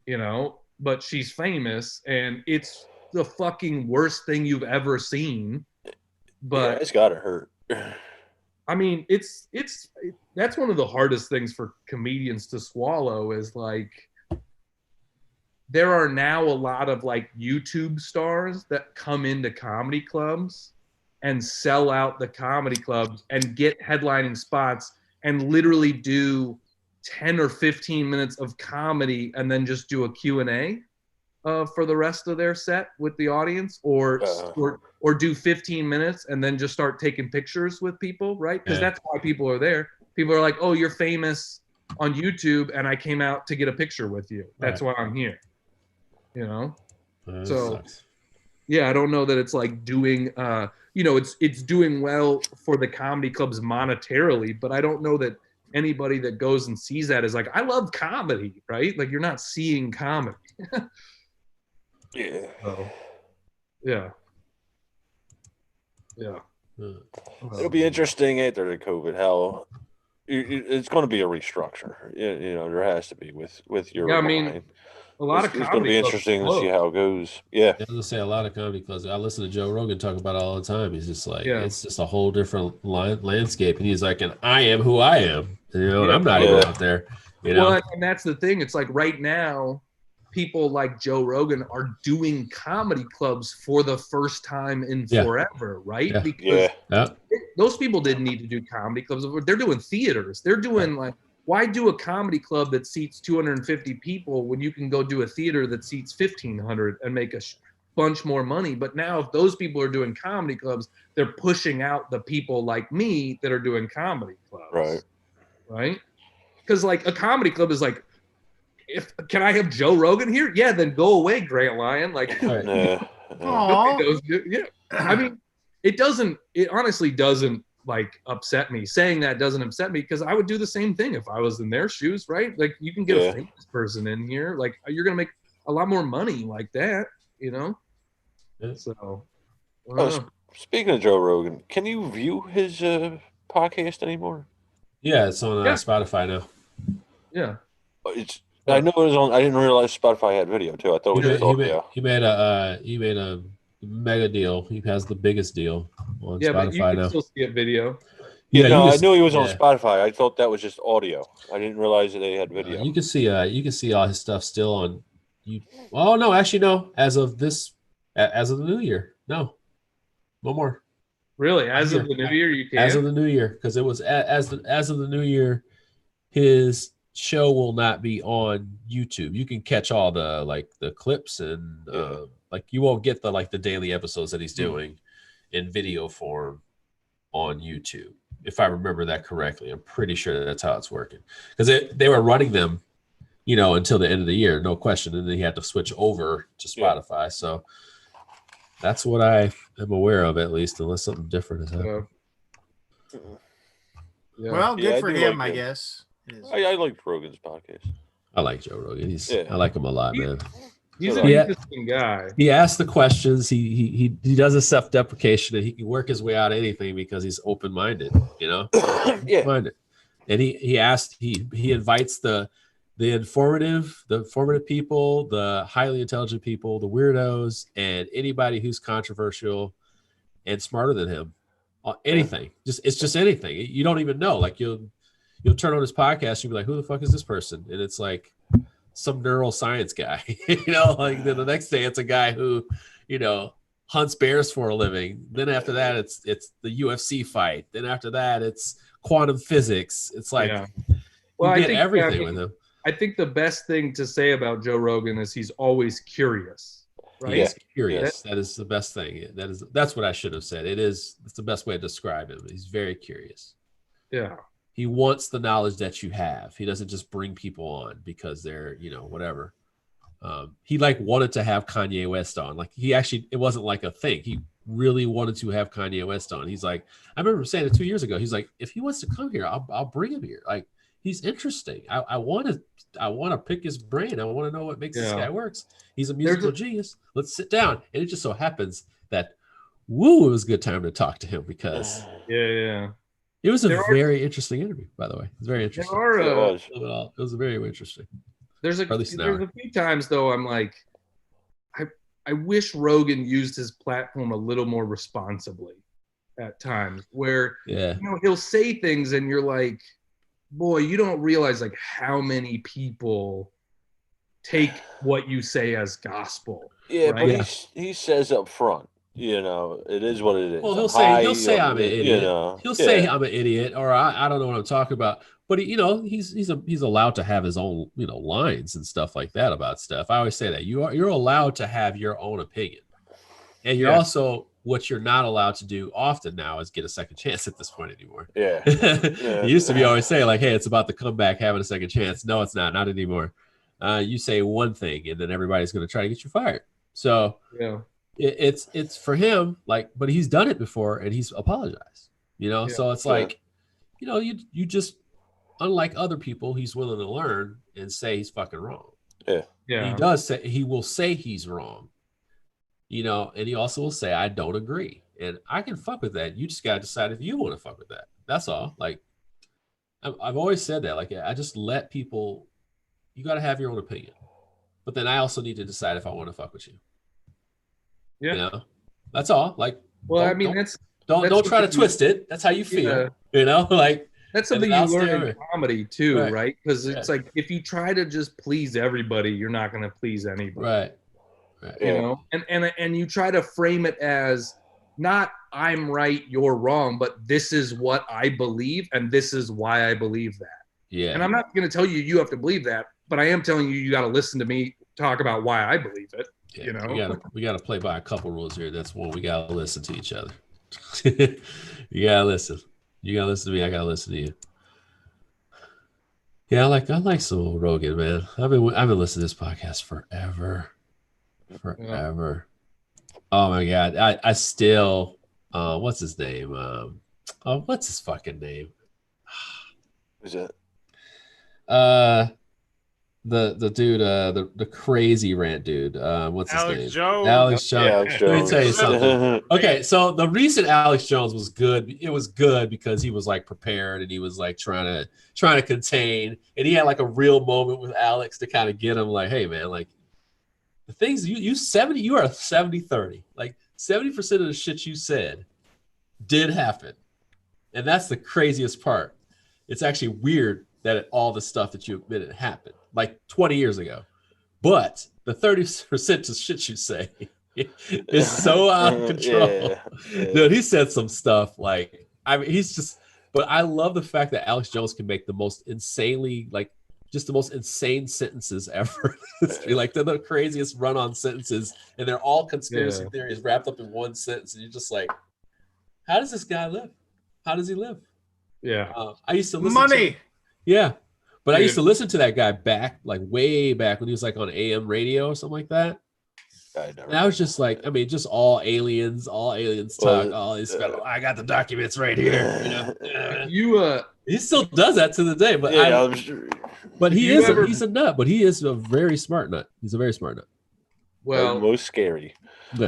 you know? But she's famous, and it's the fucking worst thing you've ever seen. But yeah, it's gotta hurt. I mean, that's one of the hardest things for comedians to swallow is, like, there are now a lot of, like, YouTube stars that come into comedy clubs and sell out the comedy clubs and get headlining spots and literally do 10 or 15 minutes of comedy and then just do a Q&A for the rest of their set with the audience, or do 15 minutes and then just start taking pictures with people, right? Because that's why people are there. People are like, oh, you're famous on YouTube and I came out to get a picture with you. That's why I'm here. You know? So sucks. yeah, I don't know that it's like doing it's doing well for the comedy clubs monetarily, but I don't know that anybody that goes and sees that is like, I love comedy, right? Like, you're not seeing comedy. Yeah. So, yeah. It'll be interesting after the COVID how it's going to be a restructure. You know, there has to be with your. Yeah, I mean, line. a lot of It's going to be comedy clubs interesting to close. see how it goes. Yeah. I was gonna say a lot of comedy clubs. I listen to Joe Rogan talk about it all the time. He's just like, it's just a whole different landscape, and he's like, and I am who I am. You know, and I'm not even out there. You know, Well, and that's the thing. It's like right now, people like Joe Rogan are doing comedy clubs for the first time in forever, right? Yeah. Because those people didn't need to do comedy clubs. They're doing theaters. They're doing like, why do a comedy club that seats 250 people when you can go do a theater that seats 1,500 and make a bunch more money? But now if those people are doing comedy clubs, they're pushing out the people like me that are doing comedy clubs. Right? Because like a comedy club is like, can I have Joe Rogan here? Yeah, then go away, Grant Lyon. Like, Aww. I mean, it honestly doesn't like upset me. Saying that doesn't upset me because I would do the same thing if I was in their shoes, right? Like, you can get a famous person in here. Like, you're going to make a lot more money like that, you know? So, speaking of Joe Rogan, can you view his podcast anymore? Yeah, it's on Spotify now. Yeah. I know it was on. I didn't realize Spotify had video too. I thought it was just audio. He made a mega deal. He has the biggest deal on Spotify but you can now. still see a video. Yeah, no, I knew he was on Spotify. I thought that was just audio. I didn't realize that they had video. You can see all his stuff still on you. Oh no, actually no. As of the new year, no more. Really, as of the new year, you can. As of the new year, because it was as of the new year, his show will not be on YouTube. You can catch all the clips and like you won't get the daily episodes that he's doing in video form on YouTube. If I remember that correctly, I'm pretty sure that's how it's working because they were running them, until the end of the year, no question, and then he had to switch over to Spotify. So that's what I am aware of, at least, unless something different has happened. Well, good for him, I guess. I like Rogan's podcast. I like Joe Rogan. I like him a lot, man. He's an interesting guy. He asks the questions. He does a self-deprecation, and he can work his way out of anything because he's open-minded. Open-minded. And he invites the informative people, the highly intelligent people, the weirdos, and anybody who's controversial and smarter than him. Anything. It's just anything. You don't even know. Like you'll turn on his podcast, you'll be like, who the fuck is this person? And it's like some neuroscience guy, like then the next day it's a guy who, hunts bears for a living. Then after that, it's the UFC fight. Then after that, it's quantum physics. It's like, well, you get everything with him. I think the best thing to say about Joe Rogan is he's always curious, right? He's curious. That is the best thing. That's what I should have said. It's the best way to describe him. He's very curious. Yeah. He wants the knowledge that you have. He doesn't just bring people on because they're, whatever. He like wanted to have Kanye West on. Like he actually, it wasn't like a thing. He really wanted to have Kanye West on. He's like, I remember saying it 2 years ago. He's like, if he wants to come here, I'll bring him here. Like he's interesting. I want to pick his brain. I want to know what makes this guy works. He's a musical genius. Let's sit down. And it just so happens that, it was a good time to talk to him because it was a very interesting interview. By the way, it's very interesting. It was very interesting. There's a few times though I'm like, I wish Rogan used his platform a little more responsibly at times where he'll say things and you're like, boy, you don't realize like how many people take what you say as gospel. Yeah, right? but he says up front, it is what it is. Well, he'll say I'm an idiot. He'll say I'm an idiot, or I don't know what I'm talking about. But he's allowed to have his own lines and stuff like that about stuff. I always say that you're allowed to have your own opinion, and you're also what you're not allowed to do often now is get a second chance at this point anymore. Yeah, it used to be always say like, hey, it's about the comeback, having a second chance. No, it's not anymore. You say one thing, and then everybody's going to try to get you fired. So it's for him like, but he's done it before and he's apologized. So it's like, you just. Unlike other people, he's willing to learn and say he's fucking wrong. Yeah. He will say he's wrong. And he also will say, I don't agree. And I can fuck with that. You just got to decide if you want to fuck with that. That's all. Like, I've always said that. Like, I just let people, you got to have your own opinion. But then I also need to decide if I want to fuck with you. Yeah. That's all. Like, well, don't try to twist it. That's how you feel. Like, that's something you learn in comedy too, right? Because it's like if you try to just please everybody, you're not going to please anybody, right? And you try to frame it as not I'm right, you're wrong, but this is what I believe, and this is why I believe that. Yeah. And I'm not going to tell you have to believe that, but I am telling you got to listen to me talk about why I believe it. Yeah, we got to play by a couple rules here. That's one, we got to listen to each other. You got to listen. You gotta listen to me. I gotta listen to you. Yeah, I like some old Rogan, man. I've been listening to this podcast forever. Oh my god, I still. What's his name? What's his fucking name? Who's that? The dude, the crazy rant dude. What's his name? Jones. Alex Jones. Yeah, Alex Jones. Let me tell you something. Okay, so the reason Alex Jones was good, it was good because he was like prepared and he was like trying to contain, and he had like a real moment with Alex to kind of get him like, hey man, like the things you are 70-30. Like 70% of the shit you said did happen, and that's the craziest part. It's actually weird that all the stuff that you admitted happened like 20 years ago, but the 30% of shit you say is so out of control. Dude, he said some stuff like, I mean, but I love the fact that Alex Jones can make the most insanely, like, just the most insane sentences ever. Like, they're the craziest run-on sentences, and they're all conspiracy theories wrapped up in one sentence, and you're just like, how does this guy live? How does he live? Yeah. I used to listen Money. But I used to listen to that guy way back when he was like on AM radio or something like that. And I was just like, I mean, just all aliens talk. All these I got the documents right here. He still does that to the day, but he's a nut, but he is a very smart nut. He's a very smart nut. Well, most scary.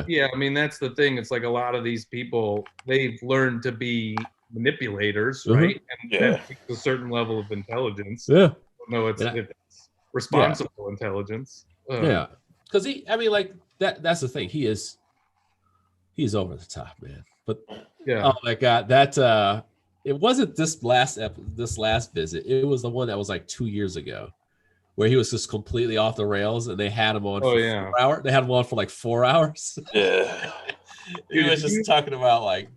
Yeah, I mean that's the thing. It's like a lot of these people, they've learned to be manipulators, right? And that takes a certain level of intelligence. No, it's responsible intelligence. Because that's the thing. He's over the top, man. But oh my god, that it wasn't this last visit. It was the one that was like 2 years ago, where he was just completely off the rails, and they had him on for 4 hours. They had him on for like 4 hours. He was just talking about like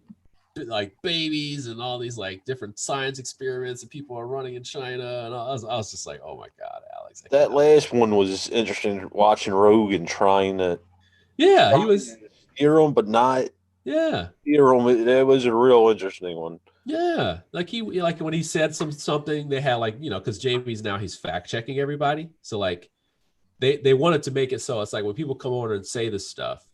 babies and all these like different science experiments that people are running in China, and I was just like, oh my god, Alex. That last one was interesting, watching Rogan trying to he was hear him but not hear him. That was a real interesting one. Like when he said something, they had like, because Jamie's now he's fact checking everybody, so like they wanted to make it so it's like when people come over and say stuff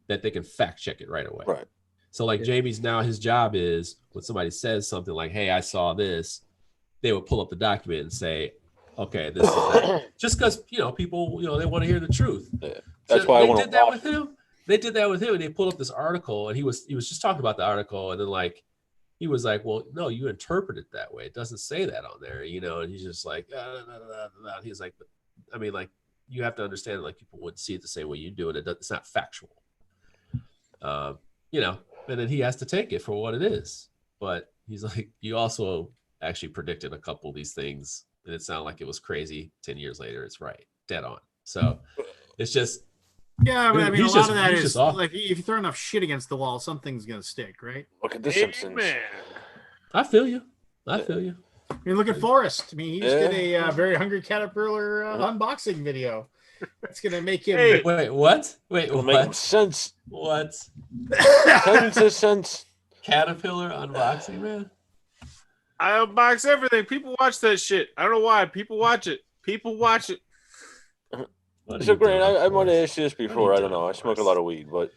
that they can fact check it right away. Right. So like Jamie's now his job is when somebody says something like, "Hey, I saw this," they would pull up the document and say, "Okay, this is that." Just because people they want to hear the truth. Yeah. That's why they I want did to that watch. with him. They did that with him, and they pulled up this article, and he was just talking about the article, and then like he was like, "Well, no, you interpret it that way. It doesn't say that on there, And he's just like, he's like, I mean, like you have to understand, like people wouldn't see it the same way you do, and it's not factual, And then he has to take it for what it is. But he's like, you also actually predicted a couple of these things, and it sounded like it was crazy. 10 years later, it's right, dead on. So it's just. Yeah, but I mean, a he's lot just- of that he's is just off. like if you throw enough shit against the wall, something's gonna stick, right? Look at the Simpsons. I feel you. I feel you. I mean, look at Forrest. I mean, he just Yeah. did a very hungry caterpillar unboxing video. That's gonna make him. Hey, Wait, what? Wait, It'll what? make sense. What? Tons of sense. Caterpillar unboxing, man. I unbox everything. People watch that shit. I don't know why. People watch it. People watch it. What are So you Grant, doing, I might have Forrest? asked you this What are you before. I don't doing, know. I smoke a Forrest? lot of weed, but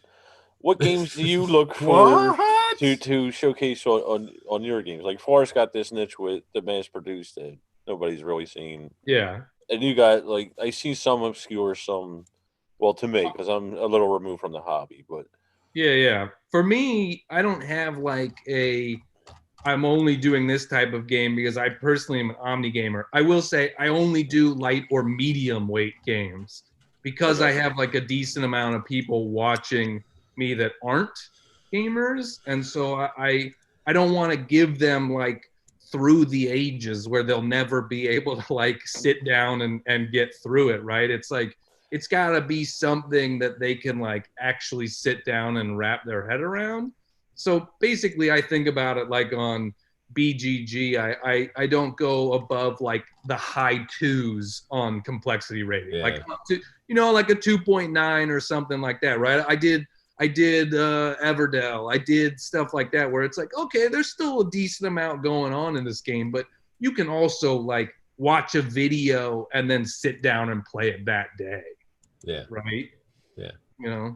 what games do you look for What? to showcase on your games? Like Forrest got this niche with the mass produced that nobody's really seen, Yeah. and you got like I see some obscure, some well to me because I'm a little removed from the hobby, but Yeah. For me, I don't have like I'm only doing this type of game because I personally am an omni gamer. I will say I only do light or medium weight games because I have like a decent amount of people watching me that aren't gamers, and so I don't want to give them like through the ages where they'll never be able to like sit down and get through it, right? It's like it's got to be something that they can like actually sit down and wrap their head around. So basically I think about it like on BGG, I don't go above like the high 2s on complexity rating, Yeah. like up to, like a 2.9 or something like that, right? I did Everdell. I did stuff like that where it's like, okay, there's still a decent amount going on in this game, but you can also like watch a video and then sit down and play it that day. Yeah. Right. Yeah.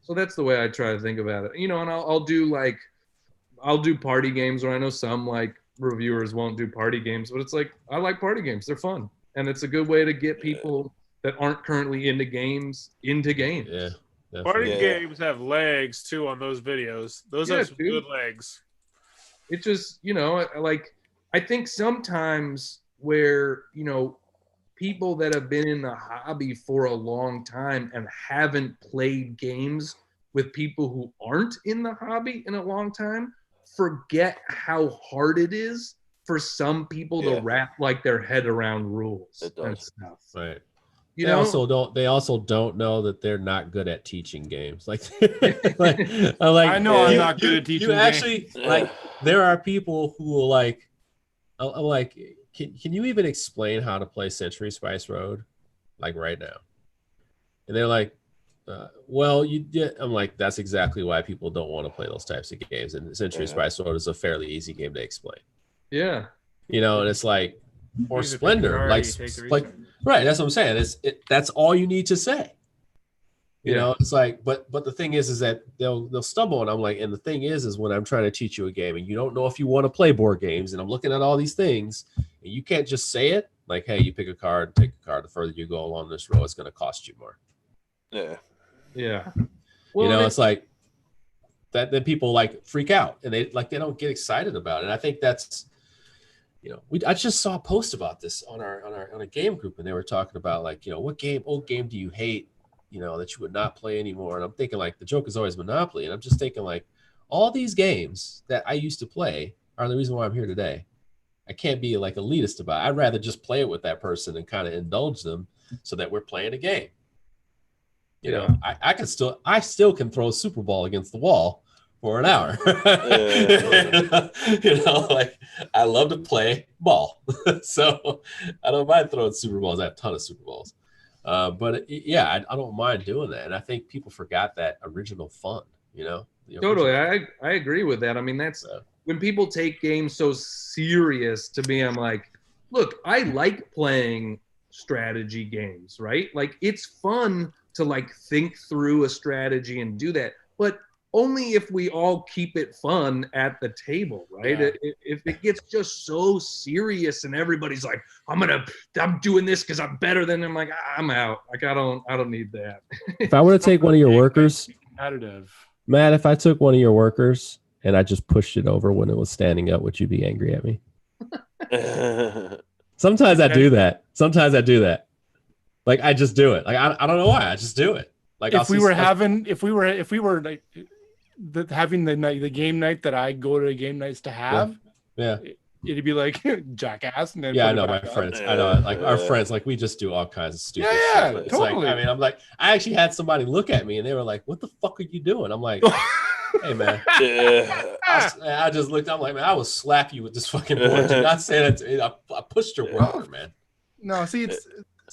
So that's the way I try to think about it. And I'll do party games, or I know some like reviewers won't do party games, but it's like, I like party games. They're fun. And it's a good way to get people that aren't currently into games into games. Yeah. Party definitely. games have legs too on those videos. Those Yeah, have some dude. good legs. It just, I think sometimes where, people that have been in the hobby for a long time and haven't played games with people who aren't in the hobby in a long time forget how hard it is for some people to wrap like their head around rules It does. and stuff. Right. You They know? also don't know that they're not good at teaching games. Like, I'm like I know I'm you- not good you- at teaching You games. actually like there are people who will like. I'm like, can you even explain how to play Century Spice Road, like right now? And they're like, well, you did. I'm like, that's exactly why people don't want to play those types of games. And Century Spice Road is a fairly easy game to explain. Yeah. And it's like, or Use a Splendor, picture, like, you take the like, research. right. That's what I'm saying. That's all you need to say. It's like, but the thing is that they'll stumble, and I'm like, and the thing is when I'm trying to teach you a game, and you don't know if you want to play board games, and I'm looking at all these things, and you can't just say it like, hey, you pick a card, take a card. The further you go along this row, it's going to cost you more. yeah. Yeah. It's like that. Then people like freak out, and they don't get excited about it. And I think that's, I just saw a post about this on a game group, and they were talking about like, what old game do you hate, that you would not play anymore? And I'm thinking like the joke is always Monopoly, and I'm just thinking like all these games that I used to play are the reason why I'm here today. I can't be like elitist about it. I'd rather just play it with that person and kind of indulge them so that we're playing a game. I still can throw a Super Ball against the wall for an hour. Like I love to play ball. So I don't mind throwing Super Balls. I have a ton of Super Balls. But I don't mind doing that. And I think people forgot that original fun, Totally. I agree with that. I mean, that's when people take games so serious. To me, I'm like, look, I like playing strategy games, right? Like it's fun to like think through a strategy and do that, but only if we all keep it fun at the table, right? Yeah. If it gets just so serious and everybody's like, I'm doing this because I'm better than them, like I'm out. Like I don't need that. If I were to take one of your workers, Competitive. Matt, if I took one of your workers and I just pushed it over when it was standing up, would you be angry at me? Sometimes I do that. Like I just do it. Like I don't know why. I just do it. Like If we were having like having the game night that I go to game nights to have, yeah. It'd be like jackass. And then Yeah, put I it know my back up. friends. I know, like our friends, like we just do all kinds of stupid Yeah, shit. It's totally. like, I mean, I'm like, I actually had somebody look at me and they were like, "What the fuck are you doing?" I'm like, "Hey, man." I just looked. I'm like, "Man, I will slap you with this fucking board." Do not say that to me. I pushed your worker, man. No, see, This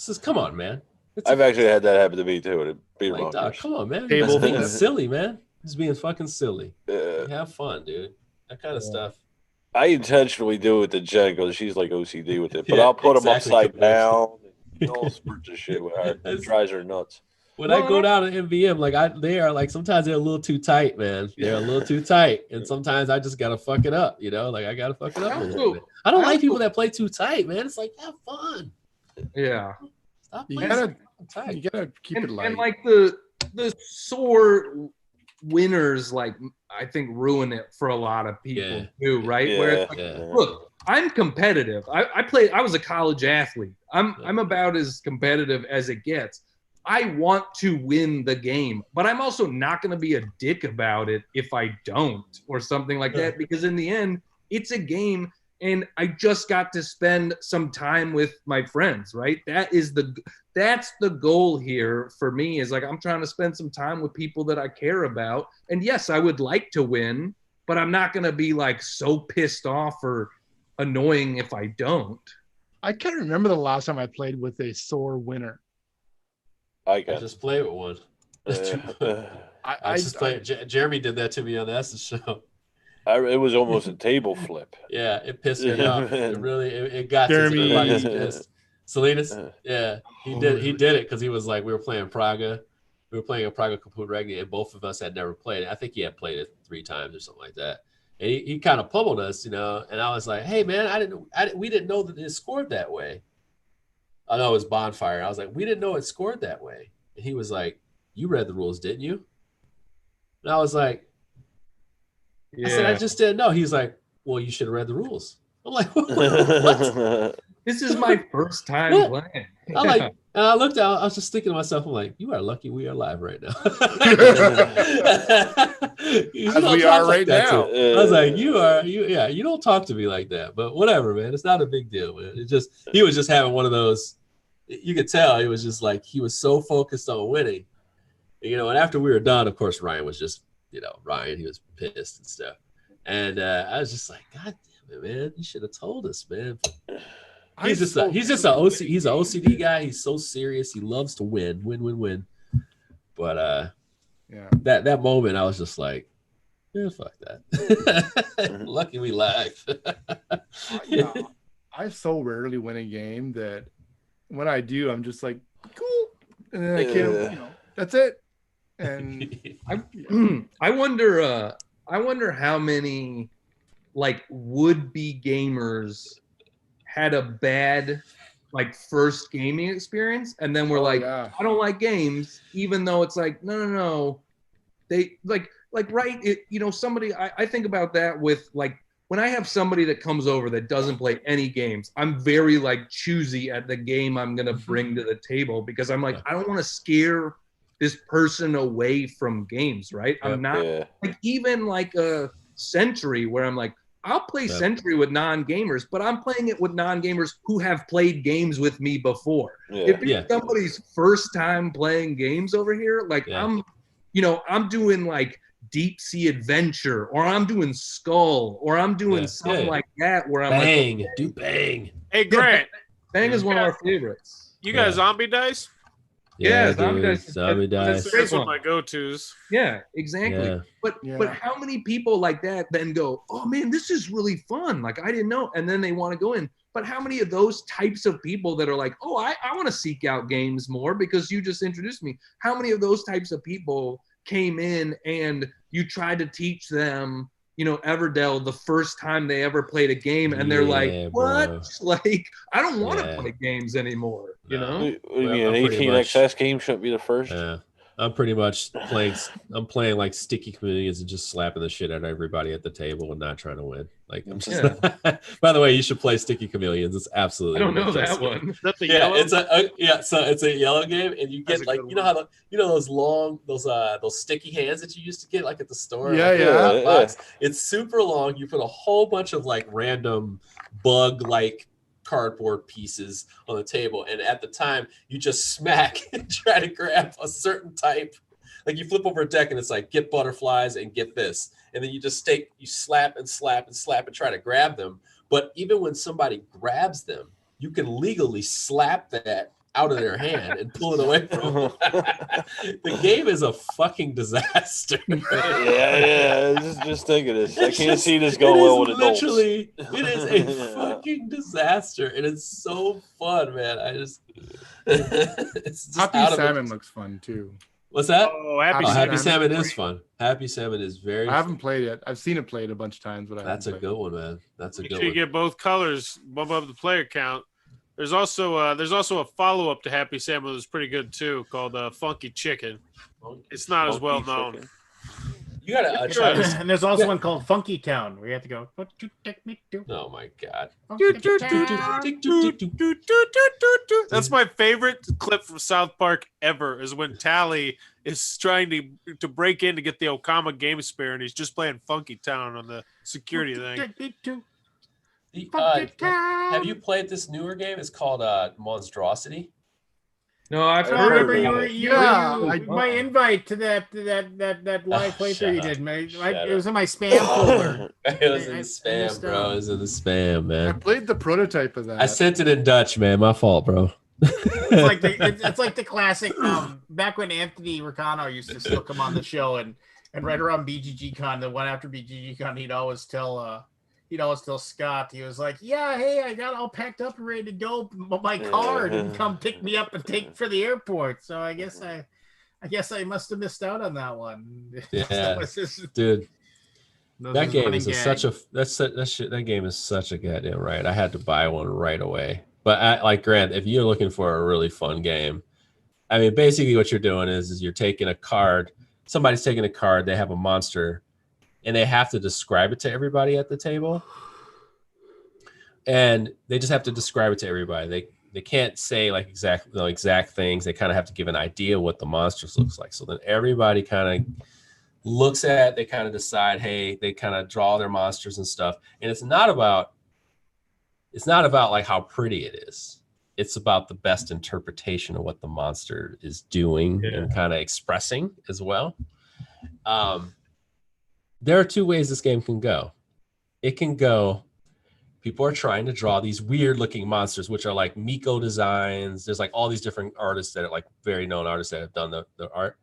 is come on, man. I've actually had that happen to me too. And beat Like, dog, come on, man. Table That's being flip. silly, man. Just being fucking silly. Have fun, dude. That kind of stuff. I intentionally do it with the Jen because she's like OCD with it, but Yeah, I'll put them exactly, upside compared to- down and all sorts of shit with her. It drives her nuts. When I go down to MVM, like they are like sometimes they're a little too tight, man. They're a little too tight, and sometimes I just gotta fuck it up, you know. Like I gotta fuck it up a little bit. I don't like people that play too tight, man. It's like have fun. Yeah, Stop You playing gotta, tight. you gotta keep it light. and like the sore winners, like I think ruin it for a lot of people too, right? Where it's like, look, I'm competitive. I was a college athlete. I'm about as competitive as it gets. I want to win the game, but I'm also not going to be a dick about it if I don't or something like that, because in the end, it's a game and I just got to spend some time with my friends, right? That's the goal here for me, is like I'm trying to spend some time with people that I care about. And yes, I would like to win, but I'm not going to be like so pissed off or annoying if I don't. I can't remember the last time I played with a sore winner. I just play with one. I just play. Jeremy did that to me on the Essence show. It was almost a table flip. Yeah, it pissed me off. It really, it got Jeremy. to everybody was pissed. Salinas, yeah, he did it because he was like, we were playing Praga, a Praga Kaput Regni, and both of us had never played it. I think he had played it 3 times or something like that. And he kind of pummeled us, you know. And I was like, hey man, we didn't know that it scored that way. I know it was Bonfire. I was like, we didn't know it scored that way. And he was like, you read the rules, didn't you? And I was like, I said, I just didn't know. He's like, well, you should have read the rules. I'm like, what? This is my first time playing. I like, and I looked out. I was just thinking to myself, I'm like, you are lucky we are live right now. We are right now. I was like, you don't talk to me like that. But whatever, man. It's not a big deal, man. He was just having one of those. You could tell he was just like, he was so focused on winning, you know. And after we were done, of course, Ryan was just, you know, he was pissed and stuff. And I was just like, God damn it, man, you should have told us, man. He's just an OCD guy. He's so serious. He loves to win. But that moment, I was just like, yeah, fuck that. Lucky we live. I so rarely win a game that when I do, I'm just like, cool, and then I can't, you know, that's it. And I wonder how many like would-be gamers had a bad like first gaming experience, and then we're I don't like games, even though it's like no, they like right, it, you know, somebody I think about that with like when I have somebody that comes over that doesn't play any games, I'm very like choosy at the game I'm gonna bring to the table, because I'm like, I don't want to scare this person away from games, right? I'm not like even like a Century where I'm like, I'll play Century with non-gamers, but I'm playing it with non-gamers who have played games with me before. If it's somebody's first time playing games over here, like I'm doing like Deep Sea Adventure, or I'm doing Skull, or I'm doing something like that where I'm Bang. like, do Bang. Hey, Grant. Bang is one of our favorites. You got zombie dice? Yeah, dude. dice. Zombie That's dice. That's one of my go-tos. Yeah, exactly. Yeah. But how many people like that then go, oh man, this is really fun. Like I didn't know, and then they want to go in. But how many of those types of people that are like, oh, I want to seek out games more because you just introduced me. How many of those types of people came in and you tried to teach them, Everdell the first time they ever played a game, and they're like, what? Bro. Like, I don't want to Yeah. play games anymore, you know? What do you mean, I'm an pretty 18XS game shouldn't be the first? Yeah. I'm pretty much playing. I'm playing like sticky chameleons and just slapping the shit out of everybody at the table and not trying to win. Like I'm just. By the way, you should play sticky chameleons. It's absolutely. I don't know ridiculous. that one. Is that the Yeah, yellow? So it's a yellow game, and you That's get a like good you know one. how those sticky hands that you used to get like at the store. Yeah, like, in a yeah. top box. It's super long. You put a whole bunch of like random bug like cardboard pieces on the table, and at the time you just smack and try to grab a certain type. Like you flip over a deck and it's like get butterflies and get this, and then you just slap and slap and slap and try to grab them. But even when somebody grabs them, you can legally slap that out of their hand and pull it away from them. The game is a fucking disaster. Yeah. Just think of this. I can't see this going well with adults. Literally, it is a fucking disaster, and it's so fun, man. It's just Happy out of Salmon it. looks fun too. What's that? Oh, Happy Happy Salmon. Salmon is fun. Happy Salmon is very. I haven't played it. I've seen it played a bunch of times, but That's a good one, man. That's a Make good sure you one. get both colors, bump up the player count. There's also a follow-up to Happy Salmon that's pretty good too, called Funky Chicken. It's not as well known. You gotta try this. And there's also one called Funky Town where you have to go, what you take me to? Oh my god. Funky Town. That's my favorite clip from South Park ever. Is when Tally is trying to break in to get the Okama Game Spare, and he's just playing Funky Town on the security thing. Take me to Have you played this newer game? It's called Monstrosity. No, I've I heard remember of you it. were my invite to that live playthrough you did. It was in my spam folder. It was in the I spam, missed bro. out. It was in the spam, I man. played the prototype of that. I sent it in Dutch, man. My fault, bro. It's like the classic. Back when Anthony Ricano used to still come on the show, and right around BGG Con, the one after BGG Con, he'd always tell Scott, he was like, yeah, hey, I got all packed up and ready to go, but my car didn't come pick me up and take for the airport. So I guess I must have missed out on that one. Yeah, dude. That game is that game is such a goddamn right. I had to buy one right away. But Grant, if you're looking for a really fun game, I mean, basically what you're doing is you're taking a card. Somebody's taking a card. They have a monster, and they have to describe it to everybody at the table. And they just have to describe it to everybody. They can't say like exact things. They kind of have to give an idea what the monsters looks like. So then everybody kind of looks at, they kind of decide, hey, they kind of draw their monsters and stuff. And it's not about like how pretty it is. It's about the best interpretation of what the monster is doing and kind of expressing as well. There are two ways this game can go. It can go, people are trying to draw these weird looking monsters, which are like Miko designs. There's like all these different artists that are like very known artists that have done the art.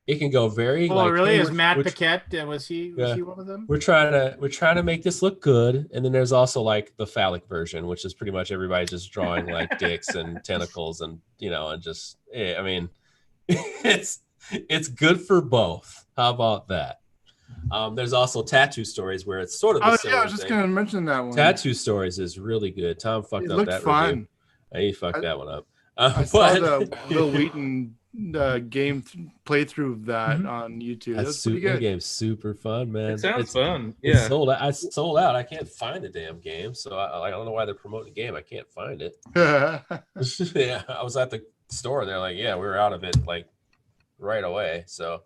It can go very really? hey, Is Matt Paquette? Was he one of them? We're trying to make this look good. And then there's also like the phallic version, which is pretty much everybody just drawing like dicks and tentacles and and just I mean it's good for both. How about that? There's also Tattoo Stories where it's sort of the same I was just going to mention that one. Tattoo Stories is really good. Tom fucked up that fun. Review. He fucked that one up. I saw the Will Wheaton game playthrough of that on YouTube. That's pretty good. That game's super fun, man. It sounds fun. It's Yeah. sold out. I sold out. I can't find the damn game, so I don't know why they're promoting the game. I can't find it. Yeah, I was at the store. And they're like, yeah, we were out of it like right away. So.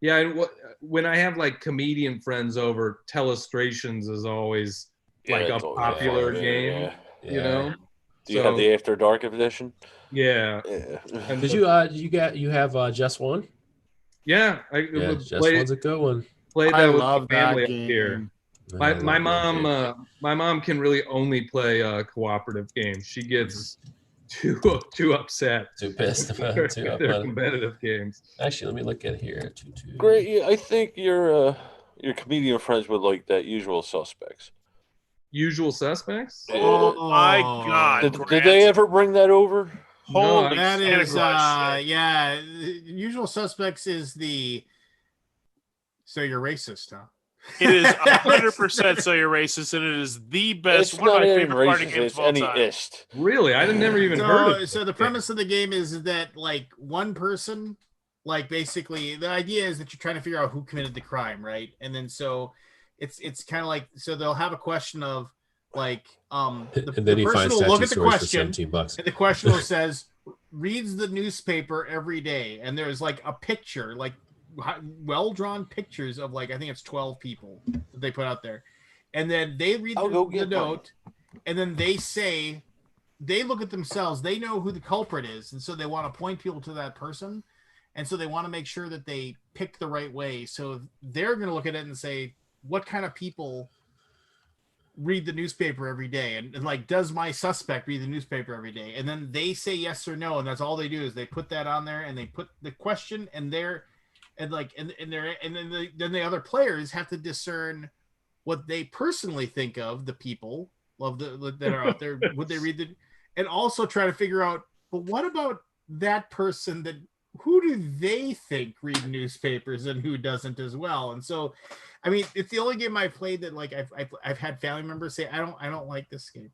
Yeah, and when I have like comedian friends over, Telestrations is always like a popular game. You know. Do you have the After Dark edition? Yeah. And did you have Just One? Yeah, Just One's a good one. Played that I with love the family that up game. here. My mom can really only play cooperative games. She too upset. Too pissed about They're, it. Too they're upset. competitive games. Actually, let me look at here. Two. Great. Yeah, I think your comedian friends would like that. Usual Suspects. Usual Suspects? Oh my God! Did Grant. they ever bring that over? No, Holy That Santa is, Claus. yeah. Usual Suspects is the. So you're racist, huh? It is 100% So You're Racist, and it is the best, It's one of not my even favorite party racist. games It's of all any time. ist. Really? I never even heard of it. So the premise of the game is that like one person, like basically the idea is that you're trying to figure out who committed the crime, right? And then so it's kind of like so they'll have a question of like And then he person finds will look statue at the stories for question $17. and the question will says reads the newspaper every day, and there's like a picture, like well drawn pictures of like I think it's 12 people that they put out there, and then they read the note, and then they say they look at themselves, they know who the culprit is, and so they want to point people to that person, and so they want to make sure that they pick the right way. So they're going to look at it and say, what kind of people read the newspaper every day, and like does my suspect read the newspaper every day? And then they say yes or no, and that's all they do is they put that on there, and they put the question and they're and like and then the other players have to discern what they personally think of the people of the that are out there. Would they read the, and also try to figure out, but what about that person, that who do they think read newspapers and who doesn't as well? And so I mean, it's the only game I've played that like I've had family members say I don't like this game.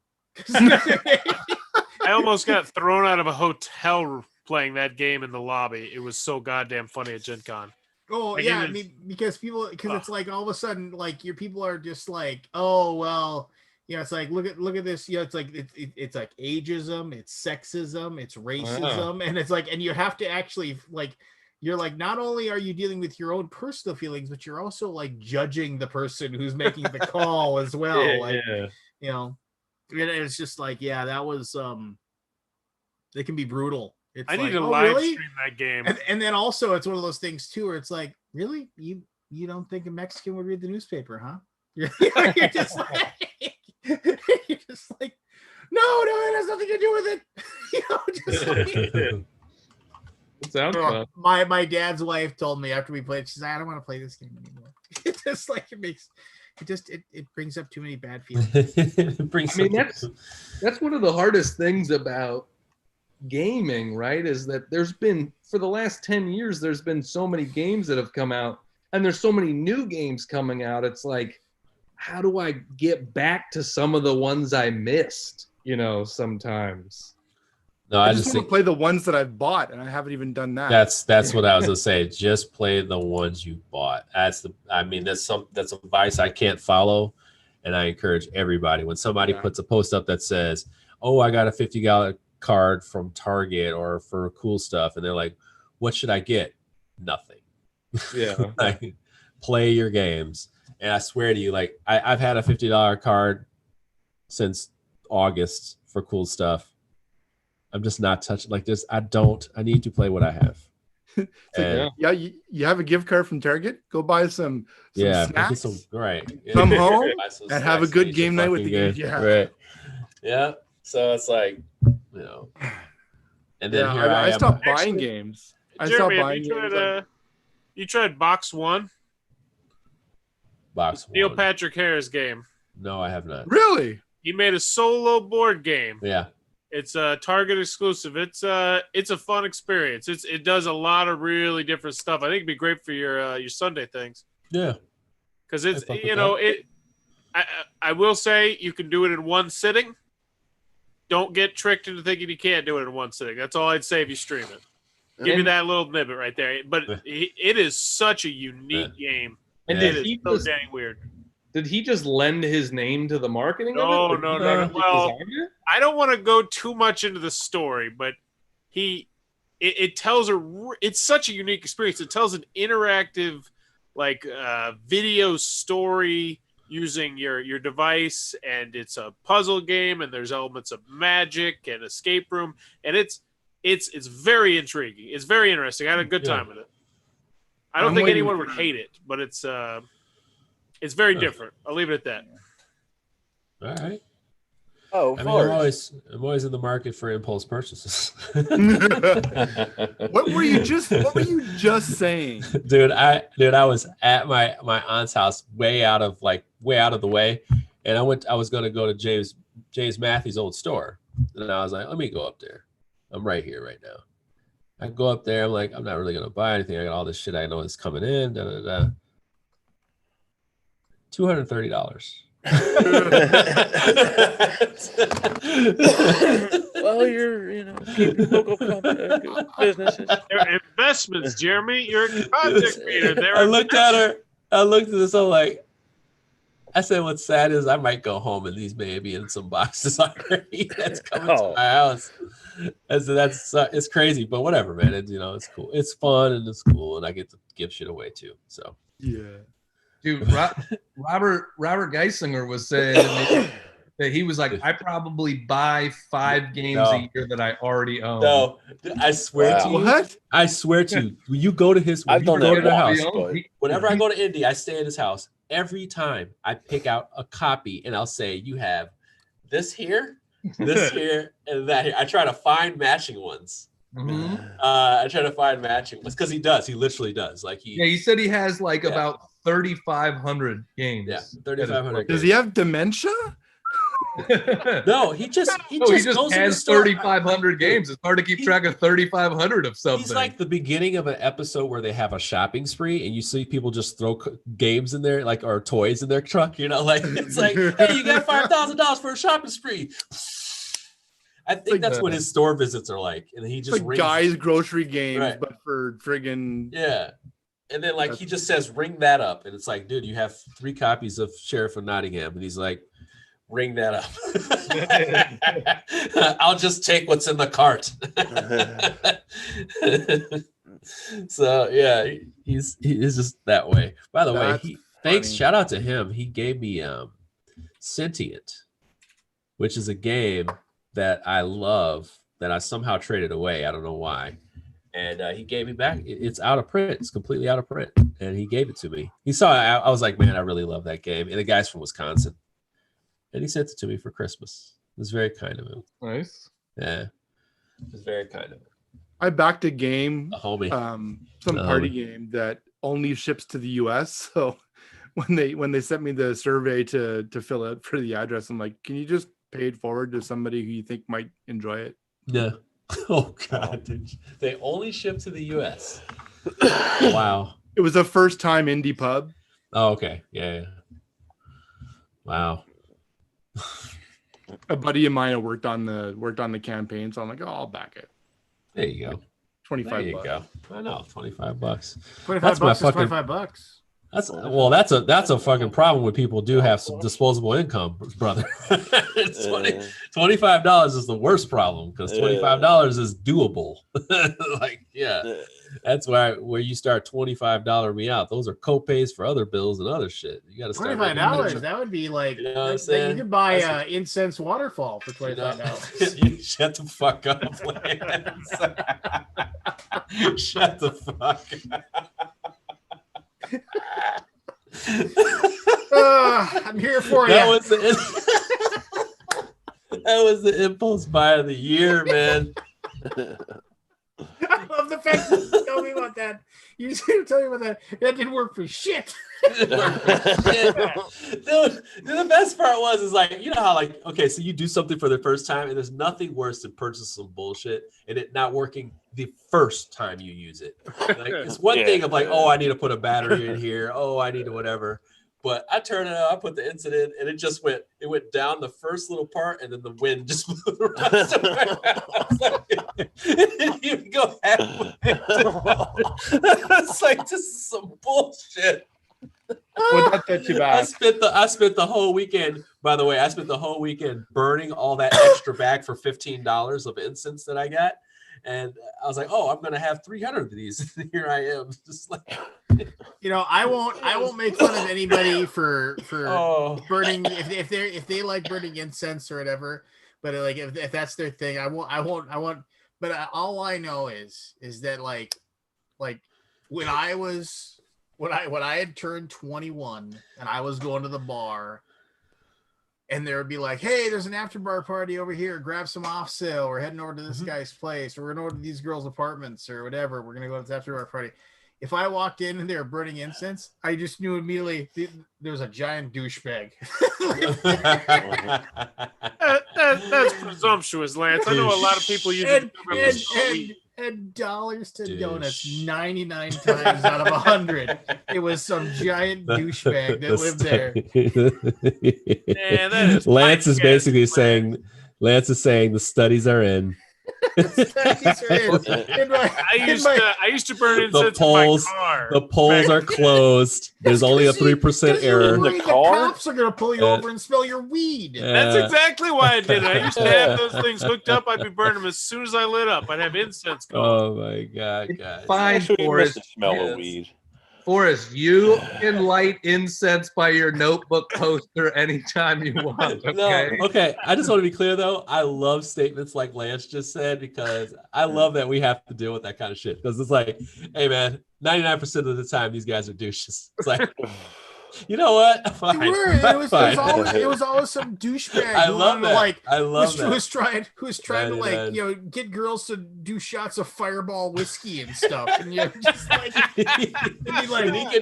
I almost got thrown out of a hotel playing that game in the lobby. It was so goddamn funny at Gen Con. Oh Like, yeah, was, I mean because it's like all of a sudden like your people are just like, oh well, it's like look at this, it's like it's like ageism, it's sexism, it's racism, and it's like, and you have to actually like, you're like, not only are you dealing with your own personal feelings, but you're also like judging the person who's making the call as well. It's just like, yeah, that was they can be brutal. It's I need like, to live stream that game. And then also it's one of those things too where it's like, really? You don't think a Mexican would read the newspaper, huh? You're just like you're just like, no, it has nothing to do with it. Just like, it sounds fun. My dad's wife told me after we played, she said, I don't want to play this game anymore. It just like it brings up too many bad feelings. That's one of the hardest things about gaming, right? Is that there's been, for the last 10 years, there's been so many games that have come out, and there's so many new games coming out. It's like, how do I get back to some of the ones I missed, sometimes? No, I just want to play the ones that I've bought, and I haven't even done that. That's what I was gonna say. Just play the ones you bought. That's advice I can't follow, and I encourage everybody. When somebody puts a post up that says, "Oh, I got a $50 card from Target or for cool stuff," and they're like, "What should I get?" Nothing. Yeah. Like, play your games. And I swear to you, like I've had a $50 card since August for cool stuff. I'm just not touching like this. I need to play what I have. You have a gift card from Target. Go buy some snacks. Come home and have a good game night with the game. Yeah. Right. Yeah. So it's like, and then I stopped buying games. Jeremy, you tried Box One? Neil Patrick Harris game. No, I have not. Really? He made a solo board game. Yeah. It's a Target exclusive. It's a fun experience. It does a lot of really different stuff. I think it'd be great for your Sunday things. Yeah. Because it's I will say you can do it in one sitting. Don't get tricked into thinking you can't do it in one sitting. That's all I'd say if you stream it. Give you that little nibbit right there. But it is such a unique game. And it is so dang weird. Did he just lend his name to the marketing of it? No. Well, I don't want to go too much into the story, but it tells it's such a unique experience. It tells an interactive, like video story using your device, and it's a puzzle game, and there's elements of magic and escape room, and it's very intriguing. It's very interesting. I had a good time with it. I don't think anyone would hate it, but it's very different. I'll leave it at that. All right. Oh, I mean, I'm always in the market for impulse purchases. What were you just saying? Dude, I was at my aunt's house way out of the way, and I was gonna go to James Matthews' old store. And I was like, let me go up there. I'm right here right now. I go up there, I'm like, I'm not really gonna buy anything. I got all this shit I know is coming in. $230. Well, keeping local businesses. They're investments, Jeremy. You're a content creator. I looked at her. I looked at this. I'm like, I said, what's sad is I might go home and these may be in some boxes already. That's coming to my house. And so it's crazy, but whatever, man. It's cool. It's fun and it's cool, and I get to give shit away too. So yeah, dude. Robert Geisinger was saying that he was like, I probably buy 5 games a year that I already own. No, I swear to you. What? I swear to you. When you go to his, I've done that house, but... whenever I go to Indy, I stay at his house. Every time I pick out a copy and I'll say, you have this here, this here, and that here. I try to find matching ones. Mm-hmm. I try to find matching ones because he does. He literally does. He said he has about 3,500 games. Yeah, 3,500. Does he have dementia? No, he just has 3,500 games. It's hard to keep track of 3,500 of something. He's like the beginning of an episode where they have a shopping spree and you see people just throw games in there, or toys in their truck. It's like, hey, you got $5,000 for a shopping spree. I think that's what his store visits are like, and he just rings. Guys' grocery games, Right. but for friggin' yeah. And then he just says, ring that up, and it's like, dude, you have 3 copies of Sheriff of Nottingham, and he's like, ring that up. I'll just take what's in the cart. So yeah, he is just that way. By the way, thanks. Shout out to him. He gave me Sentient, which is a game that I love that I somehow traded away. I don't know why. And he gave me back. It's out of print. It's completely out of print. And he gave it to me. He saw it. I was like, man, I really love that game. And the guy's from Wisconsin. And he sent it to me for Christmas. It was very kind of him. Nice. Yeah. It was very kind of him. I backed a game, A homie. some party game that only ships to the US. So when they sent me the survey to fill out for the address, I'm like, can you just pay it forward to somebody who you think might enjoy it? Yeah. Oh God, dude. They only ship to the US. Wow. It was a first time indie pub. Oh, okay. Yeah. Wow. A buddy of mine worked on the campaign, so I'm like, oh, I'll back it. There you go. $25. There you go. I know, $25. $25. That's a fucking problem when people do have some disposable income, brother. $25 is the worst problem because $25 is doable. That's where you start $25 me out. Those are co-pays for other bills and other shit. You got to start $25. That would be like, you know what I'm you saying? could buy incense waterfall for $25. You shut the fuck up, Lance. Shut the fuck up. I'm here for you. That was the impulse buy of the year, man. I love the fact that you tell me about that. You tell me about that. That didn't work for shit. Dude, the best part is like, you know how okay, so you do something for the first time and there's nothing worse than purchasing some bullshit and it not working the first time you use it. It's one thing of oh, I need to put a battery in here. Oh, I need to whatever. But I turned it on, I put the instant in, and it went down the first little part, and then the wind just blew the rest of it. It didn't even go halfway. It's like, this is some bullshit. Well, that set you back. I spent the whole weekend, by the way, burning all that extra bag for $15 of incense that I got. And I was like, oh, I'm gonna have 300 of these. And here I am, just like, I won't make fun of anybody for burning if they like burning incense or whatever. But if that's their thing, I won't. But all I know is that like when I had turned 21 and I was going to the bar, and there would be like, hey, there's an after bar party over here. Grab some off sale. We're heading over to this guy's place. Or we're going over to these girls' apartments or whatever. We're going to go to this after bar party. If I walked in and they were burning incense, I just knew immediately there was a giant douchebag. That's presumptuous, Lance. I know a lot of people use and dollars to donuts 99 times out of 100. It was some giant douchebag that lived there. Man, that is Lance is basically saying the studies are in. I used to burn incense in my car. The polls are closed. There's only a 3% error. The cops are going to pull you over and smell your weed. That's exactly why I did it. I used to have those things hooked up. I'd be burning them as soon as I lit up. I'd have incense going. Oh my God, guys! Fine, Forrest. The smell of weed. Forrest, you can light incense by your notebook poster anytime you want. Okay. No, okay. I just want to be clear though. I love statements like Lance just said because I love that we have to deal with that kind of shit. Because it's like, hey man, 99% of the time these guys are douches. It's like, you know what? Fine. It was always some douchebag. I love that. Like, I love who was trying to like, you know, get girls to do shots of Fireball whiskey and stuff, and you know, just like,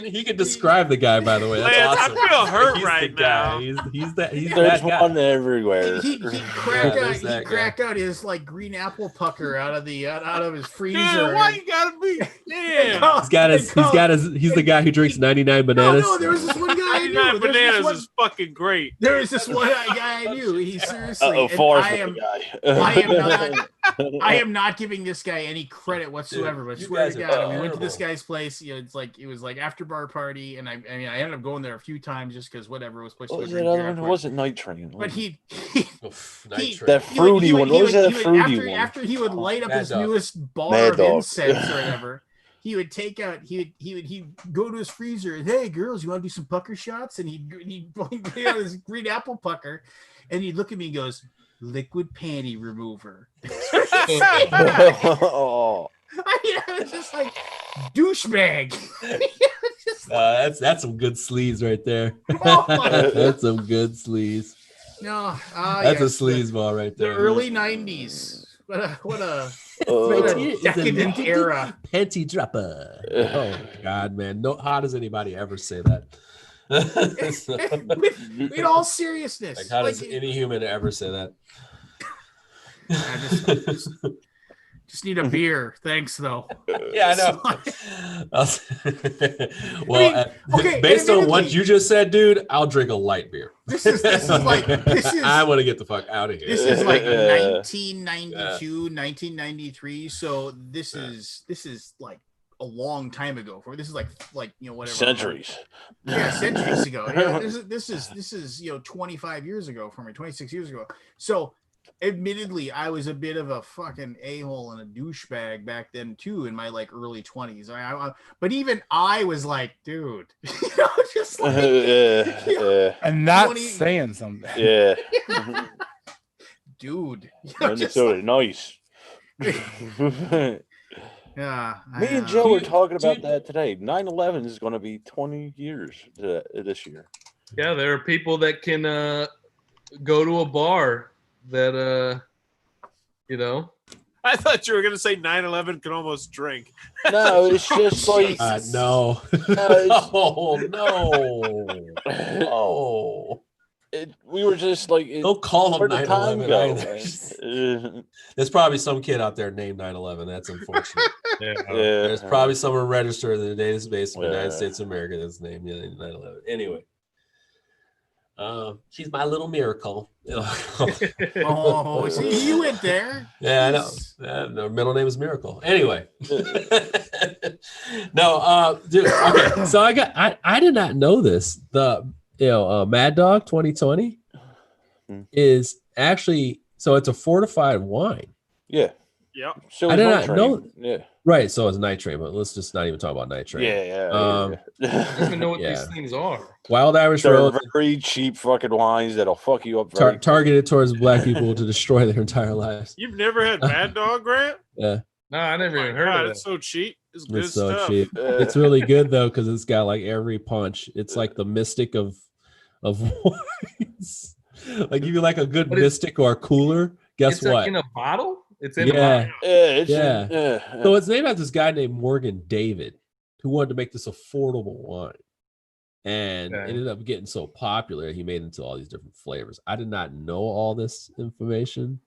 he can describe the guy, by the way. That's Lance, awesome. I feel hurt He's right the guy. now. He's that There's guy. one everywhere. He cracked out his like green apple pucker out of his freezer. Dude, why you gotta be? Damn. He's the guy who drinks 99 bananas. No, there was this one guy I knew. 99 bananas is fucking great. There was this one guy I knew. He seriously. I am not giving this guy any credit whatsoever. But swear to God, we went to this guy's place. You know, it was like after bar party, and I mean, I ended up going there a few times just because whatever was supposed to. What was that other one? It wasn't Night Train. But that fruity one. What was that fruity one? After he would light up his newest bar Mad of Dog. incense or whatever. He would take out. He'd go to his freezer and, hey girls, you want to do some pucker shots? And he'd bring out his green apple pucker, and he'd look at me and goes, liquid panty remover. Oh. I was just like, douchebag. That's some good sleaze right there. Oh my That's some good sleaze. No, that's a sleaze ball right there. The early '90s. What a decadent era. Panty dropper. Oh God, man! How does anybody ever say that? In all seriousness, like, how does any human ever say that? I just need a beer. Thanks, though. Yeah, I know. Well, based on what you just said, dude, I'll drink a light beer. This is I want to get the fuck out of here. This is like 1992, 1993. So this is like a long time ago. This is like you know, whatever, centuries. Yeah, centuries ago. Yeah, this is you know, 25 years ago for me, 26 years ago. So admittedly, I was a bit of a fucking a-hole and a douchebag back then too, in my like early 20s. But even I was like, dude, you know, just like, and that's saying something. Yeah, dude, you know, just so nice. Yeah, me and Joe were talking about that today. 9/11 is going to be 20 years this year. Yeah, there are people that can go to a bar that you know. I thought you were gonna say 9/11 can almost drink. No, it's just like no. Oh. We were just like, don't call them 9/11. There's probably some kid out there named 9/11. That's unfortunate. There's probably someone registered in the database of the United States of America that's named 9/11. Anyway. She's my little miracle. Oh, see, you went there. Yeah, I know. Her middle name is Miracle. Anyway, no, dude. Okay, so I did not know this. Mad Dog 2020 is actually it's a fortified wine. Yeah. Yeah. So I did not know. Yeah. Right, so it's Night Train, but let's just not even talk about Night Train. Yeah. I don't even know what these things are. Wild Irish They're Rose. very cheap fucking wines that'll fuck you up. Targeted towards black people to destroy their entire lives. You've never had Mad Dog, Grant? Yeah. No, I never even heard of it. It's so cheap. It's good It's so stuff. cheap. It's really good though because it's got like every punch. It's like the mystic of wines. Like give you like a good But it's- Mystic or a cooler. Guess It's what? like in a bottle. It's in a Yeah, bottle. yeah. So it's named after this guy named Morgan David, who wanted to make this affordable wine, and Okay. ended up getting so popular he made it into all these different flavors. I did not know all this information,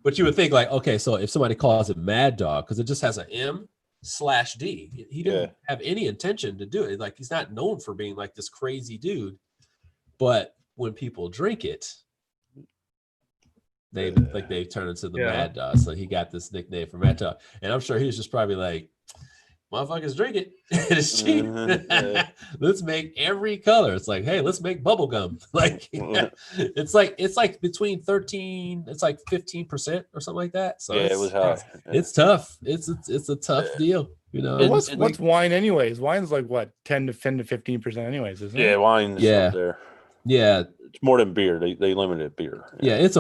but you would think like, okay, so if somebody calls it Mad Dog because it just has an M/D, he didn't have any intention to do it. Like he's not known for being like this crazy dude, but when people drink it, they turn into the Mad Dog. So he got this nickname for Mad Dog, and I'm sure he was just probably like, motherfuckers drink it. It's cheap. Let's make every color. It's like, hey, let's make bubble gum. Like it's like between 13, it's like 15% or something like that. So it was high. It's tough. It's a tough deal, you know. But what's wine anyways? Wine's like what 10 to 15% anyways, isn't it? Yeah, wine's up there. Yeah, it's more than beer. They limited beer. Yeah, it's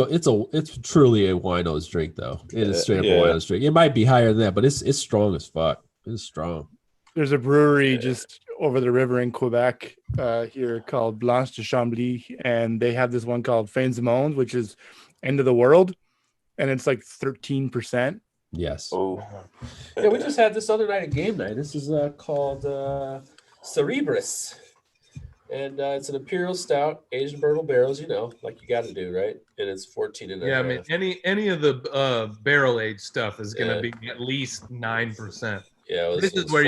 truly a wino's drink though. It is straight up a wino's drink. It might be higher than that, but it's strong as fuck. It's strong. There's a brewery just over the river in Quebec here called Blanche de Chambly, and they have this one called Fins du Monde, which is end of the world, and it's like 13%. Yes. Oh. Yeah, we just had this other night at game night. This is called Cerebris. And it's an imperial stout, Asian bourbon barrels, you know, like you got to do, right? And it's 14 and a Yeah, I half. mean, any of the barrel aged stuff is going to be at least 9%. Yeah, this is where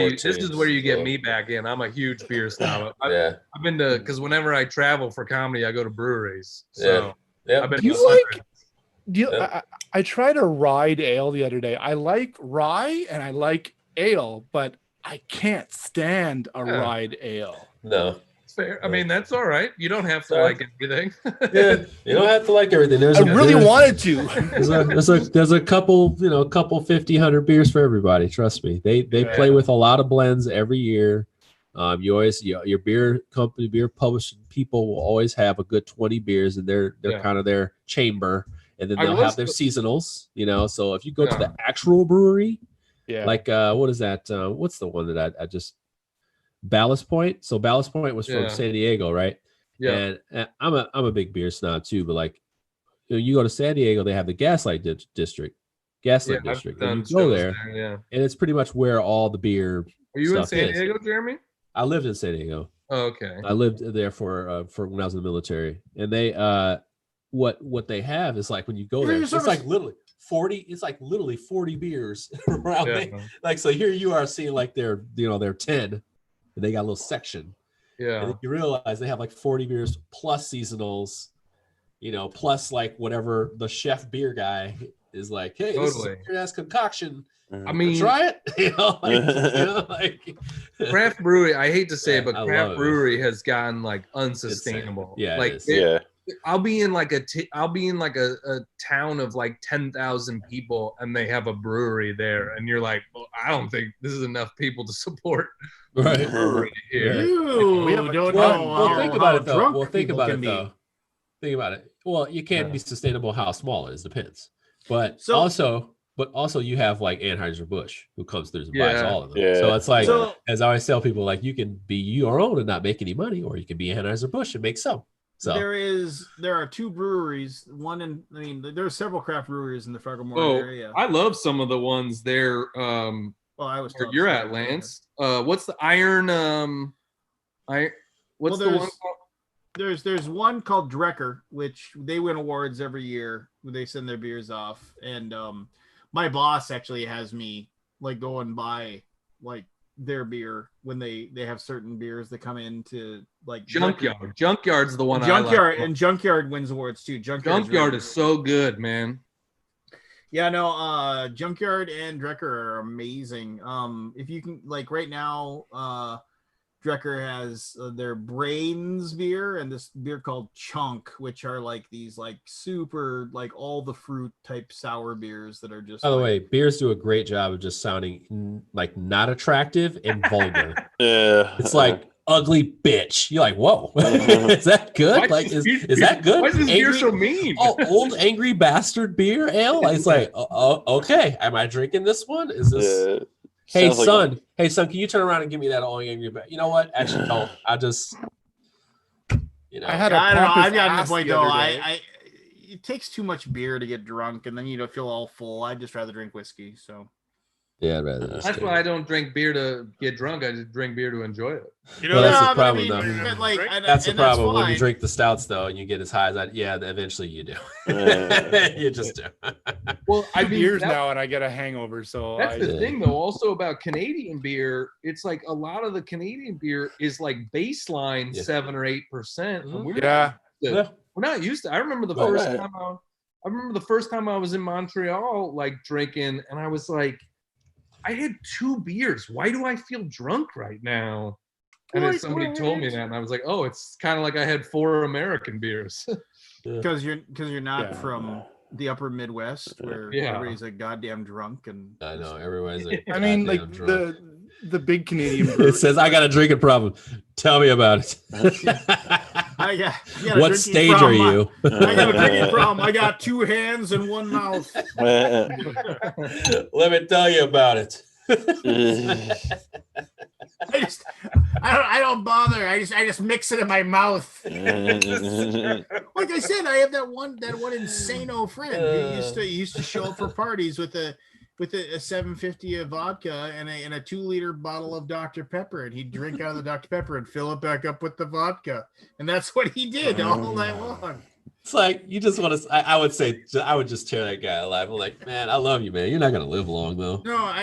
you get me back in. I'm a huge beer snob. I've been to because whenever I travel for comedy, I go to breweries. So I've been. I tried a rye ale the other day. I like rye and I like ale, but I can't stand a rye ale. No. Fair. I mean, that's all right. You don't have to like anything. Yeah, you don't have to like everything. I really wanted to. There's a couple, a couple 50, 100 beers for everybody. Trust me. They play with a lot of blends every year. You always your beer company, beer publishing people will always have a good 20 beers in their kind of their chamber, and then they'll have their seasonals. So if you go to the actual brewery, like what is that? What's the one that I just Ballast Point. So Ballast Point was from San Diego, right? Yeah. And I'm a big beer snob too, but like you go to San Diego, they have the Gaslight District. District. And you go there, and it's pretty much where all the beer. Are you in San Diego, Jeremy? I lived in San Diego. Oh, okay. I lived there for when I was in the military, and they what they have is like when you go there, it's like literally 40. It's like literally 40 beers around there. Like so, here you are seeing like they're 10. And they got a little section. Yeah. And you realize they have like 40 beers plus seasonals, plus like whatever the chef beer guy is like, hey, this is a weird-ass concoction. I mean, try it. Craft brewery, I hate to say it, but craft brewery has gotten like unsustainable. I'll be in like a town of like 10,000 people and they have a brewery there and you're like, well, I don't think this is enough people to support right here. Think about it though. Think about it. Well, you can't be sustainable how small it is, depends. But also you have like Anheuser-Busch who comes through and buys all of them. Yeah. So it's like as I always tell people, like you can be your own and not make any money, or you can be Anheuser-Busch and make some. So there are two breweries. There are several craft breweries in the Fargo-Moorhead area. I love some of the ones there. I was. Where you're at, Lance. What's the Iron? What's the one called? There's one called Drecker, which they win awards every year. They send their beers off, and my boss actually has me like go and buy like their beer when they have certain beers that come into like Junkyard. Junkyard's the one Junkyard, I like. and Junkyard wins awards too. Junkyard is so good, man. Yeah, no, Junkyard and Drecker are amazing. If you can, like right now, Drecker has their Brains beer and this beer called Chunk, which are like these like super like all the fruit type sour beers that are just. By the way, beers do a great job of just sounding like not attractive and vulgar. It's like ugly bitch. You're like, whoa, is that good? Is that good? Why is this beer so mean? Old angry bastard beer ale. It's like, okay, am I drinking this one? Is this? Hey son, can you turn around and give me that old angry bitch? You know what? Actually, don't. You know, I had a I don't know. pompous I've gotten to the ass point the though. other day. It takes too much beer to get drunk, and then you don't feel all full. I'd just rather drink whiskey. So yeah, I'd rather just That's do why it. I don't drink beer to get drunk. I just drink beer to enjoy it. You know, Well, that's yeah, the but I problem, mean, though. but like, Right? That's the and problem when you fine. drink the stouts, though, and you get as high as that. Yeah, eventually you do. You just do. Well, I Two mean, beers that- now and I get a hangover. So that's the Yeah. thing, though. Also about Canadian beer, it's like a lot of the Canadian beer is like baseline Yeah. 7 or 8%. And we're yeah. Yeah. we're not used to. I remember the Right, first right. time. I remember the first time I was in Montreal, like drinking, and I was like, I had 2 beers. Why do I feel drunk right now? And then somebody told me that, and I was like, oh, it's kind of like I had 4 American beers. Because you're not Yeah. from the upper Midwest where Yeah. everybody's like goddamn drunk and I know everybody's like. I mean, like goddamn drunk. the big Canadian. It breweries, says I got a drinking problem. Tell me about it. I got a What drinking stage are problem. you? I got a drinking problem. I got 2 hands and 1 mouth. Let me tell you about it. I don't bother. I just mix it in my mouth. Like I said, I have that one insano friend who used to show up for parties with a 750 of vodka and a 2-liter bottle of Dr. Pepper, and he'd drink out of the Dr. Pepper and fill it back up with the vodka, and that's what he did all night long. It's like you just want to. I would say I would just tear that guy alive. I'm like, man, I love you, man. You're not gonna live long though. No,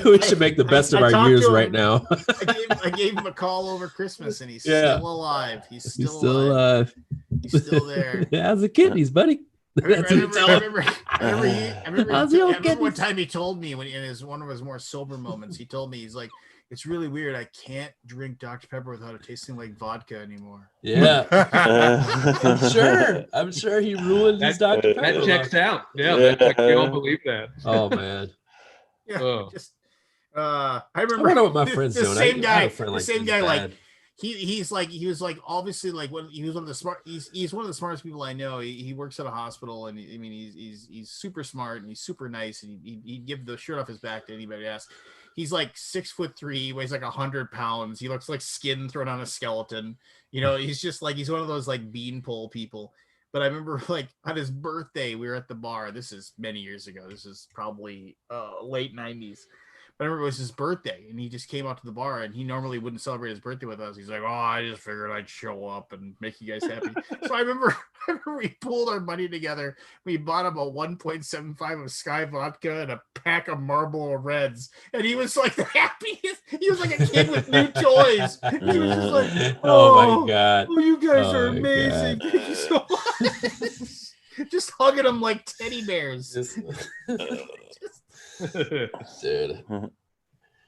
We should make the best of I our talked years to him. right now. I gave him a call over Christmas, and he's Yeah. still alive. He's He's still still alive. alive. He's still there. How's the kidneys, buddy? I That's what you tell him. remember How's the old one kidneys? time he told me when in one of his more sober moments, he told me, he's like, it's really weird. I can't drink Dr. Pepper without it tasting like vodka anymore. Yeah, I'm sure he ruined his Dr. Pepper. That checks out. Yeah, we all believe that. Oh man. Yeah, Oh. just I remember. I wonder what my friend's the doing. Same I had guy, a friend the like same this guy, like bad. he was like obviously like when he was one of the smart. He's one of the smartest people I know. He works at a hospital, and I mean he's super smart and he's super nice, and he'd give the shirt off his back to anybody who asked. He's like 6'3", weighs like 100 pounds. He looks like skin thrown on a skeleton. You know, he's just like, he's one of those like beanpole people. But I remember like on his birthday, we were at the bar. This is many years ago. This is probably late 90s. But I remember it was his birthday, and he just came out to the bar, and he normally wouldn't celebrate his birthday with us. He's like, oh, I just figured I'd show up and make you guys happy. So I remember we pulled our money together. We bought him a 1.75 of Sky vodka and a pack of Marlboro Reds. And he was like the happiest. He was like a kid with new toys. He was just like, Oh my God. Oh, you guys Oh are my amazing. God. Thank you so much. Just hugging him like teddy bears. Dude.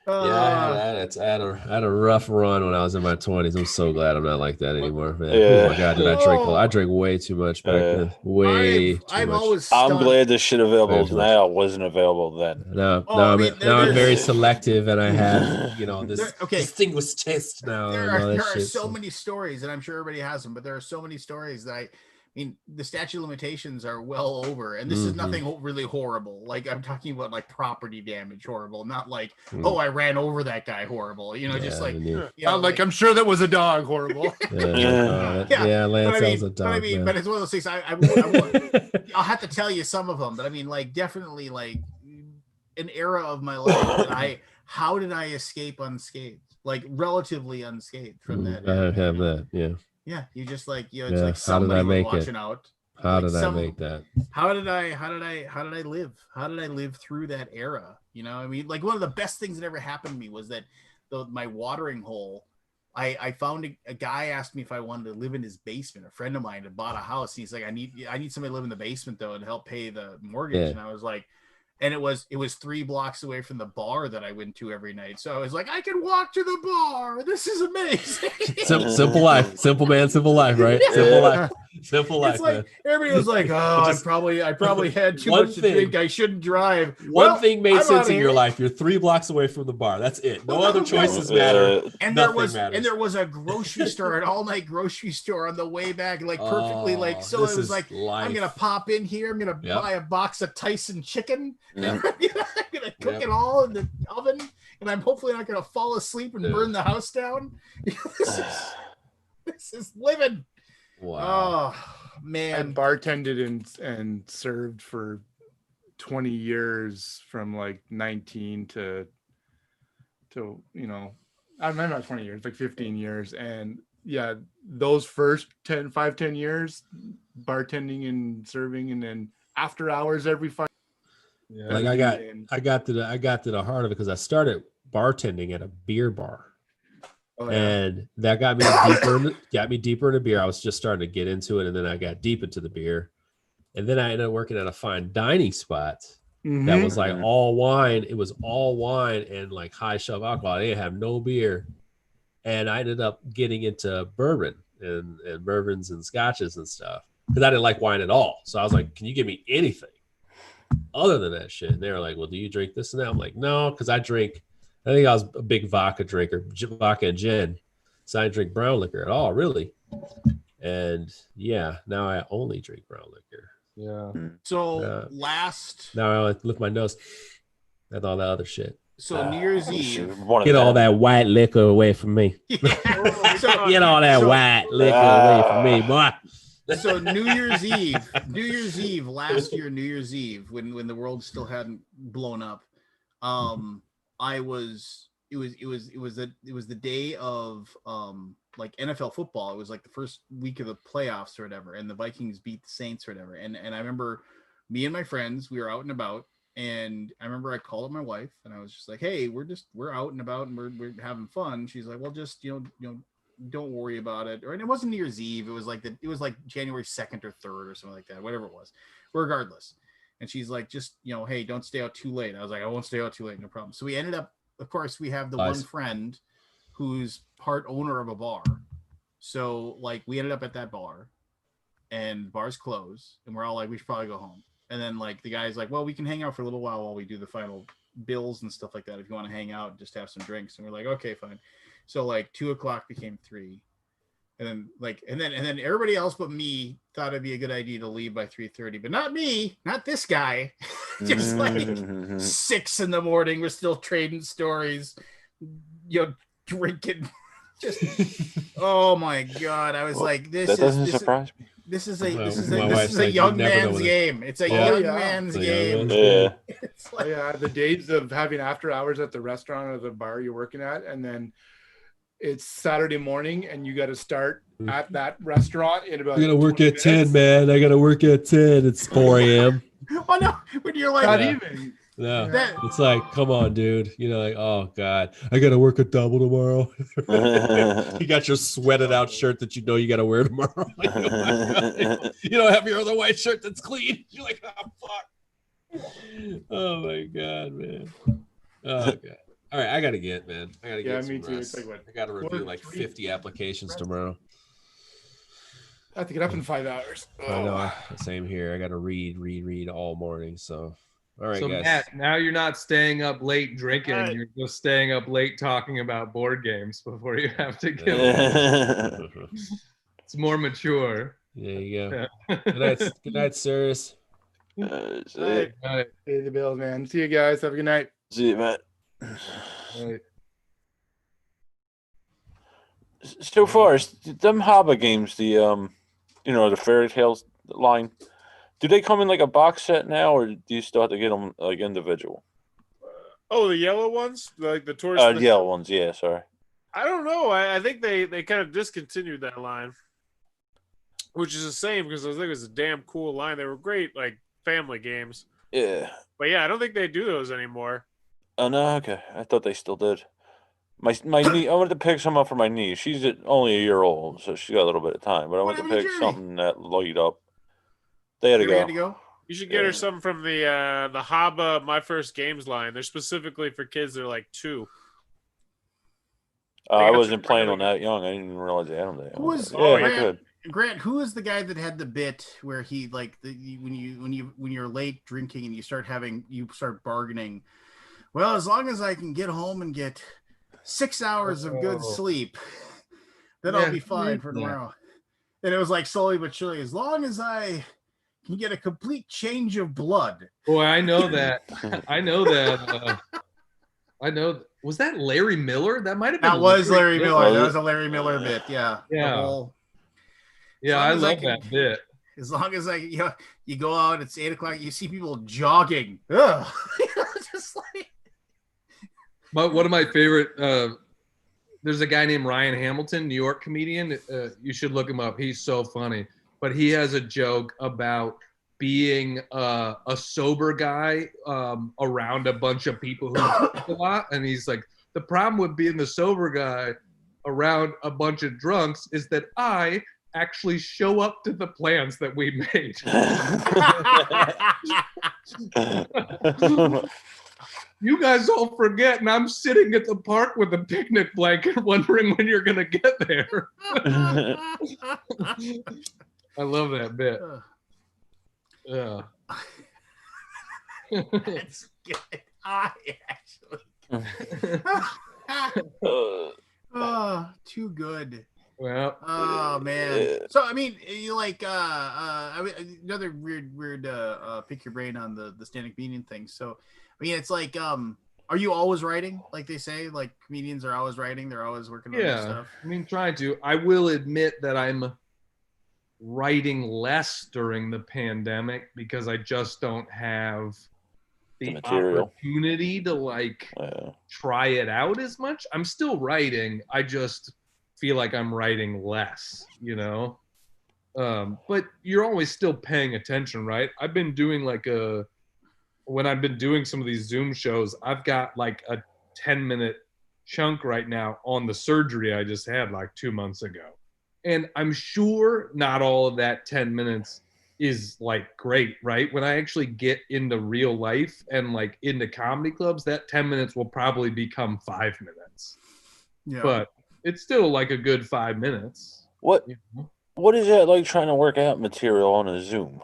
Yeah, I had a rough run when I was in my 20s. I'm so glad I'm not like that anymore, man. Oh my God, did I drink? I drank way too much back then. Way too I'm much. always I'm stunned. glad this shit available Way too now wasn't available then. No, Oh, I mean, now I'm very there's- selective, and I have this okay. distinguished taste now. There and all are, that there are shit, so many stories, and I'm sure everybody has them, but there are so many stories that I mean, the statute of limitations are well over, and this is Mhm. nothing really horrible. Like I'm talking about like property damage horrible, not like, oh, I ran over that guy horrible. You know, just Yeah, like, I mean, you know, Like I'm sure that was a dog. Horrible. Yeah, Lance, but I that was a mean, dog, man. but it's one of those things. I'll have to tell you some of them, but I mean, like definitely like an era of my life that how did I escape unscathed? Like relatively unscathed from that. I have that. Yeah. Yeah, you just like it's Yeah, like how did I somebody was make watching it? out. How Like did I make that? How did I live? How did I live through that era? You know, I mean, like one of the best things that ever happened to me was that my watering hole. I found a guy asked me if I wanted to live in his basement. A friend of mine had bought a house. He's like, I need somebody to live in the basement though and help pay the mortgage. Yeah. And I was like, and it was 3 blocks away from the bar that I went to every night. So I was like, I can walk to the bar. This is amazing. Simple life, simple man, simple life, right? Simple life, simple life. It's like man. everybody was like, "Oh, Just- I probably had too One much to thing- drink. I shouldn't drive." One Well, thing made I'm sense outta in your here. life. You're 3 blocks away from the bar. That's it. No Well, other no, choices no. matter. And Nothing matters. there was a grocery store, an all-night grocery store on the way back, like perfectly Oh, like. So this it was is like, life. I'm gonna pop in here. I'm gonna Yep. buy a box of Tyson chicken. Yep. I'm gonna cook Yep. it all in the oven, and I'm hopefully not gonna fall asleep and Yeah. burn the house down. This is This is living. Wow. Oh I man. bartended and served for 20 years from like 19 to I'm not 20 years, like 15 years. And yeah, those first 10 years bartending and serving, and then after hours every five. Yeah. Like I got to the heart of it because I started bartending at a beer bar. Oh, yeah. And that got me deeper into beer. I was just starting to get into it, and then I got deep into the beer. And then I ended up working at a fine dining spot that was like all wine. It was all wine and like high shelf alcohol. I didn't have no beer. And I ended up getting into bourbon and bourbons and scotches and stuff because I didn't like wine at all. So I was like, can you give me anything other than that shit? And they were like, well, do you drink this and that? I'm like, no, because I think I was a big vodka drinker, vodka and gin. So I didn't drink brown liquor at all, really. And yeah, now I only drink brown liquor. Yeah. So last. Now I only lift my nose and all that other shit. So New Year's Eve. Get all that white liquor away from me. Get all that white liquor away from me, boy. So New Year's Eve, last year, New Year's Eve, when the world still hadn't blown up, it was the day of like NFL football. It was like the first week of the playoffs or whatever, and the Vikings beat the Saints or whatever. And I remember me and my friends, we were out and about, and I remember I called up my wife and I was just like, hey, we're out and about and we're having fun. She's like, well, just don't worry about it. And it wasn't New Year's Eve. It was like January 2nd or 3rd or something like that, whatever it was, regardless. And she's like, just, hey, don't stay out too late. I was like, I won't stay out too late. No problem. So we ended up, of course, we have the one friend who's part owner of a bar. So like we ended up at that bar and the bar's closed and we're all like, we should probably go home. And then like the guy's like, well, we can hang out for a little while we do the final bills and stuff like that. If you want to hang out and just have some drinks. And we're like, okay, fine. So like 2:00 became 3. And then everybody else but me thought it'd be a good idea to leave by 3:30, but not me, not this guy. Just like 6 in the morning, we're still trading stories, drinking. Just oh my god! I was like, this doesn't surprise me. This is a young man's game. It's a young man's game. Yeah. It's like, the days of having after hours at the restaurant or the bar you're working at, and then it's Saturday morning and you got to start at that restaurant in about. I gotta work at 10, man. I gotta work at 10. It's 4 a.m. Oh no! When you're like, not even. No, it's like, come on, dude. Like, oh god, I gotta work a double tomorrow. You got your sweated out shirt that you know you gotta wear tomorrow. Like, oh my you don't have your other white shirt that's clean. You're like, oh fuck. Oh my god, man. Oh god. All right, I gotta get, man. I gotta get. Me too. Rest. It's like I gotta review like 50 applications tomorrow. I have to get up in 5 hours. I know. Same here. I gotta read all morning. So, all right, so guys. Matt, now you're not staying up late drinking. You're just staying up late talking about board games before you have to get. It's more mature. There you go. Good night, sirs. Pay the bills, man. See you guys. Have a good night. See you, Matt. Right. So far, them Haba games, the the Fairy Tales line, do they come in like a box set now, or do you still have to get them like individual? Oh, the yellow ones, like the tourist. Yellow ones, yeah. Sorry. I don't know. I think they kind of discontinued that line, which is a shame because I think it was a damn cool line. They were great, like family games. Yeah. But yeah, I don't think they do those anymore. Oh no, okay. I thought they still did. My knee. I wanted to pick some up for my niece. She's only a year old, so she got a little bit of time. But I wanted to pick something that light up. They had to go. You should get her something from the Haba My First Games line. They're specifically for kids that are like 2. I wasn't playing on that young. I didn't even realize they had them there. Who was Grant? Who was the guy that had the bit where he like when you're late drinking and you start bargaining? Well, as long as I can get home and get 6 hours of good sleep, then I'll be fine for tomorrow. And it was like slowly but surely, as long as I can get a complete change of blood. Boy, I know that. I know that. I know. Was that Larry Miller? That might have been. That was Larry Miller. That Was was a Larry Miller bit. Yeah. Yeah. The whole, Yeah, as long I as love can- that bit. As long as you go out, it's 8:00, you see people jogging. Ugh. Just like But one of my favorite. There's a guy named Ryan Hamilton, New York comedian. You should look him up. He's so funny. But he has a joke about being a sober guy around a bunch of people who drink a lot, and he's like, the problem with being the sober guy around a bunch of drunks is that I actually show up to the plans that we made. You guys all forget, and I'm sitting at the park with a picnic blanket wondering when you're going to get there. I love that bit. Yeah. That's good. I actually. Oh, too good. Well. Oh man. So I mean, you like another weird pick your brain on the stand-up comedian thing. So I mean, it's like are you always writing? Like they say, like comedians are always writing. They're always working on their stuff. I mean, trying to. I will admit that I'm writing less during the pandemic because I just don't have the opportunity to like try it out as much. I'm still writing. I just feel like I'm writing less, you know? But you're always still paying attention, right? I've been doing when I've been doing some of these Zoom shows, I've got like a 10-minute chunk right now on the surgery I just had like 2 months ago. And I'm sure not all of that 10 minutes is like great, right? When I actually get into real life and like into comedy clubs, that 10 minutes will probably become 5 minutes. Yeah. But it's still like a good 5 minutes. What is that like trying to work out material on a Zoom?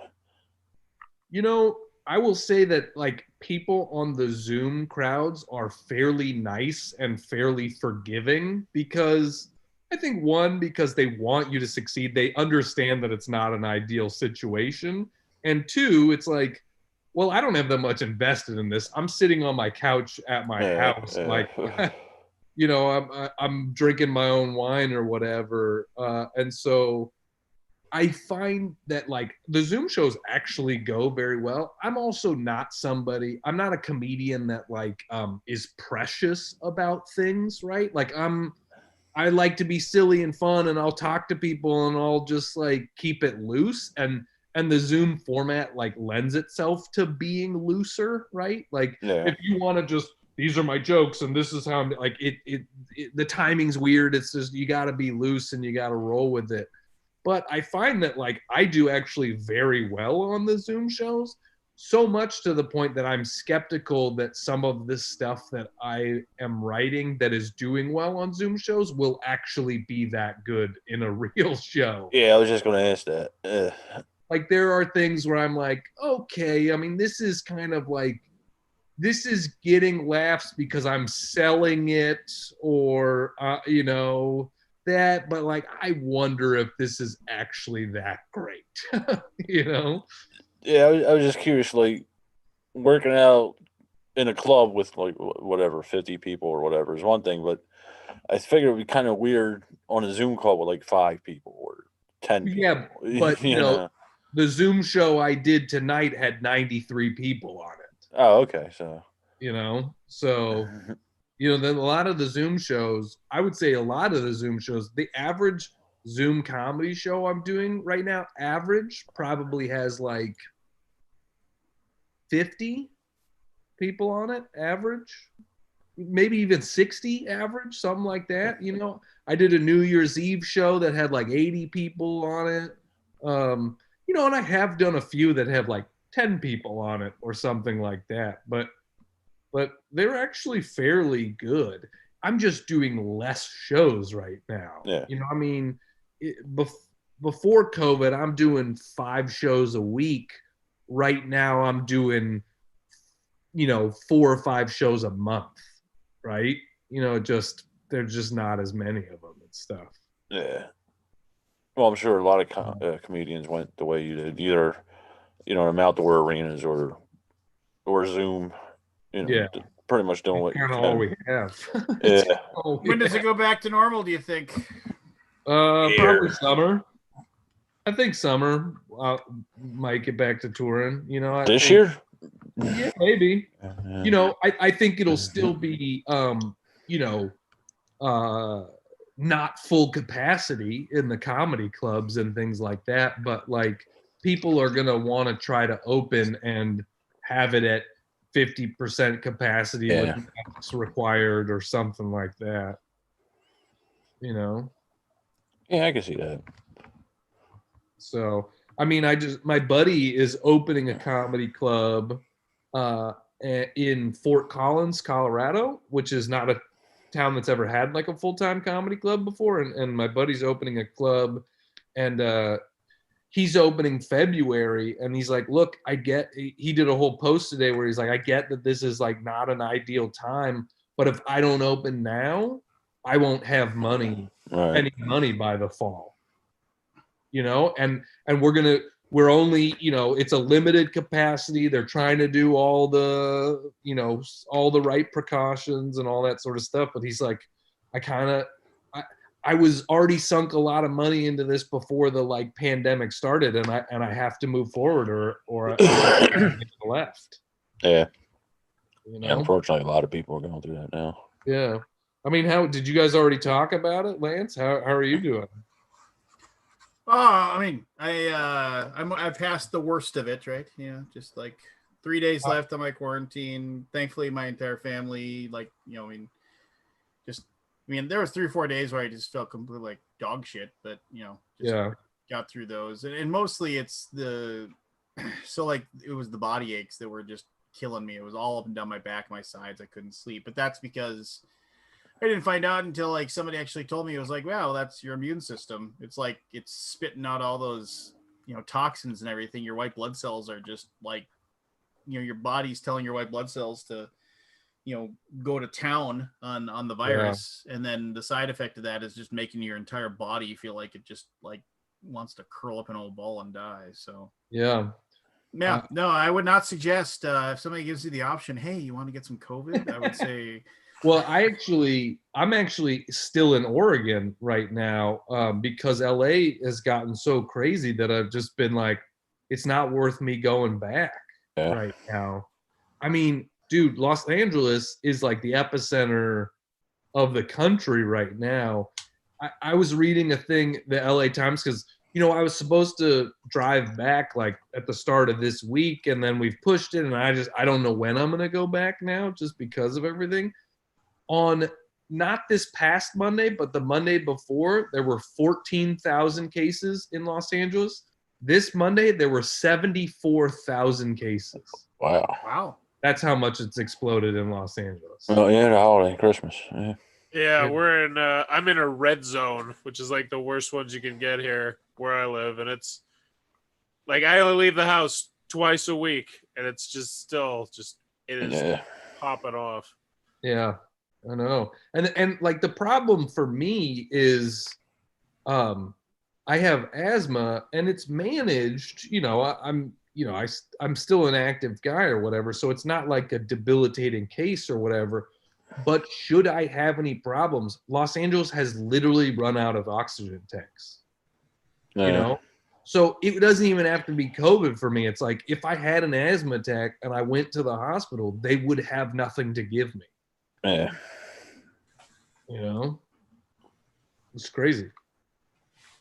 You know, I will say that like people on the Zoom crowds are fairly nice and fairly forgiving because I think because they want you to succeed. They understand that it's not an ideal situation. And two, it's like, well, I don't have that much invested in this. I'm sitting on my couch at my house. Like, you know, I'm drinking my own wine or whatever. And so I find that like the Zoom shows actually go very well. I'm also not I'm not a comedian that like is precious about things, right? Like I like to be silly and fun and I'll talk to people and I'll just like keep it loose and the Zoom format like lends itself to being looser, right? Like if you want to just these are my jokes and this is how I'm like the timing's weird. It's just you got to be loose and you got to roll with it. But I find that like I do actually very well on the Zoom shows, so much to the point that I'm skeptical that some of this stuff that I am writing that is doing well on Zoom shows will actually be that good in a real show. Yeah, I was just going to ask that. Like there are things where I'm like, okay, I mean, this is kind of like, this is getting laughs because I'm selling it or, you know, that, but like I wonder if this is actually that great. You know? Yeah, I was just curious, like working out in a club with like whatever 50 people or whatever is one thing, but I figured it'd be kind of weird on a Zoom call with like 5 people or 10 people. Yeah, but you know, the Zoom show I did tonight had 93 people on it. Oh, okay. So you know, so you know, then a lot of the Zoom shows, I would say a lot of the Zoom shows, the average Zoom comedy show I'm doing right now, average probably has like 50 people on it, average, maybe even 60 average, something like that. You know, I did a New Year's Eve show that had like 80 people on it. You know, and I have done a few that have like 10 people on it or something like that, but they're actually fairly good. I'm just doing less shows right now. Yeah. You know, I mean, before COVID, I'm doing 5 shows a week. Right now, I'm doing, you know, 4 or 5 shows a month, right? You know, there's just not as many of them and stuff. Yeah. Well, I'm sure a lot of comedians went the way you did, either, you know, in outdoor arenas or Zoom. You know, yeah. pretty much doing what you Kind of can. all we have. Yeah. Oh, When does yeah. it go back to normal, do you think? Probably summer. I think summer might get back to touring. You know, I This think, year? yeah, maybe. You know, I think it'll still be, you know, not full capacity in the comedy clubs and things like that, but like people are gonna want to try to open and have it at 50% capacity Yeah. with masks required or something like that. You know. Yeah, I can see that. So, I mean, my buddy is opening a comedy club in Fort Collins, Colorado, which is not a town that's ever had like a full-time comedy club before. And my buddy's opening a club, and he's opening February. And he's like, look, he did a whole post today where he's like, I get that this is like not an ideal time, but if I don't open now, I won't have any money by the fall. You know, and we're only, you know, it's a limited capacity. They're trying to do all the, you know, all the right precautions and all that sort of stuff. But he's like, I was already sunk a lot of money into this before the like pandemic started, and I have to move forward or I'm left. Yeah. You know? Yeah, unfortunately, a lot of people are going through that now. Yeah. I mean, how did you guys already talk about it, Lance? How are you doing? Oh, I mean, I passed the worst of it, right? Yeah, just like 3 days left on my quarantine. Thankfully, my entire family, like, you know, I mean, there was 3 or 4 days where I just felt completely like dog shit, but you know, just got through those. And mostly it's so like it was the body aches that were just killing me. It was all up and down my back, my sides. I couldn't sleep, but that's because I didn't find out until like somebody actually told me. It was like, wow, that's your immune system. It's like it's spitting out all those, you know, toxins and everything. Your white blood cells are just like, you know, your body's telling your white blood cells to, you know, go to town on the virus. And then the side effect of that is just making your entire body feel like it just like wants to curl up in a old ball and die. So yeah. No, I would not suggest if somebody gives you the option, hey, you want to get some COVID, I would say well, I'm actually still in Oregon right now because LA has gotten so crazy that I've just been like, it's not worth me going back right now. I mean, dude, Los Angeles is like the epicenter of the country right now. I was reading a thing, the LA Times, because, you know, I was supposed to drive back like at the start of this week, and then we've pushed it, and I don't know when I'm going to go back now just because of everything. On not this past Monday, but the Monday before, there were 14,000 cases in Los Angeles. This Monday, there were 74,000 cases. Wow. That's how much it's exploded in Los Angeles. Oh, yeah, the holiday, Christmas. Yeah, we're in. I'm in a red zone, which is like the worst ones you can get here where I live, and it's like I only leave the house twice a week, and it's just still it is popping off. Yeah, I know. And like the problem for me is, I have asthma, and it's managed. You know, I'm still an active guy or whatever, so it's not like a debilitating case or whatever. But should I have any problems, Los Angeles has literally run out of oxygen tanks. You know, so it doesn't even have to be COVID for me. It's like if I had an asthma attack and I went to the hospital, they would have nothing to give me. Yeah. You know, it's crazy.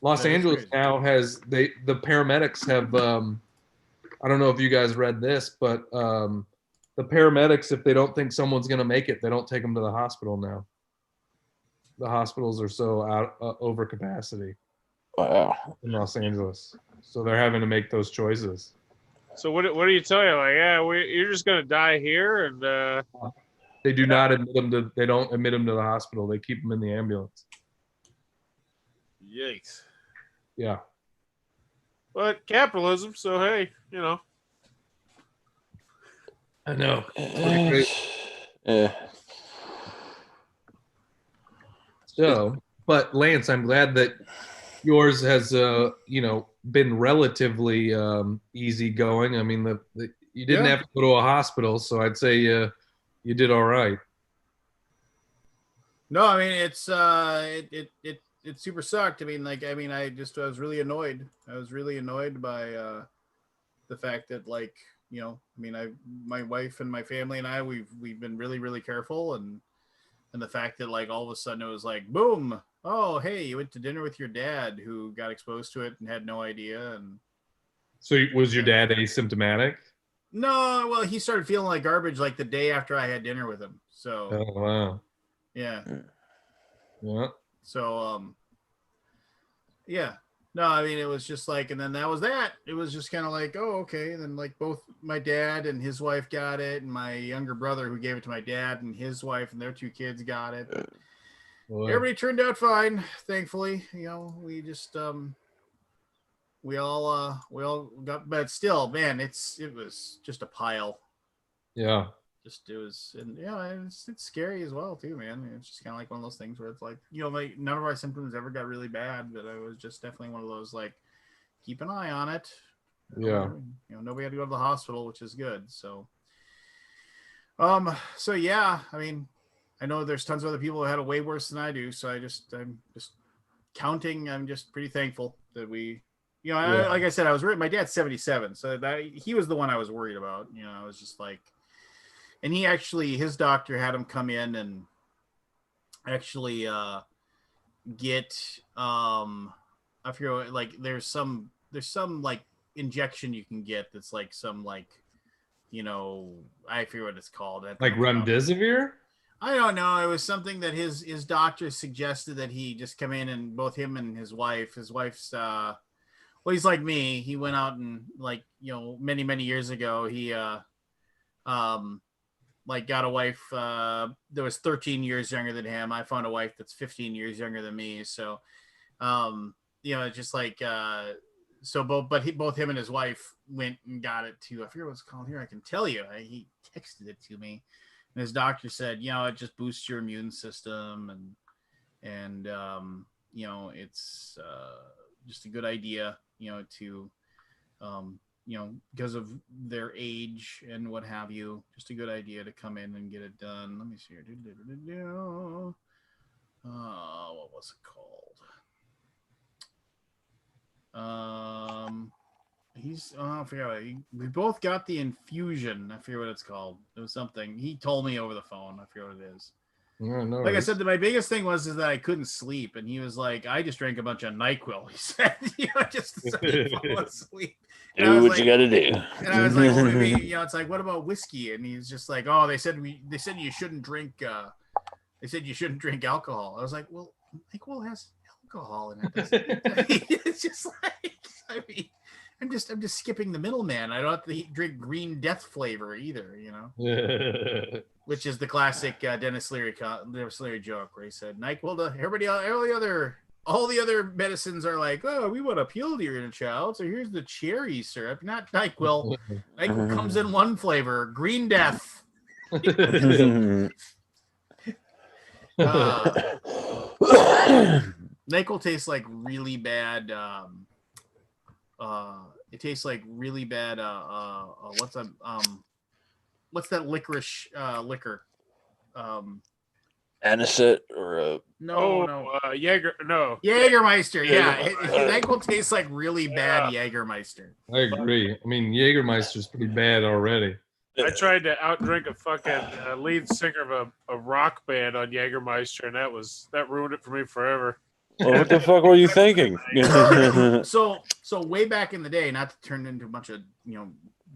Los Angeles now has the paramedics have I don't know if you guys read this, but the paramedics, if they don't think someone's going to make it, they don't take them to the hospital now. The hospitals are so out over capacity in Los Angeles, so they're having to make those choices. So what do you tell you? Like, yeah, you're just gonna die here, and they do not admit them to. They don't admit them to the hospital. They keep them in the ambulance. Yikes. Yeah. But capitalism, so hey, you know. I know. Yeah. So, but Lance, I'm glad that yours has, you know, been relatively easy going. I mean, you didn't have to go to a hospital, so I'd say You did all right. No, I mean it's it super sucked. I mean, I was really annoyed. I was really annoyed by the fact that my wife and my family and I we've been really really careful, and the fact that all of a sudden it was like boom, oh hey, you went to dinner with your dad who got exposed to it and had no idea. And So was your dad asymptomatic? no, well, he started feeling like garbage like the day after I had dinner with him. So Oh wow. yeah. Yeah. So yeah. No, I mean it was just and then that was that. It was just kind of like, oh, okay. And then both my dad and his wife got it, and my younger brother who gave it to my dad and his wife and their 2 kids got it. Boy. Everybody turned out fine, thankfully. We just we all got, but still, man, it was just a pile. Yeah. It was, and it's scary as well too, man. It's just kind of like one of those things where it's none of our symptoms ever got really bad, but I was just definitely one of those keep an eye on it. Yeah. Nobody had to go to the hospital, which is good. So so yeah, I mean, I know there's tons of other people who had it way worse than I do, so I'm just counting. I'm just pretty thankful that we, like I said, my dad's 77, so that he was the one I was worried about. I was just and his doctor had him come in and actually get I forget there's some injection you can get that's some I forget what it's called. Like remdesivir? I don't know. It was something that his doctor suggested that he just come in, and both him and his wife's well, he's like me. He went out and many, many years ago, he got a wife that was 13 years younger than him. I found a wife that's 15 years younger than me. So, just so both him and his wife went and got it too. I forget what it's called here. I can tell you. He texted it to me, and his doctor said, it just boosts your immune system, and it's just a good idea, to because of their age and what have you, just a good idea to come in and get it done. Let me see here. What was it called? I forgot. We both got the infusion. I forget what it's called. It was something. He told me over the phone. I forget what it is. No, I said, my biggest thing was that I couldn't sleep, and he was like, "I just drank a bunch of NyQuil." He said, just to fall asleep. Do what you got to do. And I was like, "Well, maybe it's what about whiskey?" And he's just like, "Oh, they said you shouldn't drink. They said you shouldn't drink alcohol." I was like, "Well, NyQuil has alcohol in it." It's just I mean, I'm just skipping the middleman. I don't have to drink green death flavor either, Which is the classic Dennis Leary joke where he said, NyQuil, everybody, all the other medicines are like, oh, we want to appeal to your inner child, so here's the cherry syrup, not NyQuil. NyQuil comes in one flavor, green death. NyQuil tastes like really bad. It tastes like really bad. What's that licorice liquor? Anisette or Jägermeister. Yeah, NyQuil tastes like really bad Jägermeister. I agree. I mean, Jägermeister's pretty bad already. I tried to outdrink a fucking lead singer of a rock band on Jägermeister, and that ruined it for me forever. Well, what the fuck were you thinking? So way back in the day, not to turn into a bunch of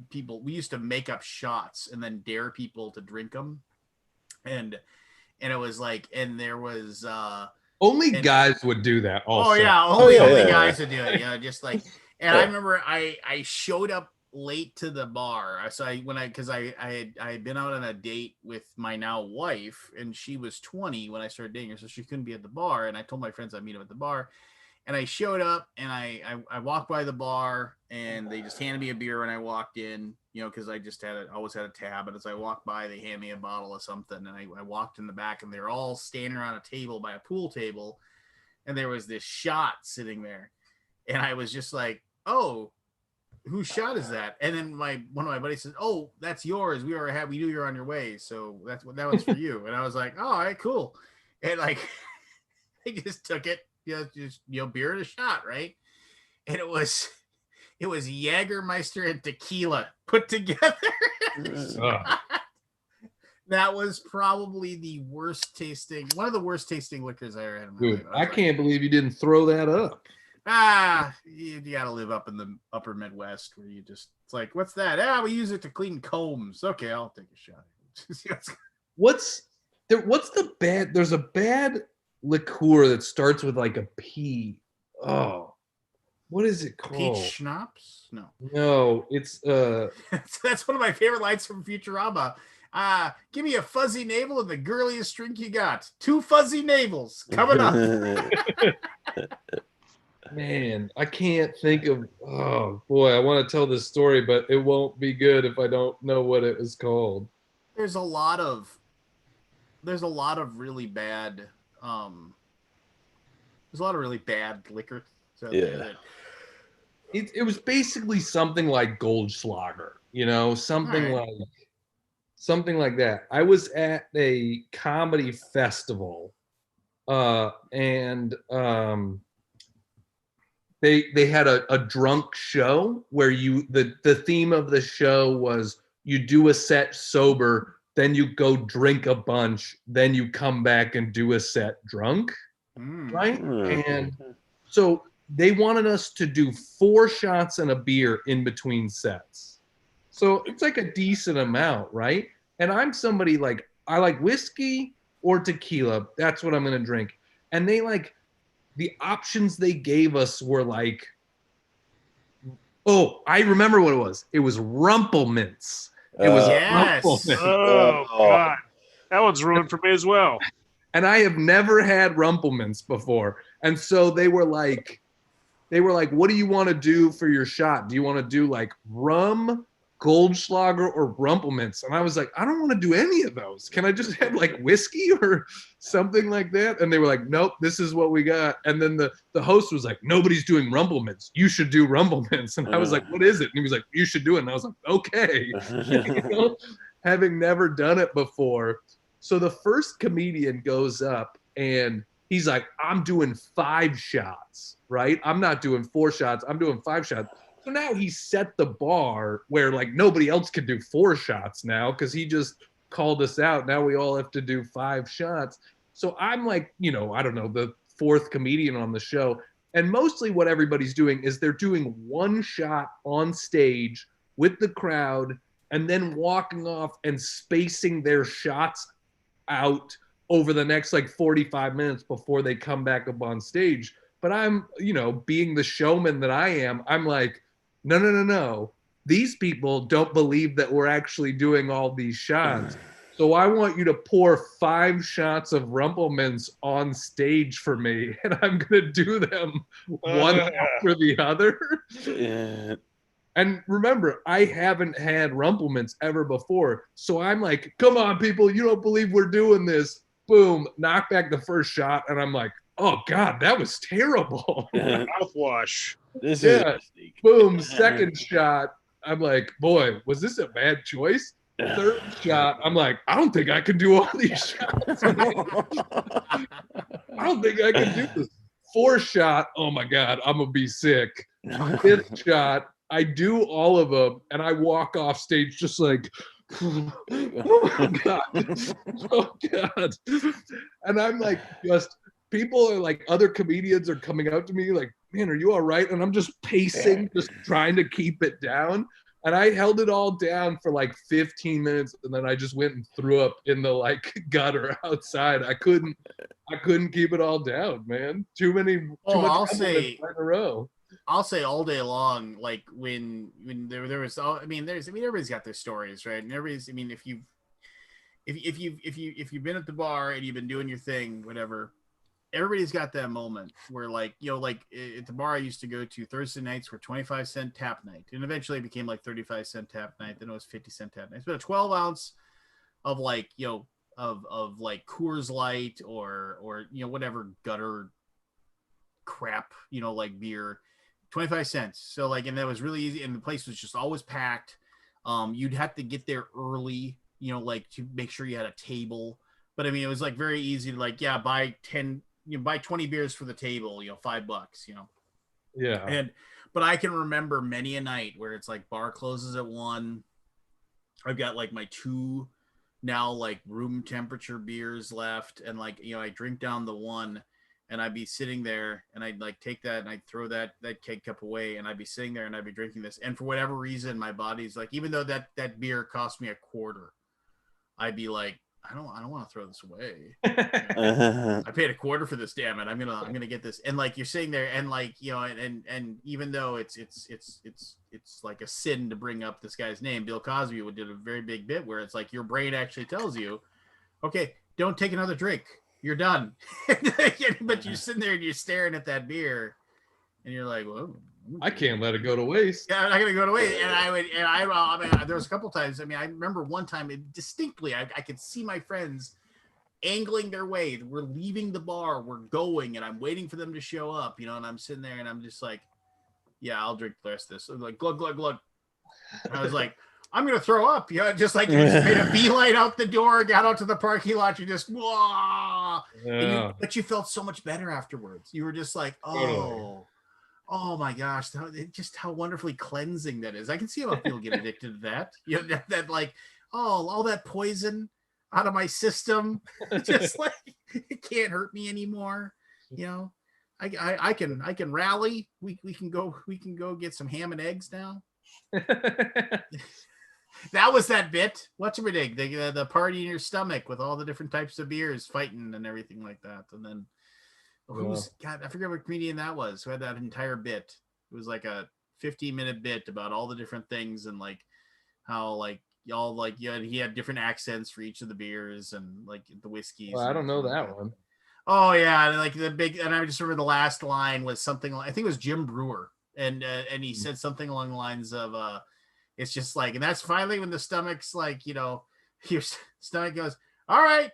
people, we used to make up shots and then dare people to drink them, and it was and there was only guys would do that. Also. Oh yeah, only guys would do it. Just and I remember I showed up late to the bar. Because I had been out on a date with my now wife, and she was 20 when I started dating her, so she couldn't be at the bar. And I told my friends I'd meet them at the bar, and I showed up, and I walked by the bar, and they just handed me a beer when I walked in, because I just always had a tab. And as I walked by, they handed me a bottle of something, and I walked in the back, and they're all standing around a table by a pool table, and there was this shot sitting there, and I was just like, oh. whose shot is that? And then one of my buddies says, "Oh, that's yours. We knew you were on your way, so that one's for you." And I was like, "Oh, all right, cool." And like, I just took it, beer and a shot, right? And it was Jägermeister and tequila put together. That was probably one of the worst tasting liquors I ever had in my Dude, life. I can't believe you didn't throw that up. You gotta live up in the upper Midwest where it's like, what's that? We use it to clean combs. Okay, I'll take a shot. There's a bad liqueur that starts with like a P. Oh, what is it called? Peach schnapps? No, it's that's one of my favorite lines from Futurama. Give me a fuzzy navel and the girliest drink you got. 2 fuzzy navels coming up. Man, I can't think of. Oh boy, I want to tell this story, but it won't be good if I don't know what it was called. There's a lot of really bad. There's a lot of really bad liquor. Yeah. It was basically something like Goldschlager, something like that. I was at a comedy festival, and they had a drunk show where the theme of the show was you do a set sober, then you go drink a bunch, then you come back and do a set drunk, right? And so they wanted us to do 4 shots and a beer in between sets. So it's like a decent amount, right? And I'm somebody like, I like whiskey or tequila. That's what I'm going to drink. And the options they gave us were like, oh, I remember what it was. It was Rumpelmints. It was Rumpelmints. Oh, God. That one's ruined for me as well. And I have never had Rumpelmints before. And so they were like, what do you want to do for your shot? Do you want to do like rum, Goldschlager, or Rumpelmints? And I was like, I don't want to do any of those. Can I just have like whiskey or something like that? And they were like, nope, this is what we got. And then the host was like, nobody's doing Rumpelmints. You should do Rumpelmints. And I was like, what is it? And he was like, you should do it. And I was like, okay. Having never done it before. So the first comedian goes up and he's like, I'm doing 5 shots, right? I'm not doing 4 shots. I'm doing 5 shots. So now he set the bar where like nobody else can do 4 shots now because he just called us out. Now we all have to do 5 shots. So I'm like, I don't know, the 4th comedian on the show. And mostly what everybody's doing is they're doing 1 shot on stage with the crowd and then walking off and spacing their shots out over the next like 45 minutes before they come back up on stage. But I'm, being the showman that I am, I'm like, no. These people don't believe that we're actually doing all these shots. So I want you to pour 5 shots of Rumpelmints on stage for me, and I'm going to do them one after the other. And remember, I haven't had Rumpelmints ever before. So I'm like, come on, people, you don't believe we're doing this. Boom, knock back the first shot, and I'm like, oh, God, that was terrible. Mouthwash. Boom, second shot. I'm like, boy, was this a bad choice? Third shot, I'm like, I don't think I can do all these shots. I don't think I can do this. 4th shot, oh my God, I'm going to be sick. 5th shot, I do all of them, and I walk off stage just like, oh God. Oh God. And I'm like, people are like, other comedians are coming out to me like, man, are you all right? And I'm just pacing, just trying to keep it down. And I held it all down for like 15 minutes, and then I just went and threw up in the like gutter outside. I couldn't keep it all down, man. Too much in a row. I'll say all day long, like when there was everybody's got their stories, right? And everybody's, if you've been at the bar and you've been doing your thing, whatever, everybody's got that moment where like at the bar I used to go to, Thursday nights were 25-cent tap night, and eventually it became like 35-cent tap night. Then it was 50-cent tap night. But a 12 ounce of like of like Coors Light or whatever gutter crap like beer 25 cents. So like, and that was really easy. And the place was just always packed. You'd have to get there early, you know, like to make sure you had a table. But I mean, it was like very easy to like, yeah, buy 20 beers for the table, you know, $5, you know? Yeah. But I can remember many a night where it's like bar closes at 1. I've got like my 2 now like room temperature beers left. And like, you know, I drink down the 1 and I'd be sitting there and I'd like take that and I'd throw that keg cup away and I'd be sitting there and I'd be drinking this. And for whatever reason, my body's like, even though that beer cost me $0.25, I'd be like, I don't want to throw this away. I paid $0.25 for this, damn it. I'm gonna get this. And like you're sitting there and like, you know, and even though it's like a sin to bring up this guy's name, Bill Cosby did a very big bit where it's like your brain actually tells you, okay, don't take another drink. You're done. But you're sitting there and you're staring at that beer and you're like, well, I can't let it go to waste. yeah, I'm not gonna go to waste. And I mean, there was a couple times. I mean, I remember one time distinctly, I could see my friends angling their way. We're leaving the bar, we're going, and I'm waiting for them to show up, you know, and I'm sitting there and I'm just like, yeah, I'll drink the rest of this. So like, glug, glug, glug. And I was like, I'm gonna throw up, you know, just like you just made a beeline out the door, got out to the parking lot, you just whoa. Yeah. But you felt so much better afterwards. You were just like, Totally. oh my gosh, just how wonderfully cleansing that is. I can see how people get addicted to that. You know, that like, oh, all that poison out of my system. Just like it can't hurt me anymore. You know, I can rally. We can go get some ham and eggs now. That was that bit. What's your dig? The party in your stomach with all the different types of beers fighting and everything like that. And then God, I forget what comedian that was who had that entire bit. It was like a 15-minute bit about all the different things and like how like y'all like yeah, he had different accents for each of the beers and like the whiskeys. Well, I don't know that one. Oh yeah, and like the big, and I just remember the last line was something like, I think it was Jim Brewer, and he said something along the lines of it's just like, and that's finally when the stomach's like, you know, your stomach goes, all right,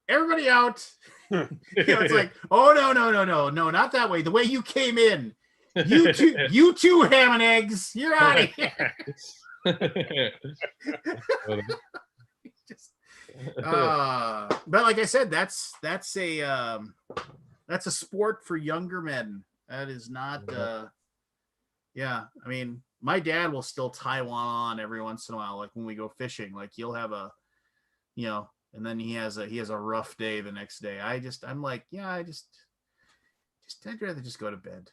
everybody out. You know, it's like, oh no, not that way. The way you came in, you two ham and eggs, you're out of here. But like I said, that's a sport for younger men. That is not yeah. I mean, my dad will still tie one on every once in a while, like when we go fishing. Like he'll have a, you know, and then he has a rough day the next day. I'm like, yeah, I'd rather just go to bed.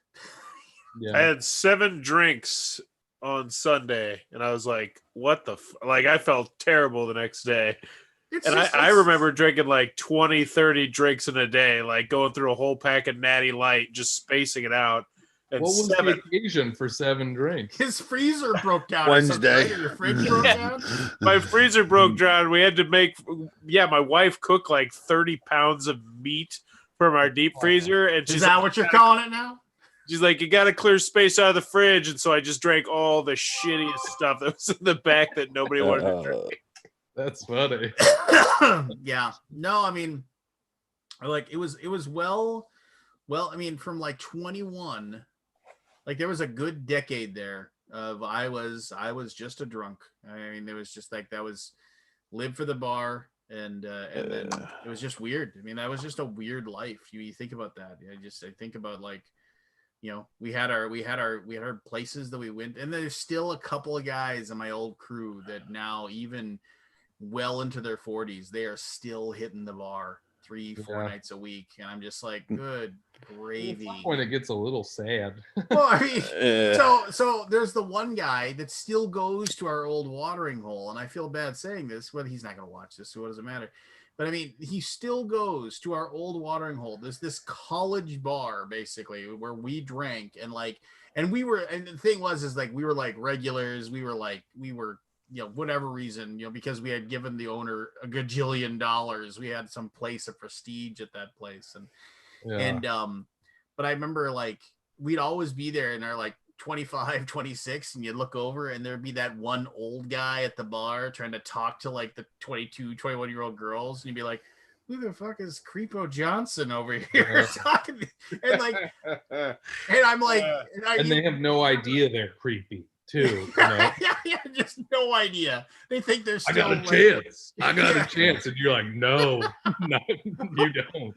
I had 7 drinks on Sunday, and I was like, what the like I felt terrible the next day. I remember drinking like 20, 30 drinks in a day, like going through a whole pack of Natty Light, just spacing it out. And what was the occasion for 7 drinks? His freezer broke down. Wednesday. Your fridge broke down? My freezer broke down. We had to make, my wife cooked like 30 pounds of meat from our deep freezer. And is that what you're calling it now? She's like, you got to clear space out of the fridge. And so I just drank all the shittiest stuff that was in the back that nobody wanted to drink. That's funny. Yeah. No, I mean, like it was well, I mean, from like 21, like there was a good decade there of I was just a drunk. I mean, it was just like that was live for the bar and then it was just weird. I mean, that was just a weird life. You think about that. I think about like, you know, we had our places that we went, and there's still a couple of guys in my old crew that now, even well into their 40s, they are still hitting the bar 3-4 nights a week, and I'm just like, good gravy. At some point it gets a little sad. Well, I mean, so there's the one guy that still goes to our old watering hole, and I feel bad saying this, but he's not going to watch this, so what does it matter? But I mean, he still goes to our old watering hole. There's this college bar basically where we drank, and the thing was like we were like regulars. We were you know, whatever reason, you know, because we had given the owner a gajillion dollars, we had some place of prestige at that place. But I remember like we'd always be there in our like 25, 26, and you'd look over and there'd be that one old guy at the bar trying to talk to like the 22, 21-year-old girls, and you'd be like, who the fuck is Creepo Johnson over here talking? And like, and I'm like, and they have no idea they're creepy too. You know? yeah, just no idea. They think they're I still. got a chance. I got a chance, and you're like, no, no, you don't.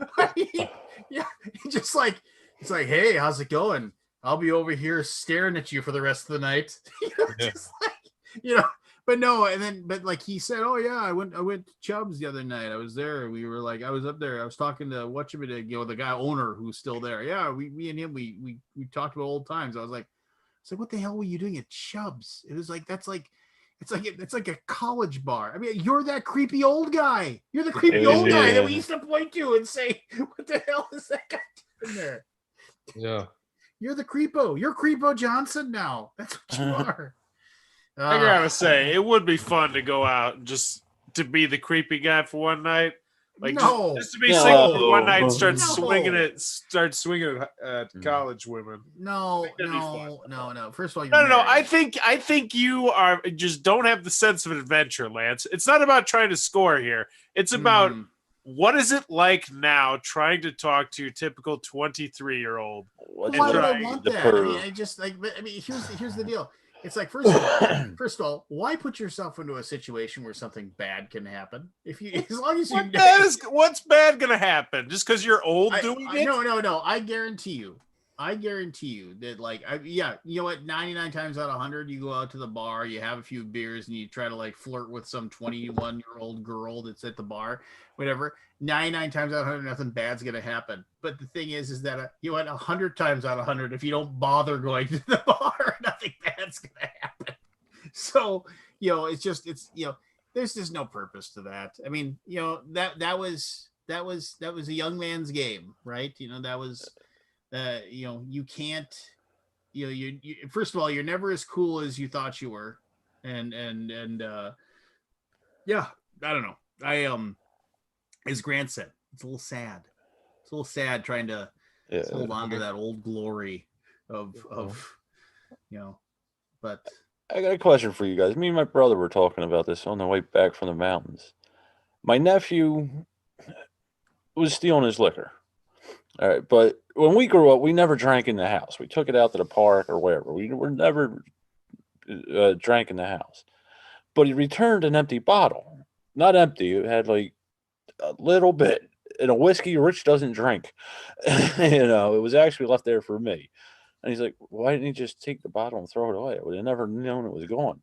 Yeah, just like it's like, hey, how's it going? I'll be over here staring at you for the rest of the night. Just like, but no, and then but like he said, oh yeah, I went to Chubb's the other night. I was there. We were like, I was up there. I was talking to the guy owner who's still there. Yeah, me and him, we talked about old times. I was like, what the hell were you doing at Chubb's? It was like it's like a college bar. I mean, you're that creepy old guy. You're the creepy old guy that we used to point to and say, what the hell is that guy doing there? Yeah. You're the creepo. You're Creepo Johnson now. That's what you are. I gotta say, it would be fun to go out and just to be the creepy guy for one night. Like just to be single for one night and start swinging at college women. No. First of all, no. I think you are just don't have the sense of adventure, Lance. It's not about trying to score here. It's about what is it like now trying to talk to your typical 23-year-old. Why would I want that? I mean, here's the deal. It's like first of all, why put yourself into a situation where something bad can happen? As long as what's bad gonna happen? Just because you're old doing it? No. I guarantee you that you know what? 99 times out of 100, you go out to the bar, you have a few beers, and you try to like flirt with some 21-year-old girl that's at the bar, whatever. 99 times out of 100, nothing bad's gonna happen. But the thing is that 100 times out of 100, if you don't bother going to the bar, nothing bad's gonna happen. So it's there's just no purpose to that. I mean, that was a young man's game, right? That was. You can't, you first of all, you're never as cool as you thought you were. And yeah, I don't know. As Grant said, it's a little sad. It's a little sad trying to hold on to that old glory of, but I got a question for you guys. Me and my brother were talking about this on the way back from the mountains. My nephew was stealing his liquor. All right, but when we grew up, we never drank in the house. We took it out to the park or wherever. We were never drank in the house. But he returned an empty bottle. Not empty. It had like a little bit. And a whiskey Rich doesn't drink. It was actually left there for me. And he's like, why didn't he just take the bottle and throw it away? I would have never known it was gone.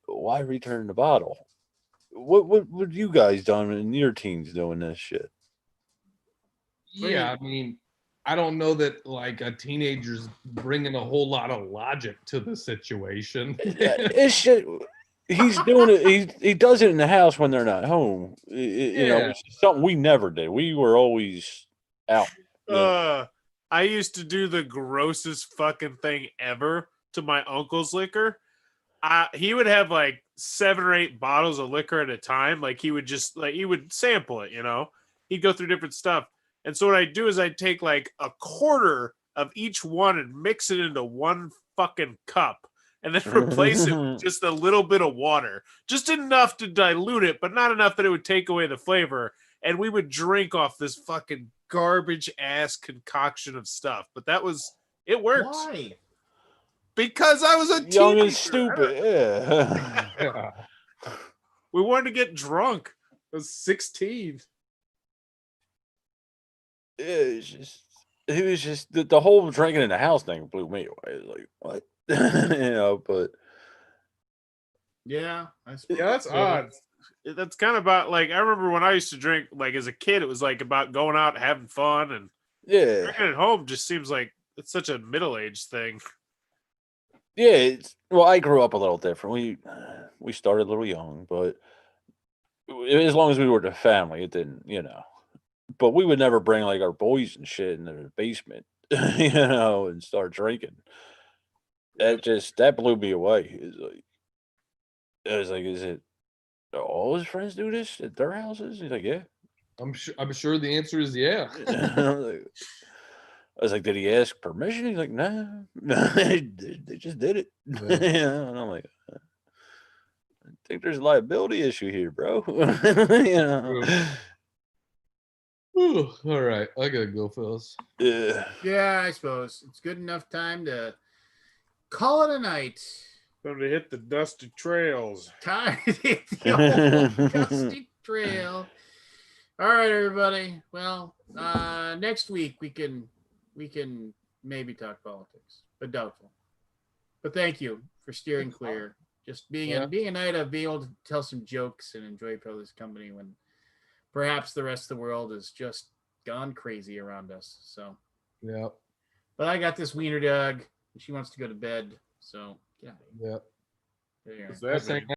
Why return the bottle? What would you guys done in your teens doing this shit? Yeah, I mean, I don't know that like a teenager's bringing a whole lot of logic to the situation. It's shit. He's doing it. He does it in the house when they're not home. Which is something we never did. We were always out. I used to do the grossest fucking thing ever to my uncle's liquor. He would have like 7 or 8 bottles of liquor at a time. Like he would sample it. He'd go through different stuff. And so what I'd do is I'd take like a quarter of each one and mix it into one fucking cup and then replace it with just a little bit of water. Just enough to dilute it, but not enough that it would take away the flavor. And we would drink off this fucking garbage ass concoction of stuff. But it worked. Why? Because I was a teenager. Young and stupid, yeah. We wanted to get drunk. I was 16. It was just the whole drinking in the house thing blew me away. Like what, but yeah, that's odd. That's kind of about like I remember when I used to drink like as a kid. It was like about going out and having fun, and drinking at home just seems like it's such a middle-aged thing. Yeah, I grew up a little different. We started a little young, but as long as we were the family, it didn't, But we would never bring like our boys and shit in the basement, and start drinking. That blew me away. Is it all his friends do this at their houses? He's like, yeah. I'm sure the answer is yeah. I was like, did he ask permission? He's like, nah, they just did it. Yeah. And I'm like, I think there's a liability issue here, bro. Ooh, all right, I gotta go, fellas. Yeah. Yeah, I suppose it's good enough time to call it a night. Time to hit the dusty trails. Time to hit the old dusty trail. All right, everybody. Well, next week we can maybe talk politics, but doubtful. But thank you for steering clear. Just being a night of being able to tell some jokes and enjoy each other's company when perhaps the rest of the world has just gone crazy around us. So yeah. But I got this wiener dog. She wants to go to bed. So yeah. Yeah. There you What's are. that mean?